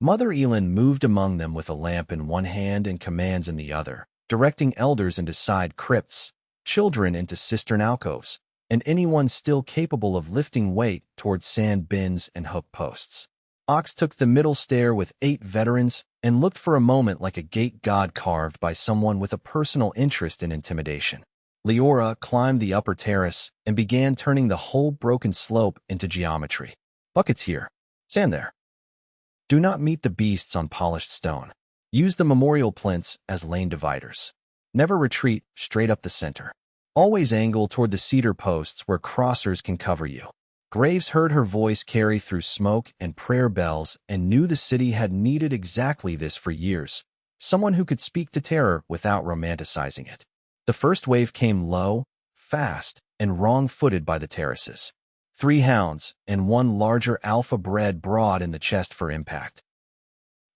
Mother Elin moved among them with a lamp in one hand and commands in the other, directing elders into side crypts, children into cistern alcoves, and anyone still capable of lifting weight towards sand bins and hook posts. Ox took the middle stair with 8 veterans and looked for a moment like a gate god carved by someone with a personal interest in intimidation. Leora climbed the upper terrace and began turning the whole broken slope into geometry. Buckets here. Sand there. Do not meet the beasts on polished stone. Use the memorial plinths as lane dividers. Never retreat straight up the center. Always angle toward the cedar posts where crossers can cover you. Graves heard her voice carry through smoke and prayer bells and knew the city had needed exactly this for years. Someone who could speak to terror without romanticizing it. The first wave came low, fast, and wrong-footed by the terraces. 3 hounds and 1 larger alpha bred broad in the chest for impact.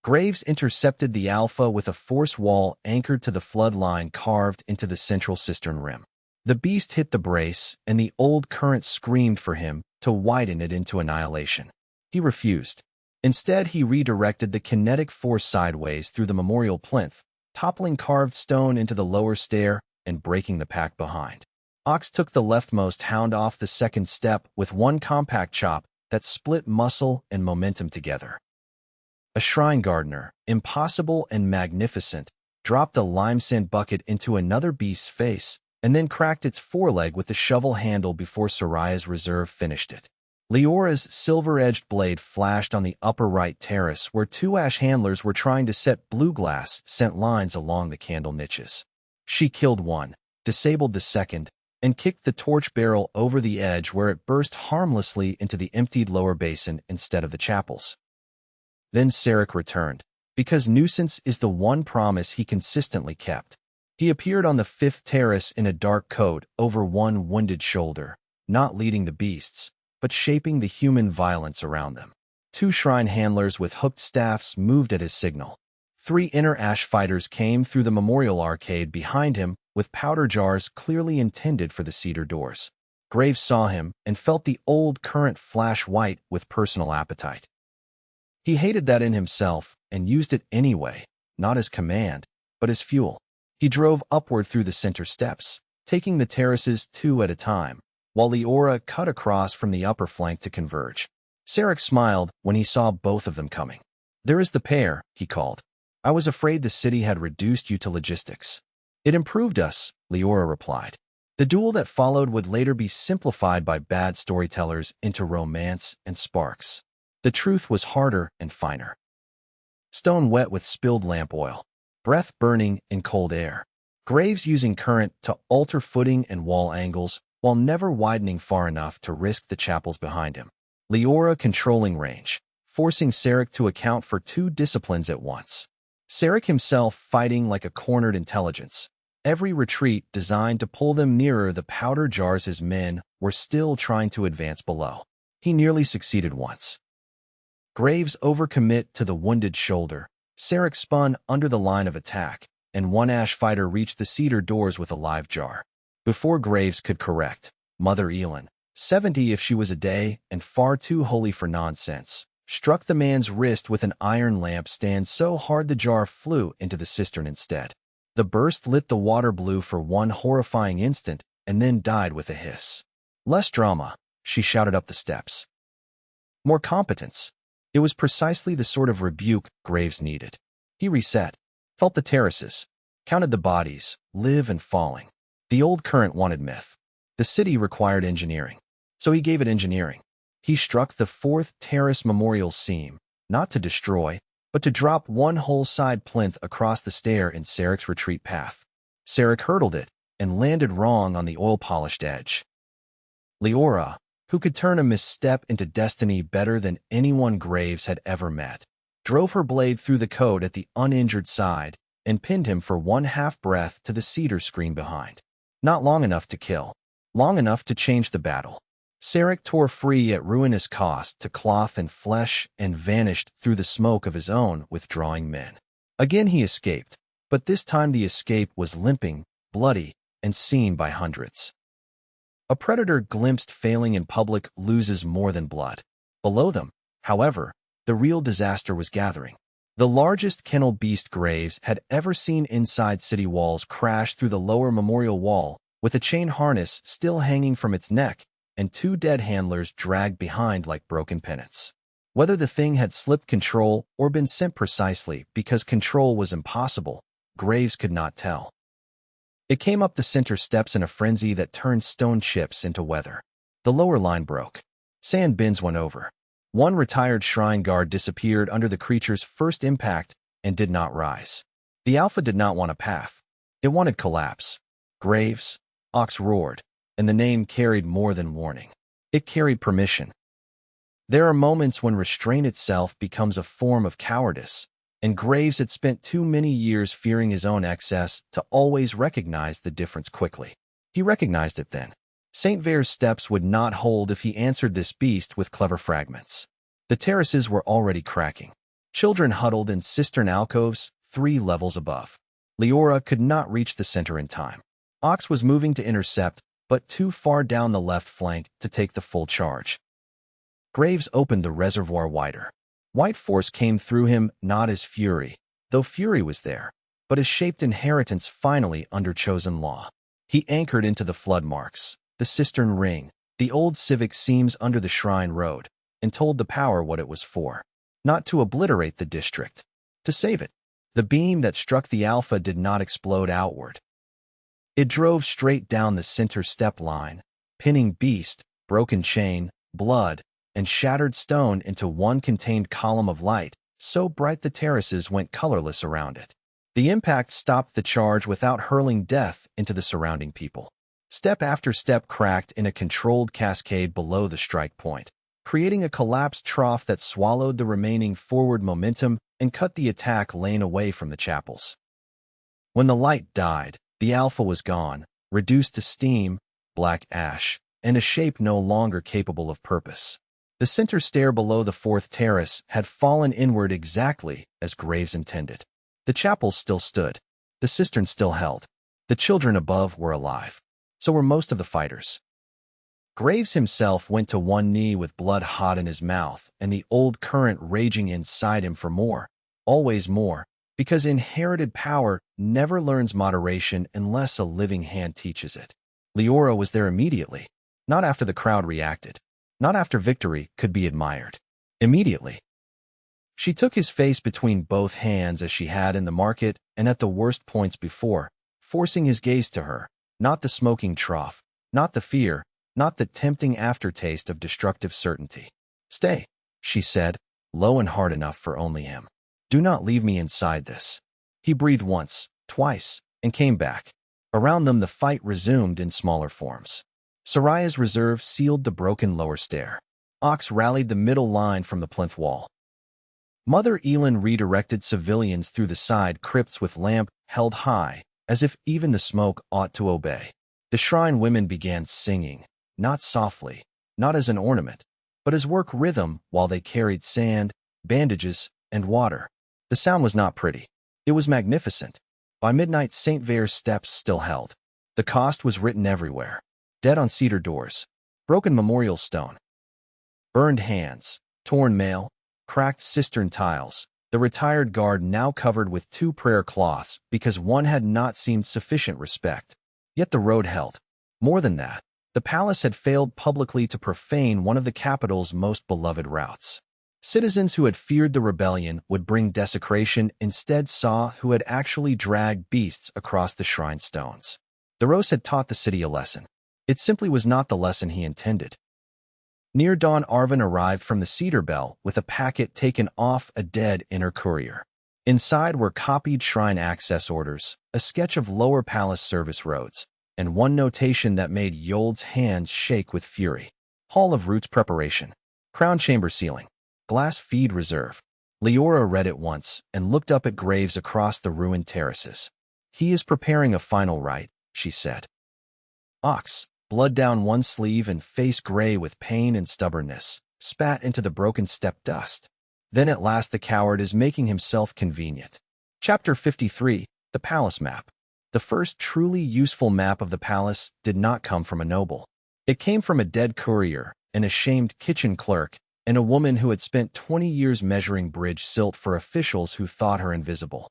Graves intercepted the alpha with a force wall anchored to the flood line carved into the central cistern rim. The beast hit the brace, and the old current screamed for him to widen it into annihilation. He refused. Instead, he redirected the kinetic force sideways through the memorial plinth, toppling carved stone into the lower stair and breaking the pack behind. Ox took the leftmost hound off the second step with 1 compact chop that split muscle and momentum together. A shrine gardener, impossible and magnificent, dropped a limesand bucket into another beast's face and then cracked its foreleg with the shovel handle before Soraya's reserve finished it. Leora's silver-edged blade flashed on the upper right terrace where 2 ash handlers were trying to set blue glass scent lines along the candle niches. She killed 1, disabled the second, and kicked the torch barrel over the edge where it burst harmlessly into the emptied lower basin instead of the chapels. Then Sarek returned, because nuisance is the one promise he consistently kept. He appeared on the 5th terrace in a dark coat over 1 wounded shoulder, not leading the beasts, but shaping the human violence around them. 2 shrine handlers with hooked staffs moved at his signal. 3 inner ash fighters came through the memorial arcade behind him with powder jars clearly intended for the cedar doors. Graves saw him and felt the old current flash white with personal appetite. He hated that in himself and used it anyway, not as command, but as fuel. He drove upward through the center steps, taking the terraces 2 at a time, while Leora cut across from the upper flank to converge. Sarek smiled when he saw both of them coming. "There is the pair," he called. "I was afraid the city had reduced you to logistics." "It improved us," Leora replied. The duel that followed would later be simplified by bad storytellers into romance and sparks. The truth was harder and finer. Stone wet with spilled lamp oil. Breath burning in cold air. Graves using current to alter footing and wall angles while never widening far enough to risk the chapels behind him. Leora controlling range, forcing Sarek to account for 2 disciplines at once. Sarek himself fighting like a cornered intelligence. Every retreat designed to pull them nearer the powder jars his men were still trying to advance below. He nearly succeeded once. Graves overcommit to the wounded shoulder, Sarek spun under the line of attack, and one ash fighter reached the cedar doors with a live jar. Before Graves could correct, Mother Elin, 70 if she was a day and far too holy for nonsense, struck the man's wrist with an iron lamp stand so hard the jar flew into the cistern instead. The burst lit the water blue for one horrifying instant and then died with a hiss. Less drama, she shouted up the steps. More competence. It was precisely the sort of rebuke Graves needed. He reset, felt the terraces, counted the bodies, live and falling. The old current wanted myth. The city required engineering. So he gave it engineering. He struck the fourth terrace memorial seam, not to destroy, but to drop one whole side plinth across the stair in Sarek's retreat path. Sarek hurdled it and landed wrong on the oil-polished edge. Leora, who could turn a misstep into destiny better than anyone Graves had ever met, drove her blade through the coat at the uninjured side and pinned him for one half-breath to the cedar screen behind. Not long enough to kill, long enough to change the battle. Sarek tore free at ruinous cost to cloth and flesh and vanished through the smoke of his own withdrawing men. Again he escaped, but this time the escape was limping, bloody, and seen by hundreds. A predator glimpsed failing in public loses more than blood. Below them, however, the real disaster was gathering. The largest kennel beast Graves had ever seen inside city walls crashed through the lower memorial wall, with a chain harness still hanging from its neck and two dead handlers dragged behind like broken pennants. Whether the thing had slipped control or been sent precisely because control was impossible, Graves could not tell. It came up the center steps in a frenzy that turned stone chips into weather. The lower line broke. Sand bins went over. One retired shrine guard disappeared under the creature's first impact and did not rise. The Alpha did not want a path. It wanted collapse. Graves, Ox roared, and the name carried more than warning. It carried permission. There are moments when restraint itself becomes a form of cowardice, and Graves had spent too many years fearing his own excess to always recognize the difference quickly. He recognized it then. St. Vair's steps would not hold if he answered this beast with clever fragments. The terraces were already cracking. Children huddled in cistern alcoves 3 levels above. Leora could not reach the center in time. Ox was moving to intercept, but too far down the left flank to take the full charge. Graves opened the reservoir wider. White force came through him not as fury, though fury was there, but as shaped inheritance finally under chosen law. He anchored into the flood marks, the cistern ring, the old civic seams under the shrine road, and told the power what it was for. Not to obliterate the district, to save it. The beam that struck the Alpha did not explode outward. It drove straight down the center step line, pinning beast, broken chain, blood, and shattered stone into one contained column of light, so bright the terraces went colorless around it. The impact stopped the charge without hurling death into the surrounding people. Step after step cracked in a controlled cascade below the strike point, creating a collapsed trough that swallowed the remaining forward momentum and cut the attack lane away from the chapels. When the light died, the Alpha was gone, reduced to steam, black ash, and a shape no longer capable of purpose. The center stair below the fourth terrace had fallen inward exactly as Graves intended. The chapels still stood. The cistern still held. The children above were alive. So were most of the fighters. Graves himself went to one knee with blood hot in his mouth and the old current raging inside him for more, always more, because inherited power never learns moderation unless a living hand teaches it. Leora was there immediately, not after the crowd reacted. Not after victory could be admired. Immediately. She took his face between both hands as she had in the market and at the worst points before, forcing his gaze to her, not the smoking trough, not the fear, not the tempting aftertaste of destructive certainty. Stay, she said, low and hard enough for only him. Do not leave me inside this. He breathed once, twice, and came back. Around them the fight resumed in smaller forms. Soraya's reserve sealed the broken lower stair. Ox rallied the middle line from the plinth wall. Mother Elin redirected civilians through the side crypts with lamp held high, as if even the smoke ought to obey. The shrine women began singing, not softly, not as an ornament, but as work rhythm while they carried sand, bandages, and water. The sound was not pretty. It was magnificent. By midnight, St. Vair's steps still held. The cost was written everywhere. Dead on cedar doors. Broken memorial stone. Burned hands. Torn mail. Cracked cistern tiles. The retired guard now covered with 2 prayer cloths because one had not seemed sufficient respect. Yet the road held. More than that, the palace had failed publicly to profane one of the capital's most beloved routes. Citizens who had feared the rebellion would bring desecration instead saw who had actually dragged beasts across the shrine stones. The rose had taught the city a lesson. It simply was not the lesson he intended. Near dawn, Arvin arrived from the Cedar Bell with a packet taken off a dead inner courier. Inside were copied shrine access orders, a sketch of lower palace service roads, and one notation that made Yold's hands shake with fury. Hall of Roots preparation. Crown chamber ceiling. Glass feed reserve. Leora read it once and looked up at graves across the ruined terraces. He is preparing a final rite, she said. Ox, blood down one sleeve and face gray with pain and stubbornness, spat into the broken step dust. Then at last the coward is making himself convenient. Chapter 53, The Palace Map. The first truly useful map of the palace did not come from a noble. It came from a dead courier, an ashamed kitchen clerk, and a woman who had spent 20 years measuring bridge silt for officials who thought her invisible.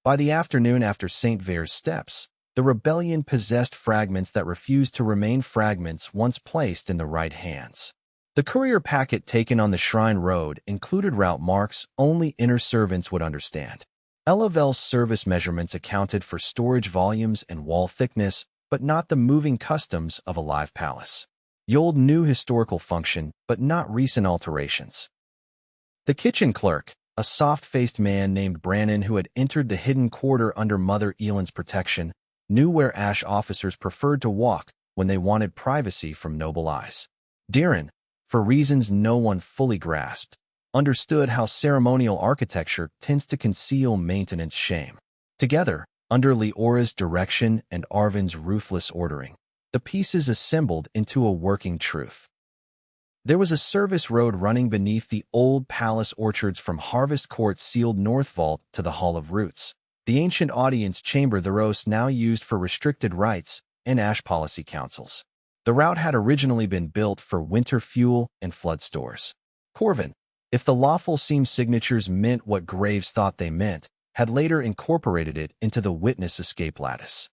By the afternoon after St. Vair's steps, the rebellion possessed fragments that refused to remain fragments once placed in the right hands. The courier packet taken on the Shrine Road included route marks only inner servants would understand. Elavel's service measurements accounted for storage volumes and wall thickness, but not the moving customs of a live palace. Yold knew historical function, but not recent alterations. The kitchen clerk, a soft-faced man named Brannon who had entered the hidden quarter under Mother Elin's protection, knew where Ash officers preferred to walk when they wanted privacy from noble eyes. Diran, for reasons no one fully grasped, understood how ceremonial architecture tends to conceal maintenance shame. Together, under Leora's direction and Arvin's ruthless ordering, the pieces assembled into a working truth. There was a service road running beneath the old palace orchards from Harvest Court's sealed north vault to the Hall of Roots, the ancient audience chamber the Rose now used for restricted rites and Ash policy councils. The route had originally been built for winter fuel and flood stores. Corvin, if the lawful seam signatures meant what Graves thought they meant, had later incorporated it into the witness escape lattice.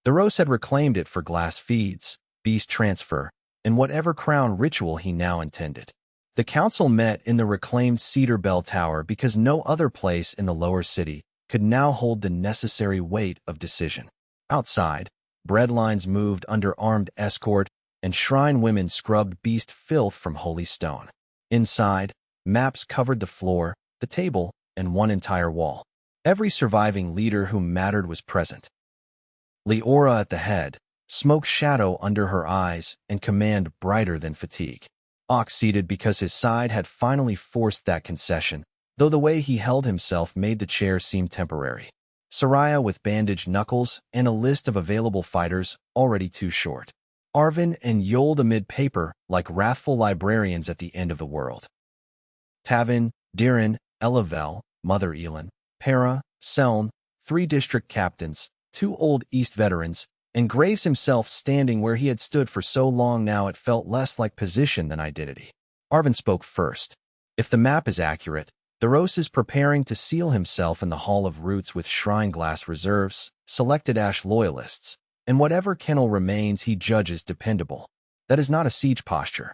The Rose had reclaimed it for glass feeds, beast transfer, and whatever crown ritual he now intended. The council met in the reclaimed Cedar Bell Tower because no other place in the lower city could now hold the necessary weight of decision. Outside, bread lines moved under armed escort, and shrine women scrubbed beast filth from holy stone. Inside, maps covered the floor, the table, and one entire wall. Every surviving leader who mattered was present. Leora at the head, smoke shadow under her eyes, and command brighter than fatigue. Ox seated because his side had finally forced that concession, though the way he held himself made the chair seem temporary. Soraya with bandaged knuckles and a list of available fighters already too short. Arvin and Yold amid paper like wrathful librarians at the end of the world. Tavin, Diran, Elavel, Mother Elin, Para, Seln, 3 district captains, 2 old East veterans, and Graves himself standing where he had stood for so long now it felt less like position than identity. Arvin spoke first. If the map is accurate, the Rose is preparing to seal himself in the Hall of Roots with shrine glass reserves, selected Ash loyalists, and whatever kennel remains he judges dependable. That is not a siege posture.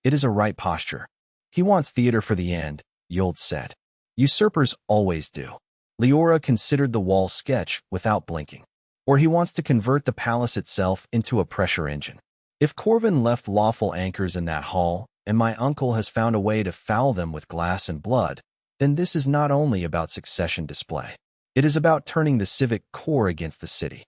It is a right posture. He wants theater for the end, Yold said. Usurpers always do. Leora considered the wall sketch without blinking. Or he wants to convert the palace itself into a pressure engine. If Corvin left lawful anchors in that hall, and my uncle has found a way to foul them with glass and blood, then this is not only about succession display. It is about turning the civic core against the city.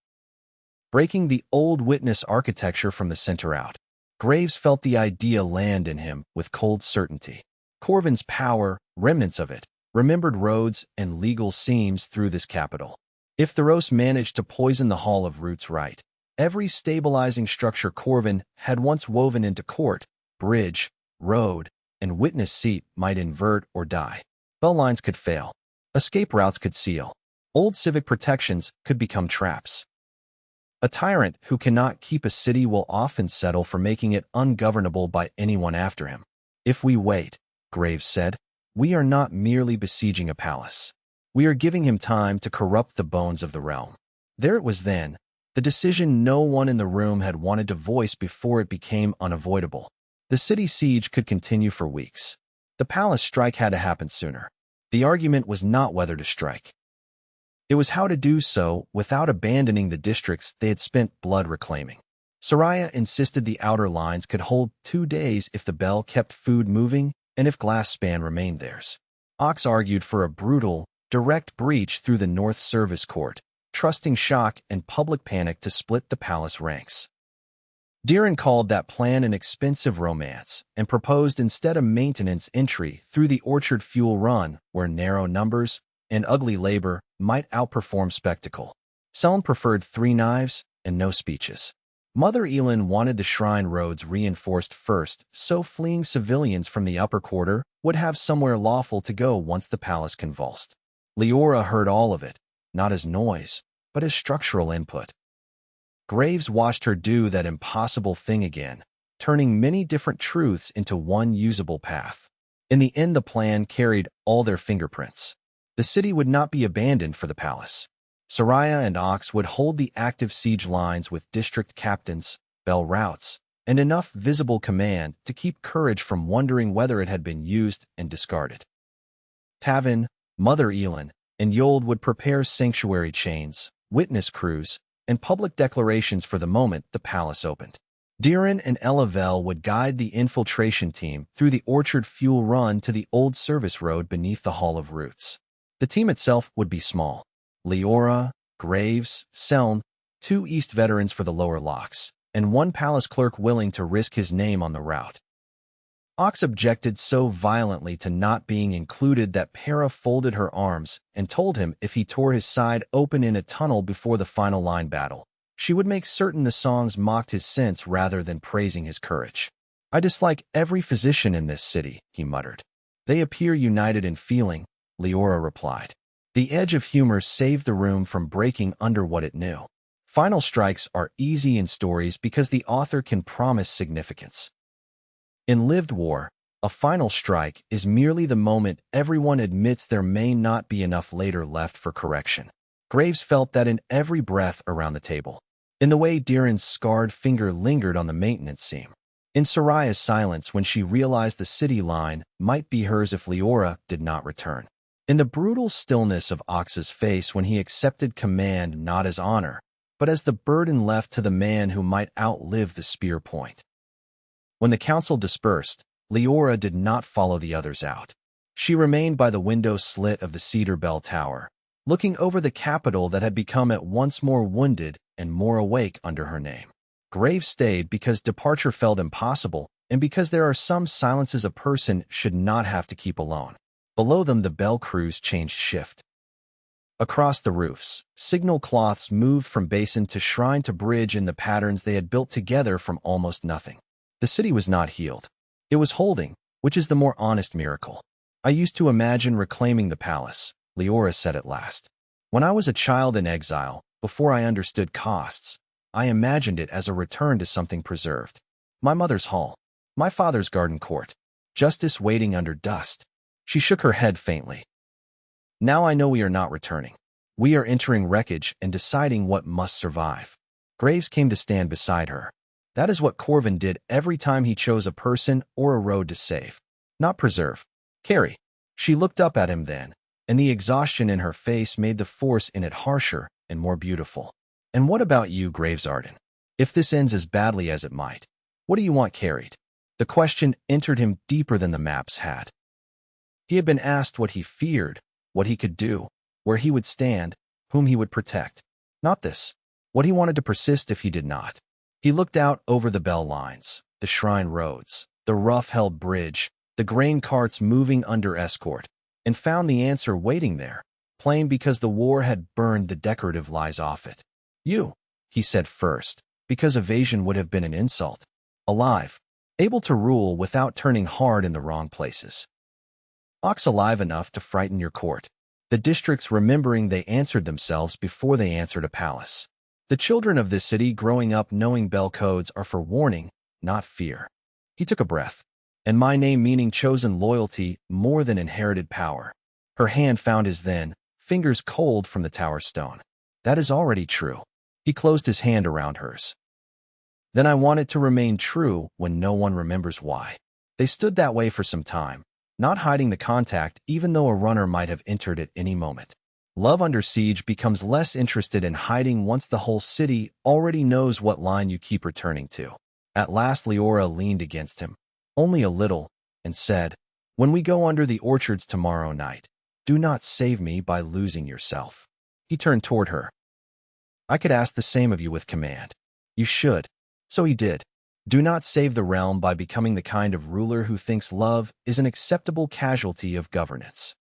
Breaking the old witness architecture from the center out. Graves felt the idea land in him with cold certainty. Corvin's power, remnants of it, remembered roads and legal seams through this capital. If Theros managed to poison the Hall of Roots right, every stabilizing structure Corvin had once woven into court, bridge, road, and witness seat might invert or die. Bell lines could fail. Escape routes could seal. Old civic protections could become traps. A tyrant who cannot keep a city will often settle for making it ungovernable by anyone after him. If we wait, Graves said, we are not merely besieging a palace. We are giving him time to corrupt the bones of the realm. There it was then, the decision no one in the room had wanted to voice before it became unavoidable. The city siege could continue for weeks. The palace strike had to happen sooner. The argument was not whether to strike. It was how to do so without abandoning the districts they had spent blood reclaiming. Soraya insisted the outer lines could hold 2 days if the bell kept food moving and if glass span remained theirs. Ox argued for a brutal, direct breach through the North Service Court, trusting shock and public panic to split the palace ranks. Deeren called that plan an expensive romance and proposed instead a maintenance entry through the Orchard Fuel Run where narrow numbers and ugly labor might outperform spectacle. Seln preferred 3 knives and no speeches. Mother Elin wanted the shrine roads reinforced first, so fleeing civilians from the upper quarter would have somewhere lawful to go once the palace convulsed. Leora heard all of it, not as noise, but as structural input. Graves watched her do that impossible thing again, turning many different truths into one usable path. In the end, the plan carried all their fingerprints. The city would not be abandoned for the palace. Soraya and Ox would hold the active siege lines with district captains, bell routes, and enough visible command to keep courage from wondering whether it had been used and discarded. Tavin, Mother Elin, and Yold would prepare sanctuary chains, witness crews, and public declarations for the moment the palace opened. Deeren and Elavel would guide the infiltration team through the Orchard Fuel Run to the old service road beneath the Hall of Roots. The team itself would be small. Leora, Graves, Seln, 2 East veterans for the lower locks, and 1 palace clerk willing to risk his name on the route. Ox objected so violently to not being included that Para folded her arms and told him if he tore his side open in a tunnel before the final line battle, she would make certain the songs mocked his sense rather than praising his courage. I dislike every physician in this city, he muttered. They appear united in feeling, Leora replied. The edge of humor saved the room from breaking under what it knew. Final strikes are easy in stories because the author can promise significance. In lived war, a final strike is merely the moment everyone admits there may not be enough later left for correction. Graves felt that in every breath around the table, in the way Deeren's scarred finger lingered on the maintenance seam, in Soraya's silence when she realized the city line might be hers if Leora did not return, in the brutal stillness of Ox's face when he accepted command not as honor, but as the burden left to the man who might outlive the spear point. When the council dispersed, Leora did not follow the others out. She remained by the window slit of the Cedar Bell Tower, looking over the capital that had become at once more wounded and more awake under her name. Graves stayed because departure felt impossible and because there are some silences a person should not have to keep alone. Below them, the bell crews changed shift. Across the roofs, signal cloths moved from basin to shrine to bridge in the patterns they had built together from almost nothing. The city was not healed. It was holding, which is the more honest miracle. I used to imagine reclaiming the palace, Leora said at last. When I was a child in exile, before I understood costs, I imagined it as a return to something preserved. My mother's hall, my father's garden court, justice waiting under dust. She shook her head faintly. Now I know we are not returning. We are entering wreckage and deciding what must survive. Graves came to stand beside her. That is what Corvin did every time he chose a person or a road to save, not preserve. Carry. She looked up at him then, and the exhaustion in her face made the force in it harsher and more beautiful. And what about you, Graves Arden? If this ends as badly as it might, what do you want carried? The question entered him deeper than the maps had. He had been asked what he feared, what he could do, where he would stand, whom he would protect. Not this. What he wanted to persist if he did not. He looked out over the bell lines, the shrine roads, the rough-held bridge, the grain carts moving under escort, and found the answer waiting there, plain because the war had burned the decorative lies off it. You, he said first, because evasion would have been an insult. Alive, able to rule without turning hard in the wrong places. Hawks alive enough to frighten your court. The districts remembering they answered themselves before they answered a palace. The children of this city growing up knowing bell codes are for warning, not fear. He took a breath. And my name meaning chosen loyalty more than inherited power. Her hand found his then, fingers cold from the tower stone. That is already true. He closed his hand around hers. Then I want it to remain true when no one remembers why. They stood that way for some time, not hiding the contact even though a runner might have entered at any moment. Love under siege becomes less interested in hiding once the whole city already knows what line you keep returning to. At last Leora leaned against him, only a little, and said, "When we go under the orchards tomorrow night, do not save me by losing yourself." He turned toward her. "I could ask the same of you with command. You should." So he did. Do not save the realm by becoming the kind of ruler who thinks love is an acceptable casualty of governance.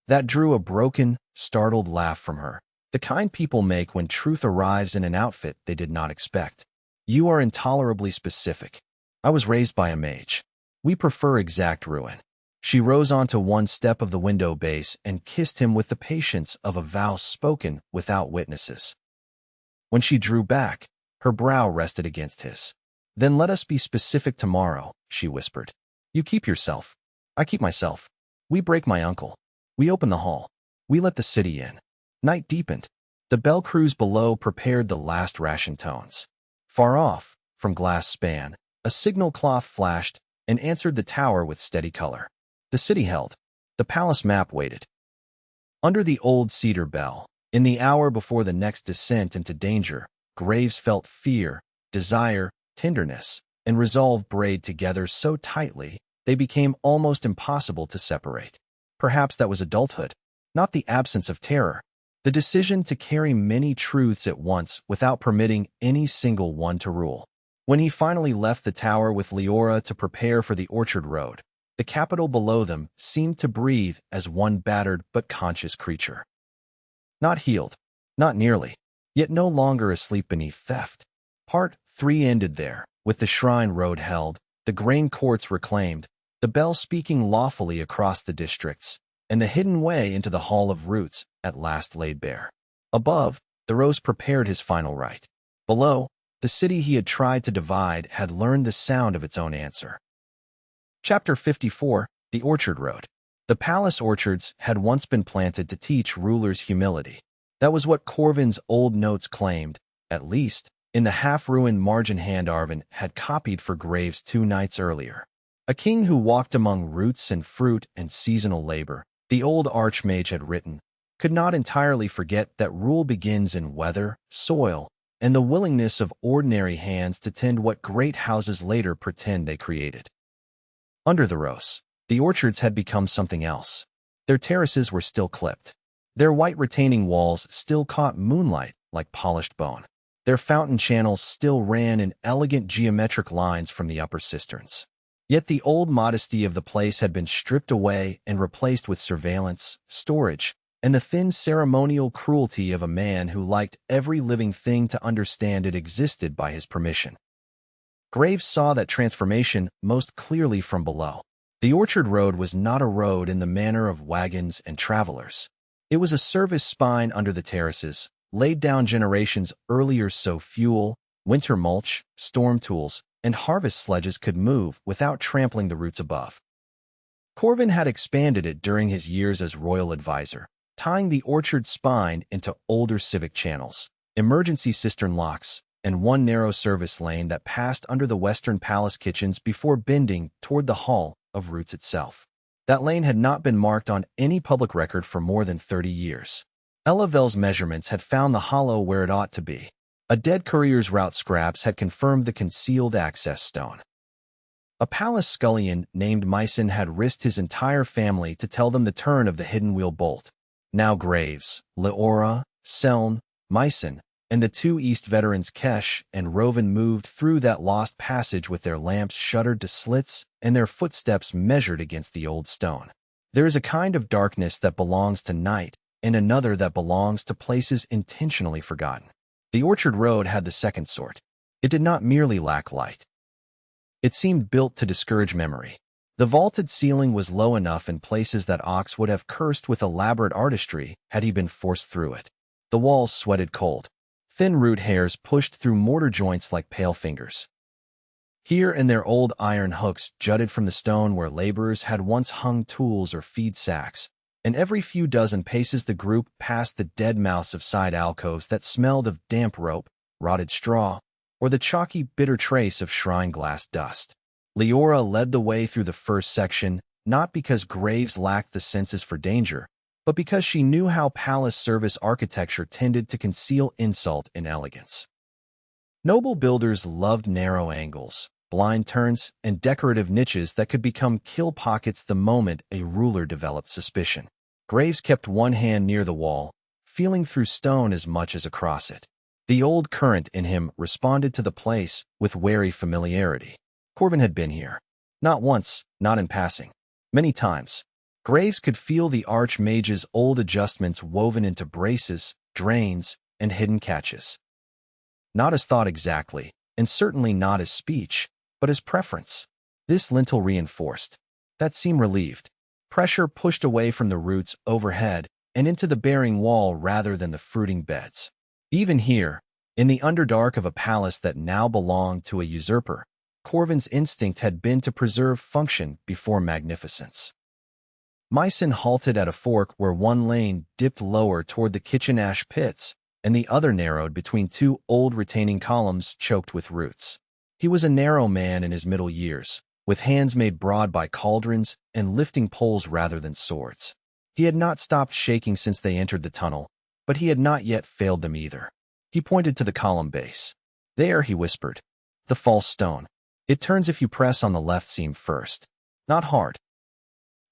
That drew a broken, startled laugh from her, the kind people make when truth arrives in an outfit they did not expect. "You are intolerably specific. I was raised by a mage. We prefer exact ruin." She rose onto one step of the window base and kissed him with the patience of a vow spoken without witnesses. When she drew back, her brow rested against his. "Then let us be specific tomorrow," she whispered. "You keep yourself. I keep myself. We break my uncle. We open the hall. We let the city in." Night deepened. The bell crews below prepared the last ration tones. Far off, from glass span, a signal cloth flashed and answered the tower with steady color. The city held. The palace map waited. Under the old cedar bell, in the hour before the next descent into danger, Graves felt fear, desire, tenderness, and resolve braid together so tightly they became almost impossible to separate. Perhaps that was adulthood, not the absence of terror, the decision to carry many truths at once without permitting any single one to rule. When he finally left the tower with Leora to prepare for the orchard road, the capital below them seemed to breathe as one battered but conscious creature. Not healed, not nearly, yet no longer asleep beneath theft. Part 3 ended there, with the shrine road held, the grain courts reclaimed, the bell speaking lawfully across the districts, and the hidden way into the Hall of Roots at last laid bare. Above, the rose prepared his final rite. Below, the city he had tried to divide had learned the sound of its own answer. Chapter 54, The Orchard Road. The palace orchards had once been planted to teach rulers humility. That was what Corvin's old notes claimed, at least, in the half-ruined margin hand Arvin had copied for Graves 2 nights earlier. A king who walked among roots and fruit and seasonal labor, the old Archmage had written, could not entirely forget that rule begins in weather, soil, and the willingness of ordinary hands to tend what great houses later pretend they created. Under the rose, the orchards had become something else. Their terraces were still clipped. Their white retaining walls still caught moonlight like polished bone. Their fountain channels still ran in elegant geometric lines from the upper cisterns. Yet the old modesty of the place had been stripped away and replaced with surveillance, storage, and the thin ceremonial cruelty of a man who liked every living thing to understand it existed by his permission. Graves saw that transformation most clearly from below. The orchard road was not a road in the manner of wagons and travelers. It was a service spine under the terraces, laid down generations earlier so fuel, winter mulch, storm tools, and harvest sledges could move without trampling the roots above. Corvin had expanded it during his years as royal advisor, tying the orchard spine into older civic channels, emergency cistern locks, and one narrow service lane that passed under the western palace kitchens before bending toward the Hall of Roots itself. That lane had not been marked on any public record for more than 30 years. Elavel's measurements had found the hollow where it ought to be. A dead courier's route scraps had confirmed the concealed access stone. A palace scullion named Myson had risked his entire family to tell them the turn of the hidden wheel bolt. Now Graves, Leora, Seln, Myson, and the 2 East veterans Kesh and Rovan moved through that lost passage with their lamps shuttered to slits and their footsteps measured against the old stone. There is a kind of darkness that belongs to night and another that belongs to places intentionally forgotten. The orchard road had the second sort. It did not merely lack light. It seemed built to discourage memory. The vaulted ceiling was low enough in places that Ox would have cursed with elaborate artistry had he been forced through it. The walls sweated cold. Thin root hairs pushed through mortar joints like pale fingers. Here and there old iron hooks jutted from the stone where laborers had once hung tools or feed sacks, and every few dozen paces the group passed the dead mouths of side alcoves that smelled of damp rope, rotted straw, or the chalky, bitter trace of shrine glass dust. Leora led the way through the first section, not because Graves lacked the senses for danger, but because she knew how palace service architecture tended to conceal insult in elegance. Noble builders loved narrow angles, blind turns, and decorative niches that could become kill pockets the moment a ruler developed suspicion. Graves kept one hand near the wall, feeling through stone as much as across it. The old current in him responded to the place with wary familiarity. Corvin had been here. Not once, not in passing. Many times. Graves could feel the Archmage's old adjustments woven into braces, drains, and hidden catches. Not as thought exactly, and certainly not as speech, but as preference. This lintel reinforced. That seam relieved. Pressure pushed away from the roots overhead and into the bearing wall rather than the fruiting beds. Even here, in the underdark of a palace that now belonged to a usurper, Corvin's instinct had been to preserve function before magnificence. Mycen halted at a fork where one lane dipped lower toward the kitchen ash pits, and the other narrowed between two old retaining columns choked with roots. He was a narrow man in his middle years, with hands made broad by cauldrons and lifting poles rather than swords. He had not stopped shaking since they entered the tunnel, but he had not yet failed them either. He pointed to the column base. There, he whispered. The false stone. It turns if you press on the left seam first. Not hard.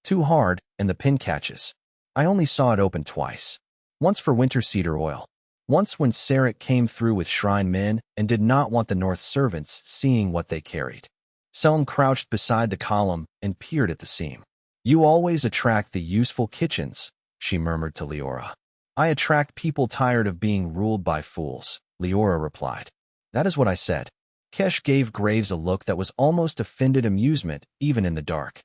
Too hard, and the pin catches. I only saw it open twice. Once for winter cedar oil. Once when Sarek came through with shrine men and did not want the North servants seeing what they carried. Selm crouched beside the column and peered at the seam. You always attract the useful kitchens, she murmured to Leora. I attract people tired of being ruled by fools, Leora replied. That is what I said. Kesh gave Graves a look that was almost offended amusement, even in the dark.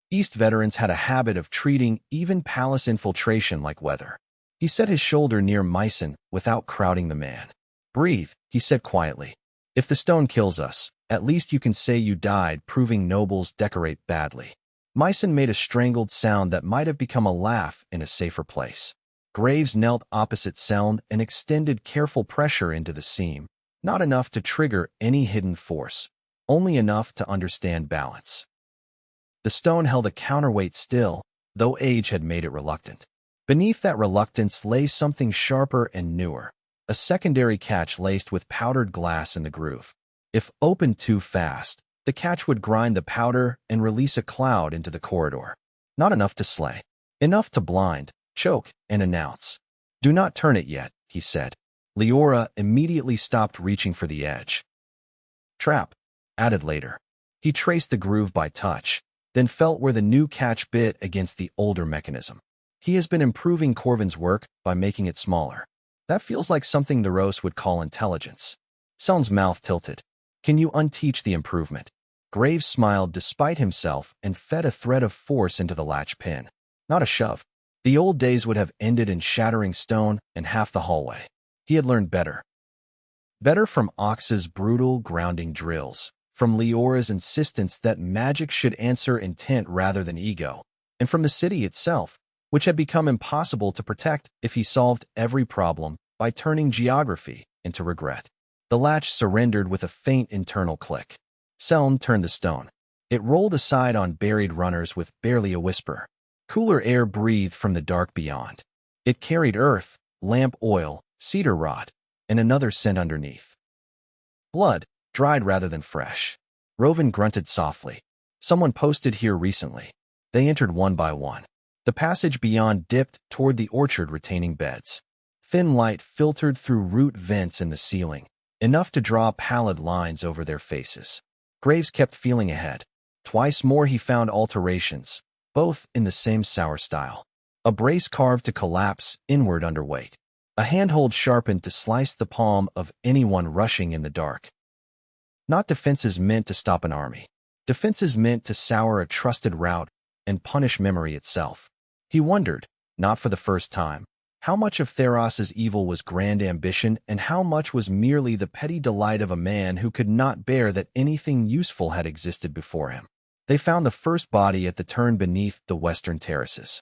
East veterans had a habit of treating even palace infiltration like weather. He set his shoulder near Mycen without crowding the man. Breathe, he said quietly. If the stone kills us, at least you can say you died proving nobles decorate badly. Mycen made a strangled sound that might have become a laugh in a safer place. Graves knelt opposite Selm and extended careful pressure into the seam. Not enough to trigger any hidden force, only enough to understand balance. The stone held a counterweight still, though age had made it reluctant. Beneath that reluctance lay something sharper and newer, a secondary catch laced with powdered glass in the groove. If opened too fast, the catch would grind the powder and release a cloud into the corridor. Not enough to slay. Enough to blind, choke, and announce. Do not turn it yet, he said. Leora immediately stopped reaching for the edge. Trap, added later. He traced the groove by touch, then felt where the new catch bit against the older mechanism. He has been improving Corvin's work by making it smaller. That feels like something the Rose would call intelligence. Selm's mouth tilted. Can you unteach the improvement? Graves smiled despite himself and fed a thread of force into the latch pin. Not a shove. The old days would have ended in shattering stone and half the hallway. He had learned better. Better from Ox's brutal grounding drills, from Leora's insistence that magic should answer intent rather than ego, and from the city itself, which had become impossible to protect if he solved every problem by turning geography into regret. The latch surrendered with a faint internal click. Selm turned the stone. It rolled aside on buried runners with barely a whisper. Cooler air breathed from the dark beyond. It carried earth, lamp oil, cedar rot, and another scent underneath. Blood, dried rather than fresh. Rovan grunted softly. Someone posted here recently. They entered one by one. The passage beyond dipped toward the orchard retaining beds. Thin light filtered through root vents in the ceiling, enough to draw pallid lines over their faces. Graves kept feeling ahead. Twice more he found alterations, both in the same sour style. A brace carved to collapse inward under weight. A handhold sharpened to slice the palm of anyone rushing in the dark. Not defenses meant to stop an army. defenses meant to sour a trusted route and punish memory itself. He wondered, not for the first time, how much of Theros's evil was grand ambition and how much was merely the petty delight of a man who could not bear that anything useful had existed before him. They found the first body at the turn beneath the western terraces.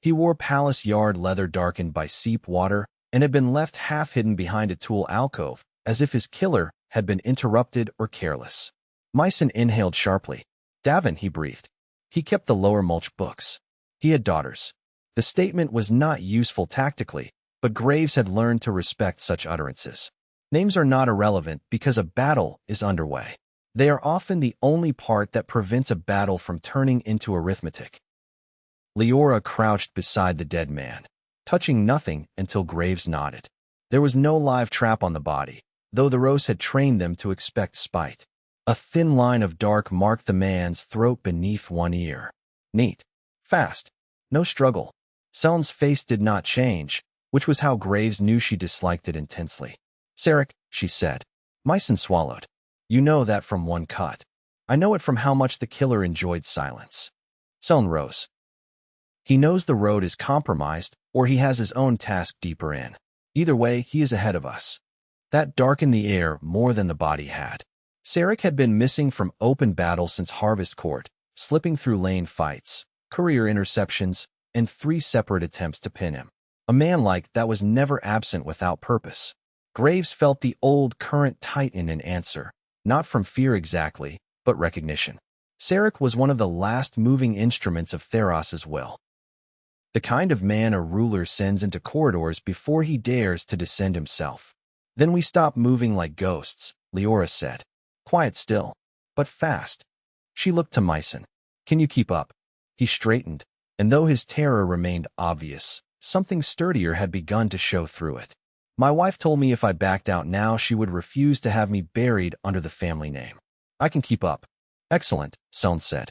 He wore palace yard leather darkened by seep water and had been left half hidden behind a tool alcove, as if his killer had been interrupted or careless. Myson inhaled sharply. Davin, he breathed. He kept the lower mulch books. He had daughters. The statement was not useful tactically, but Graves had learned to respect such utterances. Names are not irrelevant because a battle is underway. They are often the only part that prevents a battle from turning into arithmetic. Leora crouched beside the dead man, touching nothing until Graves nodded. There was no live trap on the body, though the Rose had trained them to expect spite. A thin line of dark marked the man's throat beneath one ear. Neat. Fast. No struggle. Seln's face did not change, which was how Graves knew she disliked it intensely. Sarek, she said. Myson swallowed. You know that from one cut. I know it from how much the killer enjoyed silence. Seln rose. He knows the road is compromised, or he has his own task deeper in. Either way, he is ahead of us. That darkened the air more than the body had. Sarek had been missing from open battle since Harvest Court, slipping through lane fights, courier interceptions, and 3 separate attempts to pin him. A man like that was never absent without purpose. Graves felt the old current tighten in answer, not from fear exactly, but recognition. Sarek was one of the last moving instruments of Theros's will. The kind of man a ruler sends into corridors before he dares to descend himself. Then we stop moving like ghosts, Leora said. Quiet still, but fast. She looked to Myson. Can you keep up? He straightened, and though his terror remained obvious, something sturdier had begun to show through it. My wife told me if I backed out now, she would refuse to have me buried under the family name. I can keep up. Excellent, Seln said.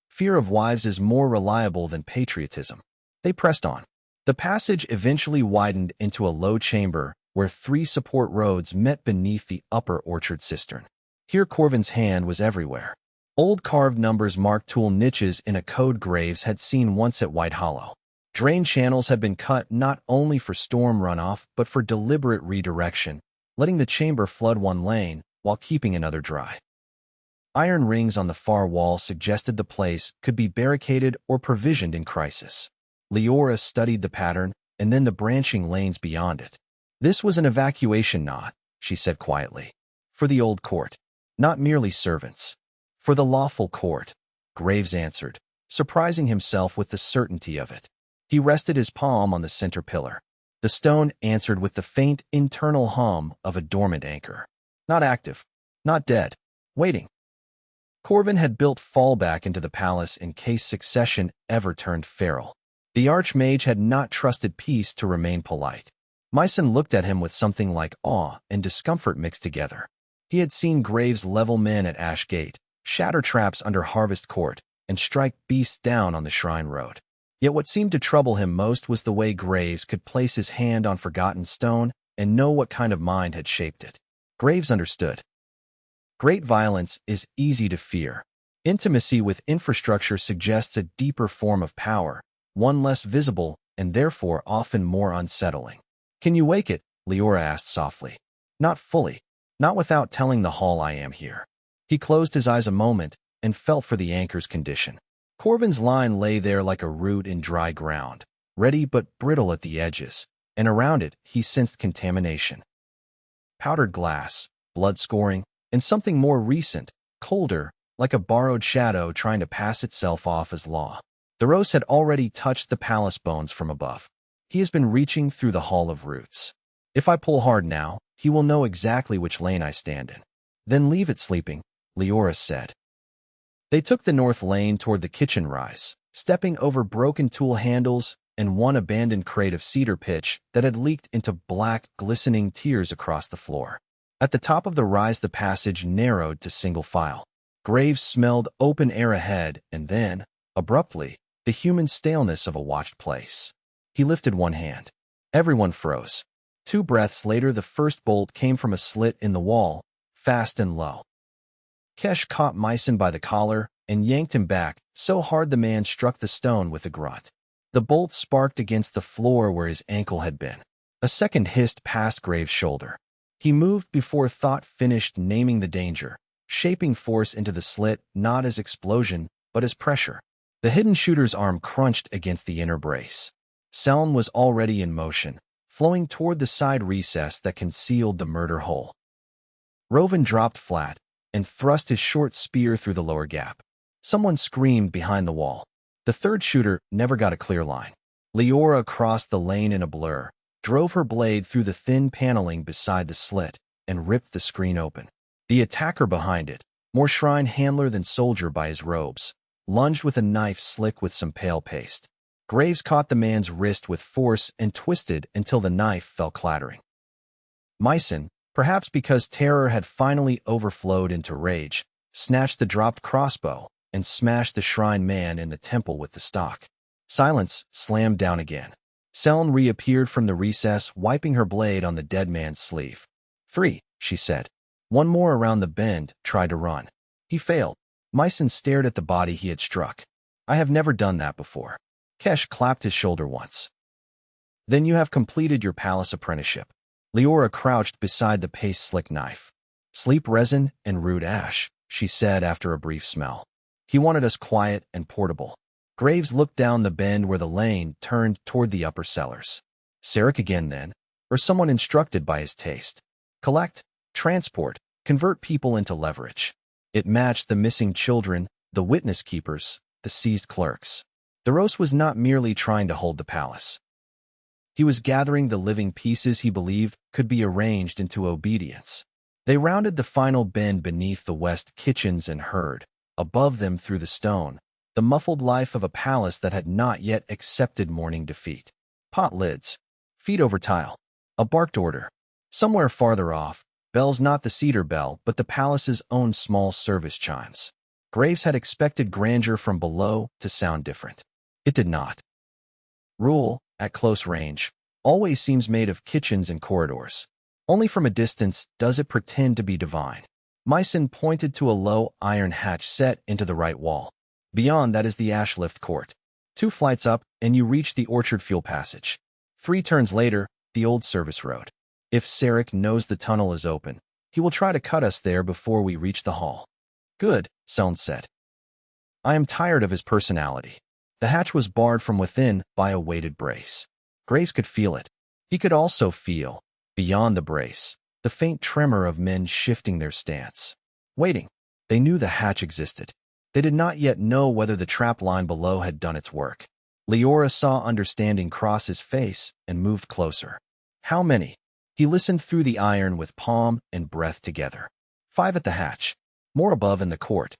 Fear of wives is more reliable than patriotism. They pressed on. The passage eventually widened into a low chamber where 3 support roads met beneath the upper orchard cistern. Here Corvin's hand was everywhere. Old carved numbers marked tool niches in a code Graves had seen once at White Hollow. Drain channels had been cut not only for storm runoff but for deliberate redirection, letting the chamber flood one lane while keeping another dry. Iron rings on the far wall suggested the place could be barricaded or provisioned in crisis. Leora studied the pattern and then the branching lanes beyond it. This was an evacuation knot, she said quietly. For the old court. Not merely servants. For the lawful court, Graves answered, surprising himself with the certainty of it. He rested his palm on the center pillar. The stone answered with the faint internal hum of a dormant anchor. Not active. Not dead. Waiting. Corvin had built fallback into the palace in case succession ever turned feral. The Archmage had not trusted peace to remain polite. Myson looked at him with something like awe and discomfort mixed together. He had seen Graves level men at Ash Gate, shatter traps under Harvest Court, and strike beasts down on the Shrine Road. Yet what seemed to trouble him most was the way Graves could place his hand on forgotten stone and know what kind of mind had shaped it. Graves understood. Great violence is easy to fear. Intimacy with infrastructure suggests a deeper form of power, one less visible and therefore often more unsettling. Can you wake it? Leora asked softly. Not fully. Not without telling the hall I am here. He closed his eyes a moment and felt for the anchor's condition. Corvin's line lay there like a root in dry ground, ready but brittle at the edges, and around it he sensed contamination. Powdered glass, blood scoring, and something more recent, colder, like a borrowed shadow trying to pass itself off as law. The Rose had already touched the palace bones from above. He has been reaching through the Hall of Roots. If I pull hard now, he will know exactly which lane I stand in. Then leave it sleeping, Leora said. They took the north lane toward the kitchen rise, stepping over broken tool handles and one abandoned crate of cedar pitch that had leaked into black, glistening tears across the floor. At the top of the rise the passage narrowed to single file. Graves smelled open air ahead and then, abruptly, the human staleness of a watched place. He lifted one hand. Everyone froze. 2 breaths later the first bolt came from a slit in the wall, fast and low. Kesh caught Myson by the collar and yanked him back so hard the man struck the stone with a grunt. The bolt sparked against the floor where his ankle had been. A second hissed past Graves' shoulder. He moved before thought finished naming the danger, shaping force into the slit not as explosion, but as pressure. The hidden shooter's arm crunched against the inner brace. Seln was already in motion, flowing toward the side recess that concealed the murder hole. Rovan dropped flat and thrust his short spear through the lower gap. Someone screamed behind the wall. The third shooter never got a clear line. Leora crossed the lane in a blur, drove her blade through the thin paneling beside the slit, and ripped the screen open. The attacker behind it, more shrine handler than soldier by his robes, lunged with a knife slick with some pale paste. Graves caught the man's wrist with force and twisted until the knife fell clattering. Myson, perhaps because terror had finally overflowed into rage, snatched the dropped crossbow and smashed the shrine man in the temple with the stock. Silence slammed down again. Seln reappeared from the recess, wiping her blade on the dead man's sleeve. 3, she said. One more around the bend, tried to run. He failed. Myson stared at the body he had struck. I have never done that before. Kesh clapped his shoulder once. Then you have completed your palace apprenticeship. Leora crouched beside the paste-slick knife. Sleep resin and rude ash, she said after a brief smell. He wanted us quiet and portable. Graves looked down the bend where the lane turned toward the upper cellars. Sarek again then, or someone instructed by his taste. Collect, transport, convert people into leverage. It matched the missing children, the witness keepers, the seized clerks. The Rose was not merely trying to hold the palace. He was gathering the living pieces he believed could be arranged into obedience. They rounded the final bend beneath the west kitchens and heard, above them through the stone, the muffled life of a palace that had not yet accepted morning defeat. Pot lids, feet over tile, a barked order. Somewhere farther off, bells not the cedar bell but the palace's own small service chimes. Graves had expected grandeur from below to sound different. It did not. Rule, at close range, always seems made of kitchens and corridors. Only from a distance does it pretend to be divine. Myson pointed to a low iron hatch set into the right wall. Beyond that is the ash lift court. 2 flights up, and you reach the orchard fuel passage. 3 turns later, the old service road. If Sarek knows the tunnel is open, he will try to cut us there before we reach the hall. Good, Seln said. I am tired of his personality. The hatch was barred from within by a weighted brace. Graves could feel it. He could also feel, beyond the brace, the faint tremor of men shifting their stance. Waiting. They knew the hatch existed. They did not yet know whether the trap line below had done its work. Leora saw understanding cross his face and moved closer. How many? He listened through the iron with palm and breath together. 5 at the hatch. More above in the court.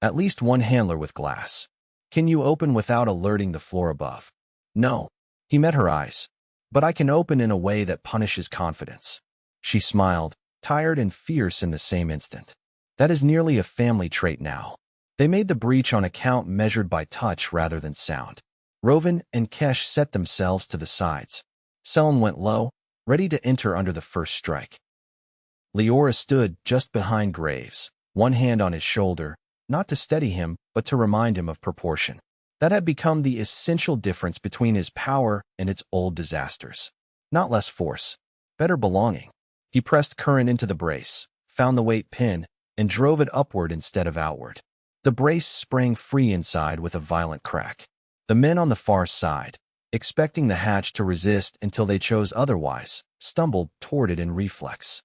At least 1 handler with glass. Can you open without alerting the floor above? No. He met her eyes. But I can open in a way that punishes confidence. She smiled, tired and fierce in the same instant. That is nearly a family trait now. They made the breach on account measured by touch rather than sound. Rovan and Kesh set themselves to the sides. Seln went low, ready to enter under the first strike. Leora stood just behind Graves, one hand on his shoulder, not to steady him, but to remind him of proportion. That had become the essential difference between his power and its old disasters. Not less force, better belonging. He pressed current into the brace, found the weight pin, and drove it upward instead of outward. The brace sprang free inside with a violent crack. The men on the far side, expecting the hatch to resist until they chose otherwise, stumbled toward it in reflex.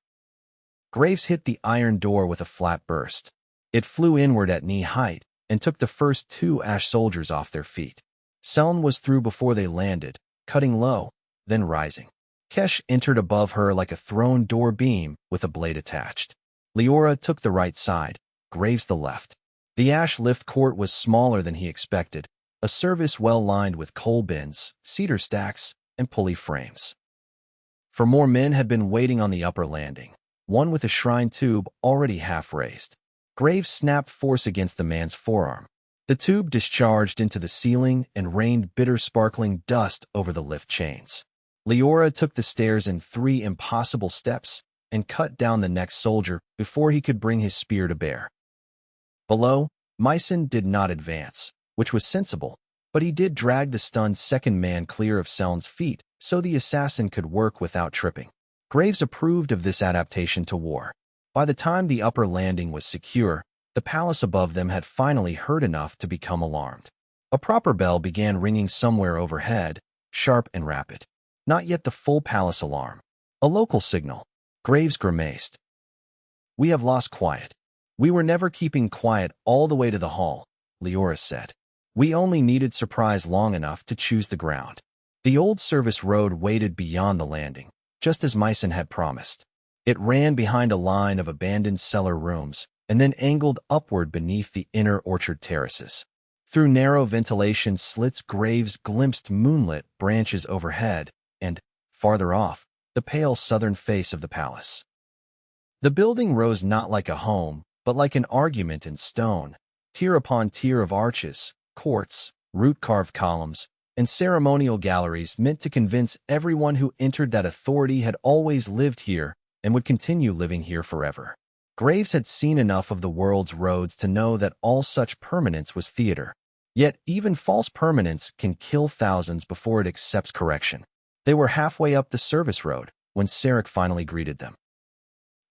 Graves hit the iron door with a flat burst. It flew inward at knee height and took the first 2 ash soldiers off their feet. Seln was through before they landed, cutting low, then rising. Kesh entered above her like a thrown door beam with a blade attached. Leora took the right side, Graves the left. The ash lift court was smaller than he expected, a service well lined with coal bins, cedar stacks, and pulley frames. For more men had been waiting on the upper landing, one with a shrine tube already half raised. Graves snapped force against the man's forearm. The tube discharged into the ceiling and rained bitter sparkling dust over the lift chains. Leora took the stairs in 3 impossible steps, and cut down the next soldier before he could bring his spear to bear. Below, Myson did not advance, which was sensible, but he did drag the stunned second man clear of Seln's feet so the assassin could work without tripping. Graves approved of this adaptation to war. By the time the upper landing was secure, the palace above them had finally heard enough to become alarmed. A proper bell began ringing somewhere overhead, sharp and rapid. Not yet the full palace alarm. A local signal. Graves grimaced. "We have lost quiet. We were never keeping quiet all the way to the hall," Leora said. "We only needed surprise long enough to choose the ground." The old service road waited beyond the landing, just as Myson had promised. It ran behind a line of abandoned cellar rooms and then angled upward beneath the inner orchard terraces. Through narrow ventilation slits, Graves glimpsed moonlit branches overhead and, farther off, the pale southern face of the palace. The building rose not like a home, but like an argument in stone, tier upon tier of arches, courts, root-carved columns, and ceremonial galleries meant to convince everyone who entered that authority had always lived here and would continue living here forever. Graves had seen enough of the world's roads to know that all such permanence was theater. Yet even false permanence can kill thousands before it accepts correction. They were halfway up the service road when Sarek finally greeted them.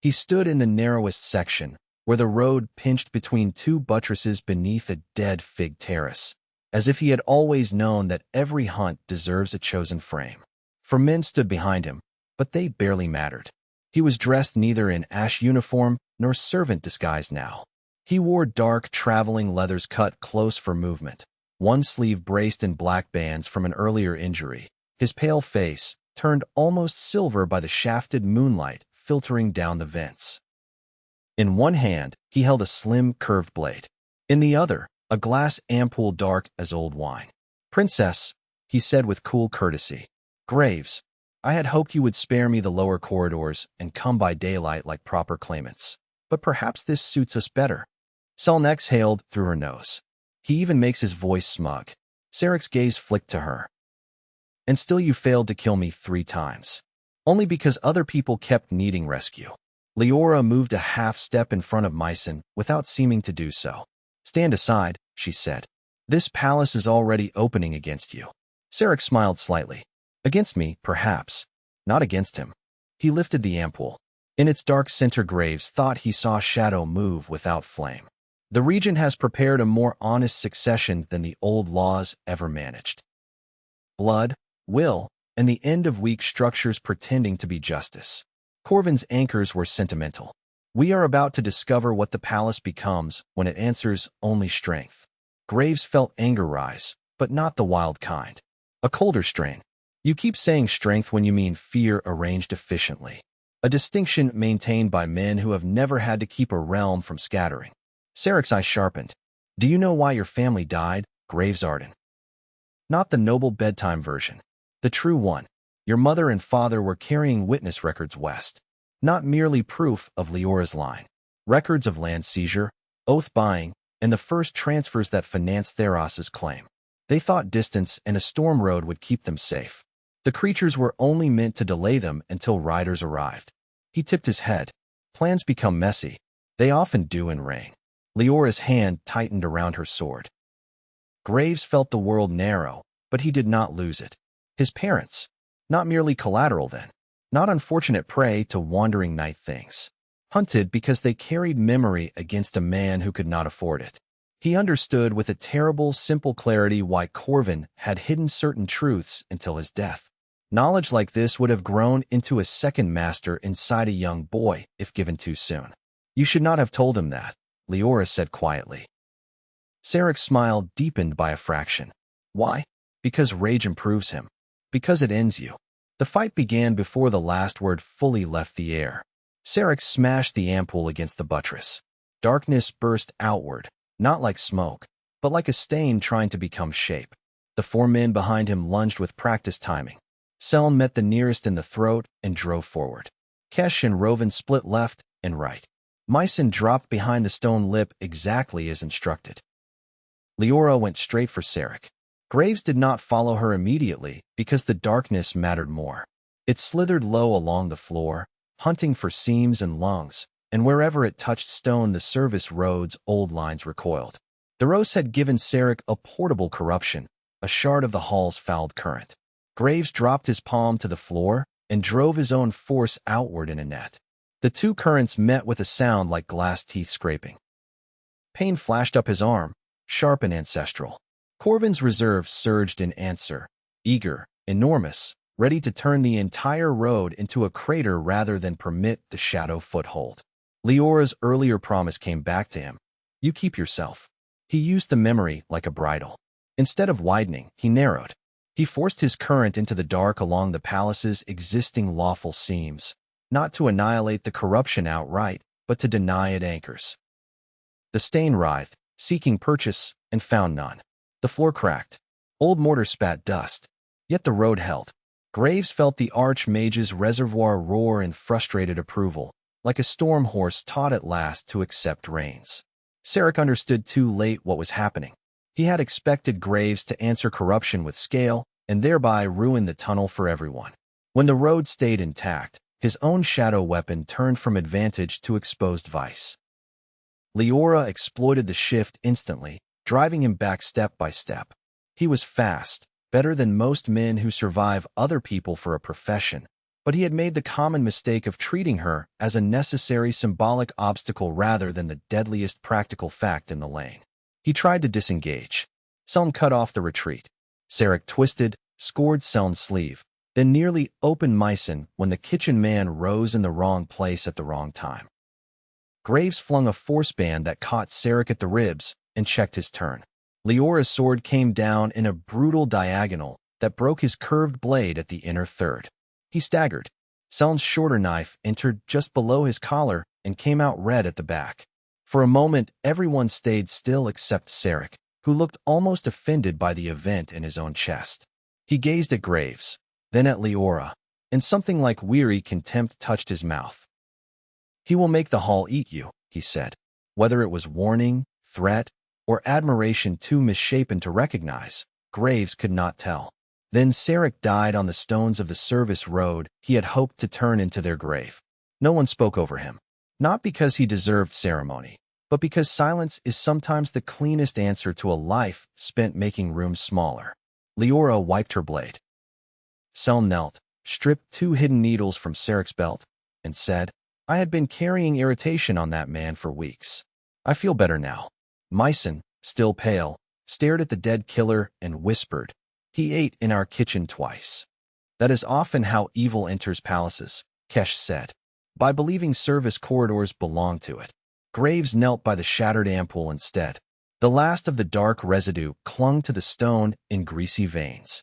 He stood in the narrowest section, where the road pinched between two buttresses beneath a dead fig terrace, as if he had always known that every hunt deserves a chosen frame. For men stood behind him, but they barely mattered. He was dressed neither in ash uniform nor servant disguise now. He wore dark traveling leathers cut close for movement, one sleeve braced in black bands from an earlier injury, his pale face turned almost silver by the shafted moonlight filtering down the vents. In one hand, he held a slim, curved blade. In the other, a glass ampoule dark as old wine. "Princess," he said with cool courtesy. "Graves, I had hoped you would spare me the lower corridors and come by daylight like proper claimants. But perhaps this suits us better." Seln exhaled through her nose. He even makes his voice smug. Sarek's gaze flicked to her. "And still you failed to kill me 3 times. Only because other people kept needing rescue." Leora moved a half step in front of Myson without seeming to do so. "Stand aside," she said. "This palace is already opening against you." Sarek smiled slightly. "Against me, perhaps. Not against him." He lifted the ampoule. In its dark center, Graves thought he saw shadow move without flame. The region has prepared a more honest succession than the old laws ever managed. Blood, will, and the end of weak structures pretending to be justice. Corvin's anchors were sentimental. We are about to discover what the palace becomes when it answers only strength. Graves felt anger rise, but not the wild kind. A colder strain. You keep saying strength when you mean fear arranged efficiently. A distinction maintained by men who have never had to keep a realm from scattering. Sarek's eye sharpened. "Do you know why your family died, Graves Arden?" "Not the noble bedtime version. The true one. Your mother and father were carrying witness records west. Not merely proof of Leora's line. Records of land seizure, oath buying, and the first transfers that financed Theros's claim. They thought distance and a storm road would keep them safe. The creatures were only meant to delay them until riders arrived." He tipped his head. "Plans become messy. They often do in rain." Leora's hand tightened around her sword. Graves felt the world narrow, but he did not lose it. His parents. Not merely collateral then. Not unfortunate prey to wandering night things. Hunted because they carried memory against a man who could not afford it. He understood with a terrible, simple clarity why Corvin had hidden certain truths until his death. Knowledge like this would have grown into a second master inside a young boy if given too soon. "You should not have told him that," Leora said quietly. Sarek's smile deepened by a fraction. "Why? Because rage improves him. Because it ends you." The fight began before the last word fully left the air. Sarek smashed the ampoule against the buttress. Darkness burst outward, not like smoke, but like a stain trying to become shape. The 4 men behind him lunged with practiced timing. Seln met the nearest in the throat and drove forward. Kesh and Rovan split left and right. Myson dropped behind the stone lip exactly as instructed. Leora went straight for Sarek. Graves did not follow her immediately because the darkness mattered more. It slithered low along the floor, hunting for seams and lungs, and wherever it touched stone the service road's old lines recoiled. The Rose had given Sarek a portable corruption, a shard of the hall's fouled current. Graves dropped his palm to the floor and drove his own force outward in a net. The two currents met with a sound like glass teeth scraping. Pain flashed up his arm, sharp and ancestral. Corvin's reserve surged in answer, eager, enormous, ready to turn the entire road into a crater rather than permit the shadow foothold. Leora's earlier promise came back to him. You keep yourself. He used the memory like a bridle. Instead of widening, he narrowed. He forced his current into the dark along the palace's existing lawful seams, not to annihilate the corruption outright, but to deny it anchors. The stain writhed, seeking purchase, and found none. The floor cracked. Old mortar spat dust. Yet the road held. Graves felt the Archmage's reservoir roar in frustrated approval, like a storm horse taught at last to accept reins. Sarek understood too late what was happening. He had expected Graves to answer corruption with scale, and thereby ruin the tunnel for everyone. When the road stayed intact, his own shadow weapon turned from advantage to exposed vice. Leora exploited the shift instantly, driving him back step by step. He was fast, better than most men who survive other people for a profession, but he had made the common mistake of treating her as a necessary symbolic obstacle rather than the deadliest practical fact in the lane. He tried to disengage. Seln cut off the retreat. Sarek twisted, scored Seln's sleeve, then nearly opened Mycen when the kitchen man rose in the wrong place at the wrong time. Graves flung a force band that caught Sarek at the ribs and checked his turn. Leora's sword came down in a brutal diagonal that broke his curved blade at the inner third. He staggered. Seln's shorter knife entered just below his collar and came out red at the back. For a moment, everyone stayed still except Sarek, who looked almost offended by the event in his own chest. He gazed at Graves, then at Leora, and something like weary contempt touched his mouth. He will make the hall eat you, he said. Whether it was warning, threat, or admiration too misshapen to recognize, Graves could not tell. Then Sarek died on the stones of the service road he had hoped to turn into their grave. No one spoke over him, not because he deserved ceremony, but because silence is sometimes the cleanest answer to a life spent making rooms smaller. Leora wiped her blade. Seln knelt, stripped 2 hidden needles from Sarek's belt, and said, I had been carrying irritation on that man for weeks. I feel better now. Mycen, still pale, stared at the dead killer and whispered, He ate in our kitchen twice. That is often how evil enters palaces, Kesh said, by believing service corridors belong to it. Graves knelt by the shattered ampoule instead. The last of the dark residue clung to the stone in greasy veins.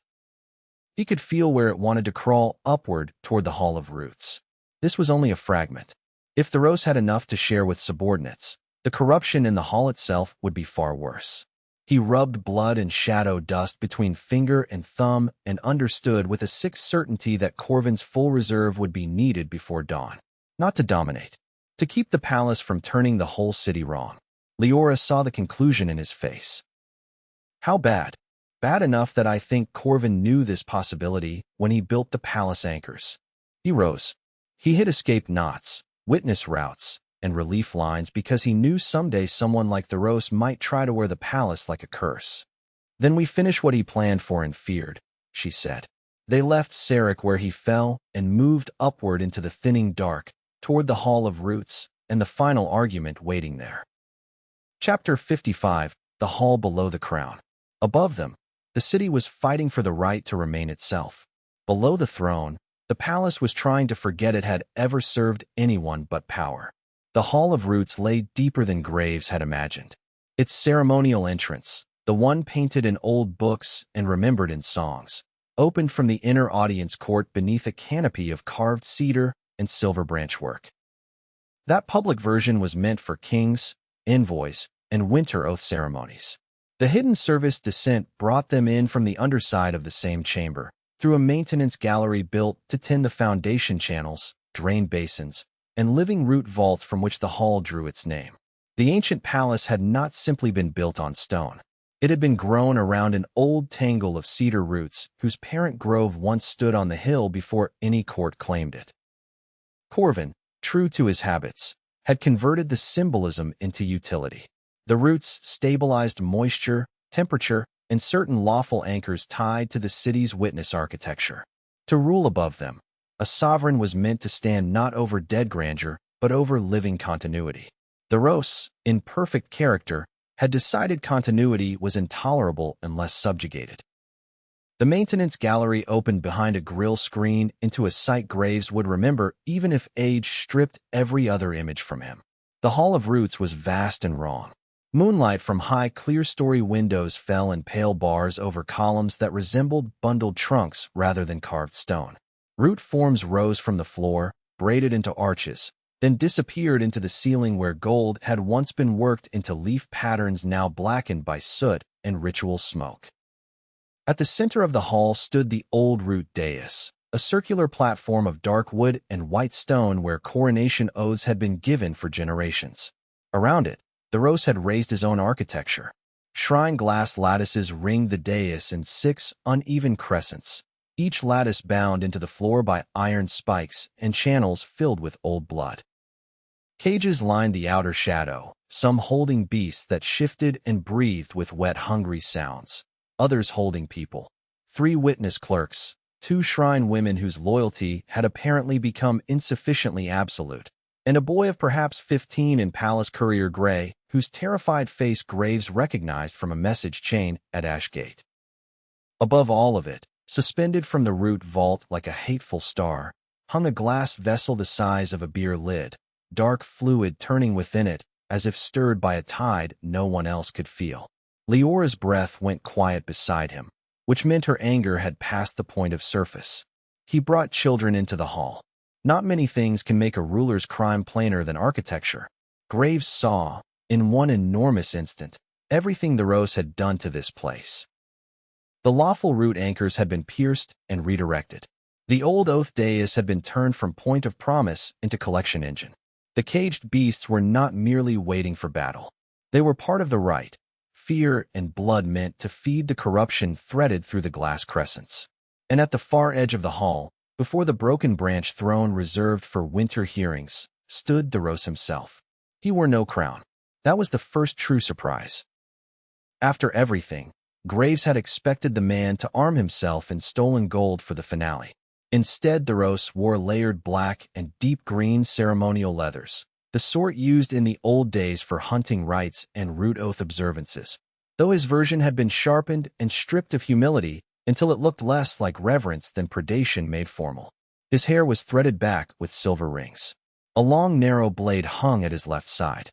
He could feel where it wanted to crawl upward toward the Hall of Roots. This was only a fragment. If the Rose had enough to share with subordinates, the corruption in the hall itself would be far worse. He rubbed blood and shadow dust between finger and thumb and understood with a sick certainty that Corvin's full reserve would be needed before dawn. Not to dominate, to keep the palace from turning the whole city wrong. Leora saw the conclusion in his face. How bad? Bad enough that I think Corvin knew this possibility when he built the palace anchors. He rose. He hid escape knots, witness routes, and relief lines because he knew someday someone like the Rose might try to wear the palace like a curse. Then we finish what he planned for and feared, she said. They left Sarek where he fell and moved upward into the thinning dark, toward the Hall of Roots, and the final argument waiting there. Chapter 55, The Hall Below the Crown. Above them, the city was fighting for the right to remain itself. Below the throne, the palace was trying to forget it had ever served anyone but power. The Hall of Roots lay deeper than Graves had imagined. Its ceremonial entrance, the one painted in old books and remembered in songs, opened from the inner audience court beneath a canopy of carved cedar and silver branchwork. That public version was meant for kings, envoys, and winter oath ceremonies. The hidden service descent brought them in from the underside of the same chamber, through a maintenance gallery built to tend the foundation channels, drain basins, and living root vaults from which the hall drew its name. The ancient palace had not simply been built on stone. It had been grown around an old tangle of cedar roots whose parent grove once stood on the hill before any court claimed it. Corvin, true to his habits, had converted the symbolism into utility. The roots stabilized moisture, temperature, and certain lawful anchors tied to the city's witness architecture. To rule above them, a sovereign was meant to stand not over dead grandeur, but over living continuity. The Rose, in perfect character, had decided continuity was intolerable unless subjugated. The maintenance gallery opened behind a grille screen into a sight Graves would remember even if age stripped every other image from him. The Hall of Roots was vast and wrong. Moonlight from high clear-story windows fell in pale bars over columns that resembled bundled trunks rather than carved stone. Root forms rose from the floor, braided into arches, then disappeared into the ceiling where gold had once been worked into leaf patterns now blackened by soot and ritual smoke. At the center of the hall stood the old root dais, a circular platform of dark wood and white stone where coronation oaths had been given for generations. Around it, the Rose had raised his own architecture. Shrine glass lattices ringed the dais in 6 uneven crescents, each lattice bound into the floor by iron spikes and channels filled with old blood. Cages lined the outer shadow, some holding beasts that shifted and breathed with wet, hungry sounds, others holding people. 3 witness clerks, 2 shrine women whose loyalty had apparently become insufficiently absolute, and a boy of perhaps 15 in palace courier gray, whose terrified face Graves recognized from a message chain at Ashgate. Above all of it, suspended from the root vault like a hateful star, hung a glass vessel the size of a beer lid, dark fluid turning within it, as if stirred by a tide no one else could feel. Leora's breath went quiet beside him, which meant her anger had passed the point of surface. He brought children into the hall. Not many things can make a ruler's crime plainer than architecture. Graves saw, in one enormous instant, everything the Rose had done to this place. The lawful root anchors had been pierced and redirected. The old oath dais had been turned from point of promise into collection engine. The caged beasts were not merely waiting for battle. They were part of the rite, fear and blood meant to feed the corruption threaded through the glass crescents. And at the far edge of the hall, before the broken branch throne reserved for winter hearings, stood the Rose himself. He wore no crown. That was the first true surprise. After everything, Graves had expected the man to arm himself in stolen gold for the finale. Instead, the Rose wore layered black and deep green ceremonial leathers, the sort used in the old days for hunting rites and root oath observances, though his version had been sharpened and stripped of humility until it looked less like reverence than predation made formal. His hair was threaded back with silver rings. A long, narrow blade hung at his left side.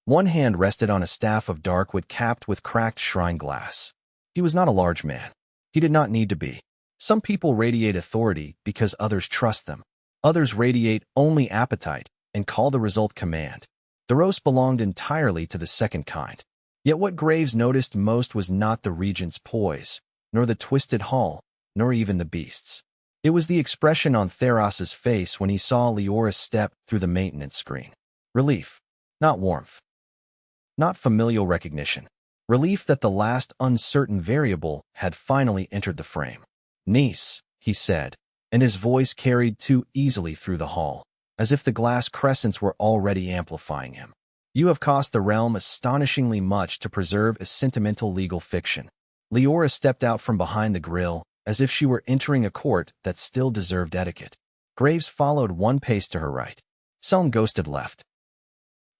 One hand rested on a staff of dark wood capped with cracked shrine glass. He was not a large man. He did not need to be. Some people radiate authority because others trust them. Others radiate only appetite and call the result command. The Rose belonged entirely to the second kind. Yet what Graves noticed most was not the regent's poise, nor the twisted hall, nor even the beasts. It was the expression on Theros's face when he saw Leora step through the maintenance screen. Relief, not warmth. Not familial recognition. Relief that the last uncertain variable had finally entered the frame. "Niece," he said, and his voice carried too easily through the hall, as if the glass crescents were already amplifying him. "You have cost the realm astonishingly much to preserve a sentimental legal fiction." Leora stepped out from behind the grille, as if she were entering a court that still deserved etiquette. Graves followed 1 pace to her right. Selm ghosted left.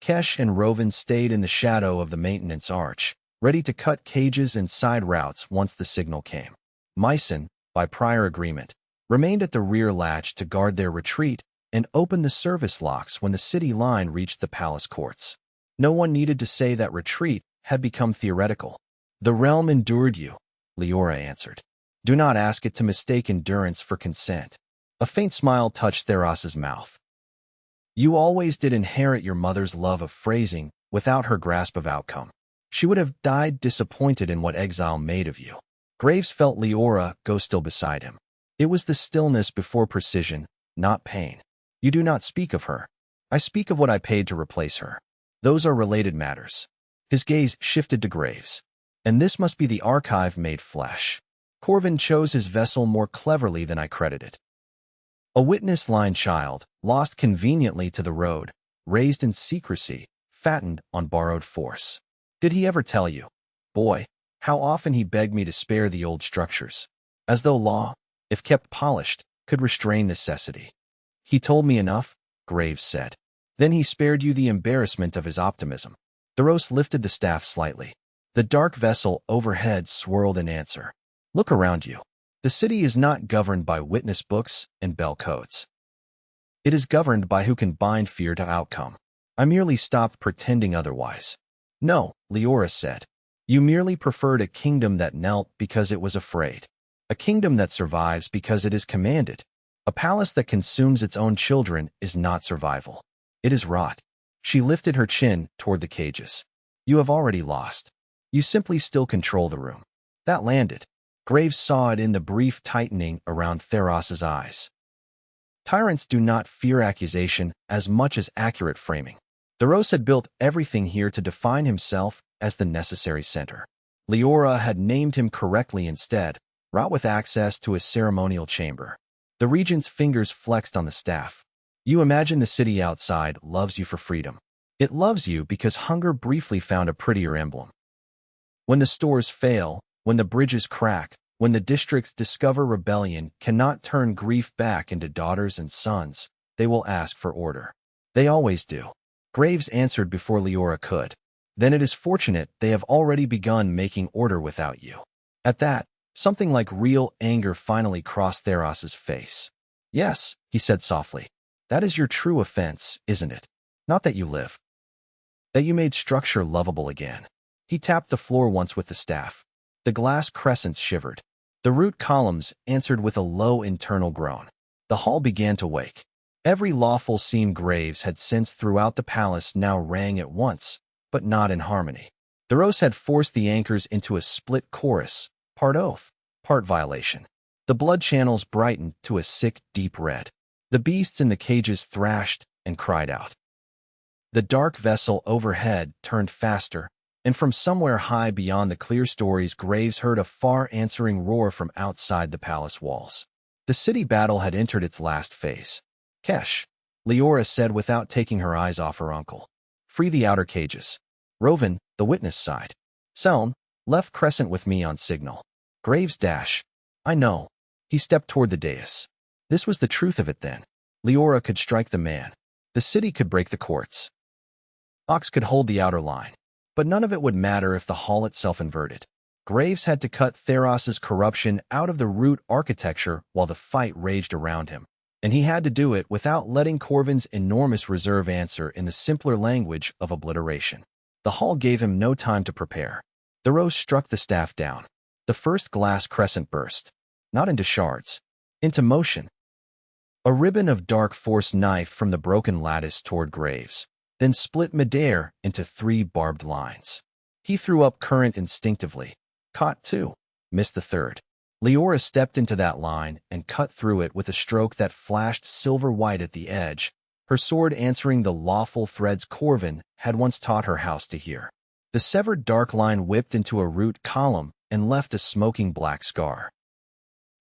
Kesh and Rovan stayed in the shadow of the maintenance arch, ready to cut cages and side routes once the signal came. Myson, by prior agreement, remained at the rear latch to guard their retreat and open the service locks when the city line reached the palace courts. No one needed to say that retreat had become theoretical. "The realm endured you," Leora answered. "Do not ask it to mistake endurance for consent." A faint smile touched Theros's mouth. "You always did inherit your mother's love of phrasing without her grasp of outcome. She would have died disappointed in what exile made of you." Graves felt Leora go still beside him. It was the stillness before precision, not pain. "You do not speak of her. I speak of what I paid to replace her. Those are related matters." His gaze shifted to Graves. "And this must be the archive made flesh. Corvin chose his vessel more cleverly than I credited." A witness-line child, lost conveniently to the road, raised in secrecy, fattened on borrowed force. Did he ever tell you? Boy, how often he begged me to spare the old structures. As though law, if kept polished, could restrain necessity. He told me enough, Graves said. Then he spared you the embarrassment of his optimism. Theros lifted the staff slightly. The dark vessel overhead swirled in answer. Look around you. The city is not governed by witness books and bell codes. It is governed by who can bind fear to outcome. I merely stopped pretending otherwise. No, Leora said. You merely preferred a kingdom that knelt because it was afraid. A kingdom that survives because it is commanded. A palace that consumes its own children is not survival. It is rot. She lifted her chin toward the cages. You have already lost. You simply still control the room. That landed. Graves saw it in the brief tightening around Theros's eyes. Tyrants do not fear accusation as much as accurate framing. Theros had built everything here to define himself as the necessary center. Leora had named him correctly instead, wrought with access to a ceremonial chamber. The regent's fingers flexed on the staff. You imagine the city outside loves you for freedom. It loves you because hunger briefly found a prettier emblem. When the stores fail, when the bridges crack, when the districts discover rebellion cannot turn grief back into daughters and sons, they will ask for order. They always do. Graves answered before Leora could. Then it is fortunate they have already begun making order without you. At that, something like real anger finally crossed Theros's face. Yes, he said softly. That is your true offense, isn't it? Not that you live. That you made structure lovable again. He tapped the floor once with the staff. The glass crescents shivered. The root columns answered with a low internal groan. The hall began to wake. Every lawful seam Graves had sensed throughout the palace now rang at once, but not in harmony. Theros had forced the anchors into a split chorus, part oath, part violation. The blood channels brightened to a sick, deep red. The beasts in the cages thrashed and cried out. The dark vessel overhead turned faster, and from somewhere high beyond the clear stories Graves heard a far-answering roar from outside the palace walls. The city battle had entered its last phase. Kesh, Leora said without taking her eyes off her uncle. Free the outer cages. Rovan, the witness side. Selm, left crescent with me on signal. Graves dash. I know. He stepped toward the dais. This was the truth of it then. Leora could strike the man. The city could break the courts. Ox could hold the outer line. But none of it would matter if the hall itself inverted. Graves had to cut Theros's corruption out of the root architecture while the fight raged around him. And he had to do it without letting Corvin's enormous reserve answer in the simpler language of obliteration. The hall gave him no time to prepare. Theros struck the staff down. The first glass crescent burst. Not into shards. Into motion. A ribbon of dark force knifed from the broken lattice toward Graves, then split midair into 3 barbed lines. He threw up current instinctively. Caught 2. Missed the 3rd. Leora stepped into that line and cut through it with a stroke that flashed silver-white at the edge, her sword answering the lawful threads Corvin had once taught her house to hear. The severed dark line whipped into a root column and left a smoking black scar.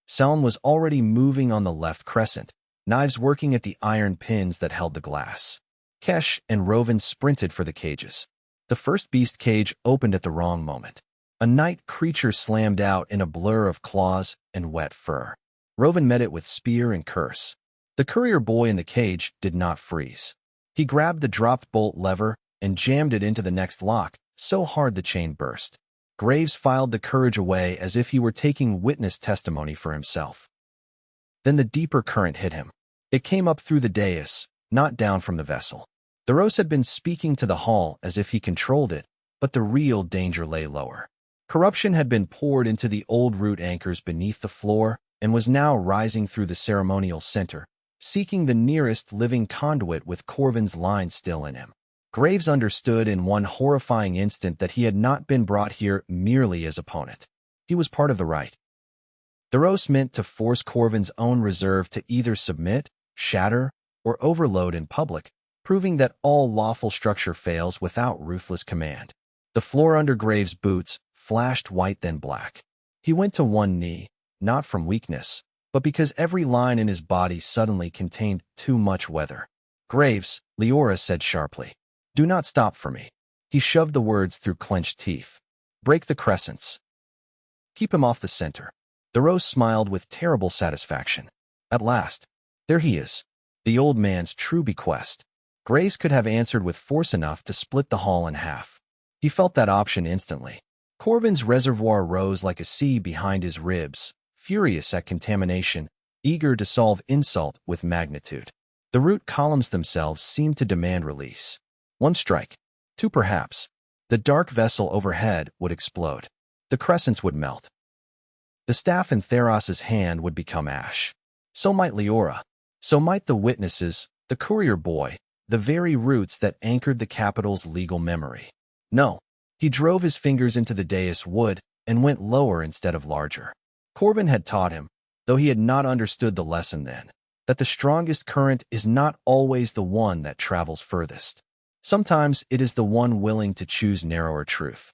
Selm was already moving on the left crescent, knives working at the iron pins that held the glass. Kesh and Rovan sprinted for the cages. The first beast cage opened at the wrong moment. A night creature slammed out in a blur of claws and wet fur. Rovan met it with spear and curse. The courier boy in the cage did not freeze. He grabbed the dropped bolt lever and jammed it into the next lock, so hard the chain burst. Graves filed the courage away as if he were taking witness testimony for himself. Then the deeper current hit him. It came up through the dais, not down from the vessel. Theros had been speaking to the hall as if he controlled it, but the real danger lay lower. Corruption had been poured into the old root anchors beneath the floor and was now rising through the ceremonial center, seeking the nearest living conduit with Corvin's line still in him. Graves understood in one horrifying instant that he had not been brought here merely as opponent. He was part of the right. Theros meant to force Corvin's own reserve to either submit, shatter, or overload in public, proving that all lawful structure fails without ruthless command. The floor under Graves' boots flashed white then black. He went to one knee, not from weakness, but because every line in his body suddenly contained too much weather. "Graves," Leora said sharply. "Do not stop for me." He shoved the words through clenched teeth. "Break the crescents. Keep him off the center." The rose smiled with terrible satisfaction. At last, there he is, the old man's true bequest. Graves could have answered with force enough to split the hall in half. He felt that option instantly. Corvin's reservoir rose like a sea behind his ribs, furious at contamination, eager to solve insult with magnitude. The root columns themselves seemed to demand release. One strike, two perhaps. The dark vessel overhead would explode. The crescents would melt. The staff in Theros's hand would become ash. So might Leora. So might the witnesses, the courier boy, the very roots that anchored the capital's legal memory. No. He drove his fingers into the dais wood and went lower instead of larger. Corvin had taught him, though he had not understood the lesson then, that the strongest current is not always the one that travels furthest. Sometimes it is the one willing to choose narrower truth.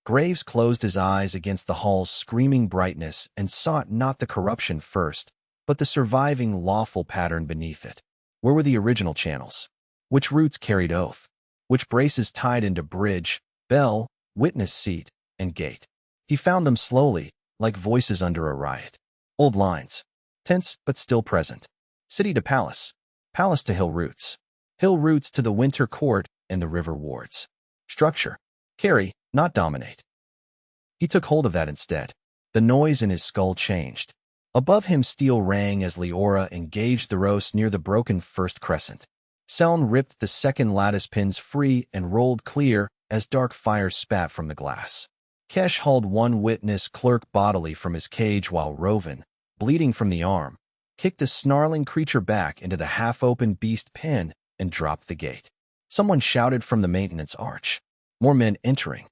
Graves closed his eyes against the hall's screaming brightness and sought not the corruption first, but the surviving lawful pattern beneath it. Where were the original channels? Which roots carried oath? Which braces tied into bridge, bell, witness seat, and gate? He found them slowly, like voices under a riot. Old lines. Tense but still present. City to palace. Palace to hill roots. Hill roots to the winter court and the river wards. Structure. Carry, not dominate. He took hold of that instead. The noise in his skull changed. Above him steel rang as Leora engaged the rose near the broken first crescent. Seln ripped the second lattice pins free and rolled clear as dark fire spat from the glass. Kesh hauled one witness clerk bodily from his cage while Rovan, bleeding from the arm, kicked the snarling creature back into the half-open beast pen and dropped the gate. Someone shouted from the maintenance arch. More men entering.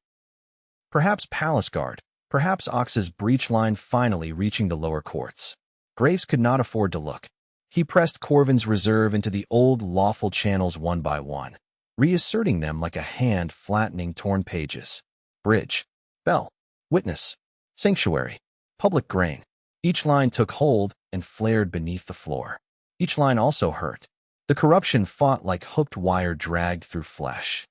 Perhaps palace guard, perhaps Ox's breach line finally reaching the lower courts. Graves could not afford to look. He pressed Corvin's reserve into the old lawful channels one by one, reasserting them like a hand flattening torn pages. Bridge, bell, witness, sanctuary, public grain. Each line took hold and flared beneath the floor. Each line also hurt. The corruption fought like hooked wire dragged through flesh.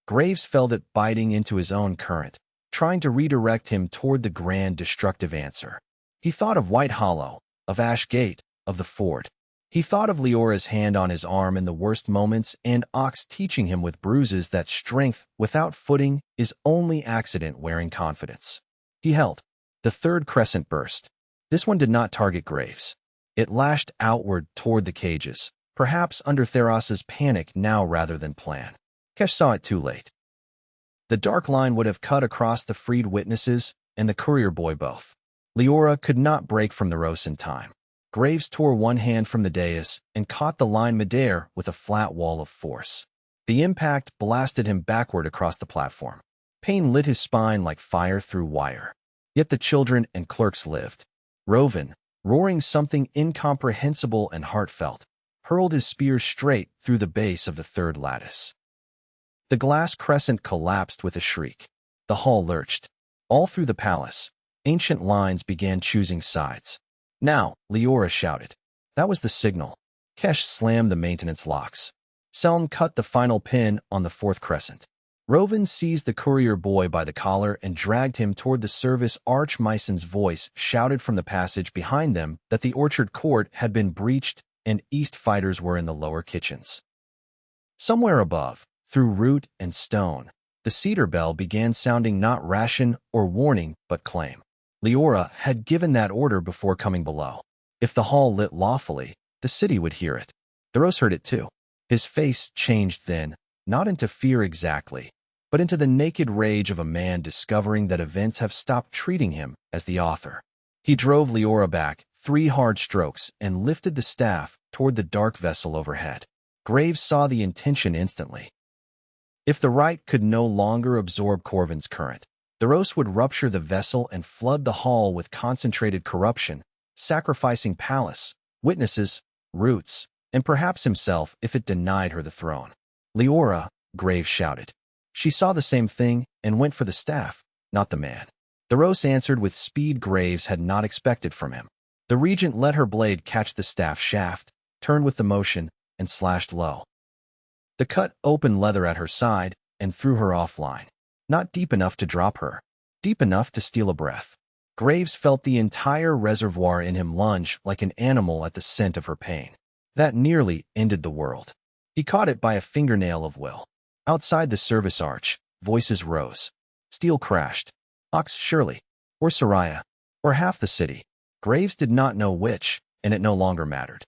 Graves felt it biting into his own current, trying to redirect him toward the grand destructive answer. He thought of White Hollow, of Ash Gate, of the ford. He thought of Leora's hand on his arm in the worst moments and Ox teaching him with bruises that strength without footing is only accident wearing confidence. He held. The third crescent burst. This one did not target Graves. It lashed outward toward the cages, perhaps under Theros's panic now rather than plan. Kesh saw it too late. The dark line would have cut across the freed witnesses and the courier boy both. Leora could not break from the rose in time. Graves tore one hand from the dais and caught the line midair with a flat wall of force. The impact blasted him backward across the platform. Pain lit his spine like fire through wire. Yet the children and clerks lived. Rovan, roaring something incomprehensible and heartfelt, hurled his spear straight through the base of the third lattice. The glass crescent collapsed with a shriek. The hall lurched. All through the palace, ancient lines began choosing sides. Now, Leora shouted. That was the signal. Kesh slammed the maintenance locks. Seln cut the final pin on the fourth crescent. Rovan seized the courier boy by the collar and dragged him toward the service. Archmage's voice shouted from the passage behind them that the orchard court had been breached and East fighters were in the lower kitchens. Somewhere above, through root and stone, the cedar bell began sounding not ration or warning but claim. Leora had given that order before coming below. If the hall lit lawfully, the city would hear it. The rose heard it too. His face changed then, not into fear exactly, but into the naked rage of a man discovering that events have stopped treating him as the author. He drove Leora back 3 hard strokes and lifted the staff toward the dark vessel overhead. Graves saw the intention instantly. If the right could no longer absorb Corvin's current, the rose would rupture the vessel and flood the hall with concentrated corruption, sacrificing palace, witnesses, roots, and perhaps himself if it denied her the throne. Leora, Graves shouted. She saw the same thing and went for the staff, not the man. The rose answered with speed Graves had not expected from him. The regent let her blade catch the staff shaft, turned with the motion, and slashed low. The cut opened leather at her side and threw her offline. Not deep enough to drop her, deep enough to steal a breath. Graves felt the entire reservoir in him lunge like an animal at the scent of her pain. That nearly ended the world. He caught it by a fingernail of will. Outside the service arch, voices rose. Steel crashed. Ox surely, or Soraya, or half the city. Graves did not know which, and it no longer mattered.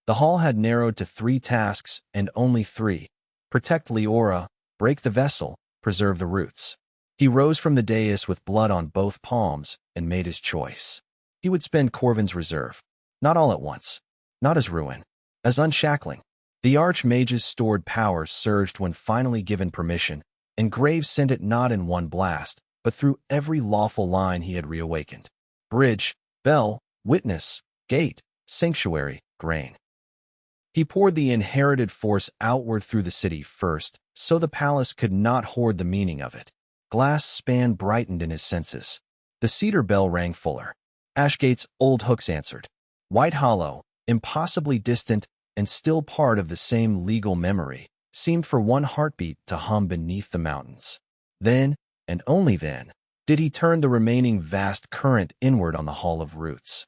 The hall had narrowed to 3 tasks, and only 3. Protect Leora, break the vessel, preserve the roots. He rose from the dais with blood on both palms and made his choice. He would spend Corvin's reserve. Not all at once. Not as ruin. As unshackling. The Archmage's stored power surged when finally given permission, and Graves sent it not in one blast, but through every lawful line he had reawakened. Bridge, bell, witness, gate, sanctuary, grain. He poured the inherited force outward through the city first, so the palace could not hoard the meaning of it. Glass span brightened in his senses. The cedar bell rang fuller. Ashgate's old hooks answered. White Hollow, impossibly distant and still part of the same legal memory, seemed for one heartbeat to hum beneath the mountains. Then, and only then, did he turn the remaining vast current inward on the Hall of Roots.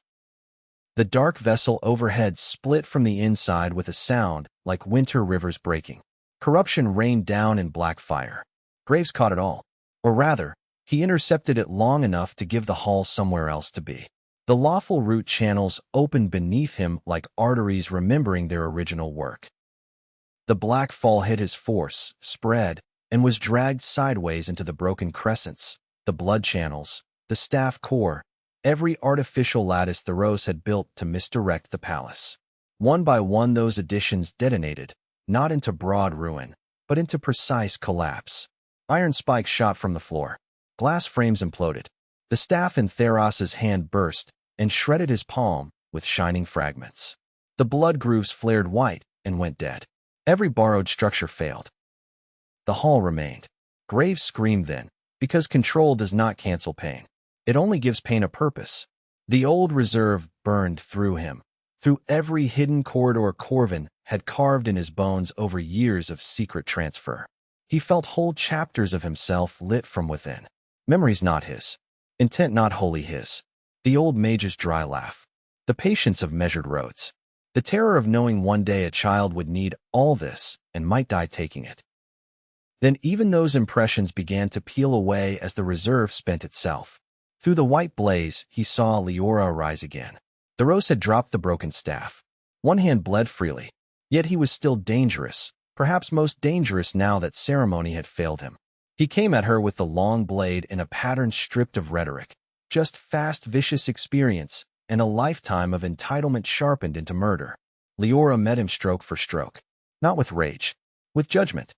The dark vessel overhead split from the inside with a sound like winter rivers breaking. Corruption rained down in black fire. Graves caught it all. Or rather, he intercepted it long enough to give the hall somewhere else to be. The lawful root channels opened beneath him like arteries remembering their original work. The black fall hit his force, spread, and was dragged sideways into the broken crescents, the blood channels, the staff core, every artificial lattice the Rose had built to misdirect the palace. One by one those additions detonated, not into broad ruin, but into precise collapse. Iron spikes shot from the floor. Glass frames imploded. The staff in Theros's hand burst and shredded his palm with shining fragments. The blood grooves flared white and went dead. Every borrowed structure failed. The hall remained. Graves screamed then, because control does not cancel pain. It only gives pain a purpose. The old reserve burned through him, through every hidden corridor Corvin had carved in his bones over years of secret transfer. He felt whole chapters of himself lit from within. Memories not his. Intent not wholly his. The old mage's dry laugh. The patience of measured roads. The terror of knowing one day a child would need all this and might die taking it. Then even those impressions began to peel away as the reserve spent itself. Through the white blaze, he saw Leora arise again. The Rose had dropped the broken staff. One hand bled freely, yet he was still dangerous, perhaps most dangerous now that ceremony had failed him. He came at her with the long blade in a pattern stripped of rhetoric, just fast, vicious experience and a lifetime of entitlement sharpened into murder. Leora met him stroke for stroke, not with rage, with judgment.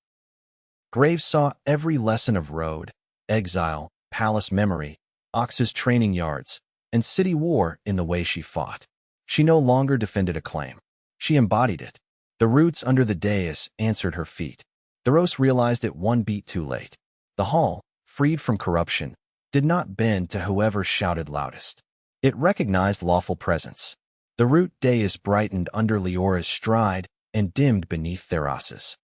Graves saw every lesson of road, exile, palace memory, Ox's training yards, and city war in the way she fought. She no longer defended a claim. She embodied it. The roots under the dais answered her feet. The Rose realized it one beat too late. The hall, freed from corruption, did not bend to whoever shouted loudest. It recognized lawful presence. The root dais brightened under Leora's stride and dimmed beneath Theros's.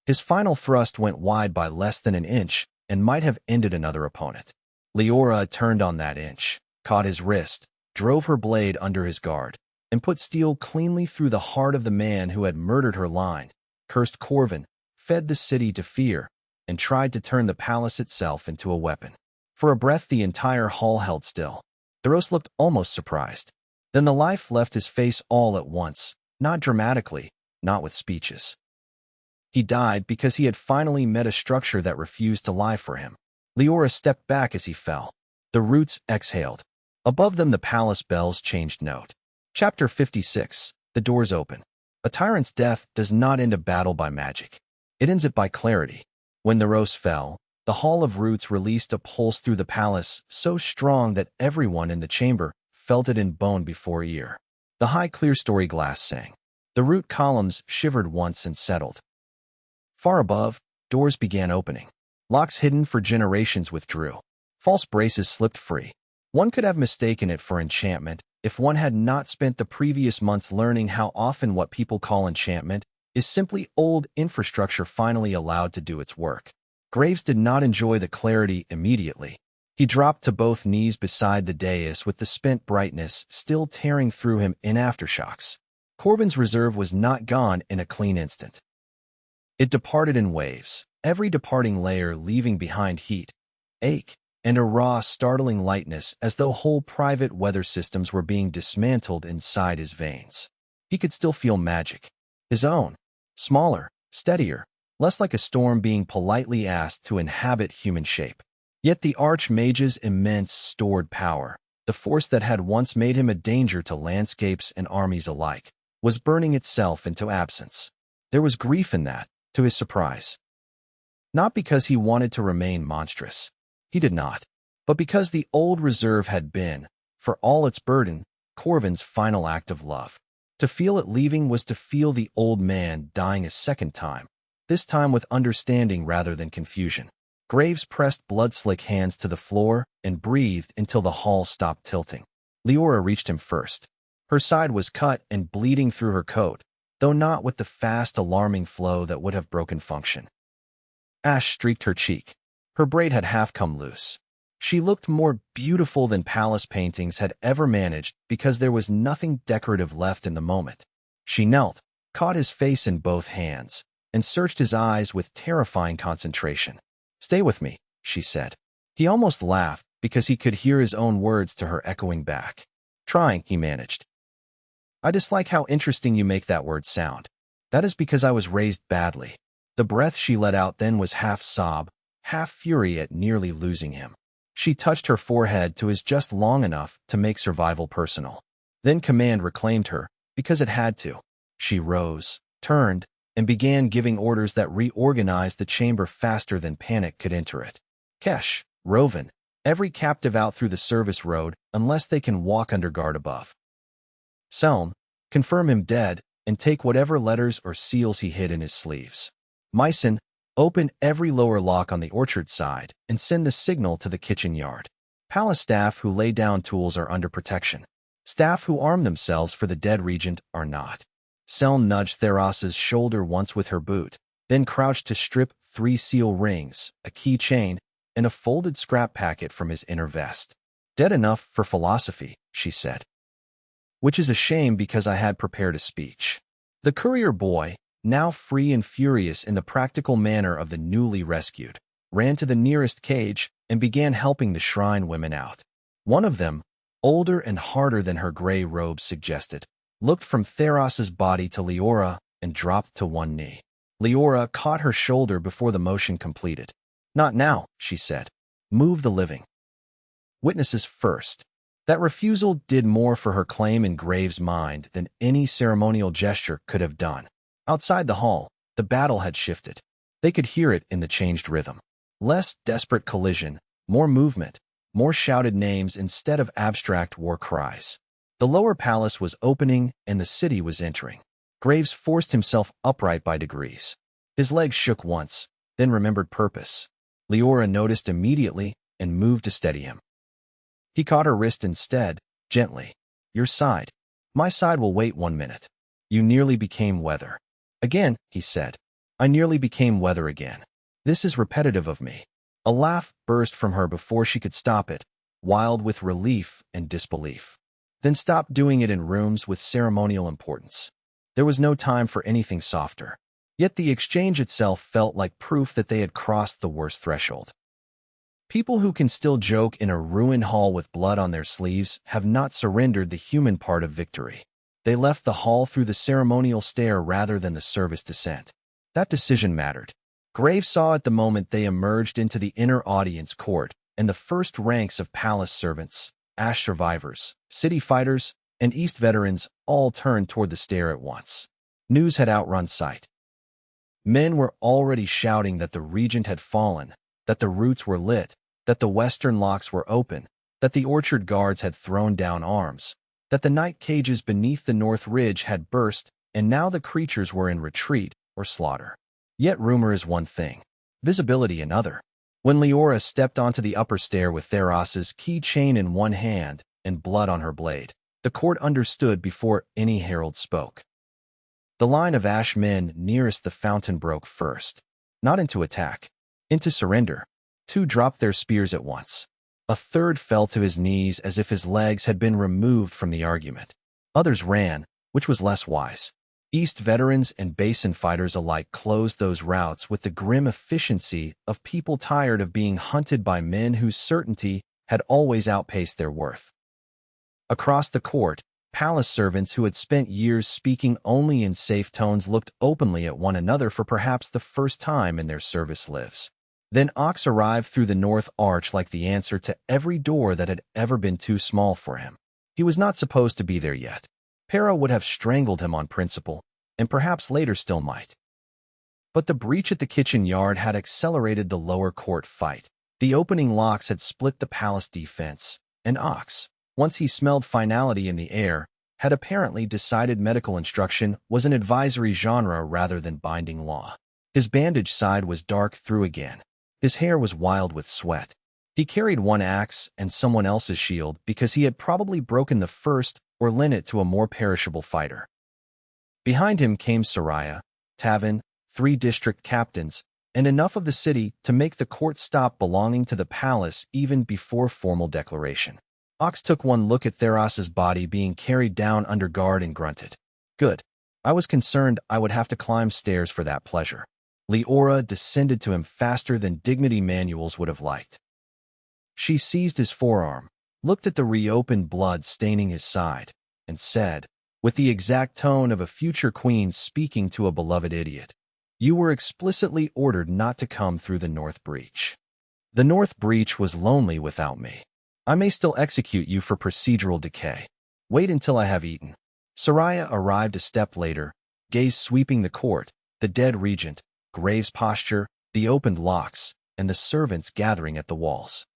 His final thrust went wide by less than an inch and might have ended another opponent. Leora turned on that inch, caught his wrist, drove her blade under his guard, and put steel cleanly through the heart of the man who had murdered her line, cursed Corvin, fed the city to fear, and tried to turn the palace itself into a weapon. For a breath the entire hall held still. The Rose looked almost surprised. Then the life left his face all at once, not dramatically, not with speeches. He died because he had finally met a structure that refused to lie for him. Leora stepped back as he fell. The roots exhaled. Above them the palace bells changed note. Chapter 56. The doors open. A tyrant's death does not end a battle by magic. It ends it by clarity. When the Rose fell, the Hall of Roots released a pulse through the palace so strong that everyone in the chamber felt it in bone before ear. The high clear-story glass sang. The root columns shivered once and settled. Far above, doors began opening. Locks hidden for generations withdrew. False braces slipped free. One could have mistaken it for enchantment if one had not spent the previous months learning how often what people call enchantment is simply old infrastructure finally allowed to do its work. Graves did not enjoy the clarity immediately. He dropped to both knees beside the dais with the spent brightness still tearing through him in aftershocks. Corbin's reserve was not gone in a clean instant. It departed in waves, every departing layer leaving behind heat, ache, and a raw, startling lightness as though whole private weather systems were being dismantled inside his veins. He could still feel magic. His own. Smaller, steadier, less like a storm being politely asked to inhabit human shape. Yet the Archmage's immense stored power, the force that had once made him a danger to landscapes and armies alike, was burning itself into absence. There was grief in that, to his surprise. Not because he wanted to remain monstrous. He did not. But because the old reserve had been, for all its burden, Corvin's final act of love. To feel it leaving was to feel the old man dying a second time, this time with understanding rather than confusion. Graves pressed blood-slick hands to the floor and breathed until the hall stopped tilting. Leora reached him first. Her side was cut and bleeding through her coat, though not with the fast, alarming flow that would have broken function. Ash streaked her cheek. Her braid had half come loose. She looked more beautiful than palace paintings had ever managed because there was nothing decorative left in the moment. She knelt, caught his face in both hands, and searched his eyes with terrifying concentration. "Stay with me," she said. He almost laughed because he could hear his own words to her echoing back. "Trying," he managed. "I dislike how interesting you make that word sound. That is because I was raised badly." The breath she let out then was half sob, half fury at nearly losing him. She touched her forehead to his just long enough to make survival personal. Then command reclaimed her, because it had to. She rose, turned, and began giving orders that reorganized the chamber faster than panic could enter it. "Kesh, Roven, every captive out through the service road unless they can walk under guard above. Selm, confirm him dead and take whatever letters or seals he hid in his sleeves. Myson, open every lower lock on the orchard side and send the signal to the kitchen yard. Palace staff who lay down tools are under protection. Staff who arm themselves for the dead regent are not." Selm nudged Theros's shoulder once with her boot, then crouched to strip 3 seal rings, a key chain, and a folded scrap packet from his inner vest. "Dead enough for philosophy," she said. "Which is a shame because I had prepared a speech." The courier boy, now free and furious in the practical manner of the newly rescued, ran to the nearest cage and began helping the shrine women out. One of them, older and harder than her gray robes suggested, looked from Theros's body to Leora and dropped to one knee. Leora caught her shoulder before the motion completed. "Not now," she said. "Move the living witnesses first." That refusal did more for her claim in Graves' mind than any ceremonial gesture could have done. Outside the hall, the battle had shifted. They could hear it in the changed rhythm. Less desperate collision, more movement, more shouted names instead of abstract war cries. The lower palace was opening and the city was entering. Graves forced himself upright by degrees. His legs shook once, then remembered purpose. Leora noticed immediately and moved to steady him. He caught her wrist instead, gently. "Your side. My side will wait 1 minute. You nearly became weather." "Again," he said. "I nearly became weather again. This is repetitive of me." A laugh burst from her before she could stop it, wild with relief and disbelief. "Then stop doing it in rooms with ceremonial importance." There was no time for anything softer. Yet the exchange itself felt like proof that they had crossed the worst threshold. People who can still joke in a ruined hall with blood on their sleeves have not surrendered the human part of victory. They left the hall through the ceremonial stair rather than the service descent. That decision mattered. Graves saw at the moment they emerged into the inner audience court, and the first ranks of palace servants, Ash survivors, city fighters, and East veterans all turned toward the stair at once. News had outrun sight. Men were already shouting that the regent had fallen, that the roots were lit, that the western locks were open, that the orchard guards had thrown down arms, that the night cages beneath the north ridge had burst, and now the creatures were in retreat or slaughter. Yet rumor is one thing, visibility another. When Leora stepped onto the upper stair with Theros's keychain in one hand and blood on her blade, the court understood before any herald spoke. The line of ash men nearest the fountain broke first, not into attack, into surrender. 2 dropped their spears at once. A third fell to his knees as if his legs had been removed from the argument. Others ran, which was less wise. East veterans and basin fighters alike closed those routes with the grim efficiency of people tired of being hunted by men whose certainty had always outpaced their worth. Across the court, palace servants who had spent years speaking only in safe tones looked openly at one another for perhaps the first time in their service lives. Then Ox arrived through the north arch like the answer to every door that had ever been too small for him. He was not supposed to be there yet. Para would have strangled him on principle, and perhaps later still might. But the breach at the kitchen yard had accelerated the lower court fight. The opening locks had split the palace defense, and Ox, once he smelled finality in the air, had apparently decided medical instruction was an advisory genre rather than binding law. His bandaged side was dark through again. His hair was wild with sweat. He carried one axe and someone else's shield because he had probably broken the first or lent it to a more perishable fighter. Behind him came Soraya, Tavin, 3 district captains, and enough of the city to make the court stop belonging to the palace even before formal declaration. Ox took one look at Theros's body being carried down under guard and grunted. Good. I was concerned I would have to climb stairs for that pleasure. Leora descended to him faster than dignity manuals would have liked. She seized his forearm, looked at the reopened blood staining his side, and said, with the exact tone of a future queen speaking to a beloved idiot, "You were explicitly ordered not to come through the north breach. The north breach was lonely without me. I may still execute you for procedural decay. Wait until I have eaten." Soraya arrived a step later, gaze sweeping the court, the dead regent, Graves' posture, the opened locks, and the servants gathering at the walls.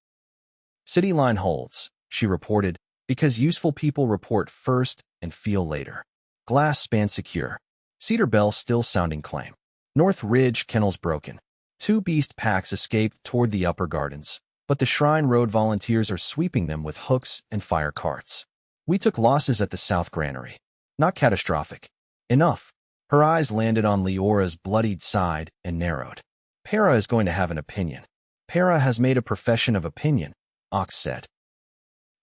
"City line holds," she reported, because useful people report first and feel later. Glass span secure. Cedar bell still sounding claim. North Ridge kennels broken. 2 beast packs escaped toward the upper gardens, but the Shrine Road volunteers are sweeping them with hooks and fire carts. We took losses at the South Granary. Not catastrophic. Enough. Her eyes landed on Leora's bloodied side and narrowed. Para is going to have an opinion. Para has made a profession of opinion, Ox said.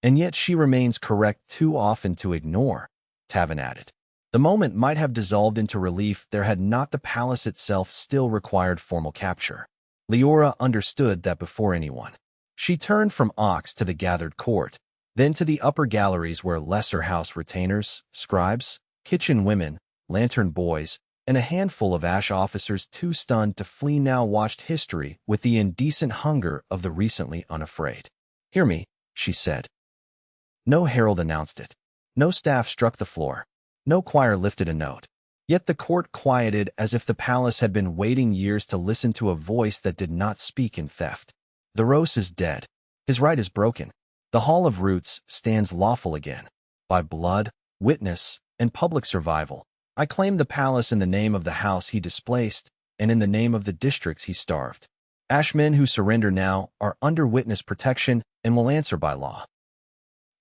And yet she remains correct too often to ignore, Tavin added. The moment might have dissolved into relief there had not the palace itself still required formal capture. Leora understood that before anyone. She turned from Ox to the gathered court, then to the upper galleries where lesser house retainers, scribes, kitchen women, lantern boys, and a handful of ash officers too stunned to flee now watched history with the indecent hunger of the recently unafraid. "Hear me," she said. No herald announced it. No staff struck the floor. No choir lifted a note. Yet the court quieted as if the palace had been waiting years to listen to a voice that did not speak in theft. The Rose is dead. His right is broken. The Hall of Roots stands lawful again. By blood, witness, and public survival, I claim the palace in the name of the house he displaced and in the name of the districts he starved. Ashmen who surrender now are under witness protection and will answer by law.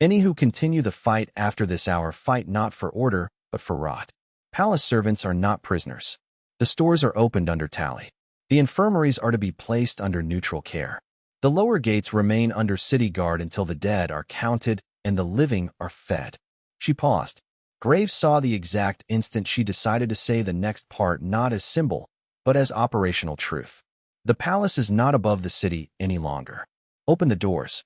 Any who continue the fight after this hour fight not for order, but for rot. Palace servants are not prisoners. The stores are opened under tally. The infirmaries are to be placed under neutral care. The lower gates remain under city guard until the dead are counted and the living are fed. She paused. Graves saw the exact instant she decided to say the next part not as symbol, but as operational truth. The palace is not above the city any longer. Open the doors.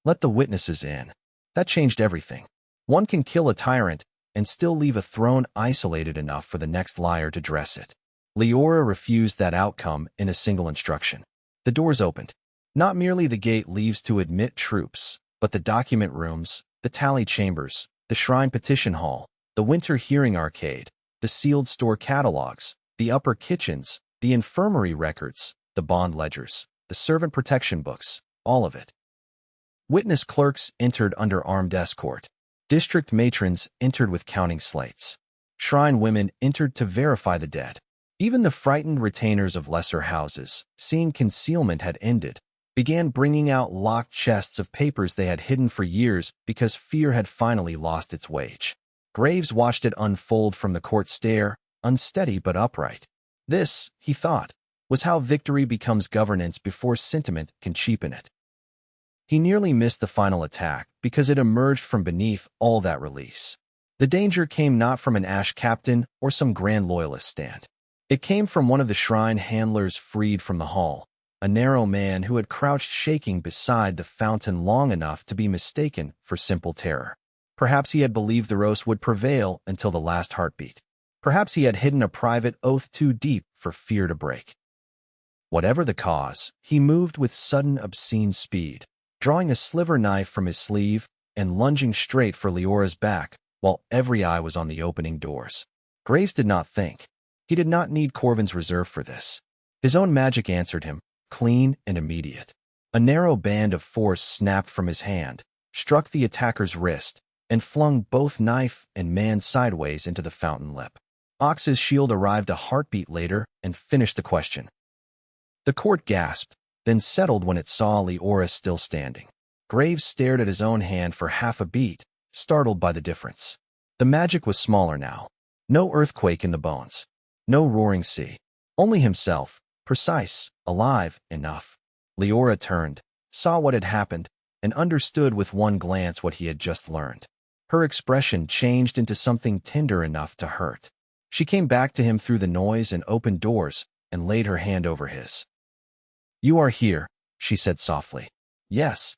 Let the witnesses in. That changed everything. One can kill a tyrant and still leave a throne isolated enough for the next liar to dress it. Leora refused that outcome in a single instruction. The doors opened. Not merely the gate leaves to admit troops, but the document rooms, the tally chambers, the shrine petition hall, the winter hearing arcade, the sealed store catalogs, the upper kitchens, the infirmary records, the bond ledgers, the servant protection books, all of it. Witness clerks entered under armed escort. District matrons entered with counting slates. Shrine women entered to verify the dead. Even the frightened retainers of lesser houses, seeing concealment had ended, began bringing out locked chests of papers they had hidden for years because fear had finally lost its wage. Graves watched it unfold from the court stair, unsteady but upright. This, he thought, was how victory becomes governance before sentiment can cheapen it. He nearly missed the final attack because it emerged from beneath all that release. The danger came not from an ash captain or some grand loyalist stand. It came from one of the shrine handlers freed from the hall, a narrow man who had crouched shaking beside the fountain long enough to be mistaken for simple terror. Perhaps he had believed the roast would prevail until the last heartbeat. Perhaps he had hidden a private oath too deep for fear to break. Whatever the cause, he moved with sudden obscene speed, drawing a sliver knife from his sleeve and lunging straight for Leora's back while every eye was on the opening doors. Graves did not think. He did not need Corvin's reserve for this. His own magic answered him, clean and immediate. A narrow band of force snapped from his hand, struck the attacker's wrist, and flung both knife and man sideways into the fountain lip. Ox's shield arrived a heartbeat later and finished the question. The court gasped, then settled when it saw Leora still standing. Graves stared at his own hand for half a beat, startled by the difference. The magic was smaller now. No earthquake in the bones. No roaring sea. Only himself, precise, alive, enough. Leora turned, saw what had happened, and understood with one glance what he had just learned. Her expression changed into something tender enough to hurt. She came back to him through the noise and opened doors and laid her hand over his. "You are here," she said softly. "Yes."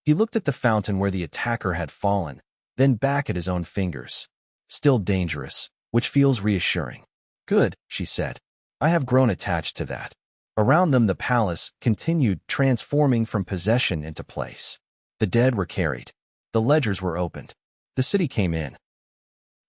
He looked at the fountain where the attacker had fallen, then back at his own fingers. "Still dangerous, which feels reassuring." "Good," she said. "I have grown attached to that." Around them the palace continued transforming from possession into place. The dead were carried. The ledgers were opened. The city came in.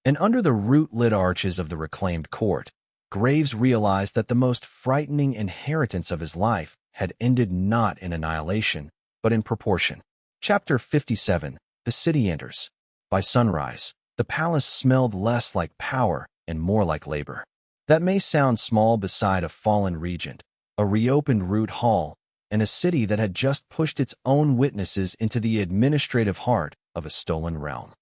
And under the root-lit arches of the reclaimed court, Graves realized that the most frightening inheritance of his life had ended not in annihilation, but in proportion. Chapter 57. The city enters. By sunrise, the palace smelled less like power and more like labor. That may sound small beside a fallen regent, a reopened root hall, and a city that had just pushed its own witnesses into the administrative heart of a stolen realm.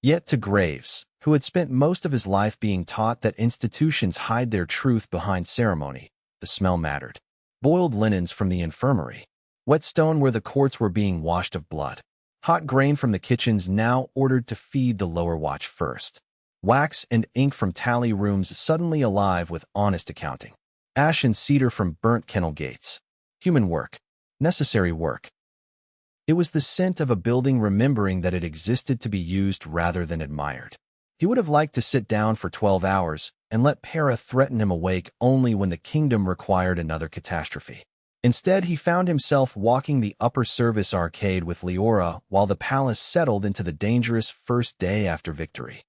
Yet to Graves, who had spent most of his life being taught that institutions hide their truth behind ceremony, the smell mattered. Boiled linens from the infirmary, wet stone where the courts were being washed of blood, hot grain from the kitchens now ordered to feed the lower watch first, wax and ink from tally rooms suddenly alive with honest accounting, ash and cedar from burnt kennel gates. Human work. Necessary work. It was the scent of a building remembering that it existed to be used rather than admired. He would have liked to sit down for 12 hours and let Para threaten him awake only when the kingdom required another catastrophe. Instead, he found himself walking the upper service arcade with Leora while the palace settled into the dangerous first day after victory.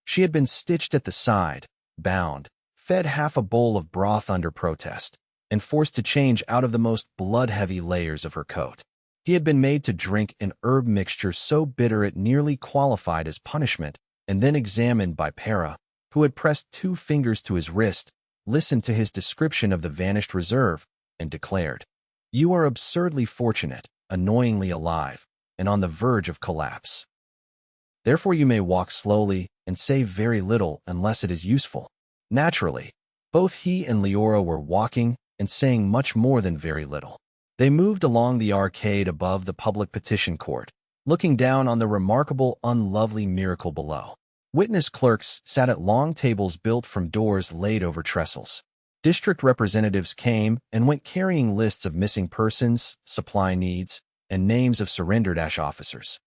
She had been stitched at the side, bound, fed half a bowl of broth under protest, and forced to change out of the most blood-heavy layers of her coat. He had been made to drink an herb mixture so bitter it nearly qualified as punishment, and then examined by Para, who had pressed 2 fingers to his wrist, listened to his description of the vanished reserve, and declared, "You are absurdly fortunate, annoyingly alive, and on the verge of collapse. Therefore you may walk slowly and say very little unless it is useful." Naturally, both he and Leora were walking and saying much more than very little. They moved along the arcade above the public petition court, looking down on the remarkable, unlovely miracle below. Witness clerks sat at long tables built from doors laid over trestles. District representatives came and went carrying lists of missing persons, supply needs, and names of surrendered ash officers.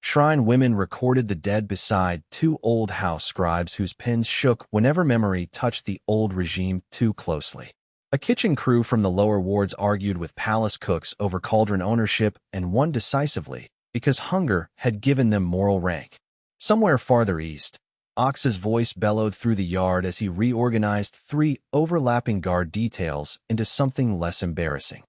Shrine women recorded the dead beside 2 old house scribes whose pens shook whenever memory touched the old regime too closely. A kitchen crew from the lower wards argued with palace cooks over cauldron ownership and won decisively because hunger had given them moral rank. Somewhere farther east, Ox's voice bellowed through the yard as he reorganized 3 overlapping guard details into something less embarrassing.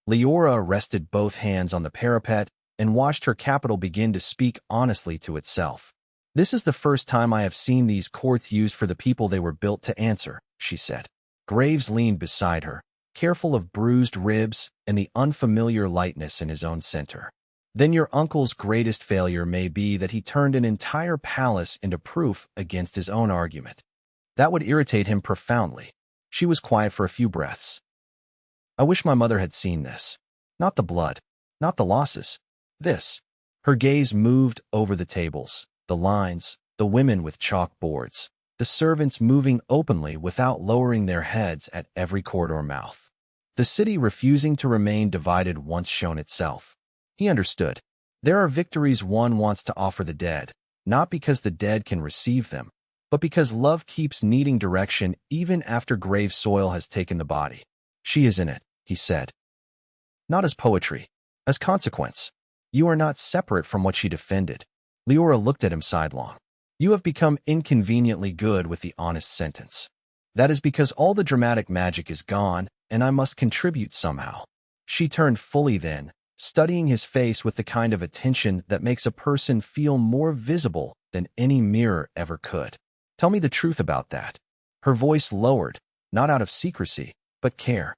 Leora rested both hands on the parapet and watched her capital begin to speak honestly to itself. This is the first time I have seen these courts used for the people they were built to answer, she said. Graves leaned beside her, careful of bruised ribs and the unfamiliar lightness in his own center. Then your uncle's greatest failure may be that he turned an entire palace into proof against his own argument. That would irritate him profoundly. She was quiet for a few breaths. I wish my mother had seen this. Not the blood, not the losses. This. Her gaze moved over the tables, the lines, the women with chalkboards, the servants moving openly without lowering their heads at every corridor mouth. The city refusing to remain divided once shown itself. He understood. There are victories one wants to offer the dead, not because the dead can receive them, but because love keeps needing direction even after grave soil has taken the body. She is in it, he said. Not as poetry, as consequence. You are not separate from what she defended. Leora looked at him sidelong. You have become inconveniently good with the honest sentence. That is because all the dramatic magic is gone, and I must contribute somehow. She turned fully then, studying his face with the kind of attention that makes a person feel more visible than any mirror ever could. Tell me the truth about that. Her voice lowered, not out of secrecy, but care.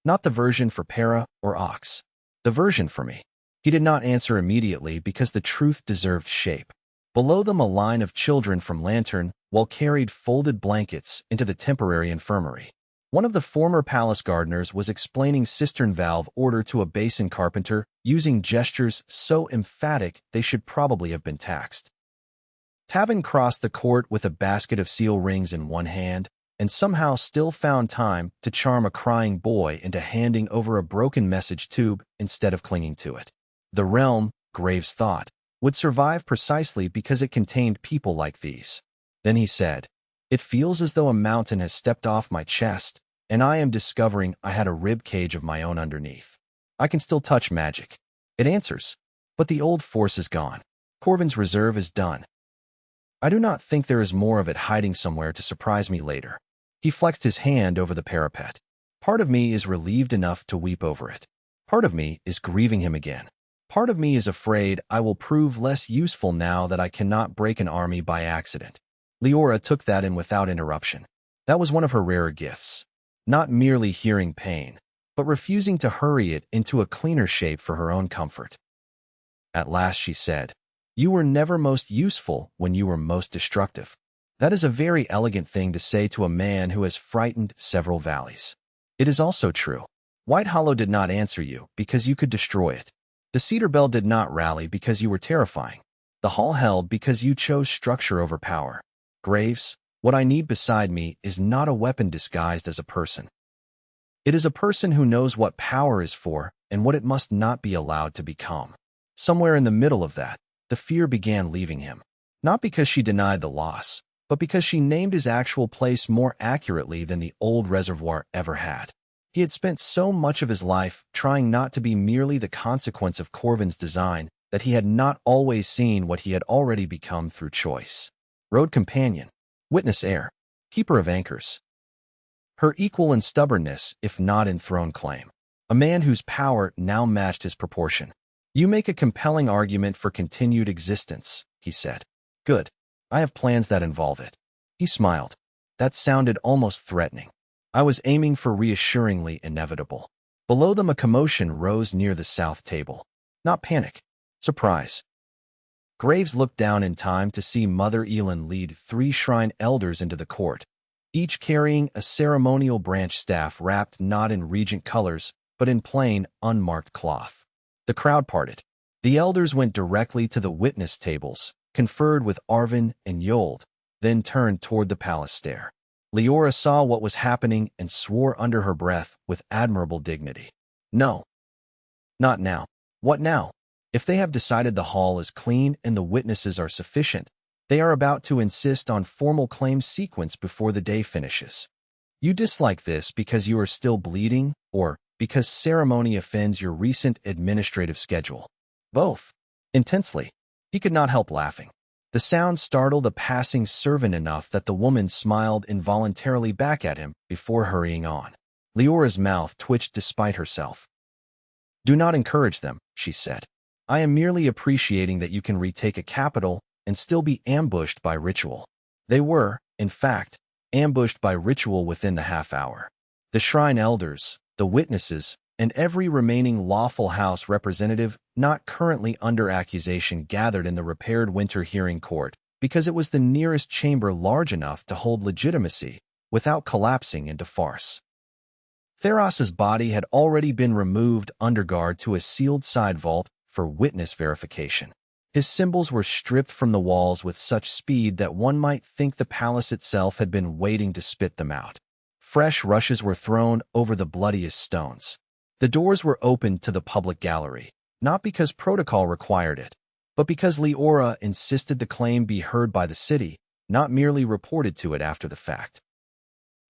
Not the version for Para or Ox. The version for me. He did not answer immediately because the truth deserved shape. Below them a line of children from Lantern while carried folded blankets into the temporary infirmary. One of the former palace gardeners was explaining cistern valve order to a basin carpenter using gestures so emphatic they should probably have been taxed. Tavin crossed the court with a basket of seal rings in one hand and somehow still found time to charm a crying boy into handing over a broken message tube instead of clinging to it. The realm, Graves thought, would survive precisely because it contained people like these. Then he said, It feels as though a mountain has stepped off my chest, and I am discovering I had a rib cage of my own underneath. I can still touch magic. It answers, but the old force is gone. Corvin's reserve is done. I do not think there is more of it hiding somewhere to surprise me later. He flexed his hand over the parapet. Part of me is relieved enough to weep over it. Part of me is grieving him again. Part of me is afraid I will prove less useful now that I cannot break an army by accident. Leora took that in without interruption. That was one of her rarer gifts. Not merely hearing pain, but refusing to hurry it into a cleaner shape for her own comfort. At last she said, You were never most useful when you were most destructive. That is a very elegant thing to say to a man who has frightened several valleys. It is also true. White Hollow did not answer you because you could destroy it. The Cedar Bell did not rally because you were terrifying. The hall held because you chose structure over power. Graves, what I need beside me is not a weapon disguised as a person. It is a person who knows what power is for and what it must not be allowed to become. Somewhere in the middle of that, the fear began leaving him. Not because she denied the loss, but because she named his actual place more accurately than the old reservoir ever had. He had spent so much of his life trying not to be merely the consequence of Corvin's design that he had not always seen what he had already become through choice. Road companion, witness heir, keeper of anchors. Her equal in stubbornness, if not in throne claim. A man whose power now matched his proportion. You make a compelling argument for continued existence, he said. Good. I have plans that involve it. He smiled. That sounded almost threatening. I was aiming for reassuringly inevitable. Below them a commotion rose near the south table. Not panic. Surprise. Graves looked down in time to see Mother Elin lead 3 shrine elders into the court, each carrying a ceremonial branch staff wrapped not in regent colors, but in plain, unmarked cloth. The crowd parted. The elders went directly to the witness tables, conferred with Arvin and Yold, then turned toward the palace stair. Leora saw what was happening and swore under her breath with admirable dignity. No. Not now. What now? If they have decided the hall is clean and the witnesses are sufficient, they are about to insist on formal claim sequence before the day finishes. You dislike this because you are still bleeding, or because ceremony offends your recent administrative schedule? Both. Intensely. He could not help laughing. The sound startled a passing servant enough that the woman smiled involuntarily back at him before hurrying on. Leora's mouth twitched despite herself. Do not encourage them, she said. I am merely appreciating that you can retake a capital and still be ambushed by ritual. They were, in fact, ambushed by ritual within the half-hour. The shrine elders, the witnesses, and every remaining lawful house representative not currently under accusation gathered in the repaired winter hearing court because it was the nearest chamber large enough to hold legitimacy without collapsing into farce. Theros's body had already been removed under guard to a sealed side vault for witness verification. His symbols were stripped from the walls with such speed that one might think the palace itself had been waiting to spit them out. Fresh rushes were thrown over the bloodiest stones. The doors were opened to the public gallery, not because protocol required it, but because Leora insisted the claim be heard by the city, not merely reported to it after the fact.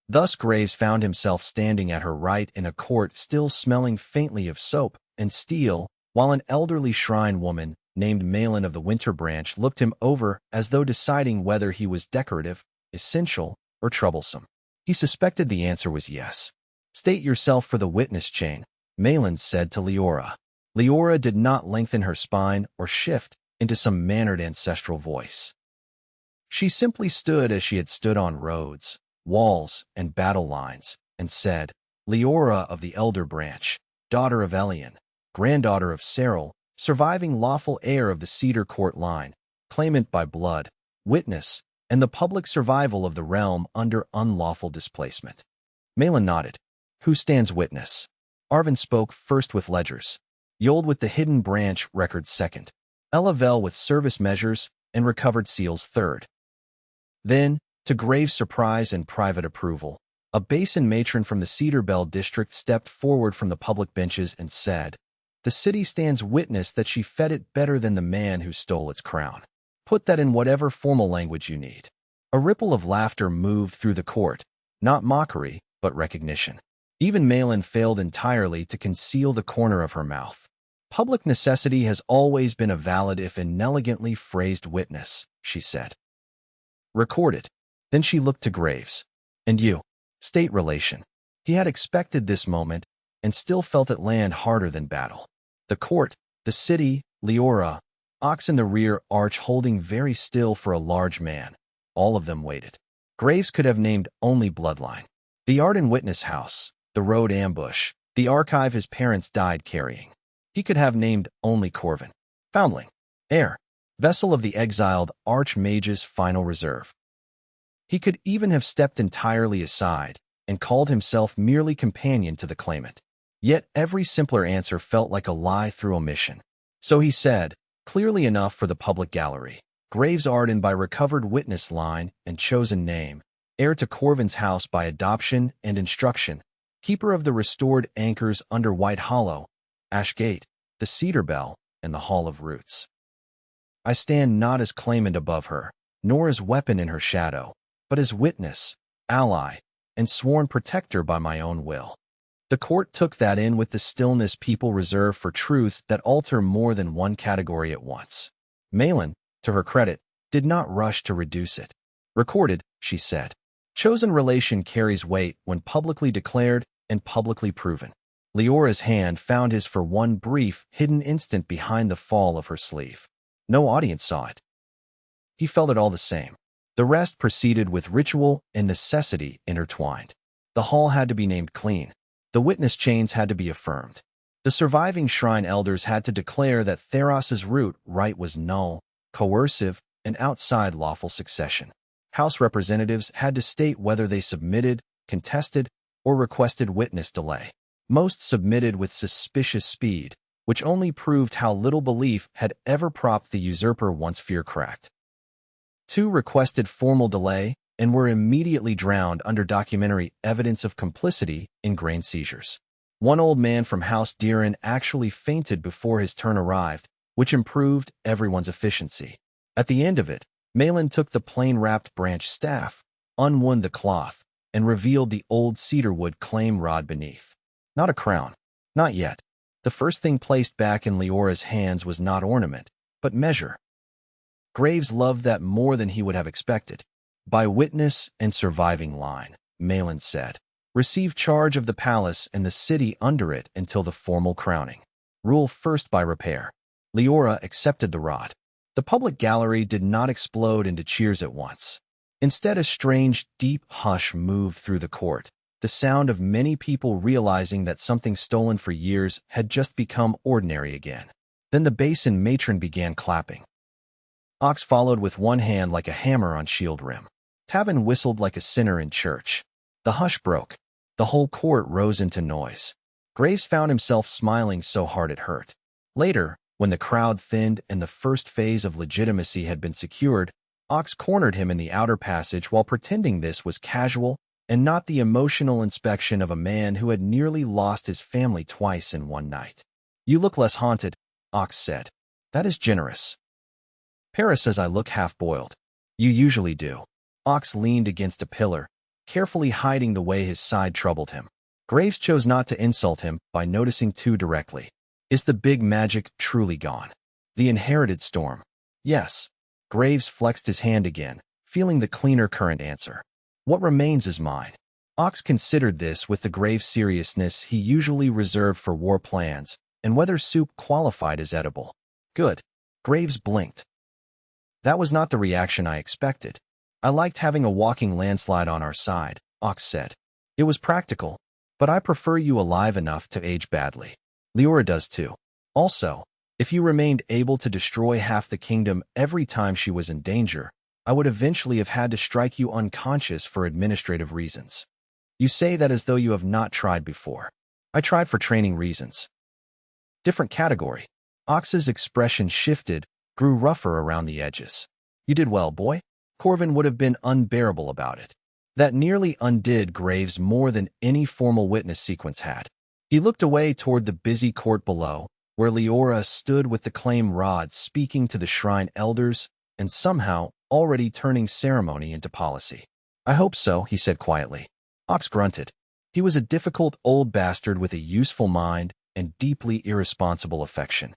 Thus Graves found himself standing at her right in a court still smelling faintly of soap and steel, while an elderly shrine woman named Malin of the Winter Branch looked him over as though deciding whether he was decorative, essential, or troublesome. He suspected the answer was yes. "State yourself for the witness chain," Malin said to Leora. Leora did not lengthen her spine or shift into some mannered ancestral voice. She simply stood as she had stood on roads, walls, and battle lines, and said, "Leora of the Elder Branch, daughter of Elian, granddaughter of Cyril, surviving lawful heir of the Cedar Court line, claimant by blood, witness, and the public survival of the realm under unlawful displacement." Malin nodded. "Who stands witness?" Arvin spoke first with ledgers. Yold with the Hidden Branch records second. Elavel with service measures and recovered seals third. Then, to Graves' surprise and private approval, a basin matron from the Cedar Bell district stepped forward from the public benches and said, "The city stands witness that she fed it better than the man who stole its crown. Put that in whatever formal language you need." A ripple of laughter moved through the court, not mockery, but recognition. Even Malin failed entirely to conceal the corner of her mouth. "Public necessity has always been a valid if inelegantly phrased witness," she said. "Recorded." Then she looked to Graves. "And you?" State relation. He had expected this moment and still felt it land harder than battle. The court, the city, Leora, ox in the rear arch holding very still for a large man. All of them waited. Graves could have named only bloodline. The Arden Witness House, the road ambush, the archive his parents died carrying. He could have named only Corvin. Foundling. Heir. Vessel of the exiled Archmage's final reserve. He could even have stepped entirely aside and called himself merely companion to the claimant. Yet every simpler answer felt like a lie through omission. So he said, clearly enough for the public gallery, Graves Arden by recovered witness line and chosen name, heir to Corvin's house by adoption and instruction, keeper of the restored anchors under White Hollow, Ash Gate, the Cedar Bell, and the Hall of Roots. I stand not as claimant above her, nor as weapon in her shadow, but as witness, ally, and sworn protector by my own will. The court took that in with the stillness people reserve for truths that alter more than one category at once. Malin, to her credit, did not rush to reduce it. Recorded, she said. Chosen relation carries weight when publicly declared and publicly proven. Leora's hand found his for one brief, hidden instant behind the fall of her sleeve. No audience saw it. He felt it all the same. The rest proceeded with ritual and necessity intertwined. The hall had to be named clean. The witness chains had to be affirmed. The surviving shrine elders had to declare that Theros's root right was null, coercive, and outside lawful succession. House representatives had to state whether they submitted, contested, or requested witness delay. Most submitted with suspicious speed, which only proved how little belief had ever propped the usurper once fear cracked. 2 requested formal delay and were immediately drowned under documentary evidence of complicity in grain seizures. One old man from House Deeren actually fainted before his turn arrived, which improved everyone's efficiency. At the end of it, Malin took the plain-wrapped branch staff, unwound the cloth, and revealed the old cedarwood claim rod beneath. Not a crown. Not yet. The first thing placed back in Leora's hands was not ornament, but measure. Graves loved that more than he would have expected. By witness and surviving line, Malin said. Receive charge of the palace and the city under it until the formal crowning. Rule first by repair. Leora accepted the rod. The public gallery did not explode into cheers at once. Instead, a strange, deep hush moved through the court, the sound of many people realizing that something stolen for years had just become ordinary again. Then the basin matron began clapping. Ox followed with one hand like a hammer on shield rim. Tavin whistled like a sinner in church. The hush broke. The whole court rose into noise. Graves found himself smiling so hard it hurt. Later, when the crowd thinned and the first phase of legitimacy had been secured, Ox cornered him in the outer passage while pretending this was casual and not the emotional inspection of a man who had nearly lost his family twice in one night. "You look less haunted," Ox said. "That is generous." "Paris says I look half-boiled." "You usually do." Ox leaned against a pillar, carefully hiding the way his side troubled him. Graves chose not to insult him by noticing too directly. "Is the big magic truly gone? The inherited storm?" "Yes." Graves flexed his hand again, feeling the cleaner current answer. "What remains is mine." Ox considered this with the grave seriousness he usually reserved for war plans, and whether soup qualified as edible. "Good." Graves blinked. "That was not the reaction I expected." "I liked having a walking landslide on our side," Ox said. "It was practical, but I prefer you alive enough to age badly. Leora does too. Also, if you remained able to destroy half the kingdom every time she was in danger, I would eventually have had to strike you unconscious for administrative reasons. You say that as though you have not tried before." "I tried for training reasons." "Different category." Ox's expression shifted, grew rougher around the edges. "You did well, boy." Corvin would have been unbearable about it. That nearly undid Graves more than any formal witness sequence had. He looked away toward the busy court below, where Leora stood with the claim rod speaking to the shrine elders and somehow already turning ceremony into policy. "I hope so," he said quietly. Ox grunted. He was a difficult old bastard with a useful mind and deeply irresponsible affection.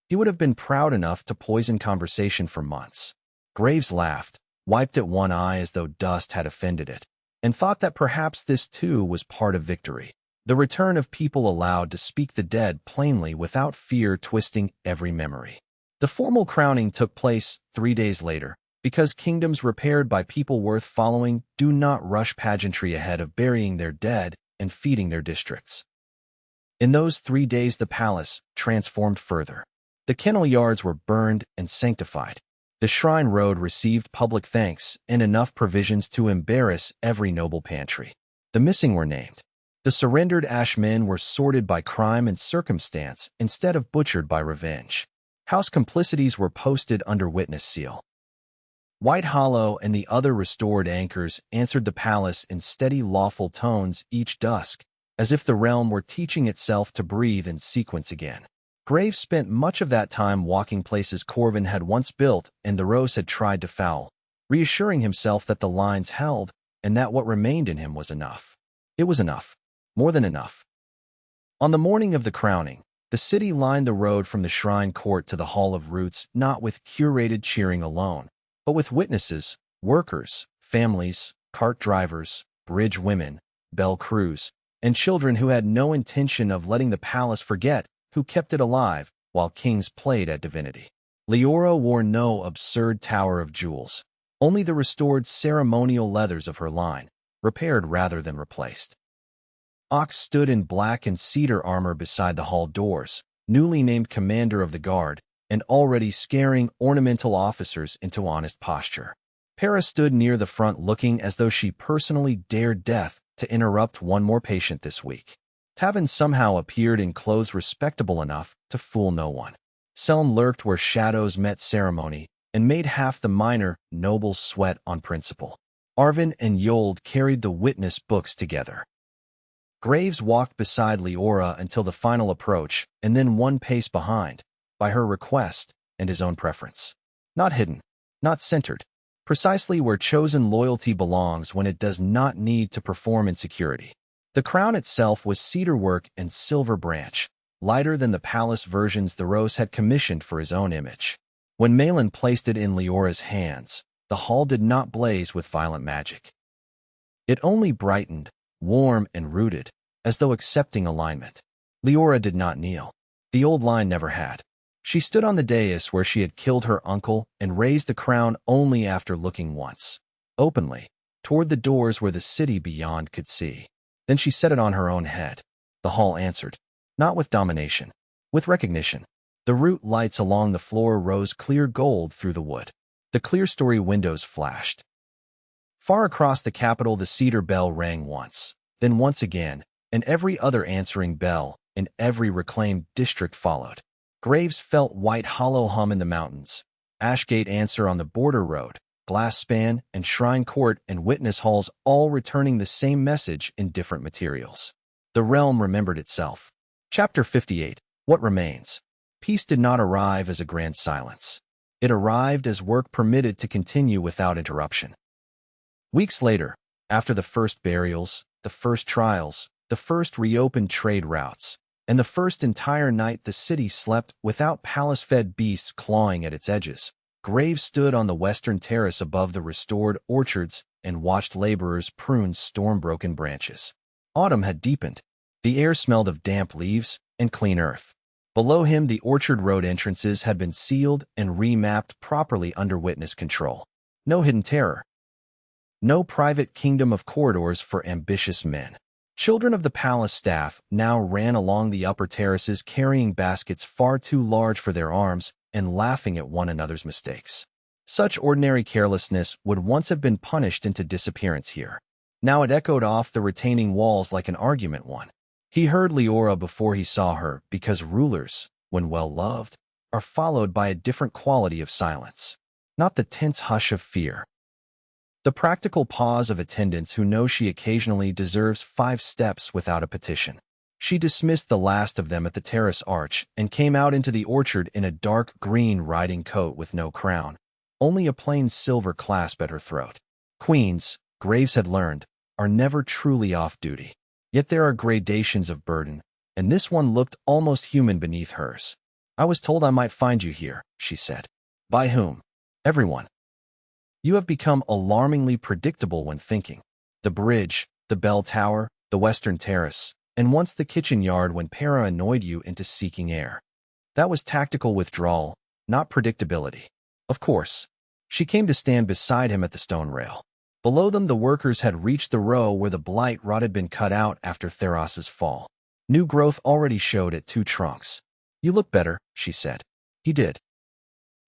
He would have been proud enough to poison conversation for months. Graves laughed, wiped at one eye as though dust had offended it, and thought that perhaps this too was part of victory. The return of people allowed to speak the dead plainly without fear twisting every memory. The formal crowning took place 3 days later, because kingdoms repaired by people worth following do not rush pageantry ahead of burying their dead and feeding their districts. In those 3 days the palace transformed further. The kennel yards were burned and sanctified. The shrine road received public thanks and enough provisions to embarrass every noble pantry. The missing were named. The surrendered ashmen were sorted by crime and circumstance instead of butchered by revenge. House complicities were posted under witness seal. White Hollow and the other restored anchors answered the palace in steady, lawful tones each dusk, as if the realm were teaching itself to breathe in sequence again. Graves spent much of that time walking places Corvin had once built and the Rose had tried to foul, reassuring himself that the lines held and that what remained in him was enough. It was enough. More than enough. On the morning of the crowning, the city lined the road from the shrine court to the Hall of Roots not with curated cheering alone, but with witnesses, workers, families, cart drivers, bridge women, bell crews, and children who had no intention of letting the palace forget who kept it alive while kings played at divinity. Leora wore no absurd tower of jewels, only the restored ceremonial leathers of her line, repaired rather than replaced. Ox stood in black and cedar armor beside the hall doors, newly named commander of the guard, and already scaring ornamental officers into honest posture. Para stood near the front looking as though she personally dared death to interrupt one more patient this week. Tavin somehow appeared in clothes respectable enough to fool no one. Selm lurked where shadows met ceremony and made half the minor nobles sweat on principle. Arvin and Yold carried the witness books together. Graves walked beside Leora until the final approach and then one pace behind, by her request and his own preference. Not hidden, not centered, precisely where chosen loyalty belongs when it does not need to perform in security. The crown itself was cedarwork and silver branch, lighter than the palace versions the Rose had commissioned for his own image. When Malin placed it in Leora's hands, the hall did not blaze with violent magic. It only brightened, warm and rooted, as though accepting alignment. Leora did not kneel. The old line never had. She stood on the dais where she had killed her uncle and raised the crown only after looking once, openly, toward the doors where the city beyond could see. Then she set it on her own head. The hall answered, not with domination, with recognition. The root lights along the floor rose clear gold through the wood. The clear-story windows flashed. Far across the capital, the cedar bell rang once, then once again, and every other answering bell in every reclaimed district followed. Graves felt white hollow hum in the mountains. Ashgate answer on the border road, Glass Span and Shrine Court and Witness Halls all returning the same message in different materials. The realm remembered itself. Chapter 58. What Remains. Peace did not arrive as a grand silence. It arrived as work permitted to continue without interruption. Weeks later, after the first burials, the first trials, the first reopened trade routes, and the first entire night the city slept without palace-fed beasts clawing at its edges, Graves stood on the western terrace above the restored orchards and watched laborers prune storm-broken branches. Autumn had deepened. The air smelled of damp leaves and clean earth. Below him, the orchard road entrances had been sealed and remapped properly under witness control. No hidden terror. No private kingdom of corridors for ambitious men. Children of the palace staff now ran along the upper terraces carrying baskets far too large for their arms and laughing at one another's mistakes. Such ordinary carelessness would once have been punished into disappearance here. Now it echoed off the retaining walls like an argument one. He heard Leora before he saw her, because rulers, when well-loved, are followed by a different quality of silence, not the tense hush of fear. The practical pause of attendants who know she occasionally deserves 5 steps without a petition. She dismissed the last of them at the terrace arch and came out into the orchard in a dark green riding coat with no crown, only a plain silver clasp at her throat. Queens, Graves had learned, are never truly off duty. Yet there are gradations of burden, and this one looked almost human beneath hers. I was told I might find you here, she said. By whom? Everyone. You have become alarmingly predictable when thinking. The bridge, the bell tower, the western terrace, and once the kitchen yard when Para annoyed you into seeking air. That was tactical withdrawal, not predictability. Of course. She came to stand beside him at the stone rail. Below them, the workers had reached the row where the blight rod had been cut out after Theros's fall. New growth already showed at 2 trunks. You look better, she said. He did.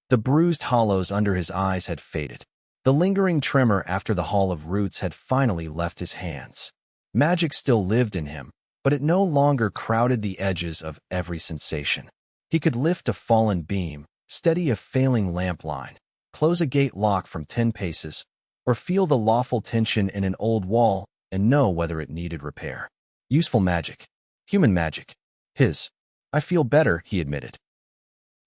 The bruised hollows under his eyes had faded. The lingering tremor after the Hall of Roots had finally left his hands. Magic still lived in him, but it no longer crowded the edges of every sensation. He could lift a fallen beam, steady a failing lamp line, close a gate lock from 10 paces, or feel the lawful tension in an old wall and know whether it needed repair. Useful magic. Human magic. His. I feel better, he admitted.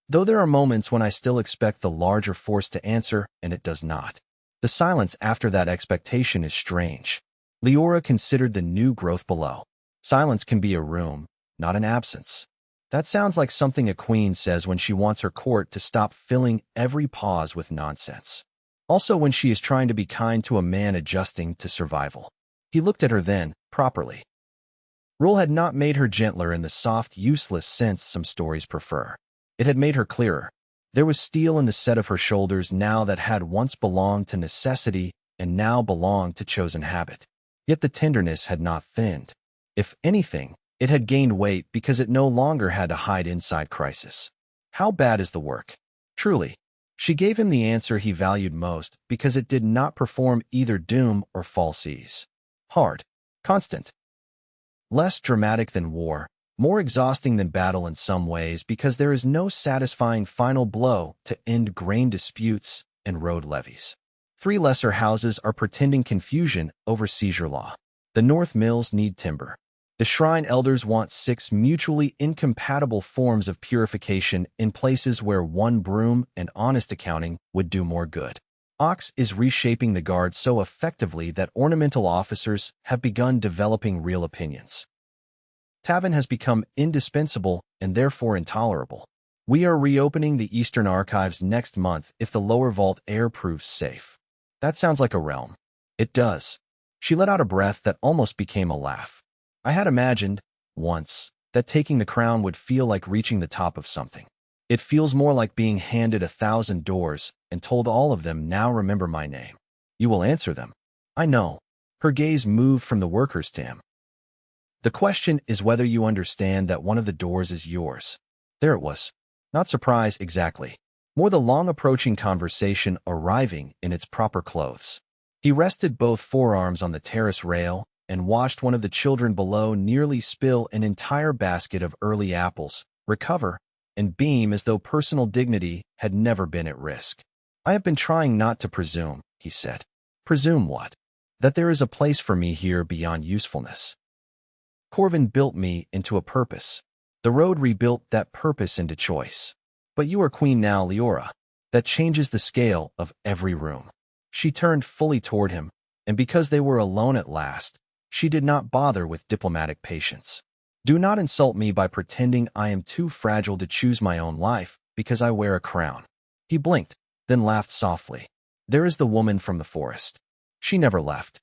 Though there are moments when I still expect the larger force to answer, and it does not. The silence after that expectation is strange. Leora considered the new growth below. Silence can be a room, not an absence. That sounds like something a queen says when she wants her court to stop filling every pause with nonsense. Also when she is trying to be kind to a man adjusting to survival. He looked at her then, properly. Rule had not made her gentler in the soft, useless sense some stories prefer. It had made her clearer. There was steel in the set of her shoulders now that had once belonged to necessity and now belonged to chosen habit. Yet the tenderness had not thinned. If anything, it had gained weight because it no longer had to hide inside crisis. How bad is the work? Truly. She gave him the answer he valued most because it did not perform either doom or false ease. Hard. Constant. Less dramatic than war, more exhausting than battle in some ways because there is no satisfying final blow to end grain disputes and road levies. 3 lesser houses are pretending confusion over seizure law. The North Mills need timber. The Shrine Elders want 6 mutually incompatible forms of purification in places where 1 broom and honest accounting would do more good. Ox is reshaping the guard so effectively that ornamental officers have begun developing real opinions. Tavin has become indispensable and therefore intolerable. We are reopening the Eastern Archives next month if the lower vault air proves safe. That sounds like a realm. It does. She let out a breath that almost became a laugh. I had imagined, once, that taking the crown would feel like reaching the top of something. It feels more like being handed 1,000 doors and told all of them, now remember my name. You will answer them. I know. Her gaze moved from the workers to him. The question is whether you understand that one of the doors is yours. There it was. Not surprise exactly. More the long approaching conversation arriving in its proper clothes. He rested both forearms on the terrace rail and watched one of the children below nearly spill an entire basket of early apples, recover, and beam as though personal dignity had never been at risk. I have been trying not to presume, he said. Presume what? That there is a place for me here beyond usefulness. Corvin built me into a purpose. The road rebuilt that purpose into choice. But you are queen now, Leora. That changes the scale of every room. She turned fully toward him, and because they were alone at last, she did not bother with diplomatic patience. Do not insult me by pretending I am too fragile to choose my own life because I wear a crown. He blinked, then laughed softly. There is the woman from the forest. She never left.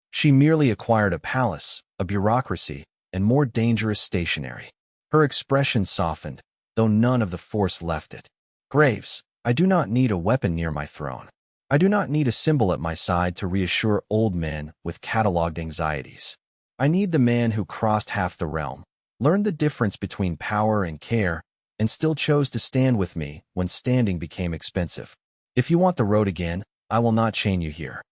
She merely acquired a palace, a bureaucracy, and more dangerous stationery. Her expression softened, though none of the force left it. Graves, I do not need a weapon near my throne. I do not need a symbol at my side to reassure old men with catalogued anxieties. I need the man who crossed half the realm, learned the difference between power and care, and still chose to stand with me when standing became expensive. If you want the road again, I will not chain you here.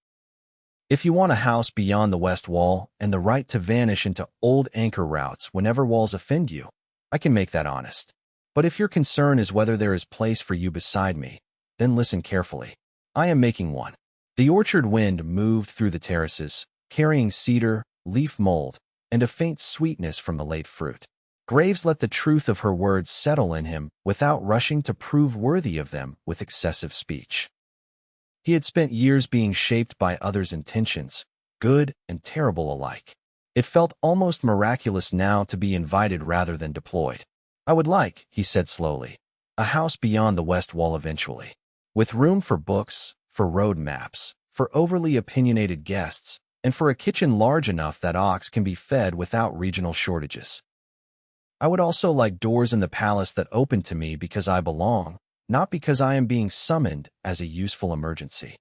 If you want a house beyond the west wall and the right to vanish into old anchor routes whenever walls offend you, I can make that honest. But if your concern is whether there is place for you beside me, then listen carefully. I am making one. The orchard wind moved through the terraces, carrying cedar, leaf mold, and a faint sweetness from the late fruit. Graves let the truth of her words settle in him without rushing to prove worthy of them with excessive speech. He had spent years being shaped by others' intentions, good and terrible alike. It felt almost miraculous now to be invited rather than deployed. I would like, he said slowly, a house beyond the west wall eventually, with room for books, for road maps, for overly opinionated guests, and for a kitchen large enough that ox can be fed without regional shortages. I would also like doors in the palace that open to me because I belong, not because I am being summoned as a useful emergency.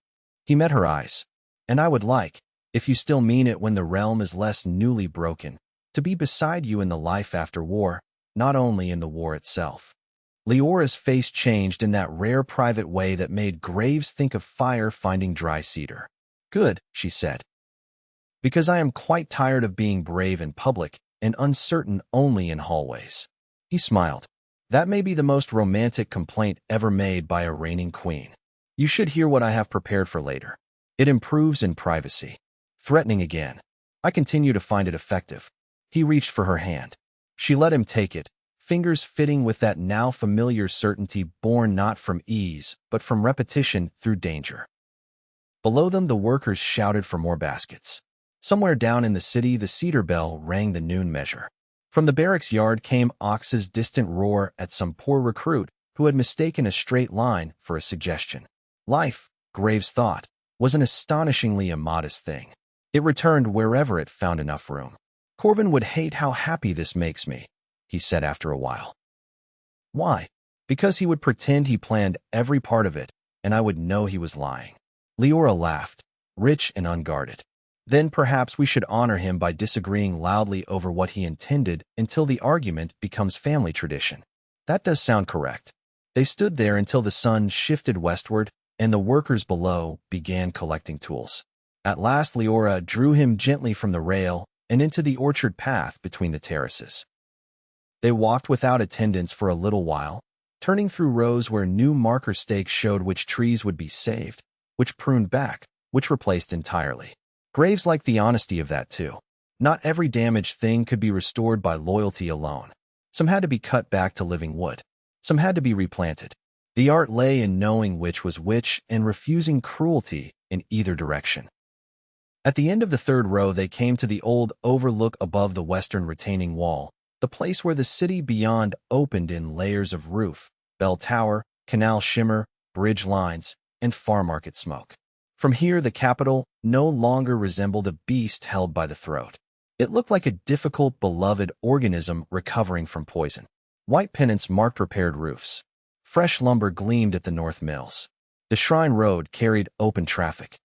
He met her eyes. And I would like, if you still mean it when the realm is less newly broken, to be beside you in the life after war, not only in the war itself. Leora's face changed in that rare private way that made Graves think of fire finding dry cedar. Good, she said. Because I am quite tired of being brave in public and uncertain only in hallways. He smiled. That may be the most romantic complaint ever made by a reigning queen. You should hear what I have prepared for later. It improves in privacy. Threatening again. I continue to find it effective. He reached for her hand. She let him take it, fingers fitting with that now familiar certainty born not from ease, but from repetition through danger. Below them, the workers shouted for more baskets. Somewhere down in the city, the cedar bell rang the noon measure. From the barracks yard came Ox's distant roar at some poor recruit who had mistaken a straight line for a suggestion. Life, Graves thought, was an astonishingly immodest thing. It returned wherever it found enough room. Corvin would hate how happy this makes me, he said after a while. Why? Because he would pretend he planned every part of it, and I would know he was lying. Leora laughed, rich and unguarded. Then perhaps we should honor him by disagreeing loudly over what he intended until the argument becomes family tradition. That does sound correct. They stood there until the sun shifted westward and the workers below began collecting tools. At last Leora drew him gently from the rail and into the orchard path between the terraces. They walked without attendants for a little while, turning through rows where new marker stakes showed which trees would be saved, which pruned back, which replaced entirely. Graves liked the honesty of that too. Not every damaged thing could be restored by loyalty alone. Some had to be cut back to living wood. Some had to be replanted. The art lay in knowing which was which and refusing cruelty in either direction. At the end of the third row, they came to the old overlook above the western retaining wall, the place where the city beyond opened in layers of roof, bell tower, canal shimmer, bridge lines, and farm market smoke. From here, the capital no longer resembled a beast held by the throat. It looked like a difficult, beloved organism recovering from poison. White pennants marked repaired roofs. Fresh lumber gleamed at the north mills. The shrine road carried open traffic.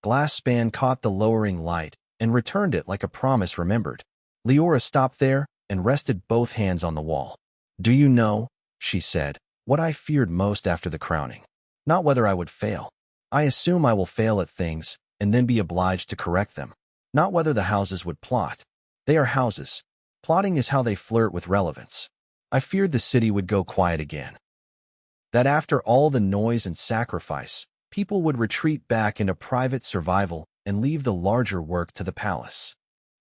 Glass span caught the lowering light and returned it like a promise remembered. Leora stopped there and rested both hands on the wall. "Do you know," she said, "what I feared most after the crowning? Not whether I would fail. I assume I will fail at things and then be obliged to correct them. Not whether the houses would plot. They are houses. Plotting is how they flirt with relevance. I feared the city would go quiet again. That after all the noise and sacrifice, people would retreat back into private survival and leave the larger work to the palace.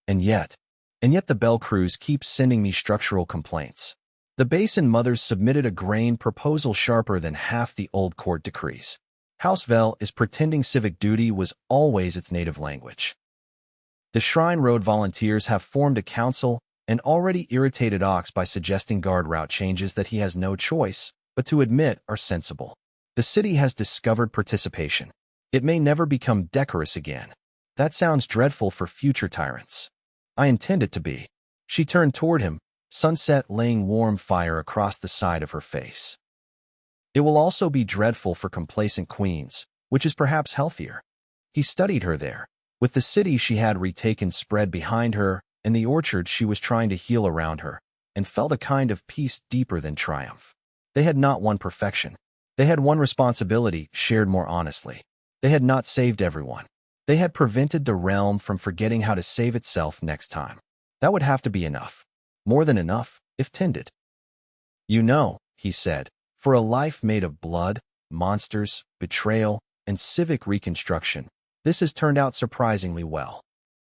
And yet the Bell crews keep sending me structural complaints. The Basin mothers submitted a grain proposal sharper than half the old court decrees. House Vel is pretending civic duty was always its native language. The Shrine Road volunteers have formed a council and already irritated Ox by suggesting guard route changes that he has no choice but to admit are sensible. The city has discovered participation. It may never become decorous again. That sounds dreadful for future tyrants. I intend it to be." She turned toward him, sunset laying warm fire across the side of her face. "It will also be dreadful for complacent queens, which is perhaps healthier." He studied her there, with the city she had retaken spread behind her and the orchard she was trying to heal around her, and felt a kind of peace deeper than triumph. They had not won perfection. They had won responsibility shared more honestly. They had not saved everyone. They had prevented the realm from forgetting how to save itself next time. That would have to be enough. More than enough, if tended. "You know," he said, "for a life made of blood, monsters, betrayal, and civic reconstruction, this has turned out surprisingly well."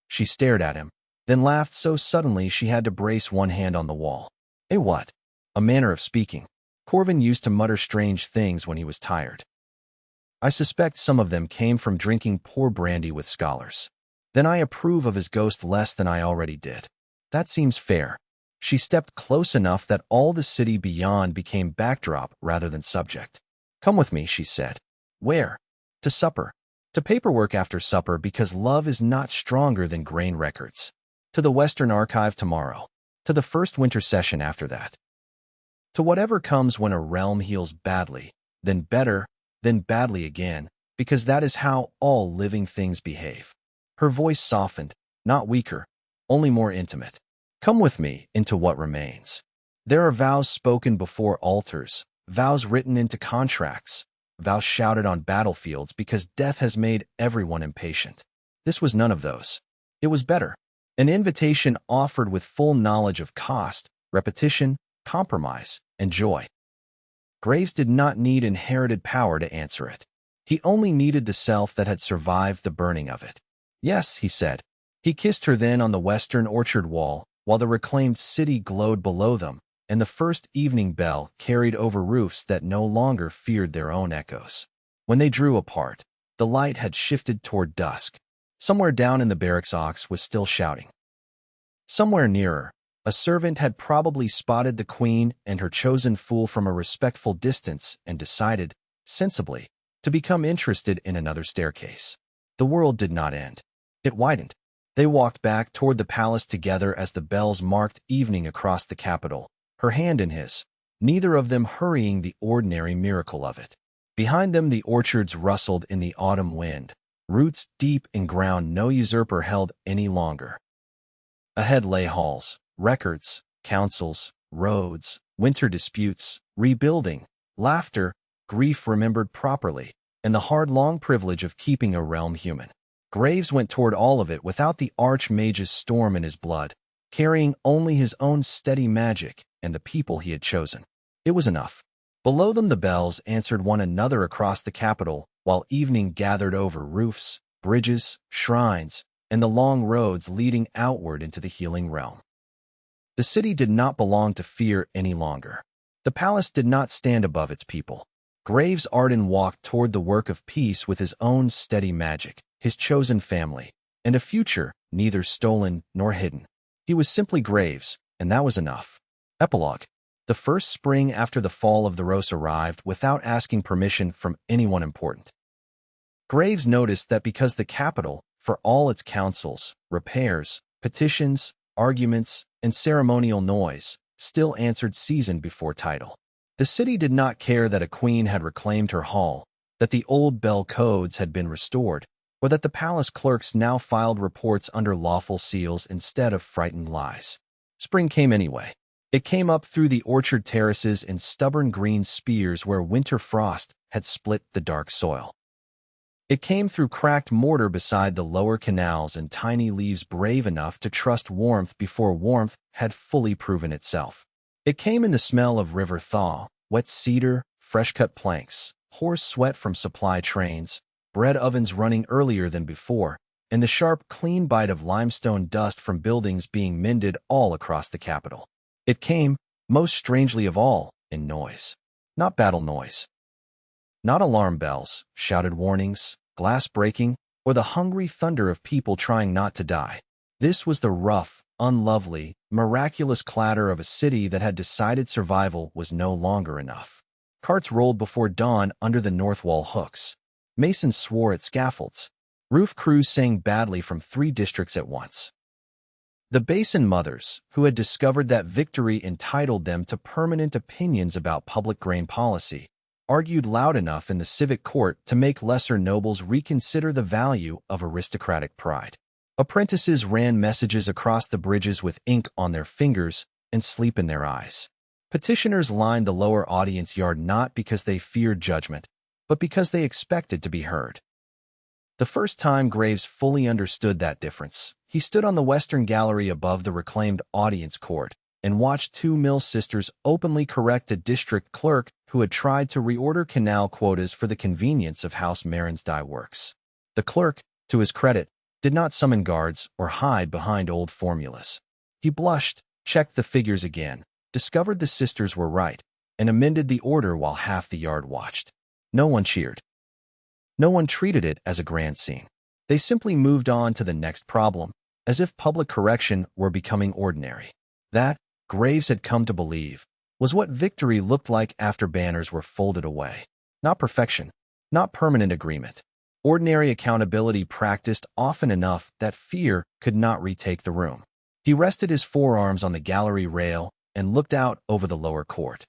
She stared at him, then laughed so suddenly she had to brace one hand on the wall. "Eh what? A manner of speaking. Corvin used to mutter strange things when he was tired. I suspect some of them came from drinking poor brandy with scholars. Then I approve of his ghost less than I already did. That seems fair." She stepped close enough that all the city beyond became backdrop rather than subject. "Come with me," she said. "Where?" "To supper. To paperwork after supper because love is not stronger than grain records. To the Western Archive tomorrow. To the first winter session after that. To whatever comes when a realm heals badly, then better, then badly again, because that is how all living things behave." Her voice softened, not weaker, only more intimate. "Come with me into what remains. There are vows spoken before altars, vows written into contracts, vows shouted on battlefields because death has made everyone impatient. This was none of those. It was better. An invitation offered with full knowledge of cost, repetition, compromise, and joy. Graves did not need inherited power to answer it. He only needed the self that had survived the burning of it. "Yes," he said. He kissed her then on the western orchard wall, while the reclaimed city glowed below them, and the first evening bell carried over roofs that no longer feared their own echoes. When they drew apart, the light had shifted toward dusk. Somewhere down in the barracks Ox was still shouting. Somewhere nearer, a servant had probably spotted the queen and her chosen fool from a respectful distance and decided, sensibly, to become interested in another staircase. The world did not end. It widened. They walked back toward the palace together as the bells marked evening across the capital, her hand in his, neither of them hurrying the ordinary miracle of it. Behind them the orchards rustled in the autumn wind, roots deep in ground no usurper held any longer. Ahead lay halls, records, councils, roads, winter disputes, rebuilding, laughter, grief remembered properly, and the hard-long privilege of keeping a realm human. Graves went toward all of it without the Archmage's storm in his blood, carrying only his own steady magic and the people he had chosen. It was enough. Below them the bells answered one another across the capital, while evening gathered over roofs, bridges, shrines, and the long roads leading outward into the healing realm. The city did not belong to fear any longer. The palace did not stand above its people. Graves Arden walked toward the work of peace with his own steady magic, his chosen family, and a future neither stolen nor hidden. He was simply Graves, and that was enough. Epilogue. The first spring after the fall of the Rose arrived without asking permission from anyone important. Graves noticed that because the capital, for all its councils, repairs, petitions, arguments, and ceremonial noise, still answered seasoned before title. The city did not care that a queen had reclaimed her hall, that the old bell codes had been restored, or that the palace clerks now filed reports under lawful seals instead of frightened lies. Spring came anyway. It came up through the orchard terraces in stubborn green spears where winter frost had split the dark soil. It came through cracked mortar beside the lower canals and tiny leaves brave enough to trust warmth before warmth had fully proven itself. It came in the smell of river thaw, wet cedar, fresh-cut planks, hoarse sweat from supply trains, bread ovens running earlier than before, and the sharp, clean bite of limestone dust from buildings being mended all across the capital. It came, most strangely of all, in noise. Not battle noise. Not alarm bells, shouted warnings, glass breaking, or the hungry thunder of people trying not to die. This was the rough, unlovely, miraculous clatter of a city that had decided survival was no longer enough. Carts rolled before dawn under the north wall hooks. Masons swore at scaffolds. Roof crews sang badly from 3 districts at once. The Basin mothers, who had discovered that victory entitled them to permanent opinions about public grain policy, argued loud enough in the civic court to make lesser nobles reconsider the value of aristocratic pride. Apprentices ran messages across the bridges with ink on their fingers and sleep in their eyes. Petitioners lined the lower audience yard not because they feared judgment, but because they expected to be heard. The first time Graves fully understood that difference, he stood on the western gallery above the reclaimed audience court and watched 2 mill sisters openly correct a district clerk who had tried to reorder canal quotas for the convenience of House Marin's dye works. The clerk, to his credit, did not summon guards or hide behind old formulas. He blushed, checked the figures again, discovered the sisters were right, and amended the order while half the yard watched. No one cheered. No one treated it as a grand scene. They simply moved on to the next problem, as if public correction were becoming ordinary. That, Graves had come to believe, was what victory looked like after banners were folded away. Not perfection, not permanent agreement. Ordinary accountability practiced often enough that fear could not retake the room. He rested his forearms on the gallery rail and looked out over the lower court.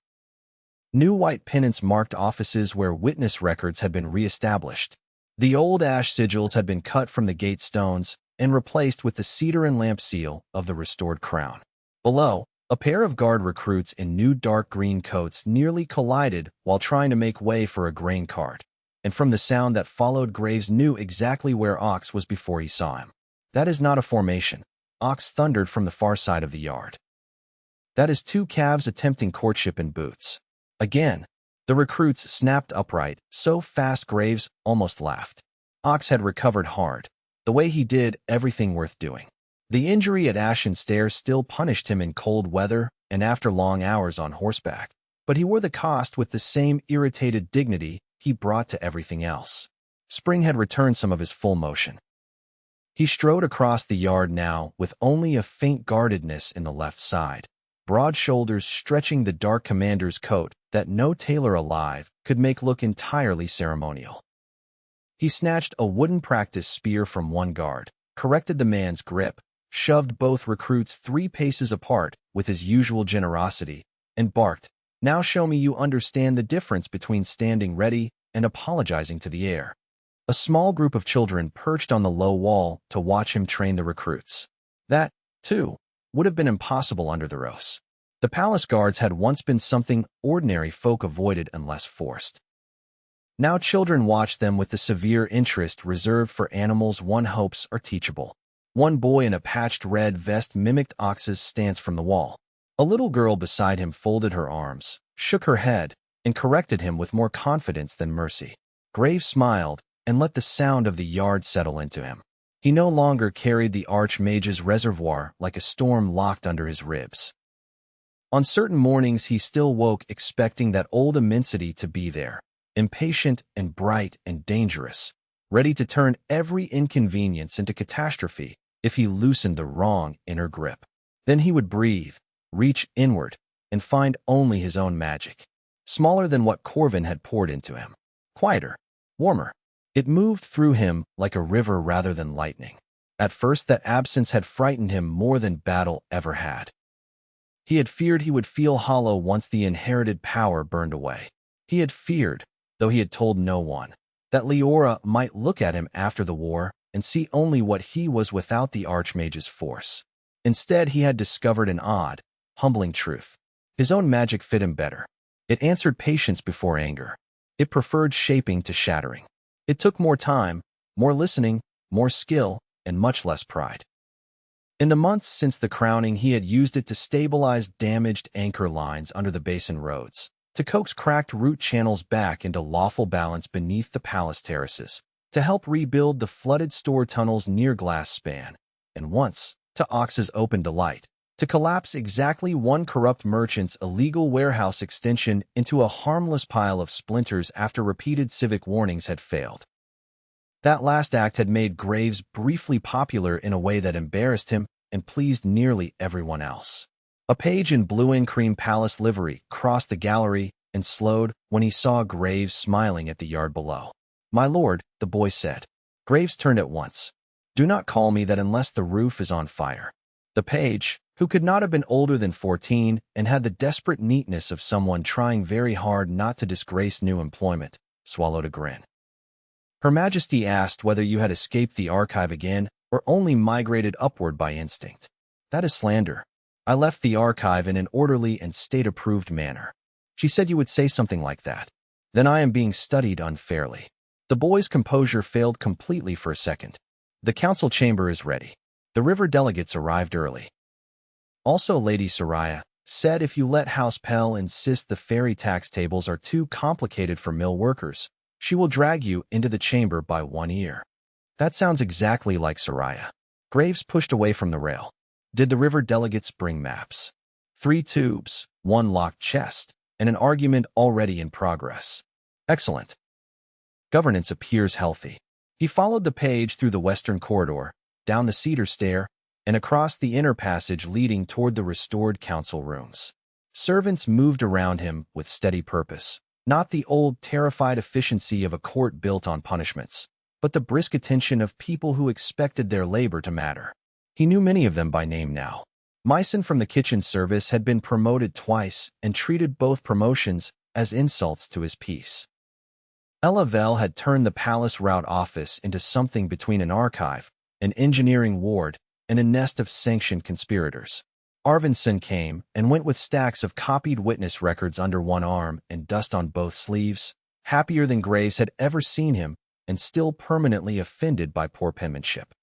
New white pennants marked offices where witness records had been re-established. The old ash sigils had been cut from the gate stones and replaced with the cedar and lamp seal of the restored crown. Below, a pair of guard recruits in new dark green coats nearly collided while trying to make way for a grain cart, and from the sound that followed, Graves knew exactly where Ox was before he saw him. That is not a formation. Ox thundered from the far side of the yard. That is 2 calves attempting courtship in boots. Again, the recruits snapped upright, so fast Graves almost laughed. Ox had recovered hard, the way he did everything worth doing. The injury at Ashen Stairs still punished him in cold weather and after long hours on horseback, but he wore the cost with the same irritated dignity he brought to everything else. Spring had returned some of his full motion. He strode across the yard now with only a faint guardedness in the left side, broad shoulders stretching the dark commander's coat that no tailor alive could make look entirely ceremonial. He snatched a wooden practice spear from one guard, corrected the man's grip, shoved both recruits 3 paces apart with his usual generosity, and barked, "Now show me you understand the difference between standing ready and apologizing to the air." A small group of children perched on the low wall to watch him train the recruits. That, too, would have been impossible under the Rose. The palace guards had once been something ordinary folk avoided unless forced. Now children watched them with the severe interest reserved for animals one hopes are teachable. One boy in a patched red vest mimicked Ox's stance from the wall. A little girl beside him folded her arms, shook her head, and corrected him with more confidence than mercy. Graves smiled and let the sound of the yard settle into him. He no longer carried the Archmage's reservoir like a storm locked under his ribs. On certain mornings he still woke expecting that old immensity to be there, impatient and bright and dangerous, ready to turn every inconvenience into catastrophe if he loosened the wrong inner grip. Then he would breathe, reach inward, and find only his own magic, smaller than what Corvin had poured into him, quieter, warmer. It moved through him like a river rather than lightning. At first that absence had frightened him more than battle ever had. He had feared he would feel hollow once the inherited power burned away. He had feared, though he had told no one, that Leora might look at him after the war and see only what he was without the Archmage's force. Instead, he had discovered an odd, humbling truth. His own magic fit him better. It answered patience before anger. It preferred shaping to shattering. It took more time, more listening, more skill, and much less pride. In the months since the crowning, he had used it to stabilize damaged anchor lines under the basin roads, to coax cracked root channels back into lawful balance beneath the palace terraces, to help rebuild the flooded store tunnels near Glass Span, and once, to Ox's open delight, to collapse exactly one corrupt merchant's illegal warehouse extension into a harmless pile of splinters after repeated civic warnings had failed. That last act had made Graves briefly popular in a way that embarrassed him and pleased nearly everyone else. A page in blue and cream palace livery crossed the gallery and slowed when he saw Graves smiling at the yard below. "My lord," the boy said. Graves turned at once. "Do not call me that unless the roof is on fire." The page, who could not have been older than 14 and had the desperate neatness of someone trying very hard not to disgrace new employment, swallowed a grin. "Her Majesty asked whether you had escaped the archive again or only migrated upward by instinct. That is slander. I left the archive in an orderly and state-approved manner. She said you would say something like that. Then I am being studied unfairly." The boy's composure failed completely for a second. "The council chamber is ready. The river delegates arrived early." Also, Lady Soraya said if you let House Pell insist the ferry tax tables are too complicated for mill workers, she will drag you into the chamber by one ear. That sounds exactly like Soraya. Graves pushed away from the rail. Did the river delegates bring maps? 3 tubes, 1 locked chest, and an argument already in progress. Excellent. Governance appears healthy. He followed the page through the western corridor, down the cedar stair, and across the inner passage leading toward the restored council rooms. Servants moved around him with steady purpose. Not the old, terrified efficiency of a court built on punishments, but the brisk attention of people who expected their labor to matter. He knew many of them by name now. Myson from the kitchen service had been promoted twice and treated both promotions as insults to his peace. Ella Vell had turned the palace route office into something between an archive, an engineering ward, and a nest of sanctioned conspirators. Arvinson came and went with stacks of copied witness records under one arm and dust on both sleeves, happier than Graves had ever seen him and still permanently offended by poor penmanship.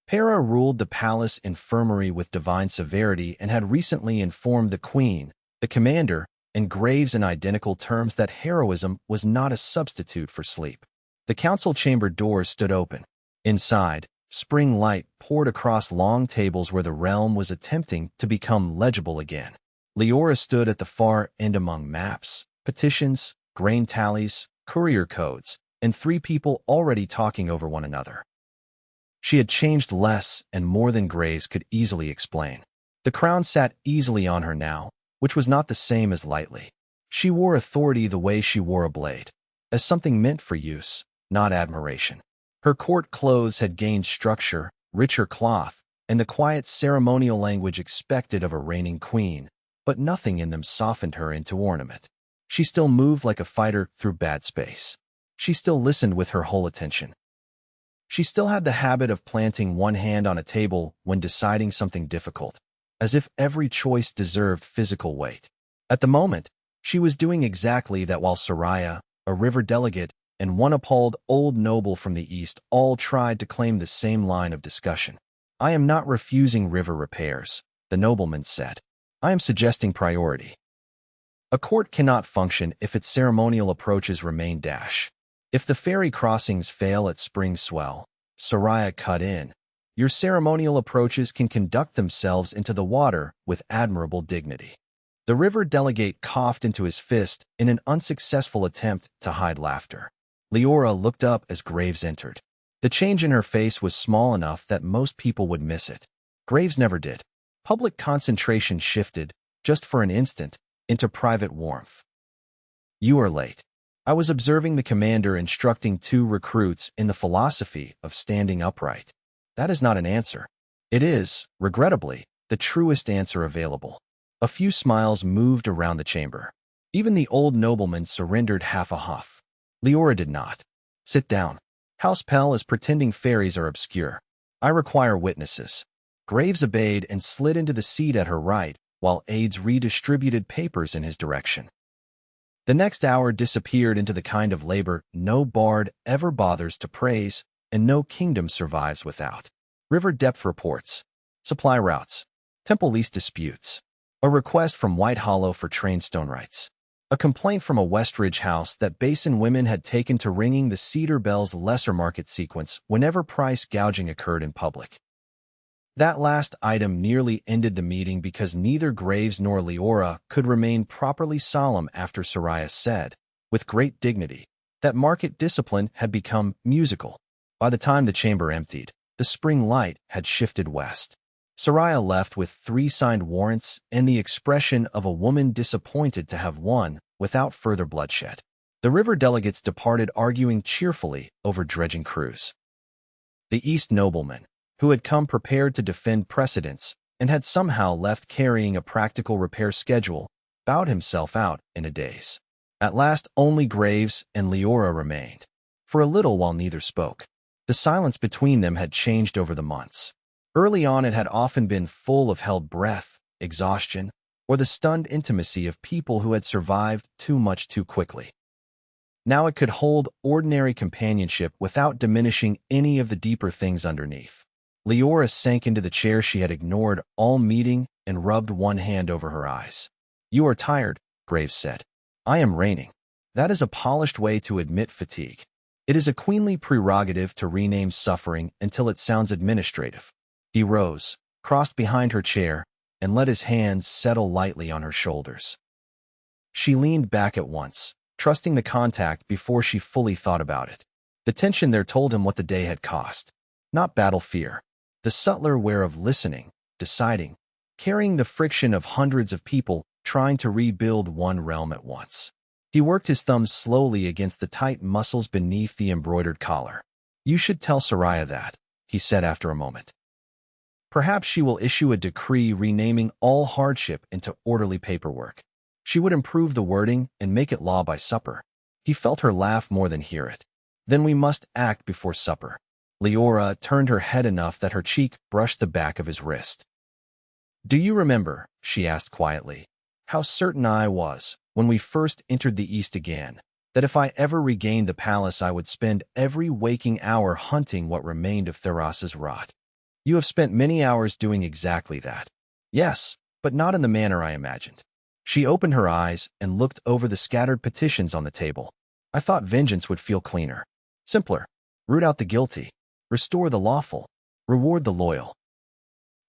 Para ruled the palace infirmary with divine severity and had recently informed the queen, the commander, and Graves in identical terms that heroism was not a substitute for sleep. The council chamber doors stood open. Inside, spring light poured across long tables where the realm was attempting to become legible again. Leora stood at the far end among maps, petitions, grain tallies, courier codes, and 3 people already talking over one another. She had changed less and more than Graves could easily explain. The crown sat easily on her now, which was not the same as lightly. She wore authority the way she wore a blade, as something meant for use, not admiration. Her court clothes had gained structure, richer cloth, and the quiet ceremonial language expected of a reigning queen, but nothing in them softened her into ornament. She still moved like a fighter through bad space. She still listened with her whole attention. She still had the habit of planting one hand on a table when deciding something difficult, as if every choice deserved physical weight. At the moment, she was doing exactly that while Soraya, a river delegate, and one appalled old noble from the east all tried to claim the same line of discussion. "I am not refusing river repairs," the nobleman said. "I am suggesting priority. A court cannot function if its ceremonial approaches remain dash. If the ferry crossings fail at spring swell," Soraya cut in, "your ceremonial approaches can conduct themselves into the water with admirable dignity." The river delegate coughed into his fist in an unsuccessful attempt to hide laughter. Leora looked up as Graves entered. The change in her face was small enough that most people would miss it. Graves never did. Public concentration shifted, just for an instant, into private warmth. "You are late. I was observing the commander instructing 2 recruits in the philosophy of standing upright." "That is not an answer. It is, regrettably, the truest answer available. A few smiles moved around the chamber. Even the old nobleman surrendered half a huff. Leora did not. Sit down. House Pell is pretending fairies are obscure. I require witnesses. Graves obeyed and slid into the seat at her right, while aides redistributed papers in his direction. The next hour disappeared into the kind of labor no bard ever bothers to praise, and no kingdom survives without. River depth reports, supply routes, temple lease disputes, a request from White Hollow for trained stone rights, a complaint from a Westridge house that Basin women had taken to ringing the Cedar Bell's lesser market sequence whenever price gouging occurred in public. That last item nearly ended the meeting because neither Graves nor Leora could remain properly solemn after Soraya said, with great dignity, that market discipline had become musical. By the time the chamber emptied, the spring light had shifted west. Soraya left with 3 signed warrants and the expression of a woman disappointed to have won without further bloodshed. The river delegates departed arguing cheerfully over dredging crews. The East nobleman, who had come prepared to defend precedents and had somehow left carrying a practical repair schedule, bowed himself out in a daze. At last only Graves and Leora remained. For a little while neither spoke. The silence between them had changed over the months. Early on it had often been full of held breath, exhaustion, or the stunned intimacy of people who had survived too much too quickly. Now it could hold ordinary companionship without diminishing any of the deeper things underneath. Leora sank into the chair she had ignored all meeting and rubbed one hand over her eyes. You are tired, Graves said. I am reigning. That is a polished way to admit fatigue. It is a queenly prerogative to rename suffering until it sounds administrative. He rose, crossed behind her chair, and let his hands settle lightly on her shoulders. She leaned back at once, trusting the contact before she fully thought about it. The tension there told him what the day had cost. Not battle fear. The subtler wear of listening, deciding, carrying the friction of hundreds of people trying to rebuild one realm at once. He worked his thumbs slowly against the tight muscles beneath the embroidered collar. You should tell Soraya that, he said after a moment. Perhaps she will issue a decree renaming all hardship into orderly paperwork. She would improve the wording and make it law by supper. He felt her laugh more than hear it. Then we must act before supper. Leora turned her head enough that her cheek brushed the back of his wrist. Do you remember, she asked quietly, how certain I was, when we first entered the East again, that if I ever regained the palace I would spend every waking hour hunting what remained of Theras's rot? You have spent many hours doing exactly that. Yes, but not in the manner I imagined. She opened her eyes and looked over the scattered petitions on the table. I thought vengeance would feel cleaner, simpler, root out the guilty, restore the lawful, reward the loyal.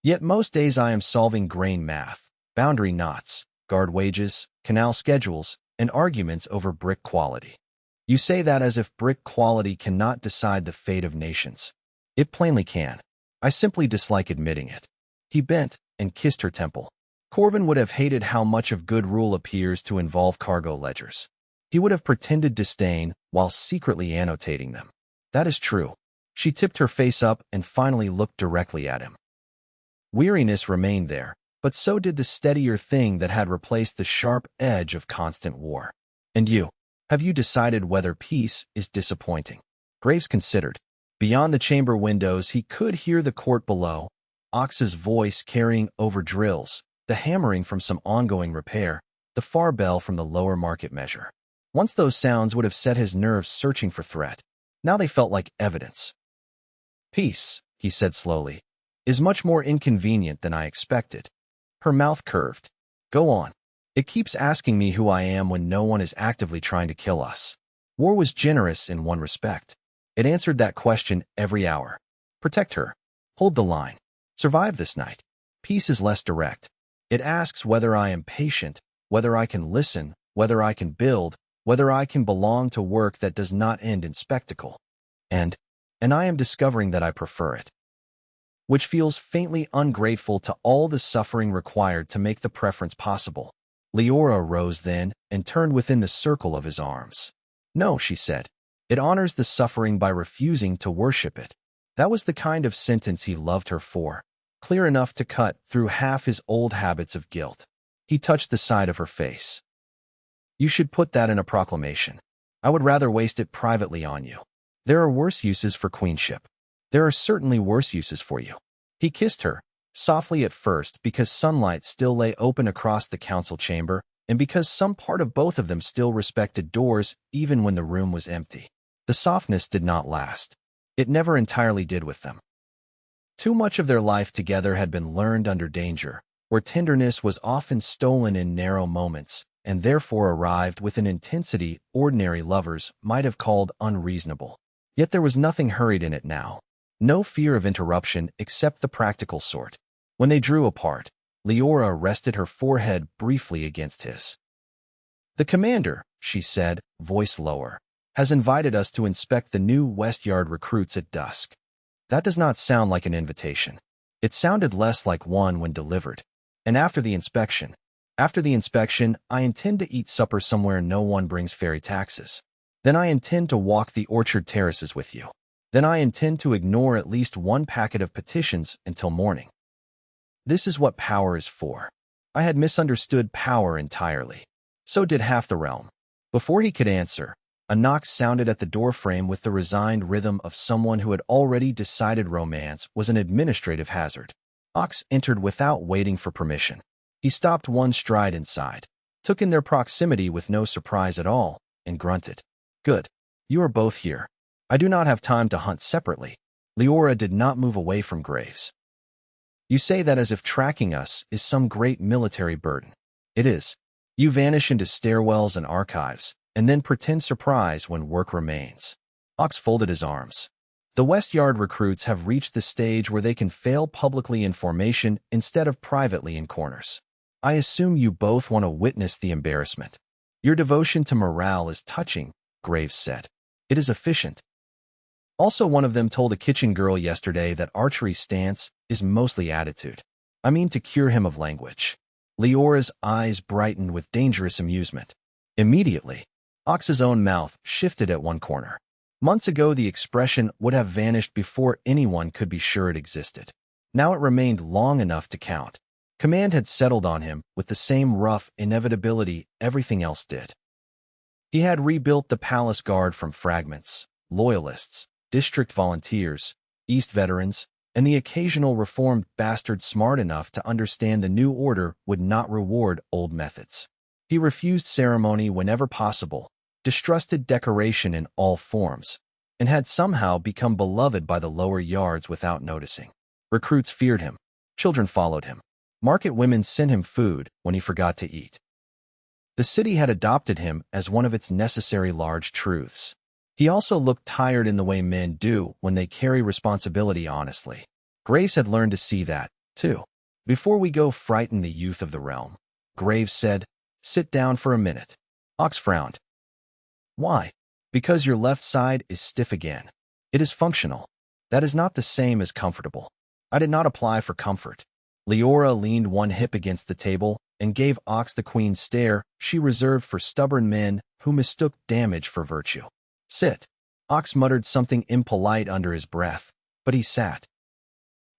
Yet most days I am solving grain math, boundary knots, guard wages, canal schedules, and arguments over brick quality. You say that as if brick quality cannot decide the fate of nations. It plainly can. I simply dislike admitting it. He bent and kissed her temple. Corvin would have hated how much of good rule appears to involve cargo ledgers. He would have pretended disdain while secretly annotating them. That is true. She tipped her face up and finally looked directly at him. Weariness remained there, but so did the steadier thing that had replaced the sharp edge of constant war. And you? Have you decided whether peace is disappointing? Graves considered. Beyond the chamber windows, he could hear the court below, Ox's voice carrying over drills, the hammering from some ongoing repair, the far bell from the lower market measure. Once those sounds would have set his nerves searching for threat. Now they felt like evidence. Peace, he said slowly, is much more inconvenient than I expected. Her mouth curved. Go on. It keeps asking me who I am when no one is actively trying to kill us. War was generous in one respect. It answered that question every hour. Protect her. Hold the line. Survive this night. Peace is less direct. It asks whether I am patient, whether I can listen, whether I can build, whether I can belong to work that does not end in spectacle. And I am discovering that I prefer it. Which feels faintly ungrateful to all the suffering required to make the preference possible. Leora rose then and turned within the circle of his arms. No, she said. It honors the suffering by refusing to worship it. That was the kind of sentence he loved her for, clear enough to cut through half his old habits of guilt. He touched the side of her face. You should put that in a proclamation. I would rather waste it privately on you. There are worse uses for queenship. There are certainly worse uses for you. He kissed her, softly at first because sunlight still lay open across the council chamber, and because some part of both of them still respected doors even when the room was empty. The softness did not last. It never entirely did with them. Too much of their life together had been learned under danger, where tenderness was often stolen in narrow moments, and therefore arrived with an intensity ordinary lovers might have called unreasonable. Yet there was nothing hurried in it now. No fear of interruption except the practical sort. When they drew apart, Leora rested her forehead briefly against his. The commander, she said, voice lower, has invited us to inspect the new West Yard recruits at dusk. That does not sound like an invitation. It sounded less like one when delivered. And after the inspection, I intend to eat supper somewhere no one brings ferry taxes. Then I intend to walk the orchard terraces with you. Then I intend to ignore at least one packet of petitions until morning. This is what power is for. I had misunderstood power entirely. So did half the realm. Before he could answer, a knock sounded at the doorframe with the resigned rhythm of someone who had already decided romance was an administrative hazard. Ox entered without waiting for permission. He stopped one stride inside, took in their proximity with no surprise at all, and grunted. Good. You are both here. I do not have time to hunt separately. Leora did not move away from Graves. You say that as if tracking us is some great military burden. It is. You vanish into stairwells and archives, and then pretend surprise when work remains. Ox folded his arms. The West Yard recruits have reached the stage where they can fail publicly in formation instead of privately in corners. I assume you both want to witness the embarrassment. Your devotion to morale is touching, Graves said. It is efficient. Also, one of them told a kitchen girl yesterday that archery's stance is mostly attitude. I mean to cure him of language. Leora's eyes brightened with dangerous amusement. Immediately, Ox's own mouth shifted at one corner. Months ago, the expression would have vanished before anyone could be sure it existed. Now it remained long enough to count. Command had settled on him with the same rough inevitability everything else did. He had rebuilt the palace guard from fragments, loyalists, district volunteers, East veterans, and the occasional reformed bastard smart enough to understand the new order would not reward old methods. He refused ceremony whenever possible, distrusted decoration in all forms, and had somehow become beloved by the lower yards without noticing. Recruits feared him. Children followed him. Market women sent him food when he forgot to eat. The city had adopted him as one of its necessary large truths. He also looked tired in the way men do when they carry responsibility honestly. Graves had learned to see that, too. Before we go frighten the youth of the realm, Graves said, sit down for a minute. Ox frowned. Why? Because your left side is stiff again. It is functional. That is not the same as comfortable. I did not apply for comfort. Leora leaned one hip against the table and gave Ox the queen's stare she reserved for stubborn men who mistook damage for virtue. Sit. Ox muttered something impolite under his breath, but he sat.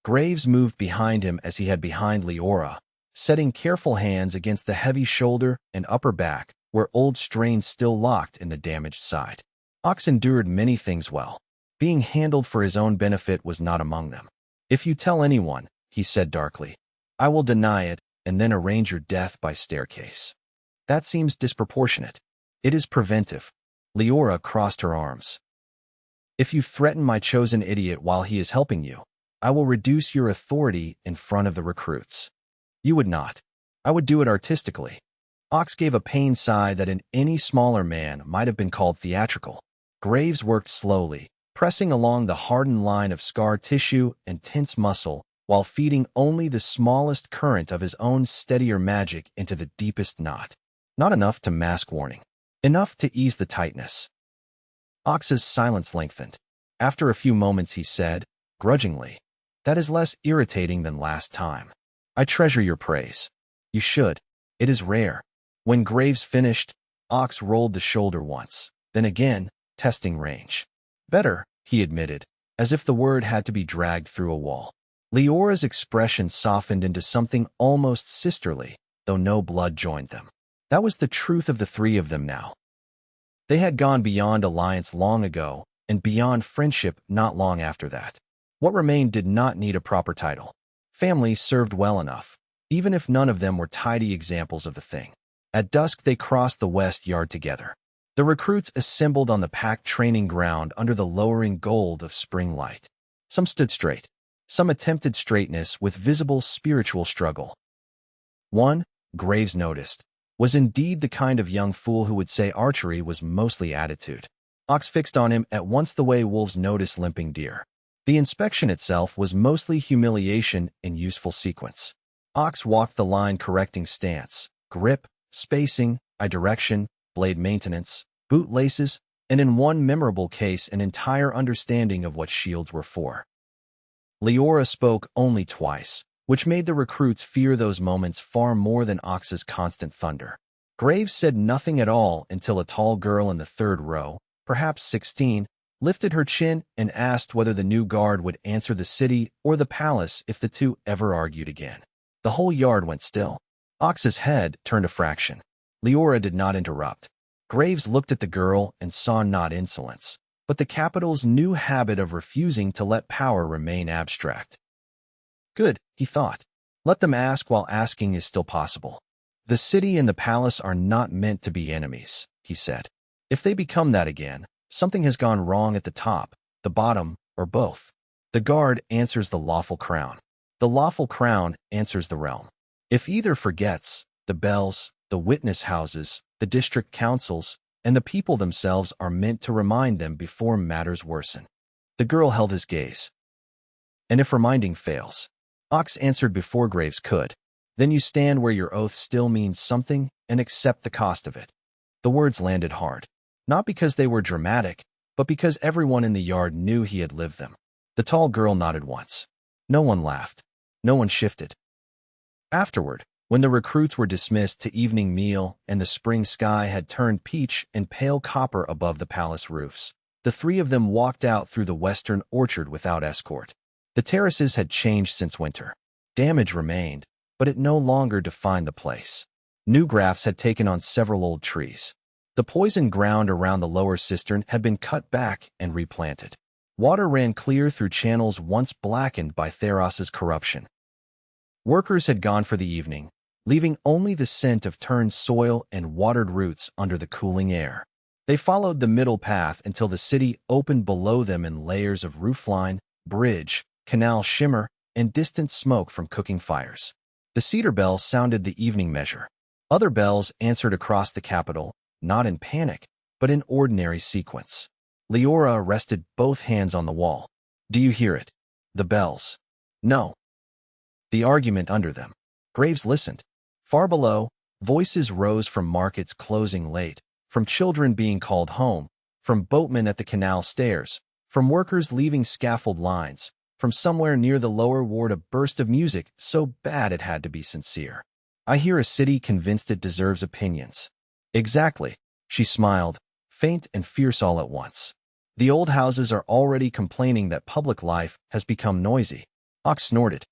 Graves moved behind him as he had behind Leora, setting careful hands against the heavy shoulder and upper back where old strains still locked in the damaged side. Ox endured many things well. Being handled for his own benefit was not among them. If you tell anyone, he said darkly, I will deny it and then arrange your death by staircase. That seems disproportionate. It is preventive. Leora crossed her arms. If you threaten my chosen idiot while he is helping you, I will reduce your authority in front of the recruits. You would not. I would do it artistically. Ox gave a pained sigh that in any smaller man might have been called theatrical. Graves worked slowly, pressing along the hardened line of scar tissue and tense muscle while feeding only the smallest current of his own steadier magic into the deepest knot. Not enough to mask warning. Enough to ease the tightness. Ox's silence lengthened. After a few moments he said, grudgingly, that is less irritating than last time. I treasure your praise. You should. It is rare. When Graves finished, Ox rolled the shoulder once, then again, testing range. Better, he admitted, as if the word had to be dragged through a wall. Leora's expression softened into something almost sisterly, though no blood joined them. That was the truth of the three of them now. They had gone beyond alliance long ago, and beyond friendship not long after that. What remained did not need a proper title. Family served well enough, even if none of them were tidy examples of the thing. At dusk they crossed the west yard together. The recruits assembled on the packed training ground under the lowering gold of spring light. Some stood straight. Some attempted straightness with visible spiritual struggle. One, Graves noticed, was indeed the kind of young fool who would say archery was mostly attitude. Ox fixed on him at once the way wolves notice limping deer. The inspection itself was mostly humiliation in useful sequence. Ox walked the line correcting stance, grip, spacing, eye direction, blade maintenance, boot laces, and in one memorable case an entire understanding of what shields were for. Leora spoke only twice, which made the recruits fear those moments far more than Ox's constant thunder. Graves said nothing at all until a tall girl in the third row, perhaps 16, lifted her chin and asked whether the new guard would answer the city or the palace if the two ever argued again. The whole yard went still. Ox's head turned a fraction. Leora did not interrupt. Graves looked at the girl and saw not insolence, but the capital's new habit of refusing to let power remain abstract. Good, he thought. Let them ask while asking is still possible. The city and the palace are not meant to be enemies, he said. If they become that again, something has gone wrong at the top, the bottom, or both. The guard answers the lawful crown. The lawful crown answers the realm. If either forgets, the bells, the witness houses, the district councils, and the people themselves are meant to remind them before matters worsen. The girl held his gaze. And if reminding fails? Ox answered before Graves could. Then you stand where your oath still means something and accept the cost of it. The words landed hard. Not because they were dramatic, but because everyone in the yard knew he had lived them. The tall girl nodded once. No one laughed. No one shifted. Afterward, when the recruits were dismissed to evening meal and the spring sky had turned peach and pale copper above the palace roofs, the three of them walked out through the western orchard without escort. The terraces had changed since winter. Damage remained, but it no longer defined the place. New grafts had taken on several old trees. The poisoned ground around the lower cistern had been cut back and replanted. Water ran clear through channels once blackened by Theros's corruption. Workers had gone for the evening, leaving only the scent of turned soil and watered roots under the cooling air. They followed the middle path until the city opened below them in layers of roofline, bridge, canal shimmer, and distant smoke from cooking fires. The cedar bell sounded the evening measure. Other bells answered across the capital, not in panic, but in ordinary sequence. Leora rested both hands on the wall. Do you hear it? The bells. No. The argument under them. Graves listened. Far below, voices rose from markets closing late, from children being called home, from boatmen at the canal stairs, from workers leaving scaffold lines, from somewhere near the lower ward a burst of music so bad it had to be sincere. I hear a city convinced it deserves opinions. Exactly, she smiled, faint and fierce all at once. The old houses are already complaining that public life has become noisy. Ox snorted.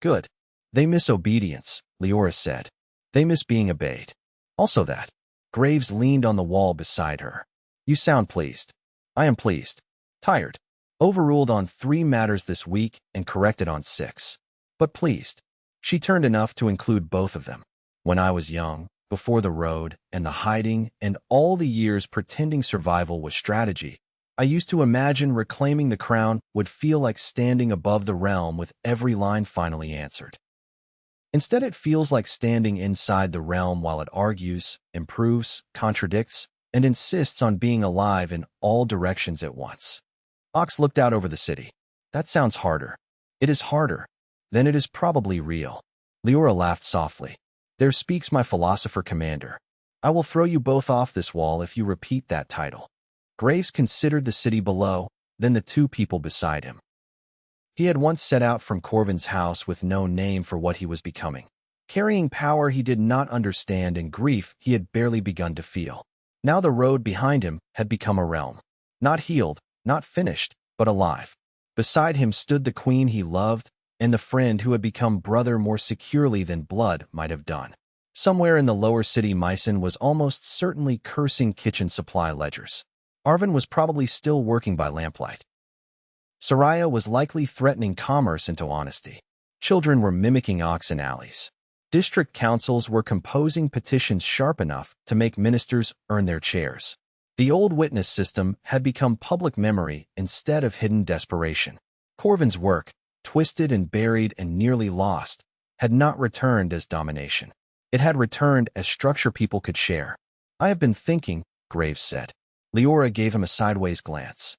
Good. They miss obedience, Leora said. They miss being obeyed. Also that. Graves leaned on the wall beside her. You sound pleased. I am pleased. Tired. Overruled on 3 matters this week and corrected on 6. But pleased. She turned enough to include both of them. When I was young, before the road and the hiding and all the years pretending survival was strategy, I used to imagine reclaiming the crown would feel like standing above the realm with every line finally answered. Instead, it feels like standing inside the realm while it argues, improves, contradicts, and insists on being alive in all directions at once. Ox looked out over the city. That sounds harder. It is harder. Then it is probably real. Leora laughed softly. There speaks my philosopher commander. I will throw you both off this wall if you repeat that title. Graves considered the city below, then the 2 people beside him. He had once set out from Corvin's house with no name for what he was becoming, carrying power he did not understand and grief he had barely begun to feel. Now the road behind him had become a realm. Not healed, not finished, but alive. Beside him stood the queen he loved, and the friend who had become brother more securely than blood might have done. Somewhere in the lower city, Myson was almost certainly cursing kitchen supply ledgers. Arvin was probably still working by lamplight. Soraya was likely threatening commerce into honesty. Children were mimicking ox in alleys. District councils were composing petitions sharp enough to make ministers earn their chairs. The old witness system had become public memory instead of hidden desperation. Corvin's work, twisted and buried and nearly lost, had not returned as domination. It had returned as structure people could share. "I have been thinking," Graves said. Leora gave him a sideways glance.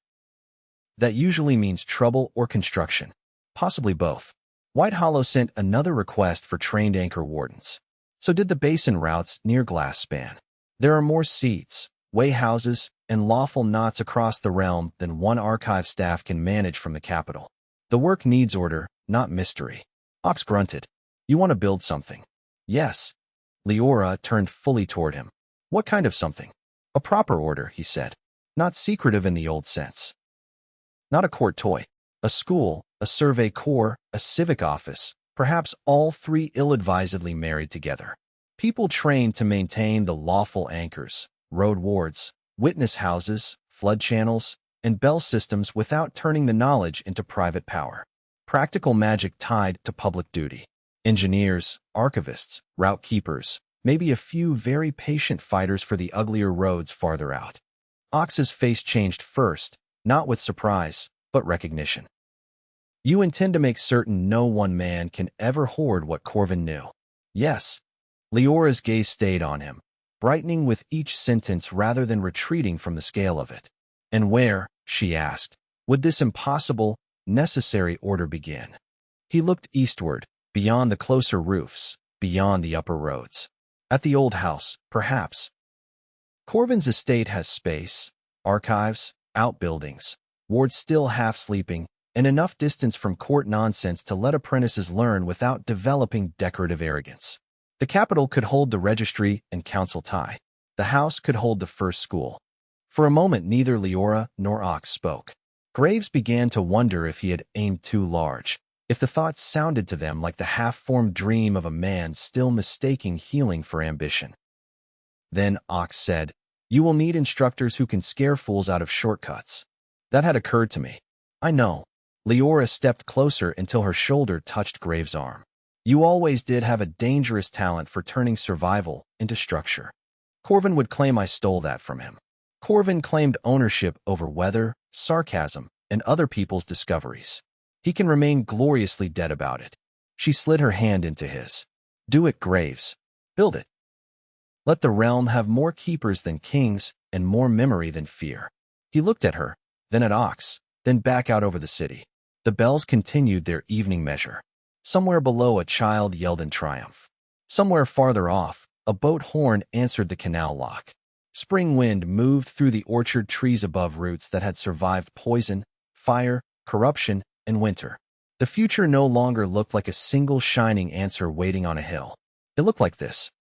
"That usually means trouble or construction. Possibly both." White Hollow sent another request for trained anchor wardens. So did the basin routes near Glasspan. There are more seats, wayhouses, and lawful knots across the realm than one archive staff can manage from the capital. The work needs order, not mystery. Ox grunted. "You want to build something?" "Yes." Leora turned fully toward him. "What kind of something?" "A proper order," he said. "Not secretive in the old sense. Not a court toy. A school, a survey corps, a civic office, perhaps all three ill-advisedly married together. People trained to maintain the lawful anchors, road wards, witness houses, flood channels, and bell systems without turning the knowledge into private power. Practical magic tied to public duty. Engineers, archivists, route keepers, maybe a few very patient fighters for the uglier roads farther out. Ox's face changed first, not with surprise, but recognition. "You intend to make certain no one man can ever hoard what Corvin knew?" "Yes." Leora's gaze stayed on him, brightening with each sentence rather than retreating from the scale of it. "And where," she asked, "would this impossible, necessary order begin?" He looked eastward, beyond the closer roofs, beyond the upper roads. "At the old house, perhaps. Corvin's estate has space, archives, outbuildings, wards still half sleeping, and enough distance from court nonsense to let apprentices learn without developing decorative arrogance. The capital could hold the registry and council tie. The house could hold the first school." For a moment, neither Leora nor Ox spoke. Graves began to wonder if he had aimed too large, if the thought sounded to them like the half-formed dream of a man still mistaking healing for ambition. Then Ox said, "You will need instructors who can scare fools out of shortcuts." "That had occurred to me." "I know." Leora stepped closer until her shoulder touched Graves' arm. "You always did have a dangerous talent for turning survival into structure. Corvin would claim I stole that from him." Corvin claimed ownership over weather, sarcasm, and other people's discoveries. He can remain gloriously dead about it. She slid her hand into his. "Do it, Graves. Build it. Let the realm have more keepers than kings and more memory than fear." He looked at her, then at Ox, then back out over the city. The bells continued their evening measure. Somewhere below, a child yelled in triumph. Somewhere farther off, a boat horn answered the canal lock. Spring wind moved through the orchard trees above roots that had survived poison, fire, corruption, and winter. The future no longer looked like a single shining answer waiting on a hill. It looked like this.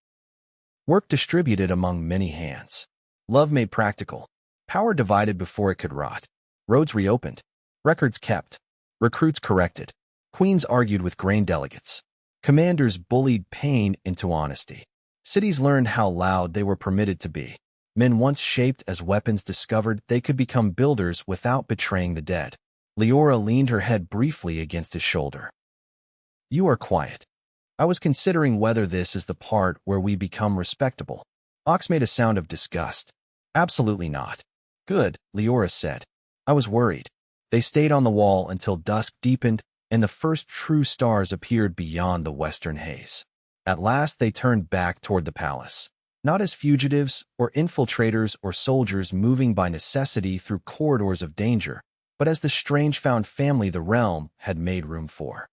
Work distributed among many hands. Love made practical. Power divided before it could rot. Roads reopened. Records kept. Recruits corrected. Queens argued with grain delegates. Commanders bullied pain into honesty. Cities learned how loud they were permitted to be. Men once shaped as weapons discovered they could become builders without betraying the dead. Leora leaned her head briefly against his shoulder. "You are quiet. I was considering whether this is the part where we become respectable." Ox made a sound of disgust. "Absolutely not." "Good," Leora said. "I was worried." They stayed on the wall until dusk deepened and the first true stars appeared beyond the western haze. At last they turned back toward the palace, not as fugitives or infiltrators or soldiers moving by necessity through corridors of danger, but as the strange found family the realm had made room for.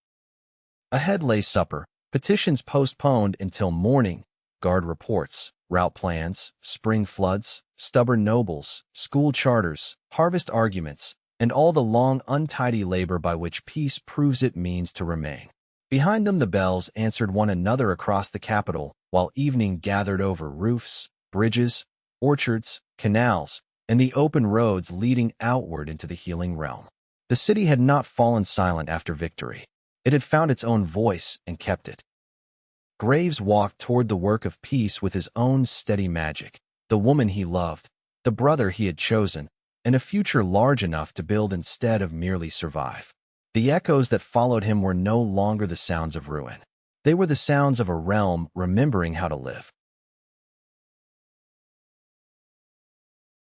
Ahead lay supper, petitions postponed until morning, guard reports, route plans, spring floods, stubborn nobles, school charters, harvest arguments, and all the long untidy labor by which peace proves it means to remain. Behind them the bells answered one another across the capital, while evening gathered over roofs, bridges, orchards, canals, and the open roads leading outward into the healing realm. The city had not fallen silent after victory. It had found its own voice and kept it. Graves walked toward the work of peace with his own steady magic, the woman he loved, the brother he had chosen, and a future large enough to build instead of merely survive. The echoes that followed him were no longer the sounds of ruin. They were the sounds of a realm remembering how to live.